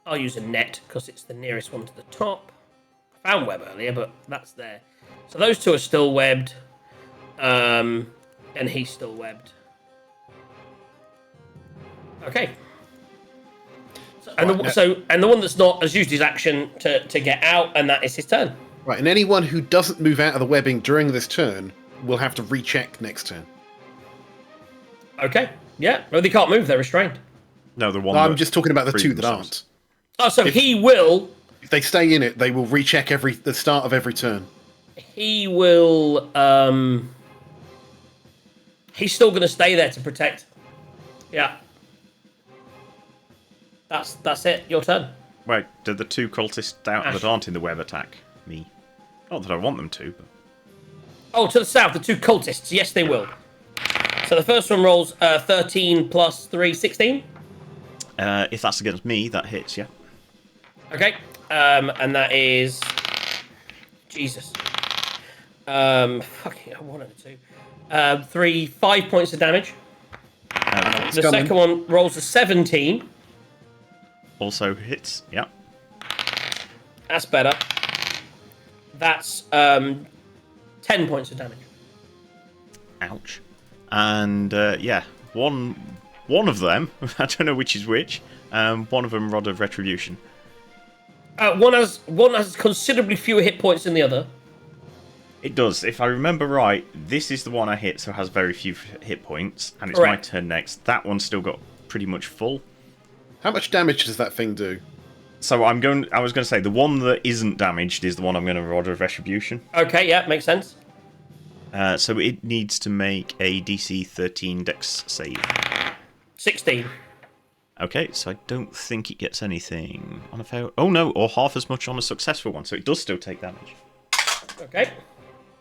I'll use a net because it's the nearest one to the top. I found web earlier, but that's there. So those two are still webbed. And he's still webbed. Okay. And the one that's not has used his action to get out, and that is his turn. Right, and anyone who doesn't move out of the webbing during this turn will have to recheck next turn. Okay. Yeah. No, they can't move. They're restrained. No, the one. I'm just talking about the two that aren't. Oh, so he will. If they stay in it, they will recheck the start of every turn. He will. He's still going to stay there to protect. Yeah. That's it. Your turn. Wait, did the two cultists out that aren't in the web attack me? Not that I want them to, but... Oh, to the south, the two cultists. Yes, they will. So the first one rolls 13 plus 3, 16. If that's against me, that hits, yeah. Okay. And that is... Jesus. Fucking hell, 1 and 2. 5 points of damage. The coming. second one rolls a 17. Also hits, yeah. That's better. That's 10 points of damage. Ouch. And, yeah, one of them, I don't know which is which, one of them Rod of Retribution. One has considerably fewer hit points than the other. It does. If I remember right, this is the one I hit, so it has very few hit points, and it's Correct. my turn next. That one's still got pretty much full. How much damage does that thing do? So I was going to say, the one that isn't damaged is the one I'm going to Rod of Retribution. Okay, yeah, makes sense. So it needs to make a DC 13 Dex save. 16. Okay, so I don't think it gets anything on a fail. Oh no, or half as much on a successful one, so it does still take damage. Okay.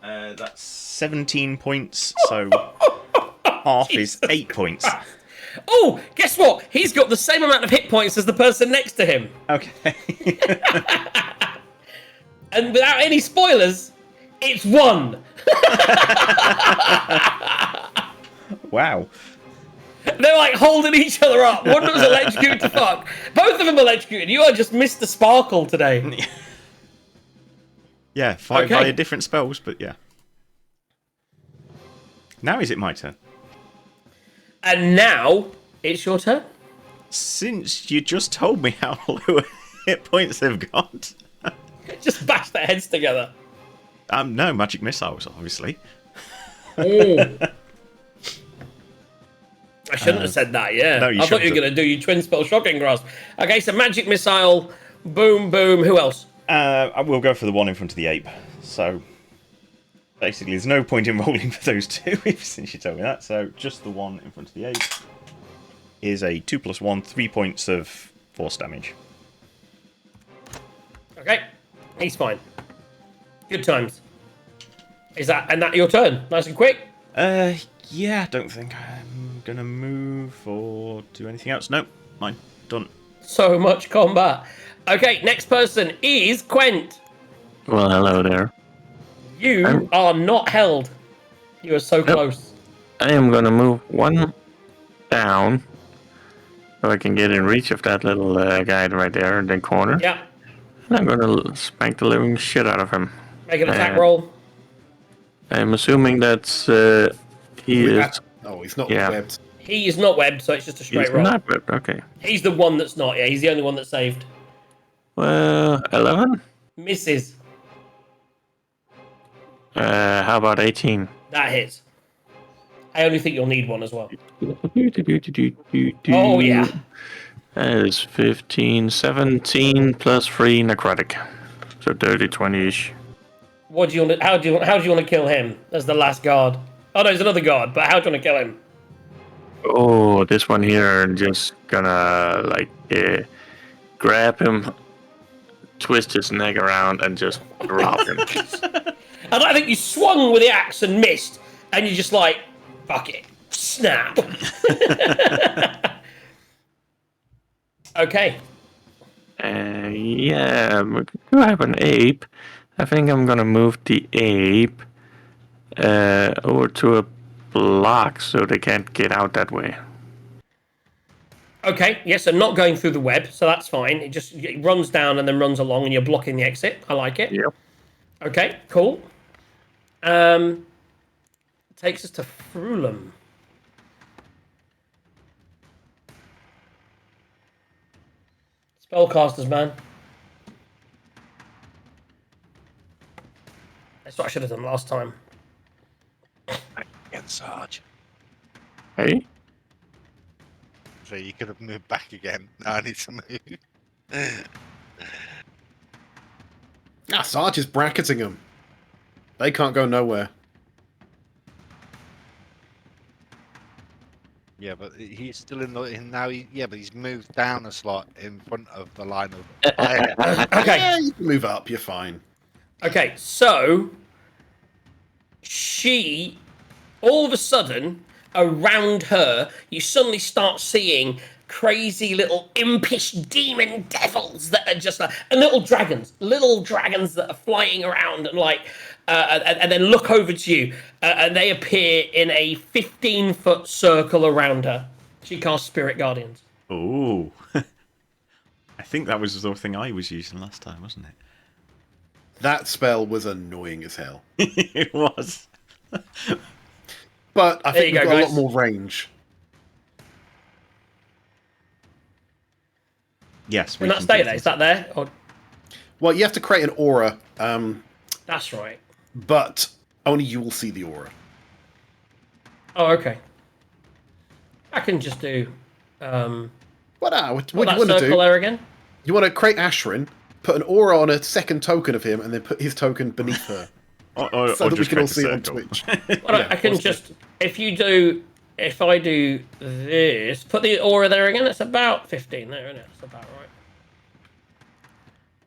That's 17 points, so half is 8 points. Oh, guess what? He's got the same amount of hit points as the person next to him. Okay. And without any spoilers, it's 1. Wow. They're like holding each other up. One of them's electrocuted to fuck. Both of them electrocuted. You are just Mr. Sparkle today. Yeah, fight Okay. via different spells, but yeah. Now is it my turn? And now it's your turn. Since you just told me how low hit points they've got. Just bash their heads together. No, magic missiles, obviously. I shouldn't have said that, yeah. No, you I thought you shouldn't were going to do your twin spell shocking grasp. Okay, so magic missile, boom, boom. Who else? I will go for the one in front of the ape. So, basically, there's no point in rolling for those two, since you told me that. So, just the one in front of the ape is a 2 + 1, 3 points of force damage. Okay, he's fine. Good times. Is that your turn? Nice and quick? Yeah, I don't think I'm gonna move or do anything else. Nope, mine. Done. So much combat. Okay, next person is Quent. Well, hello there. You are not held. You are so close. I am gonna move 1 down so I can get in reach of that little guy right there in the corner. Yeah. And I'm gonna spank the living shit out of him. Make an attack roll. I'm assuming that's he is. Oh, he's not Yeah. webbed. He is not webbed, so it's just a straight He's roll. not webbed. Okay. He's the one that's not. Yeah, he's the only one that's saved. Well, 11. Misses. How about 18? That hits. I only think you'll need one as well. Oh, Oh yeah. That is 15, 17 plus 3 necrotic. So 30, 20-ish. What do you want? How do you want to kill him as the last guard? Oh no, he's another guard. But how do you want to kill him? Oh, this one here, just gonna like grab him, twist his neck around, and just drop him. And I think you swung with the axe and missed, and you're just like, fuck it, snap. Okay. Yeah, we do have an ape. I think I'm gonna move the ape over to a block so they can't get out that way. Okay. Yes, so not going through the web, so that's fine. It runs down and then runs along, and you're blocking the exit. I like it. Yep. Okay. Cool. Takes us to Frulum. Spellcasters, man. That's what I should have done last time. Again, Sarge. Hey? So you could have moved back again. Now I need to move. Sarge is bracketing them. They can't go nowhere. Yeah, but he's still in now. But he's moved down a slot in front of the line of fire. Okay. Yeah, you can move up. You're fine. Okay, so she, all of a sudden, around her, you suddenly start seeing crazy little impish demon devils that are just like, and little dragons that are flying around and like, and then look over to you, and they appear in a 15-foot circle around her. She casts Spirit Guardians. Oh. I think that was the thing I was using last time, wasn't it? That spell was annoying as hell. It was. But I There think you we've go, got a guys. lot more range. Yes, we And that can stay do there. this. Is that there? Or... Well, you have to create an aura, That's right. but only you will see the aura. Oh, okay. I can just do. What do you That want to circle do? there again. You want to create Ashrin, put an aura on a second token of him, and then put his token beneath her. Or So that we just can all create a see it on circle. Twitch. Well, Yeah, I can what's just if I do this, put the aura there again. It's about 15 there, isn't it? That's about right.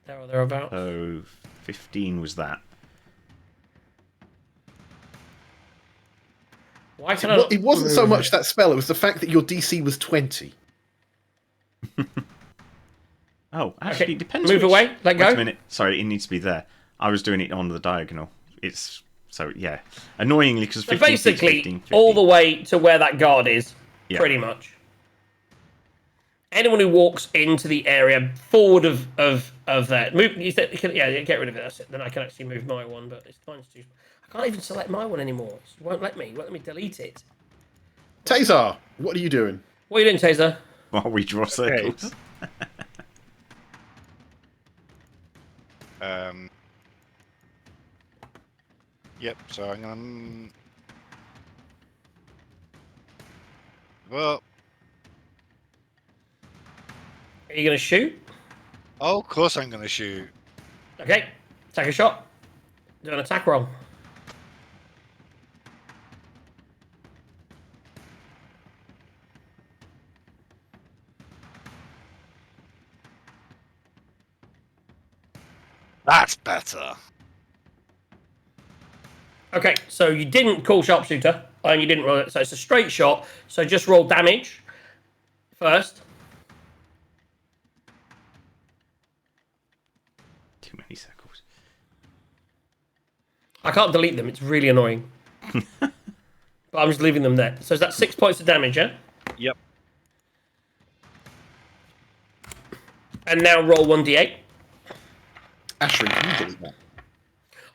There or thereabouts. So 15 was that. Why can I not It wasn't so move much it? that spell, it was the fact that your DC was 20. Oh, actually, Okay, it depends. move away, let Wait go. a minute. Sorry, it needs to be there. I was doing it on the diagonal. It's so yeah. Annoyingly, because So 15 basically, 15, 15. all the way to where that guard is, Yeah. pretty much. Anyone who walks into the area forward of that, move. You said, yeah, get rid of it. That's it. Then I can actually move my one, but it's mine's too. I can't even select my one anymore. It won't let me. It won't let me delete it. Tazar, what are you doing? What are you doing, Taser? While we draw circles. Yep. So I'm gonna. Well, Are you going to shoot? oh, of course I'm gonna shoot. Okay, take a shot. Do an attack roll. That's better. Okay, so you didn't call sharpshooter, and you didn't roll it, so it's a straight shot. So just roll damage first. Too many circles. I can't delete them, it's really annoying. But I'm just leaving them there. So is that 6 points of damage, yeah? Yep. And now roll 1d8. Ashrin, can you delete that?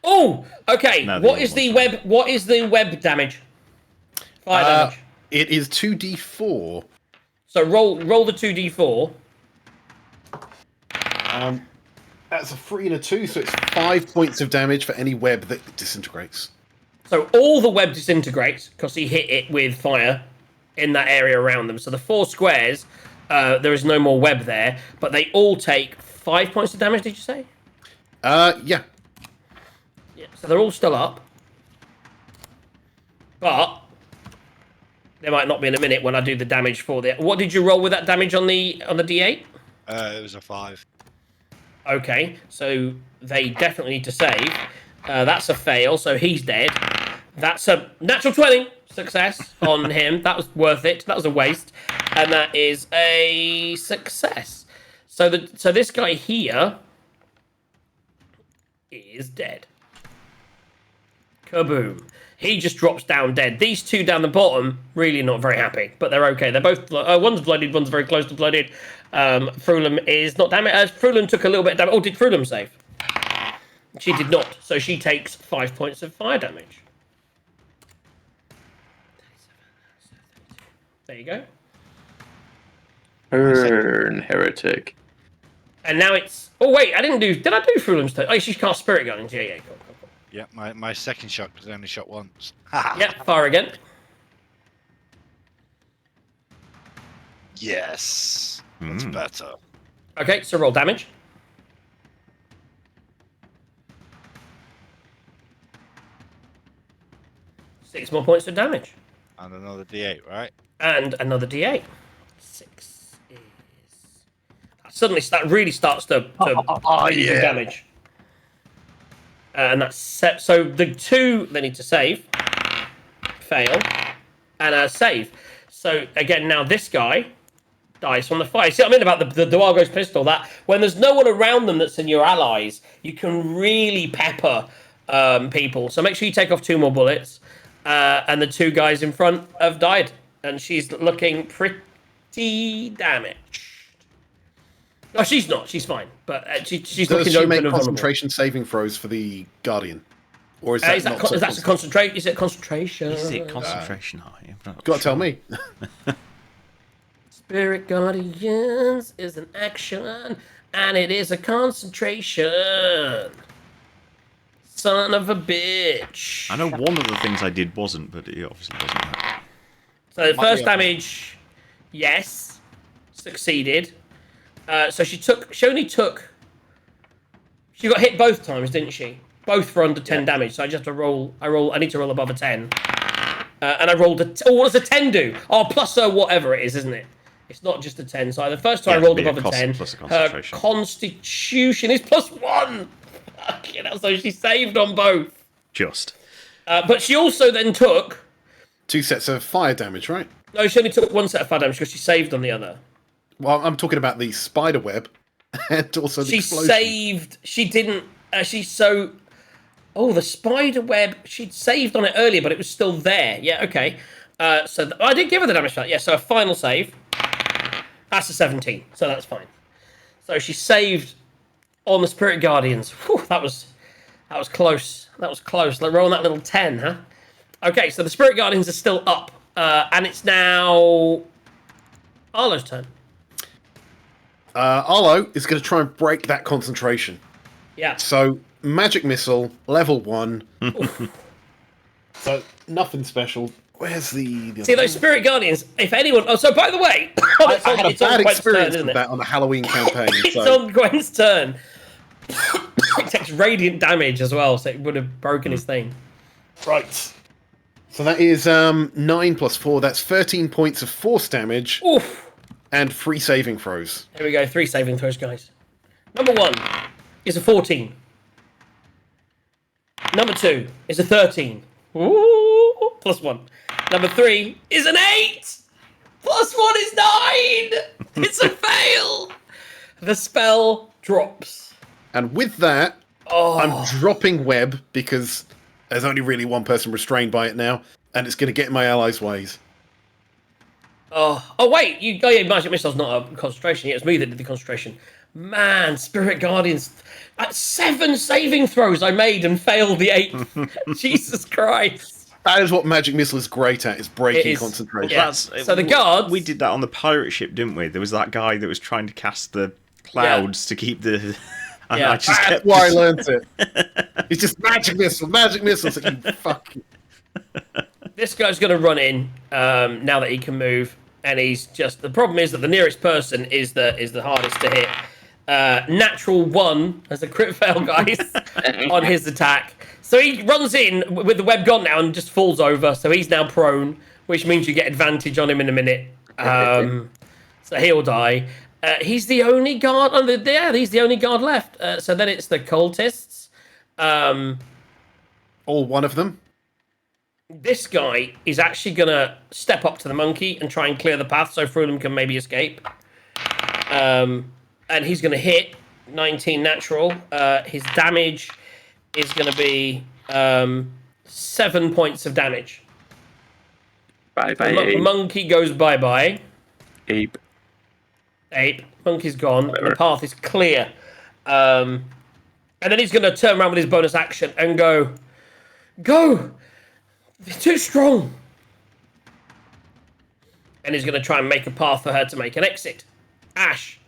Oh, okay. No, What the is other the one's web? What is the web damage? Fire damage. It is 2d4. So roll the 2d4. That's a 3 and a 2, so it's 5 points of damage for any web that disintegrates. So all the web disintegrates because he hit it with fire in that area around them. So the 4 squares, there is no more web there, but they all take 5 points of damage. Did you say? Yeah. Yeah. So they're all still up, but they might not be in a minute when I do the damage for the. What did you roll with that damage on the d8? It was a 5. Okay, so they definitely need to save. That's a fail, so he's dead. That's a natural 20 success on him. That was worth it. That was a waste, and that is a success. So this guy here is dead. Kaboom. He just drops down dead. These two down the bottom, really not very happy, but they're okay. They're both, one's bloodied, one's very close to bloodied. Frulum is not damaged. Frulum took a little bit of damage. Oh, did Frulum save? She did not, so she takes 5 points of fire damage. There you go. Burn, heretic. And now it's... Oh, wait, I didn't do... Did I do Frulum's turn? Oh, she cast Spirit Guardians. Yeah, cool. Yeah, my second shot because I only shot once. Yeah, fire again. Yes. That's better. Okay, so roll damage. Six more points of damage. And another D8, right? And another d8. 6 is... Suddenly, that really starts to really do damage. And that's set. So the 2 they need to save, fail, and save. So again, now this guy dies from the fire. See what I mean about the Duago's pistol? That when there's no one around them that's in your allies, you can really pepper people. So make sure you take off 2 more bullets. And the 2 guys in front have died. And she's looking pretty damaged. No, she's not. She's fine. But she's Does looking she open make and vulnerable. concentration saving throws for the Guardian? Or is that not so That's a concentration? Is it concentration? Is it concentration high? I'm not Got to sure. tell me. Spirit Guardians is an action, and it is a concentration. Son of a bitch. I know one of the things I did wasn't, but it obviously wasn't that. So the Might first be a- damage, yes, succeeded. So she only took. She got hit both times, didn't she? Both for under 10 damage. So I just have to roll. I need to roll above a 10. And I rolled a. Oh, what does a 10 do? Oh, plus whatever it is, isn't it? It's not just a 10. So the first time I Yeah, rolled it'd be above a a 10. plus a Her concentration. constitution is +1. Fucking hell, so she saved on both. Just. But she also then took. 2 sets of fire damage, right? No, she only took 1 set of fire damage because she saved on the other. Well, I'm talking about the spider web and also the She explosion. saved. She didn't. Oh, the spider web. She'd saved on it earlier, but it was still there. Yeah, okay. I did give her the damage for that. Yeah, so a final save. That's a 17, so that's fine. So she saved on the Spirit Guardians. Whew, that was close. That was close. Like rolling that little 10, huh? Okay, so the Spirit Guardians are still up, and it's now Arlo's turn. Arlo is going to try and break that concentration. Yeah. So, magic missile, level 1. So, nothing special. Where's the See those Spirit Guardians? If anyone, oh, so by the way, I had a bad Gwen's experience turn, isn't with it? that on the Halloween campaign. It's So, on Gwen's turn. It takes radiant damage as well, so it would have broken his thing. right. So that is 9 plus 4. That's 13 points of force damage Oof. and 3 saving throws. Here we go. 3 saving throws, guys. Number 1 is a 14. Number 2 is a 13. Ooh, plus 1. Number 3 is an 8. Plus 1 is 9. It's a fail. The spell drops. And with that, Oh, I'm dropping web because there's only really one person restrained by it now, and it's going to get in my allies' ways. oh, wait. Yeah, Magic Missile's not a concentration. It was me that did the concentration. Man, Spirit Guardians. 7 saving throws I made and failed the 8th. Jesus Christ. That is what magic missile is great at, is breaking It is, concentration. yeah. So the guards. We did that on the pirate ship, didn't we? There was that guy that was trying to cast the clouds to keep the. And Yeah. I just That's kept. why I learned it. It's just magic missile, magic missile. It's like, you fuck. This guy's going to run in now that he can move, and he's just. The problem is that the nearest person is the hardest to hit. Natural 1 as a crit fail, guys, on his attack. So he runs in with the web gone now and just falls over. So he's now prone, which means you get advantage on him in a minute. So he'll die. He's the only guard. He's the only guard left. So then it's the cultists. All one of them. This guy is actually going to step up to the monkey and try and clear the path so Frulum can maybe escape. And he's going to hit 19 natural. His damage is going to be 7 points of damage. Bye bye, ape. Monkey goes bye-bye. Ape. Monkey's gone. Whatever. The path is clear. And then he's going to turn around with his bonus action and go, they're too strong. And he's going to try and make a path for her to make an exit. Ash.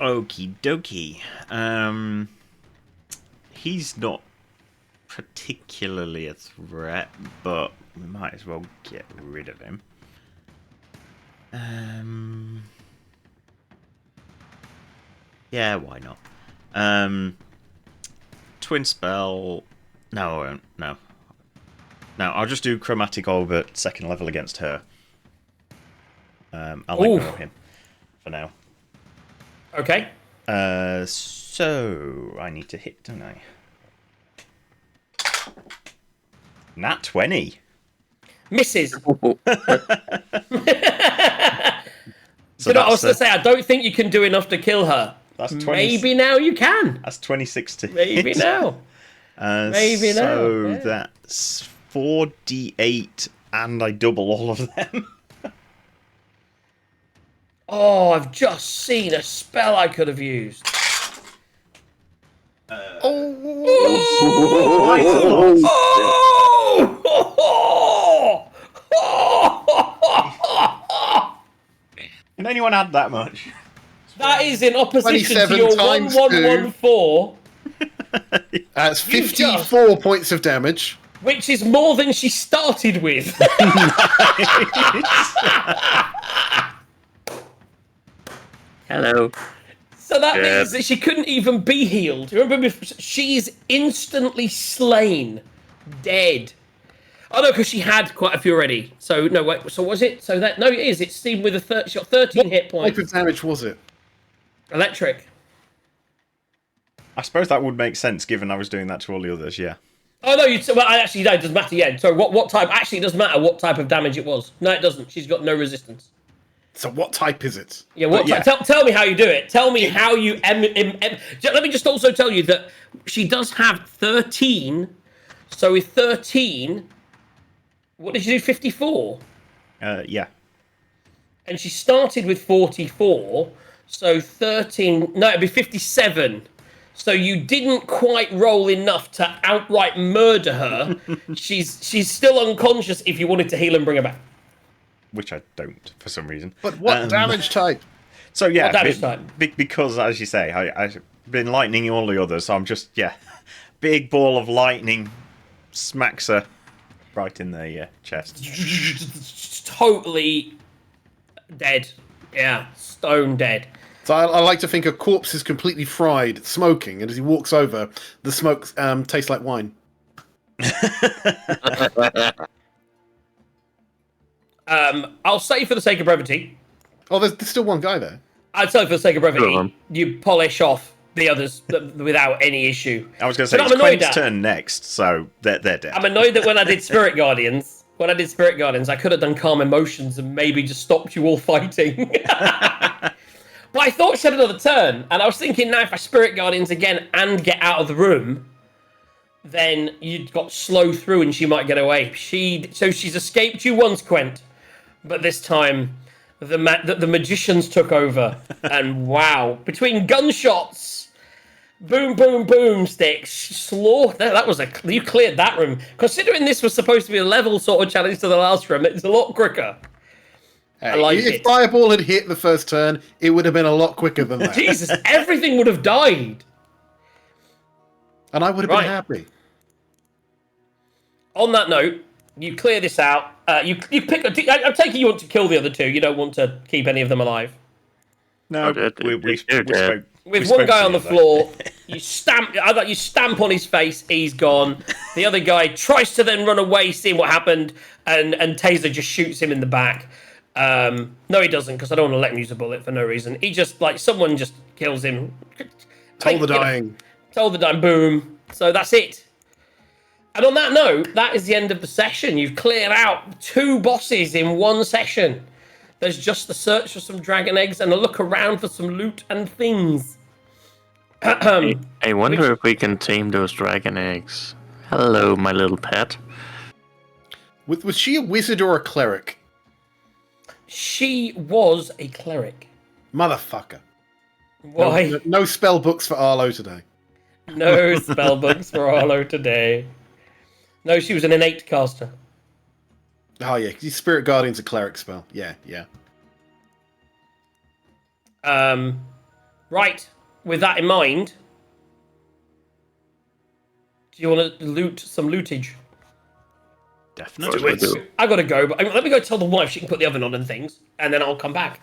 Okie dokie. He's not particularly a threat, but we might as well get rid of him. Yeah, why not? Twin spell. No, I won't. No. No, I'll just do chromatic orb at 2nd level against her. I'll Ooh. ignore him for now. Okay. So I need to hit, don't I? Nat 20. Misses. Oh, So You know, I was that's, going to say, I don't think you can do enough to kill her. That's 20 Maybe now you can. That's 26 to Maybe hit. now. Maybe so now. Yeah. that's 4d8, and I double all of them. Oh, I've just seen a spell I could have used. Can anyone add that much? That is in opposition to 27 your times 1114, That's You 54 points of damage. which is more than she started with. hello. So that Yeah. means that she couldn't even be healed. Remember, she's instantly slain, dead. Oh no, because she had quite a few already. So no, wait. So was it? So that no, it is. It's Steam with a she got 13 hit What points. type of damage was it? Electric. I suppose that would make sense given I was doing that to all the others, yeah. Oh no, well, actually, no, it doesn't matter. Yeah. So what type? Actually, it doesn't matter what type of damage it was. No, it doesn't. She's got no resistance. So what type is it? Yeah, what? yeah. Tell me how you do it. Tell me how you. Let me just also tell you that she does have 13. So with 13, what did she do? 54, Yeah. and she started with 44. So 13. No, it'd be 57. So you didn't quite roll enough to outright murder her. she's still unconscious. If you wanted to heal and bring her back. Which I don't, for some reason. But what damage type? So yeah, What damage type? Because, as you say, I've been lightning all the others, so I'm just, big ball of lightning smacks her right in the chest. Totally dead. Yeah, stone dead. So I like to think a corpse is completely fried, smoking, and as he walks over, the smoke tastes like wine. I'll say for the sake of brevity, Oh, there's still one guy there. I'd say for the sake of brevity, Sure. you polish off the others without any issue. I was going to say, But it's I'm annoyed Quint's at- turn next, so they're dead. I'm annoyed that when I did Spirit Guardians, I could have done Calm Emotions and maybe just stopped you all fighting. But I thought she had another turn, and I was thinking now if I Spirit Guardians again and get out of the room, then you'd got slow through and she might get away. So she's escaped you once, Quent, but this time the magicians took over, and wow, between gunshots, boom, boom, boom, sticks, slaughter. You cleared that room. Considering this was supposed to be a level sort of challenge to the last room, it's a lot quicker. Hey, I like if it. Fireball had hit the first turn, it would have been a lot quicker than that. Jesus, everything would have died. And I would have Right. been happy. On that note, you clear this out. You pick. I'm taking you want to kill the other two. You don't want to keep any of them alive. No, Oh, we you're dead. With one guy on the floor, you stamp. You stamp on his face. He's gone. The other guy tries to then run away, seeing what happened, and Taser just shoots him in the back. No, he doesn't, because I don't want to let him use a bullet for no reason. He just someone just kills him. Toll the dying. Told the dying. Boom. So that's it. And on that note, that is the end of the session. You've cleared out 2 bosses in 1 session. There's just the search for some dragon eggs and a look around for some loot and things. I wonder if we can tame those dragon eggs. Hello, my little pet. Was she a wizard or a cleric? She was a cleric. Motherfucker. Why? No spell books for Arlo today. No spellbooks for Arlo today. No, she was an innate caster. Oh yeah, 'cause Spirit Guardian's a cleric spell. Yeah. Right. With that in mind, do you want to loot some lootage? Definitely. I gotta go, but let me go tell the wife she can put the oven on and things, and then I'll come back.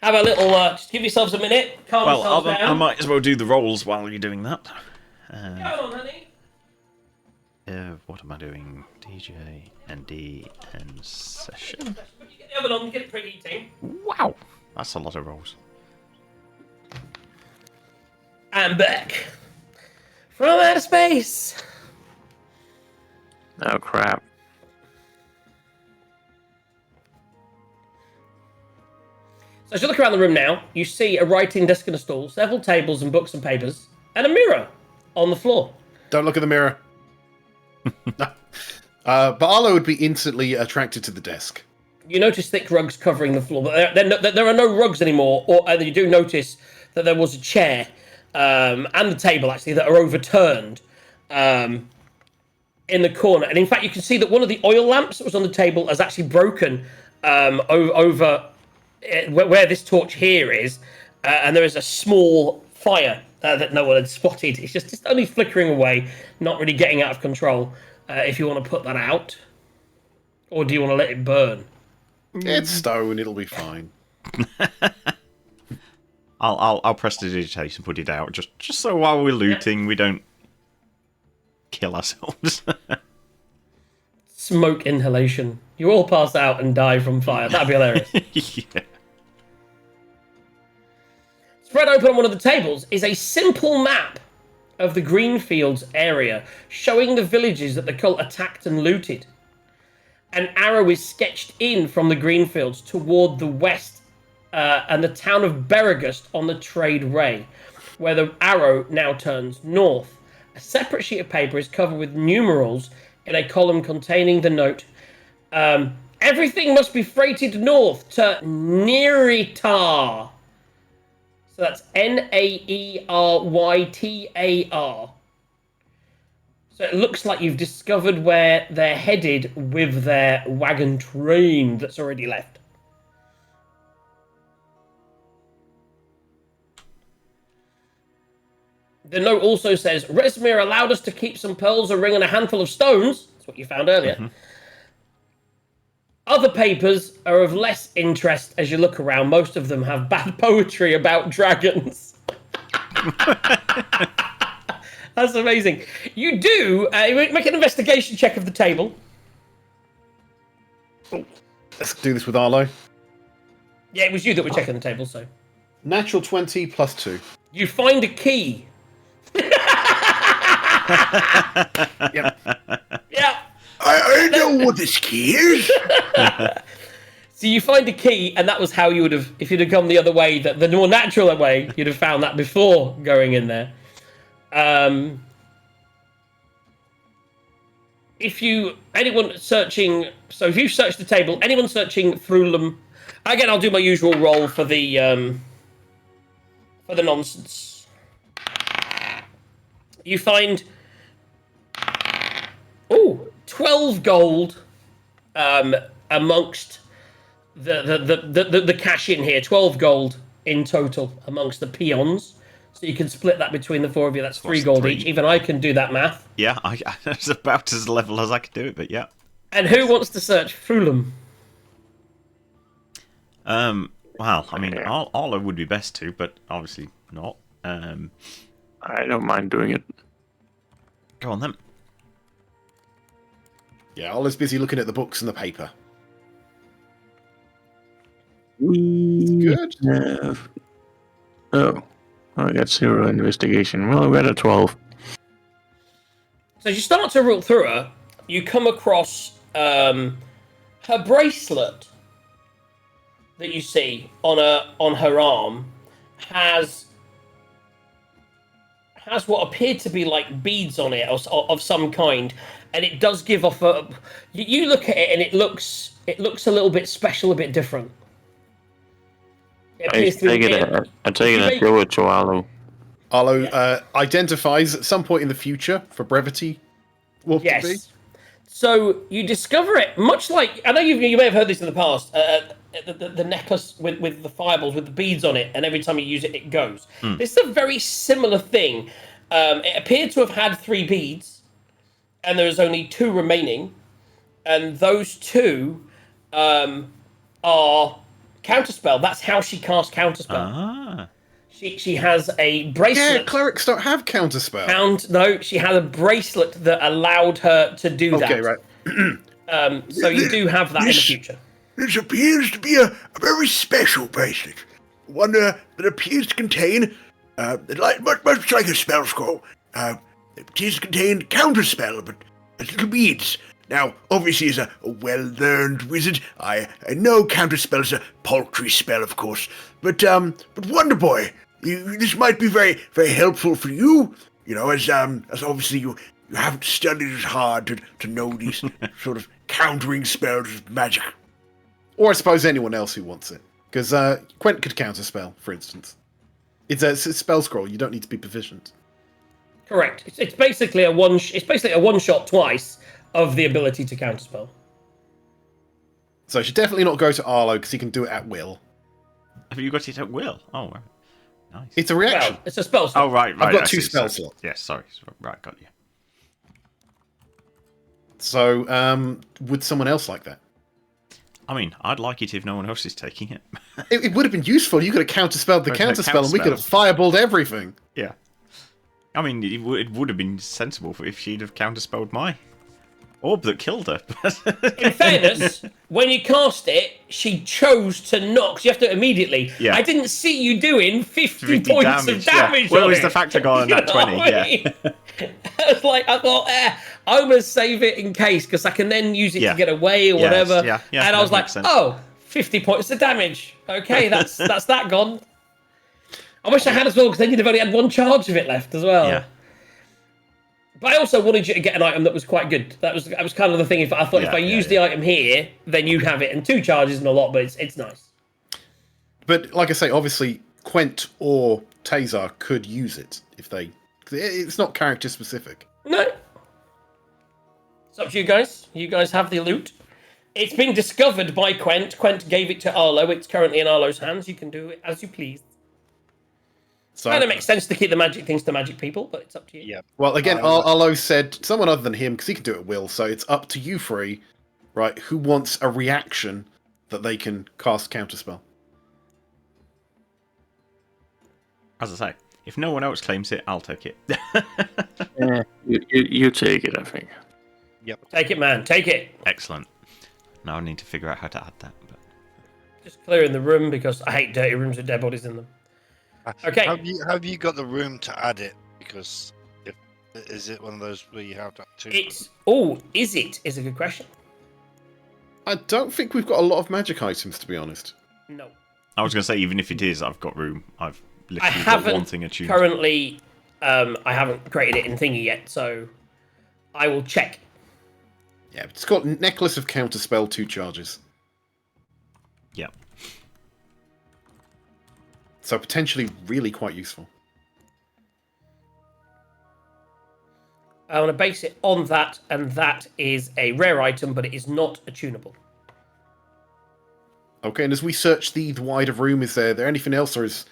Have a little, just give yourselves a minute, calm Well, yourselves down. I might as well do the rolls while you're doing that. Go on, honey. What am I doing? DJ, ND, and session. Get the oven on, get it preheating. Wow, that's a lot of rolls. I'm back. From outer space. Oh crap. So as you look around the room now, you see a writing desk and a stool, several tables and books and papers, and a mirror on the floor. Don't look at the mirror. No. But Arlo would be instantly attracted to the desk. You notice thick rugs covering the floor, but there are no rugs anymore. And you do notice that there was a chair and the table, actually, that are overturned in the corner. And in fact, you can see that one of the oil lamps that was on the table has actually broken over where this torch here is. And there is a small fire that no one had spotted. It's just only flickering away, not really getting out of control. If you want to put that out. Or do you want to let it burn? It's stone, it'll be fine. I'll press the digitate and put it out, just so while we're looting, we don't kill ourselves. Smoke inhalation. You all pass out and die from fire. That'd be hilarious. Yeah. Spread open on one of the tables is a simple map of the Greenfields area, showing the villages that the cult attacked and looted. An arrow is sketched in from the Greenfields toward the west and the town of Beragust on the Trade Ray, where the arrow now turns north. A separate sheet of paper is covered with numerals in a column containing the note, everything must be freighted north to Nerytar. So that's Nerytar. So it looks like you've discovered where they're headed with their wagon train that's already left. The note also says, Resmir allowed us to keep some pearls, a ring, and a handful of stones. That's what you found earlier. Mm-hmm. Other papers are of less interest as you look around. Most of them have bad poetry about dragons. That's amazing. You do make an investigation check of the table. Let's do this with Arlo. Yeah, it was you that were checking the table, so. Natural 20 plus 2. You find a key. Yep. Yeah. I know what this key is. So you find a key, and that was how you would have, if you'd have gone the other way, the more natural way, you'd have found that before going in there. If you search the table, anyone searching through them, again, I'll do my usual roll for the nonsense. You find 12 gold amongst the cash in here. 12 gold in total amongst the peons. So you can split that between the four of you. That's 3 gold each. Even I can do that math. Yeah, it's about as level as I could do it, but yeah. And who wants to search through them? Well, I mean, Arlo would be best to, but obviously not. I don't mind doing it. Go on then. Yeah, Arlo's busy looking at the books and the paper. Good. I got 0 investigation. Well, we had a 12. So as you start to root through her, you come across her bracelet that you see on her arm has what appeared to be like beads on it of some kind, and it does give off a. You look at it and it looks a little bit special, a bit different. I take it to it to Arlo. Arlo identifies at some point in the future, for brevity, what to be. So you discover it, much like, I know you may have heard this in the past, the necklace with the fireballs, with the beads on it, and every time you use it, it goes. This is a very similar thing. It appeared to have had 3 beads, and there is only 2 remaining, and those 2 are counterspell. That's how she casts counterspell. She has a bracelet. Yeah, clerics don't have counterspell. No, she had a bracelet that allowed her to do that. Okay, right. So you do have that in the future. This appears to be a very special bracelet. One that appears to contain, much like a spell scroll, it appears to contain counterspell, but little beads. Now, obviously, as a well-learned wizard, I know counterspell is a paltry spell, of course. But Wonder Boy, this might be very, very helpful for you. You know, as obviously you haven't studied as hard to know these sort of countering spells of magic. Or I suppose anyone else who wants it. Because Quent could counterspell, for instance. It's a spell scroll. You don't need to be proficient. Correct. It's basically a one. It's basically a one shot twice of the ability to counterspell. So I should definitely not go to Arlo because he can do it at will. Have you got it at will? Oh, right. Nice. It's a reaction. Well, it's a spell slot. Oh, right. I've got I 2 see. spell So- slots. Yes, sorry. Right, got you. So would someone else like that? I mean, I'd like it if no one else is taking it. It would have been useful. You could have counterspelled the Where's the counterspell and we could have fireballed everything. Yeah. I mean, it would have been sensible if she'd have counterspelled my orb that killed her. In fairness, when you cast it, she chose to not, 'cause you have to immediately. Yeah. I didn't see you doing 50 points of damage. Yeah. Well, on it was it. the fact I got on You that know 20, what I mean? I was like, I thought, I'm going to save it in case, because I can then use it Yeah. to get away or Yes, whatever. yeah, And I that was like, makes sense. oh, 50 points of damage. Okay, that's that gone. I wish I had as well, because then you'd have only had one charge of it left as well. Yeah. But I also wanted you to get an item that was quite good. That was kind of the thing. If I thought if Yeah, I yeah, used the item here, then you'd have it. And 2 charges isn't a lot, but it's nice. But like I say, obviously Quent or Tazar could use it if they. It's not character specific. No. It's up to you guys. You guys have the loot. It's been discovered by Quent. Quent gave it to Arlo. It's currently in Arlo's hands. You can do it as you please. So Kind of makes sense to keep the magic things to magic people, but it's up to you. Yeah. well, again, Arlo said someone other than him because he can do it at will. So it's up to you three, right? Who wants a reaction that they can cast counterspell? As I say, if no one else claims it, I'll take it. Yeah, you take it, I think. Take it, man. Take it. Excellent. Now I need to figure out how to add that. But... Just clearing the room because I hate dirty rooms with dead bodies in them. Okay. Have you got the room to add it? Because is it one of those where you have to? Is it? Is a good question. I don't think we've got a lot of magic items, to be honest. No. I was going to say, even if it is, I've got room. I've I literally got one haven't thing attuned. currently. I haven't created it in Thingy yet, so I will check. Yeah, it's got Necklace of Counterspell, 2 charges. Yeah. So potentially really quite useful. I want to base it on that, and that is a rare item, but it is not attunable. Okay, and as we search the wider room, is there anything else, or is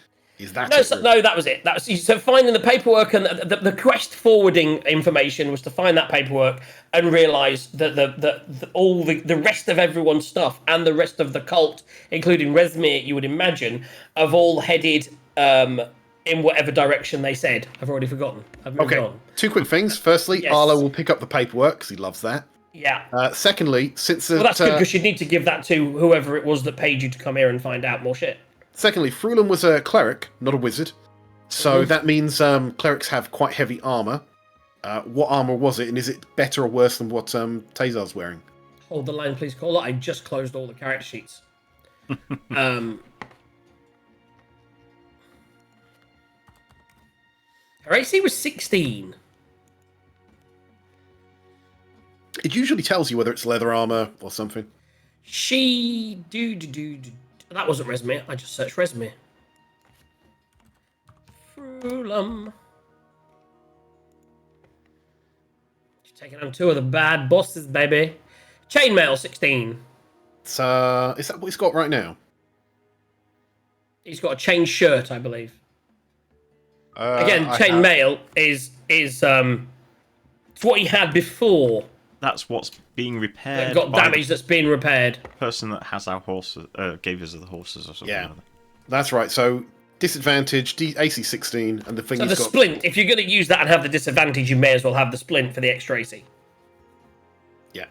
that No, it? so, no, that was it. That was so finding the paperwork and the quest forwarding information was to find that paperwork and realise that all the rest of everyone's stuff and the rest of the cult, including Rezmir, you would imagine, have all headed in whatever direction they said. I've already forgotten. I've moved Okay, on. 2 quick things. Firstly, Yes. Arlo will pick up the paperwork because he loves that. Yeah. Secondly, since Well, that's good because you'd need to give that to whoever it was that paid you to come here and find out more shit. secondly, Frulin was a cleric, not a wizard, so that means clerics have quite heavy armor. What armor was it, and is it better or worse than what Tazar's wearing? Hold the line, please, Caller. I just closed all the character sheets. Her AC was 16. It usually tells you whether it's leather armor or something. She that wasn't Rezmir. I just searched Rezmir. Frulum. She's taking on 2 of the bad bosses, baby. Chainmail 16. So, is that what he's got right now? He's got a chain shirt, I believe. Again, I chain have- mail is it's what he had before That's what's being repaired. that got by damage that's been repaired. the person that has our horses, gave us the horses or something. Yeah. Or other. That's right. So, disadvantage, AC 16, and the thing So the he's got... splint, if you're going to use that and have the disadvantage, you may as well have the splint for the extra AC. Yeah.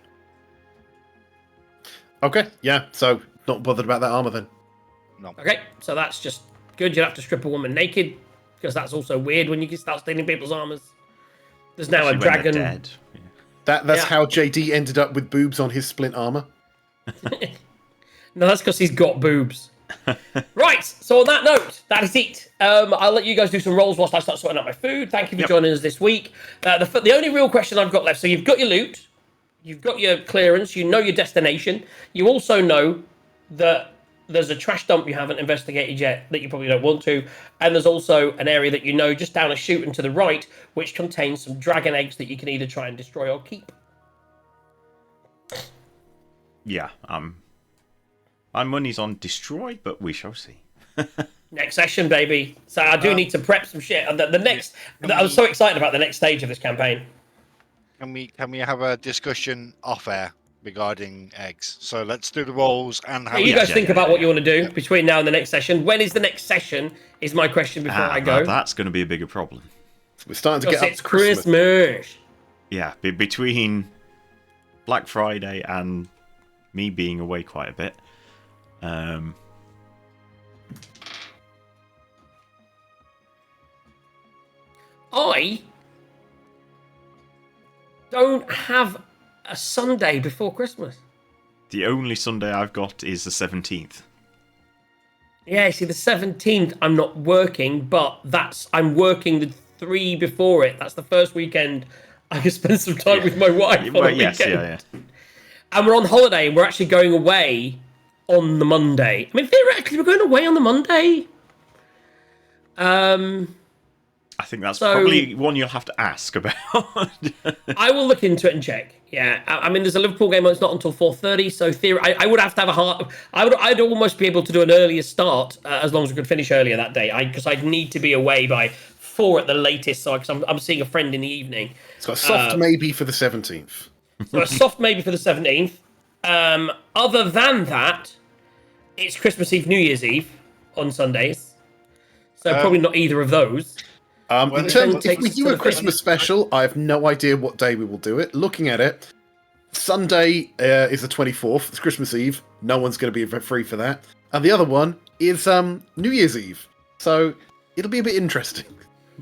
Okay, yeah, so not bothered about that armor then. Okay, so that's just good. You'll have to strip a woman naked, because that's also weird when you can start stealing people's armors. There's now Especially a when they're dragon. dead. That's Yeah. how JD ended up with boobs on his splint armor. No, that's because he's got boobs. Right, so on that note, that is it. I'll let you guys do some rolls whilst I start sorting out my food. Thank you for joining us this week. The only real question I've got left, so you've got your loot, you've got your clearance, you know your destination, you also know that there's a trash dump you haven't investigated yet that you probably don't want to, and there's also an area that you know just down a chute and to the right, which contains some dragon eggs that you can either try and destroy or keep. Yeah, my money's on destroy, but we shall see. Next session, baby. So I do need to prep some shit. And the next, I was so excited about the next stage of this campaign. Can we have a discussion off air regarding eggs? So let's do the rolls and have You guys think about what you want to do between now and the next session. When is the next session? Is my question before I go. That's going to be a bigger problem. We're starting to Because get up it's to Christmas. Christmas. Yeah, between Black Friday and me being away quite a bit. I don't have a Sunday before Christmas. The only Sunday I've got is the 17th. Yeah, see, the 17th I'm not working, but I'm working the 3 before it. That's the first weekend I can spend some time with my wife on the weekend. Yes, yeah. And we're on holiday, and we're actually going away on the Monday. I mean, theoretically, we're going away on the Monday. I think that's probably one you'll have to ask about. I will look into it and check. Yeah, I mean, there's a Liverpool game, it's not until 4:30, so I would have to have I'd almost be able to do an earlier start as long as we could finish earlier that day. Because I'd need to be away by 4 at the latest. So because I'm seeing a friend in the evening. It's got a soft maybe for the 17th. So a soft maybe for the 17th. Other than that, it's Christmas Eve, New Year's Eve on Sundays. So probably not either of those. In terms, if we do a Christmas special, I have no idea what day we will do it. Looking at it, Sunday is the 24th. It's Christmas Eve. No one's going to be free for that. And the other one is New Year's Eve. So it'll be a bit interesting.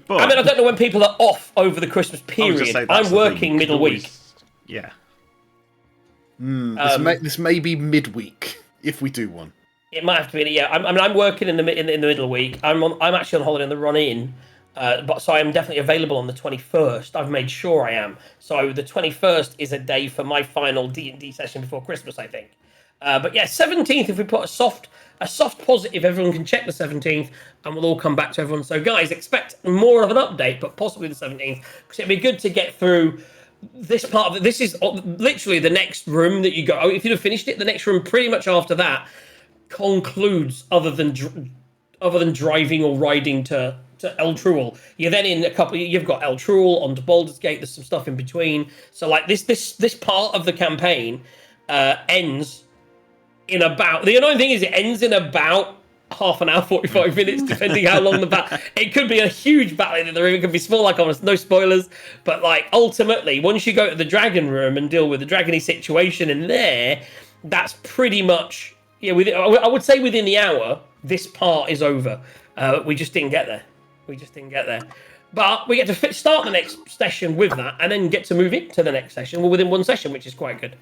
But, I mean, I don't know when people are off over the Christmas period. I'm working middle week. Yeah. This may be midweek if we do one. It might have to be. Yeah, I'm working in the middle week. I'm actually on holiday on the run in. But so I am definitely available on the 21st. I've made sure I am. So the 21st is a day for my final D&D session before Christmas, I think. But yeah, 17th, if we put a soft positive, everyone can check the 17th, and we'll all come back to everyone. So guys, expect more of an update, but possibly the 17th, because it'd be good to get through this part of it. This is literally the next room that you go. If you'd have finished it, the next room pretty much after that concludes, other than driving or riding to El Truel. You're then in you've got El Truel onto Baldur's Gate. There's some stuff in between. So like this part of the campaign ends in about, the annoying thing is it ends in about half an hour, 45 minutes, depending how long the battle. It could be a huge battle in the room. It could be small, like almost no spoilers. But like ultimately, once you go to the dragon room and deal with the dragony situation in there, that's pretty much, yeah. I would say within the hour, this part is over. We just didn't get there. But we get to start the next session with that, and then get to move into the next session. We're within one session, which is quite good.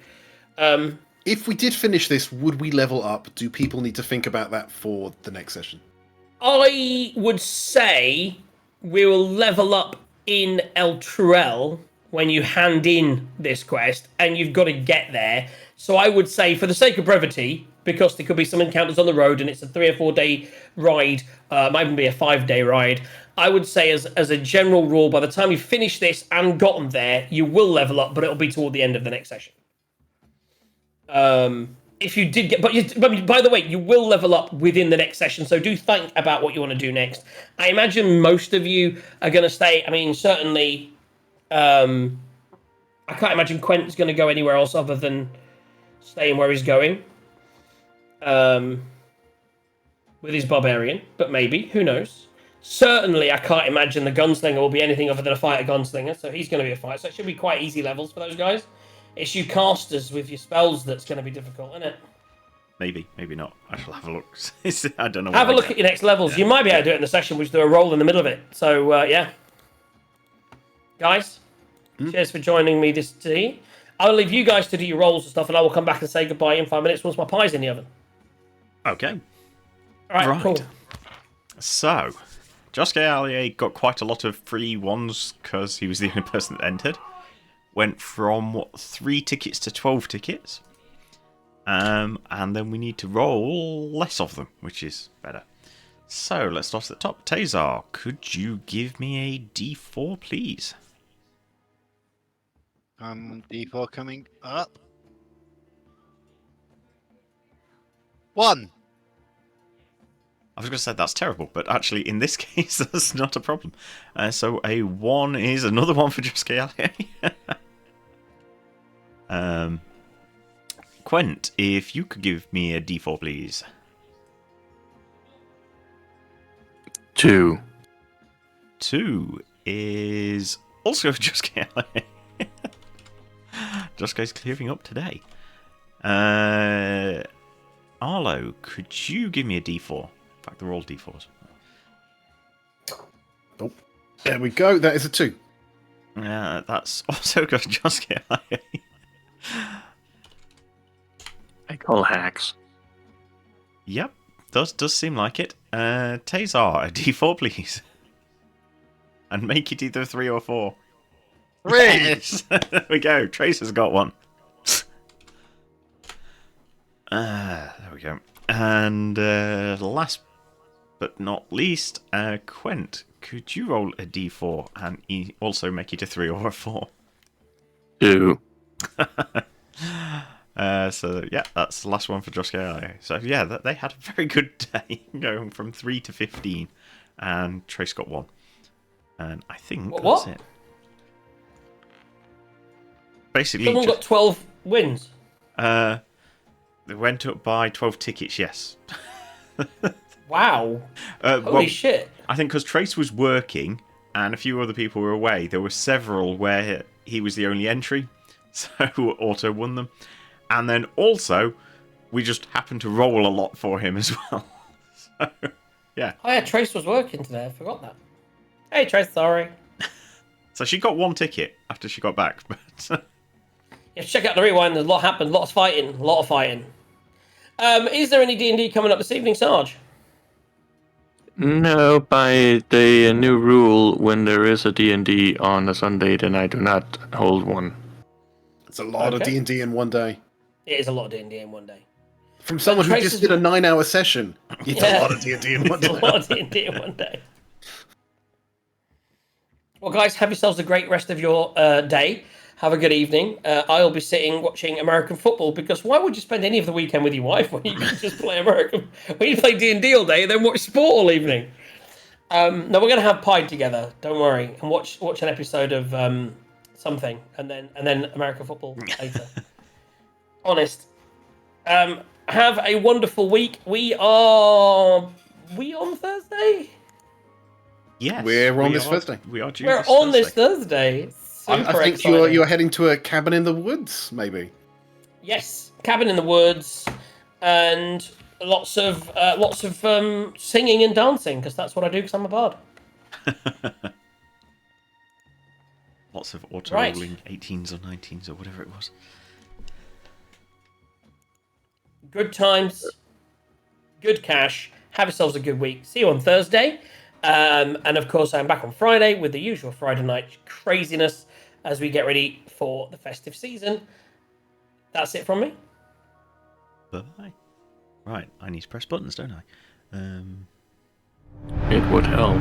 If we did finish this, would we level up? Do people need to think about that for the next session? I would say we will level up in El Truel when you hand in this quest, and you've got to get there. So I would say, for the sake of brevity, because there could be some encounters on the road and it's a 3 or 4 day ride, might even be a 5-day ride, I would say as a general rule, by the time you finish this and gotten there, you will level up, but it'll be toward the end of the next session. If you did get, but by the way, you will level up within the next session, so do think about what you want to do next. I imagine most of you are going to stay. I mean, certainly, I can't imagine Quent's going to go anywhere else other than staying where he's going. With his barbarian, but maybe, who knows? Certainly, I can't imagine the gunslinger will be anything other than a fighter gunslinger, so he's going to be a fighter. So it should be quite easy levels for those guys. It's you casters with your spells that's going to be difficult, isn't it? Maybe not. I shall have a look. I don't know. Have a look at your next levels. Yeah. You might be able to do it in the session, which do a roll in the middle of it. So, yeah. Guys, Cheers for joining me this tea. I'll leave you guys to do your rolls and stuff, and I will come back and say goodbye in 5 minutes once my pie's in the oven. Okay. All right, Right. cool. So, Josuke Allier got quite a lot of free ones because he was the only person that entered. Went from 3 tickets to 12 tickets. And then we need to roll less of them, which is better. So, let's start at the top. Tazar, could you give me a D4, please? D4 coming up. 1. I was going to say that's terrible, but actually in this case that's not a problem. So a 1 is another one for Josuke Allier. Quent, if you could give me a D4, please. 2. 2 is also for Josuke Allier. Josuke's clearing up today. Arlo, could you give me a D4? In fact, they're all D4s. Oh, there we go. That is a 2. That's also got Josuke Allier. I call hacks. Yep, does seem like it. Tazar, a D4, please. And make it either 3 or 4. 3. Yes! There we go. Tracer's got one. There we go. And last but not least, Quent, could you roll a D4 and also make it a 3 or a 4? 2. So yeah, that's the last one for Josuke Allier. So yeah, they had a very good day, going from 3 to 15, and Trace got 1. And I think What? that's it. Basically, Someone got 12 wins. they went up by 12 tickets. Yes. Wow. Holy shit. I think because Trace was working and a few other people were away, there were several where he was the only entry, so Auto won them. And then also, we just happened to roll a lot for him as well. So, yeah. Oh yeah, Trace was working today. I forgot that. Hey Trace, sorry. So she got 1 ticket after she got back. But Yeah, check out the rewind. There's a lot happened. Lots of fighting. A lot of fighting. Is there any D&D coming up this evening, Sarge? No, by the new rule, when there is a D&D on a Sunday, then I do not hold one. It's a lot of Okay. D&D in one day. It is a lot of D&D in one day. From someone who Trace just is- did a 9-hour session, it's Yeah. a lot of D&D in one It's a day. lot of D&D in one day. Well, guys, have yourselves a great rest of your day. Have a good evening. I'll be sitting watching American football, because why would you spend any of the weekend with your wife when you can just play American? When you play D&D all day and then watch sport all evening. No, we're going to have pie together. Don't worry, and watch an episode of something, and then American football later. Honest. Have a wonderful week. We on Thursday? yes, We're on we this are- Thursday. We are due We're this on Thursday. this Thursday. I Super think exciting. you're heading to a cabin in the woods, maybe. Yes, cabin in the woods, and lots of singing and dancing, because that's what I do, because I'm a bard. Lots of auto Right. rolling 18s or 19s or whatever it was. Good times, good cash. Have yourselves a good week. See you on Thursday. And of course, I'm back on Friday with the usual Friday night craziness as we get ready for the festive season. That's it from me. Bye. Right, I need to press buttons, don't I? It would help.